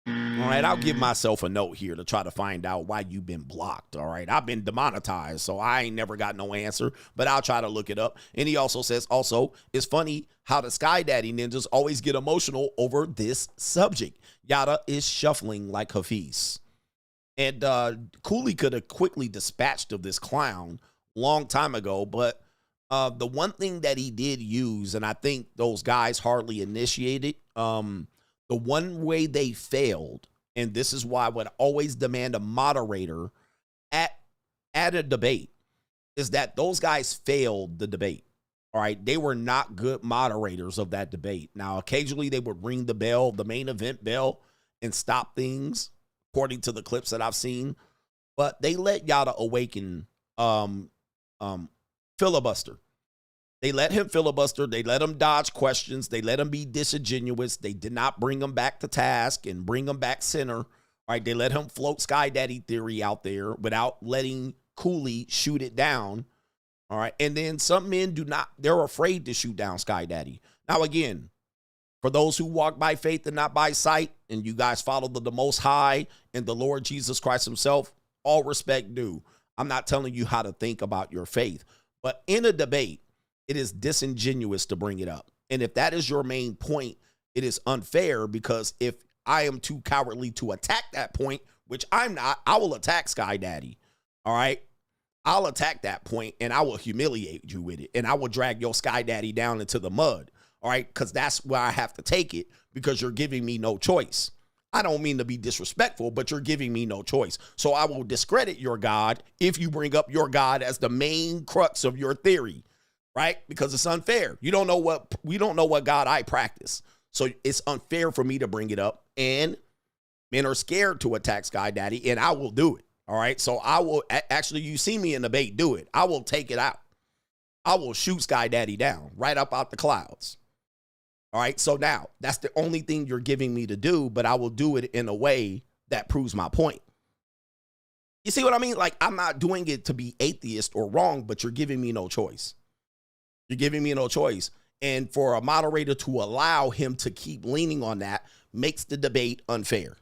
Speaker 3: All right, I'll give myself a note here to try to find out why you've been blocked. All right, I've been demonetized, so I ain't never got no answer, but I'll try to look it up. And he also says, it's funny how the Sky Daddy ninjas always get emotional over this subject. Yada is shuffling like Hafiz. And Cooley could have quickly dispatched of this clown long time ago, but The one thing that he did use, and I think those guys hardly initiated, the one way they failed, and this is why I would always demand a moderator at a debate, is that those guys failed the debate. All right, they were not good moderators of that debate. Now, occasionally they would ring the bell, the main event bell, and stop things, according to the clips that I've seen. But they let Yada awaken filibuster. They let him filibuster. They let him dodge questions. They let him be disingenuous. They did not bring him back to task and bring him back center. All right, they let him float Sky Daddy theory out there without letting Cooley shoot it down. All right, and then some men they're afraid to shoot down Sky Daddy. Now, again, for those who walk by faith and not by sight, and you guys follow the Most High and the Lord Jesus Christ himself, all respect due. I'm not telling you how to think about your faith. But in a debate, it is disingenuous to bring it up. And if that is your main point, it is unfair, because if I am too cowardly to attack that point, which I'm not, I will attack Sky Daddy. All right? I'll attack that point and I will humiliate you with it. And I will drag your Sky Daddy down into the mud. All right? Because that's where I have to take it, because you're giving me no choice. I don't mean to be disrespectful, but you're giving me no choice. So I will discredit your God if you bring up your God as the main crux of your theory, right? Because it's unfair. We don't know what God I practice. So it's unfair for me to bring it up. And men are scared to attack Sky Daddy, and I will do it. All right. So I will actually, you see me in the debate, do it. I will take it out. I will shoot Sky Daddy down right up out the clouds. All right. So now that's the only thing you're giving me to do, but I will do it in a way that proves my point. You see what I mean? Like, I'm not doing it to be atheist or wrong, but you're giving me no choice. You're giving me no choice. And for a moderator to allow him to keep leaning on that makes the debate unfair.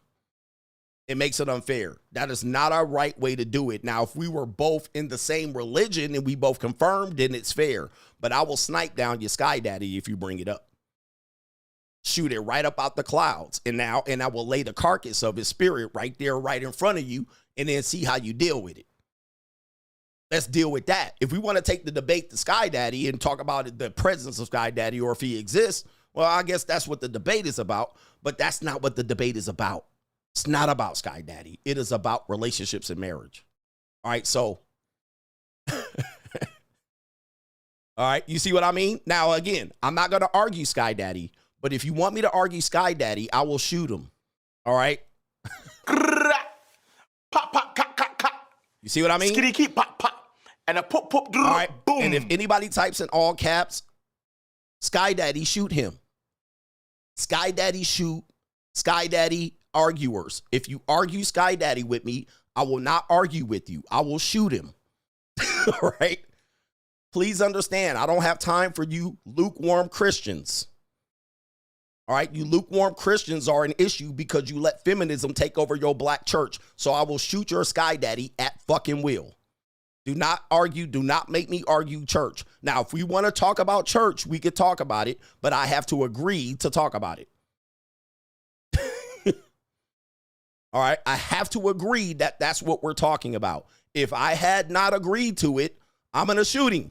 Speaker 3: It makes it unfair. That is not our right way to do it. Now, if we were both in the same religion and we both confirmed, then it's fair. But I will snipe down your Sky Daddy if you bring it up. Shoot it right up out the clouds. And I will lay the carcass of his spirit right there, right in front of you, and then see how you deal with it. Let's deal with that. If we want to take the debate to Sky Daddy and talk about the presence of Sky Daddy, or if he exists, well, I guess that's what the debate is about. But that's not what the debate is about. It's not about Sky Daddy. It is about relationships and marriage. All right, so. All right, you see what I mean? Now, again, I'm not going to argue Sky Daddy, but if you want me to argue Sky Daddy, I will shoot him. All right? You see what I mean?
Speaker 8: Skitty keep pop pop. And a pop pop.
Speaker 3: All right,
Speaker 8: boom.
Speaker 3: And if anybody types in all caps, Sky Daddy, shoot him. Sky Daddy, shoot. Sky Daddy, arguers. If you argue Sky Daddy with me, I will not argue with you. I will shoot him. All right? Please understand, I don't have time for you lukewarm Christians. All right? You lukewarm Christians are an issue because you let feminism take over your black church. So I will shoot your Sky Daddy at fucking will. Do not argue. Do not make me argue church. Now, if we want to talk about church, we could talk about it, but I have to agree to talk about it. All right, I have to agree that that's what we're talking about. If I had not agreed to it, I'm going to shoot him.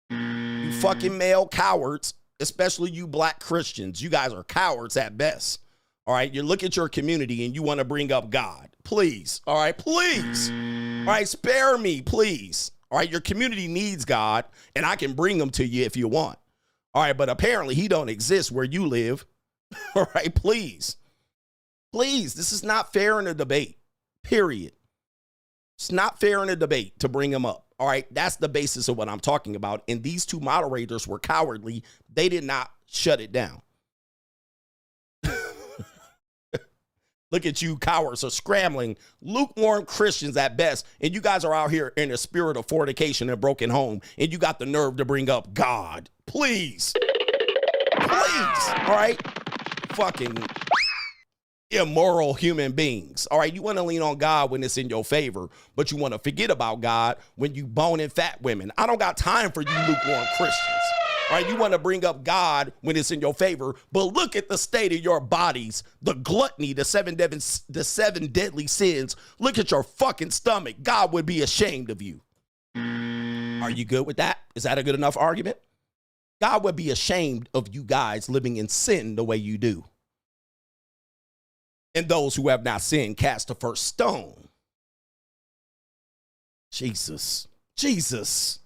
Speaker 3: You fucking male cowards, especially you black Christians. You guys are cowards at best. All right, you look at your community and you want to bring up God. Please. All right, please. All right, spare me, please. All right, your community needs God, and I can bring him to you if you want. All right, but apparently he don't exist where you live. All right, please. Please, this is not fair in a debate, period. It's not fair in a debate to bring him up. All right, that's the basis of what I'm talking about. And these two moderators were cowardly. They did not shut it down. Look at you cowards are scrambling, lukewarm Christians at best. And you guys are out here in a spirit of fornication and broken home. And you got the nerve to bring up God. Please. Please. All right. Fucking immoral human beings. All right, you want to lean on God when it's in your favor, but you want to forget about God when you boning fat women. I don't got time for you lukewarm Christians. All right, you want to bring up God when it's in your favor, but look at the state of your bodies, the gluttony, the seven deadly sins. Look at your fucking stomach. God would be ashamed of you. Are you good with that? Is that a good enough argument? God would be ashamed of you guys living in sin the way you do. And those who have not sinned, cast the first stone. Jesus. Jesus.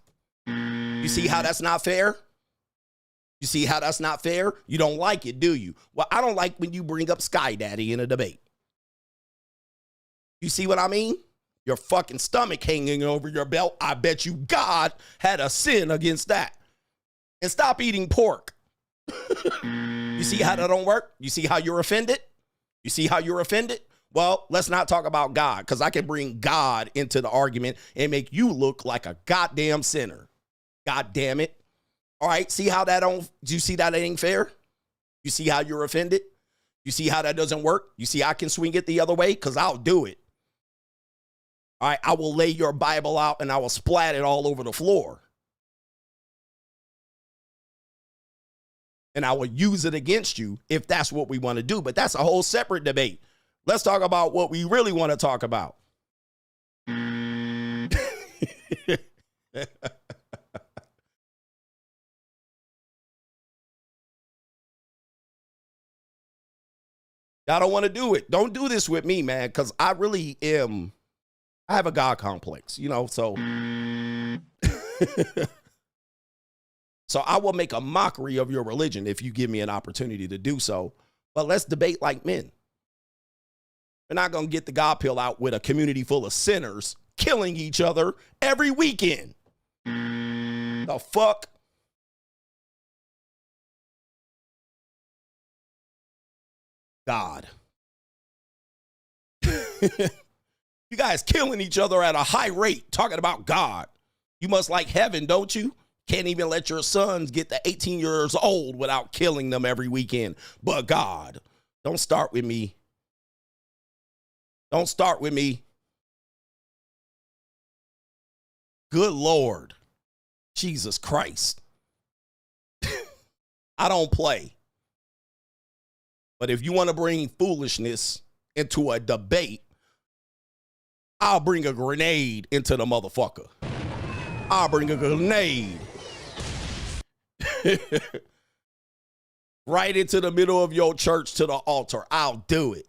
Speaker 3: You see how that's not fair? You see how that's not fair? You don't like it, do you? Well, I don't like when you bring up Sky Daddy in a debate. You see what I mean? Your fucking stomach hanging over your belt. I bet you God had a sin against that. And stop eating pork. You see how that don't work? You see how you're offended? You see how you're offended? Well, let's not talk about God, because I can bring God into the argument and make you look like a goddamn sinner. God damn it. All right, see how that don't, do you see that ain't fair? You see how you're offended? You see how that doesn't work? You see I can swing it the other way? Because I'll do it. All right, I will lay your Bible out and I will splat it all over the floor. And I will use it against you if that's what we want to do. But that's a whole separate debate. Let's talk about what we really want to talk about. Y'all don't want to do it. Don't do this with me, man, because I really am. I have a God complex, you know, so. So I will make a mockery of your religion if you give me an opportunity to do so. But let's debate like men. We're not going to get the God pill out with a community full of sinners killing each other every weekend. The fuck? God. You guys killing each other at a high rate, talking about God. You must like heaven, don't you? Can't even let your sons get to 18 years old without killing them every weekend. But God, don't start with me. Don't start with me. Good Lord. Jesus Christ. I don't play. But if you want to bring foolishness into a debate, I'll bring a grenade into the motherfucker. I'll bring a grenade. Right into the middle of your church to the altar. I'll do it.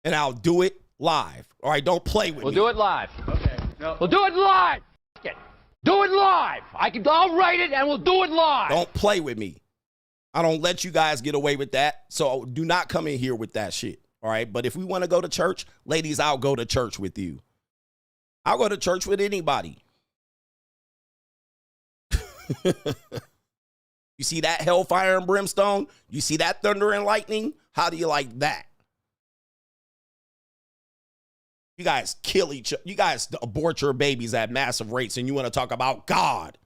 Speaker 3: And I'll do it live. All right, don't play with me.
Speaker 4: We'll do it live. Okay. No. We'll do it live. Do it live. I'll write it and we'll do it live.
Speaker 3: Don't play with me. I don't let you guys get away with that. So do not come in here with that shit. All right. But if we want to go to church, ladies, I'll go to church with you. I'll go to church with anybody. You see that hellfire and brimstone? You see that thunder and lightning? How do you like that? You guys kill each other. You guys abort your babies at massive rates, and you want to talk about God.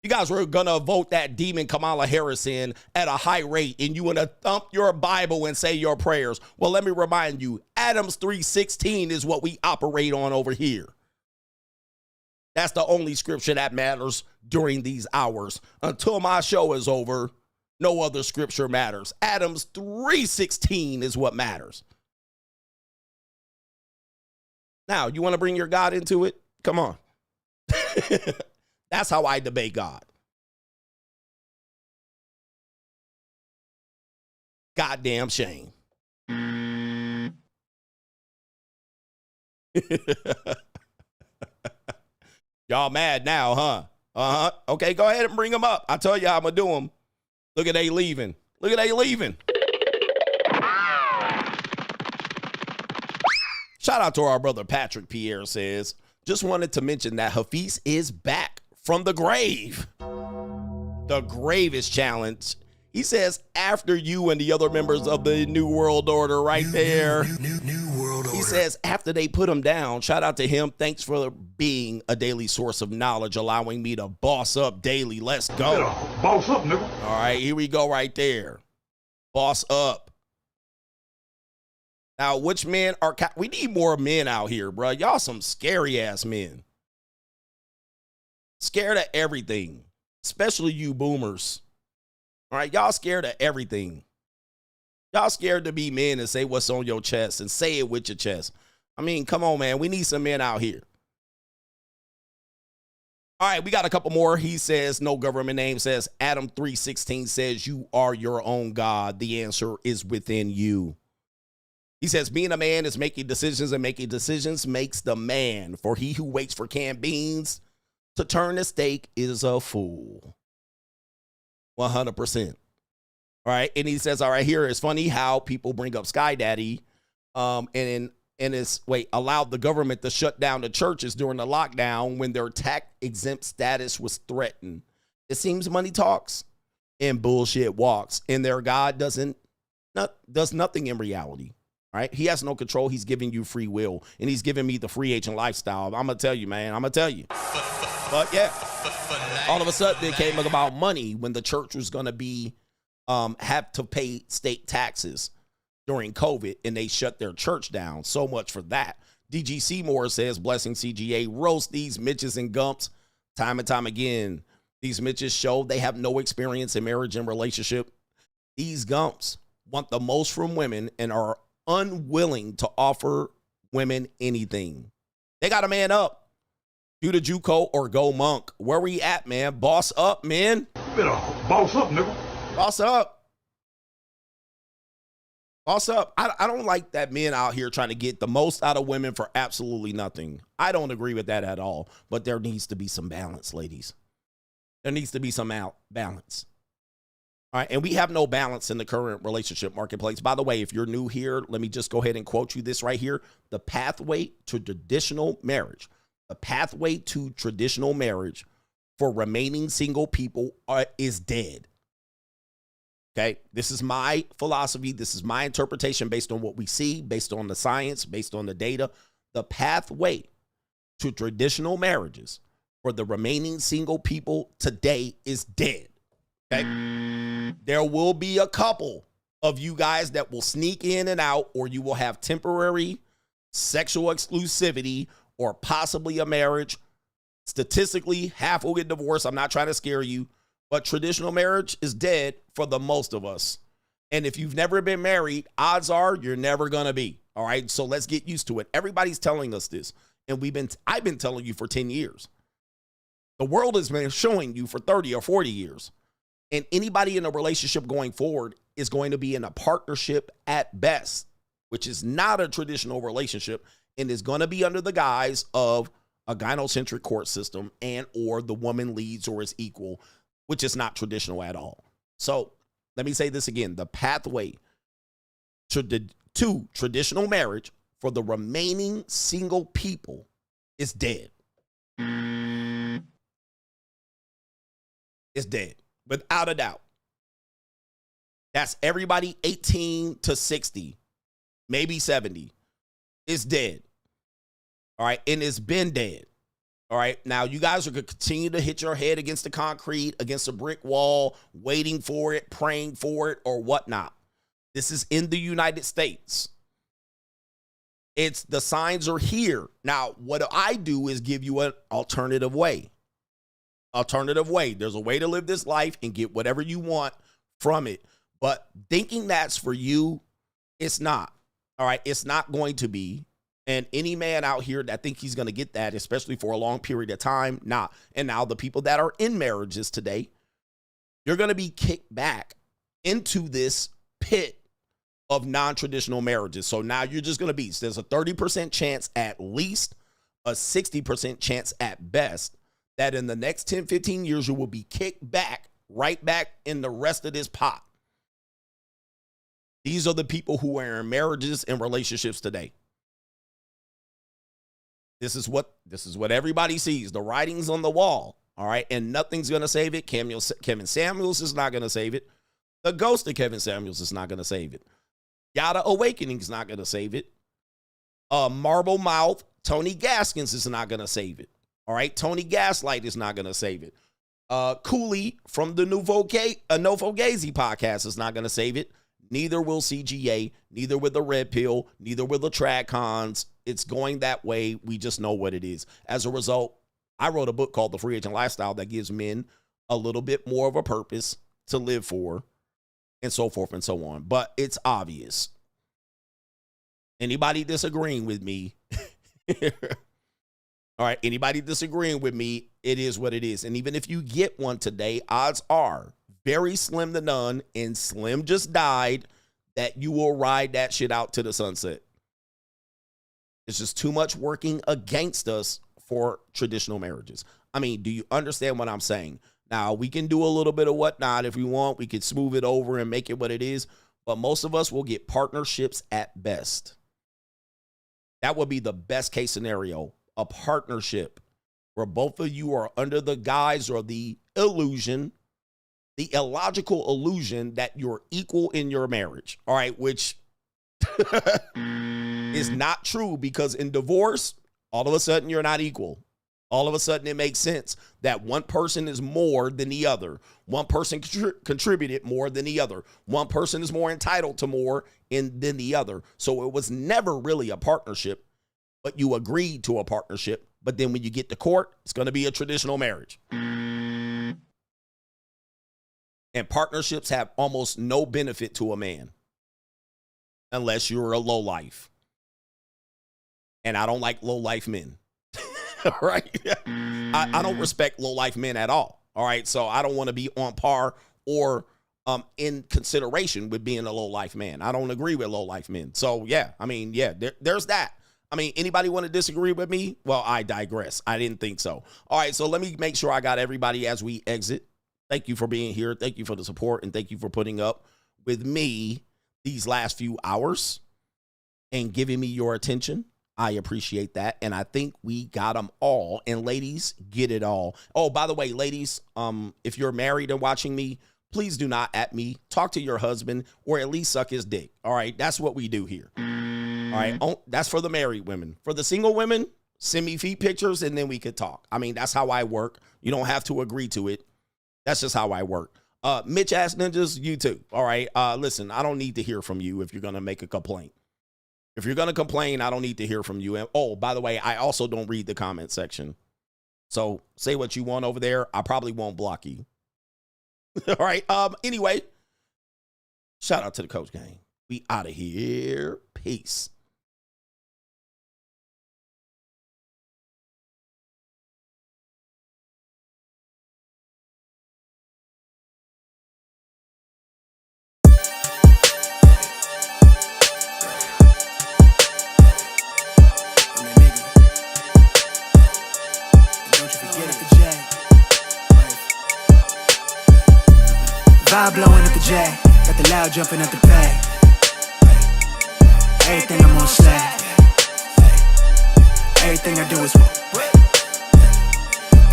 Speaker 3: You guys were going to vote that demon Kamala Harris in at a high rate, and you want to thump your Bible and say your prayers. Well, let me remind you, Adams 3:16 is what we operate on over here. That's the only scripture that matters during these hours. Until my show is over, no other scripture matters. Adams 3:16 is what matters. Now, you want to bring your God into it? Come on. That's how I debate God. Goddamn shame. Y'all mad now, huh? Uh-huh. Okay, go ahead and bring them up. I tell you how I'm going to do them. Look at they leaving. Look at they leaving. Shout out to our brother Patrick Pierre says, just wanted to mention that Hafiz is back from the grave. The grave is challenged. He says, after you and the other members of the New World Order right there. New World Order. He says, after they put him down, shout out to him. Thanks for being a daily source of knowledge, allowing me to boss up daily. Let's go. Yeah, boss up, nigga. All right, here we go right there. Boss up. Now, which men are, we need more men out here, bro. Y'all some scary ass men. Scared of everything, especially you boomers. All right, y'all scared of everything. Y'all scared to be men and say what's on your chest and say it with your chest. I mean, come on, man. We need some men out here. All right, we got a couple more. He says, no government name, says Adam 316 says, you are your own God. The answer is within you. He says, being a man is making decisions, and making decisions makes the man. For he who waits for canned beans to turn the steak is a fool. 100%. All right. And he says, all right, here it's funny how people bring up Sky Daddy and it's allowed the government to shut down the churches during the lockdown when their tax exempt status was threatened. It seems money talks and bullshit walks, and their God does nothing in reality. Right? He has no control. He's giving you free will, and he's giving me the free agent lifestyle. I'm gonna tell you, man. I'm gonna tell you. But yeah, all of a sudden it came about money when the church was gonna be have to pay state taxes during COVID, and they shut their church down. So much for that. DG Seymour says, Blessing CGA, roast these Mitches and Gumps time and time again. These Mitches show they have no experience in marriage and relationship. These Gumps want the most from women and are unwilling to offer women anything. They got a man up. Do the JUCO or go monk. Where we at, man? Boss up, man.
Speaker 21: You better boss up, nigga.
Speaker 3: Boss up. Boss up. I don't like that men out here trying to get the most out of women for absolutely nothing. I don't agree with that at all. But there needs to be some balance, ladies. There needs to be some balance. All right, and we have no balance in the current relationship marketplace. By the way, if you're new here, let me just go ahead and quote you this right here. The pathway to traditional marriage. The pathway to traditional marriage for remaining single people is dead. Okay, this is my philosophy. This is my interpretation based on what we see, based on the science, based on the data. The pathway to traditional marriages for the remaining single people today is dead. Okay, there will be a couple of you guys that will sneak in and out, or you will have temporary sexual exclusivity or possibly a marriage. Statistically, half will get divorced. I'm not trying to scare you. But traditional marriage is dead for the most of us. And if you've never been married, odds are you're never going to be. All right. So let's get used to it. Everybody's telling us this. And I've been telling you for 10 years. The world has been showing you for 30 or 40 years. And anybody in a relationship going forward is going to be in a partnership at best, which is not a traditional relationship and is going to be under the guise of a gynocentric court system and or the woman leads or is equal, which is not traditional at all. So let me say this again. The pathway to traditional marriage for the remaining single people is dead. It's dead, without a doubt. That's everybody 18 to 60, maybe 70. It's dead. All right, and it's been dead. All right, now you guys are going to continue to hit your head against the concrete, against a brick wall, waiting for it, praying for it, or whatnot. This is in the United States. It's the signs are here. Now, what I do is give you an alternative way. Alternative way. There's a way to live this life and get whatever you want from it. But thinking that's for you, it's not. All right, it's not going to be. And any man out here that think he's going to get that, especially for a long period of time, nah. And now the people that are in marriages today, you're going to be kicked back into this pit of non-traditional marriages. So now you're just going to be, there's a 30% chance at least, a 60% chance at best, that in the next 10, 15 years, you will be kicked back, right back in the rest of this pot. These are the people who are in marriages and relationships today. This is what everybody sees. The writing's on the wall, all right? And nothing's going to save it. Kevin Samuels is not going to save it. The ghost of Kevin Samuels is not going to save it. Yada Awakening is not going to save it. Marble Mouth, Tony Gaskins is not going to save it, all right? Tony Gaslight is not going to save it. Cooley from the Fugazee podcast is not going to save it. Neither will CGA, neither will the Red Pill, neither will the Trad Cons. It's going that way. We just know what it is. As a result, I wrote a book called The Free Agent Lifestyle that gives men a little bit more of a purpose to live for, and so forth and so on. But it's obvious. Anybody disagreeing with me, all All right, anybody disagreeing with me, it is what it is. And even if you get one today, odds are very slim to none, and Slim just died, that you will ride that shit out to the sunset. It's just too much working against us for traditional marriages. I mean, do you understand what I'm saying? Now, we can do a little bit of whatnot if we want. We could smooth it over and make it what it is. But most of us will get partnerships at best. That would be the best case scenario. A partnership where both of you are under the guise or the illusion, the illogical illusion that you're equal in your marriage. All right, which is not true, because in divorce, all of a sudden you're not equal. All of a sudden it makes sense that one person is more than the other. One person contributed more than the other. One person is more entitled to more than the other. So it was never really a partnership, but you agreed to a partnership. But then when you get to court, it's going to be a traditional marriage. And partnerships have almost no benefit to a man unless you're a lowlife. And I don't like lowlife men. All right. I don't respect low-life men at all. All right. So I don't want to be on par or in consideration with being a low-life man. I don't agree with low-life men. So, yeah, I mean, yeah, there's that. I mean, anybody want to disagree with me? Well, I digress. I didn't think so. All right. So let me make sure I got everybody as we exit. Thank you for being here. Thank you for the support. And thank you for putting up with me these last few hours and giving me your attention. I appreciate that. And I think we got them all. And ladies, get it all. Oh, by the way, ladies, if you're married and watching me, please do not at me. Talk to your husband or at least suck his dick. All right. That's what we do here. All right. Oh, that's for the married women. For the single women, send me feet pictures and then we could talk. I mean, that's how I work. You don't have to agree to it. That's just how I work. Mitch Ass Ninjas, you too. All right. Listen, I don't need to hear from you if you're going to make a complaint. If you're going to complain, I don't need to hear from you. And oh, by the way, I also don't read the comment section. So say what you want over there. I probably won't block you. All right. Anyway, shout out to the Coach Gang. We out of here. Peace.
Speaker 10: Vibe blowing at the J, got the loud jumping at the bay. Everything I'm on slack. Everything I do is got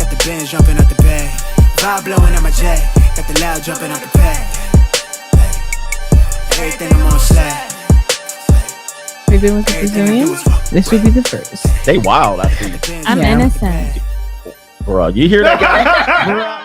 Speaker 10: the band jumping at the bay. Vibe blowing at my J, got the loud jumping at the bay. Everything I'm on slack.
Speaker 17: We've been with the Brazilians. This will be the first.
Speaker 20: They wild, I see.
Speaker 17: I'm innocent.
Speaker 20: Bro, you hear that guy?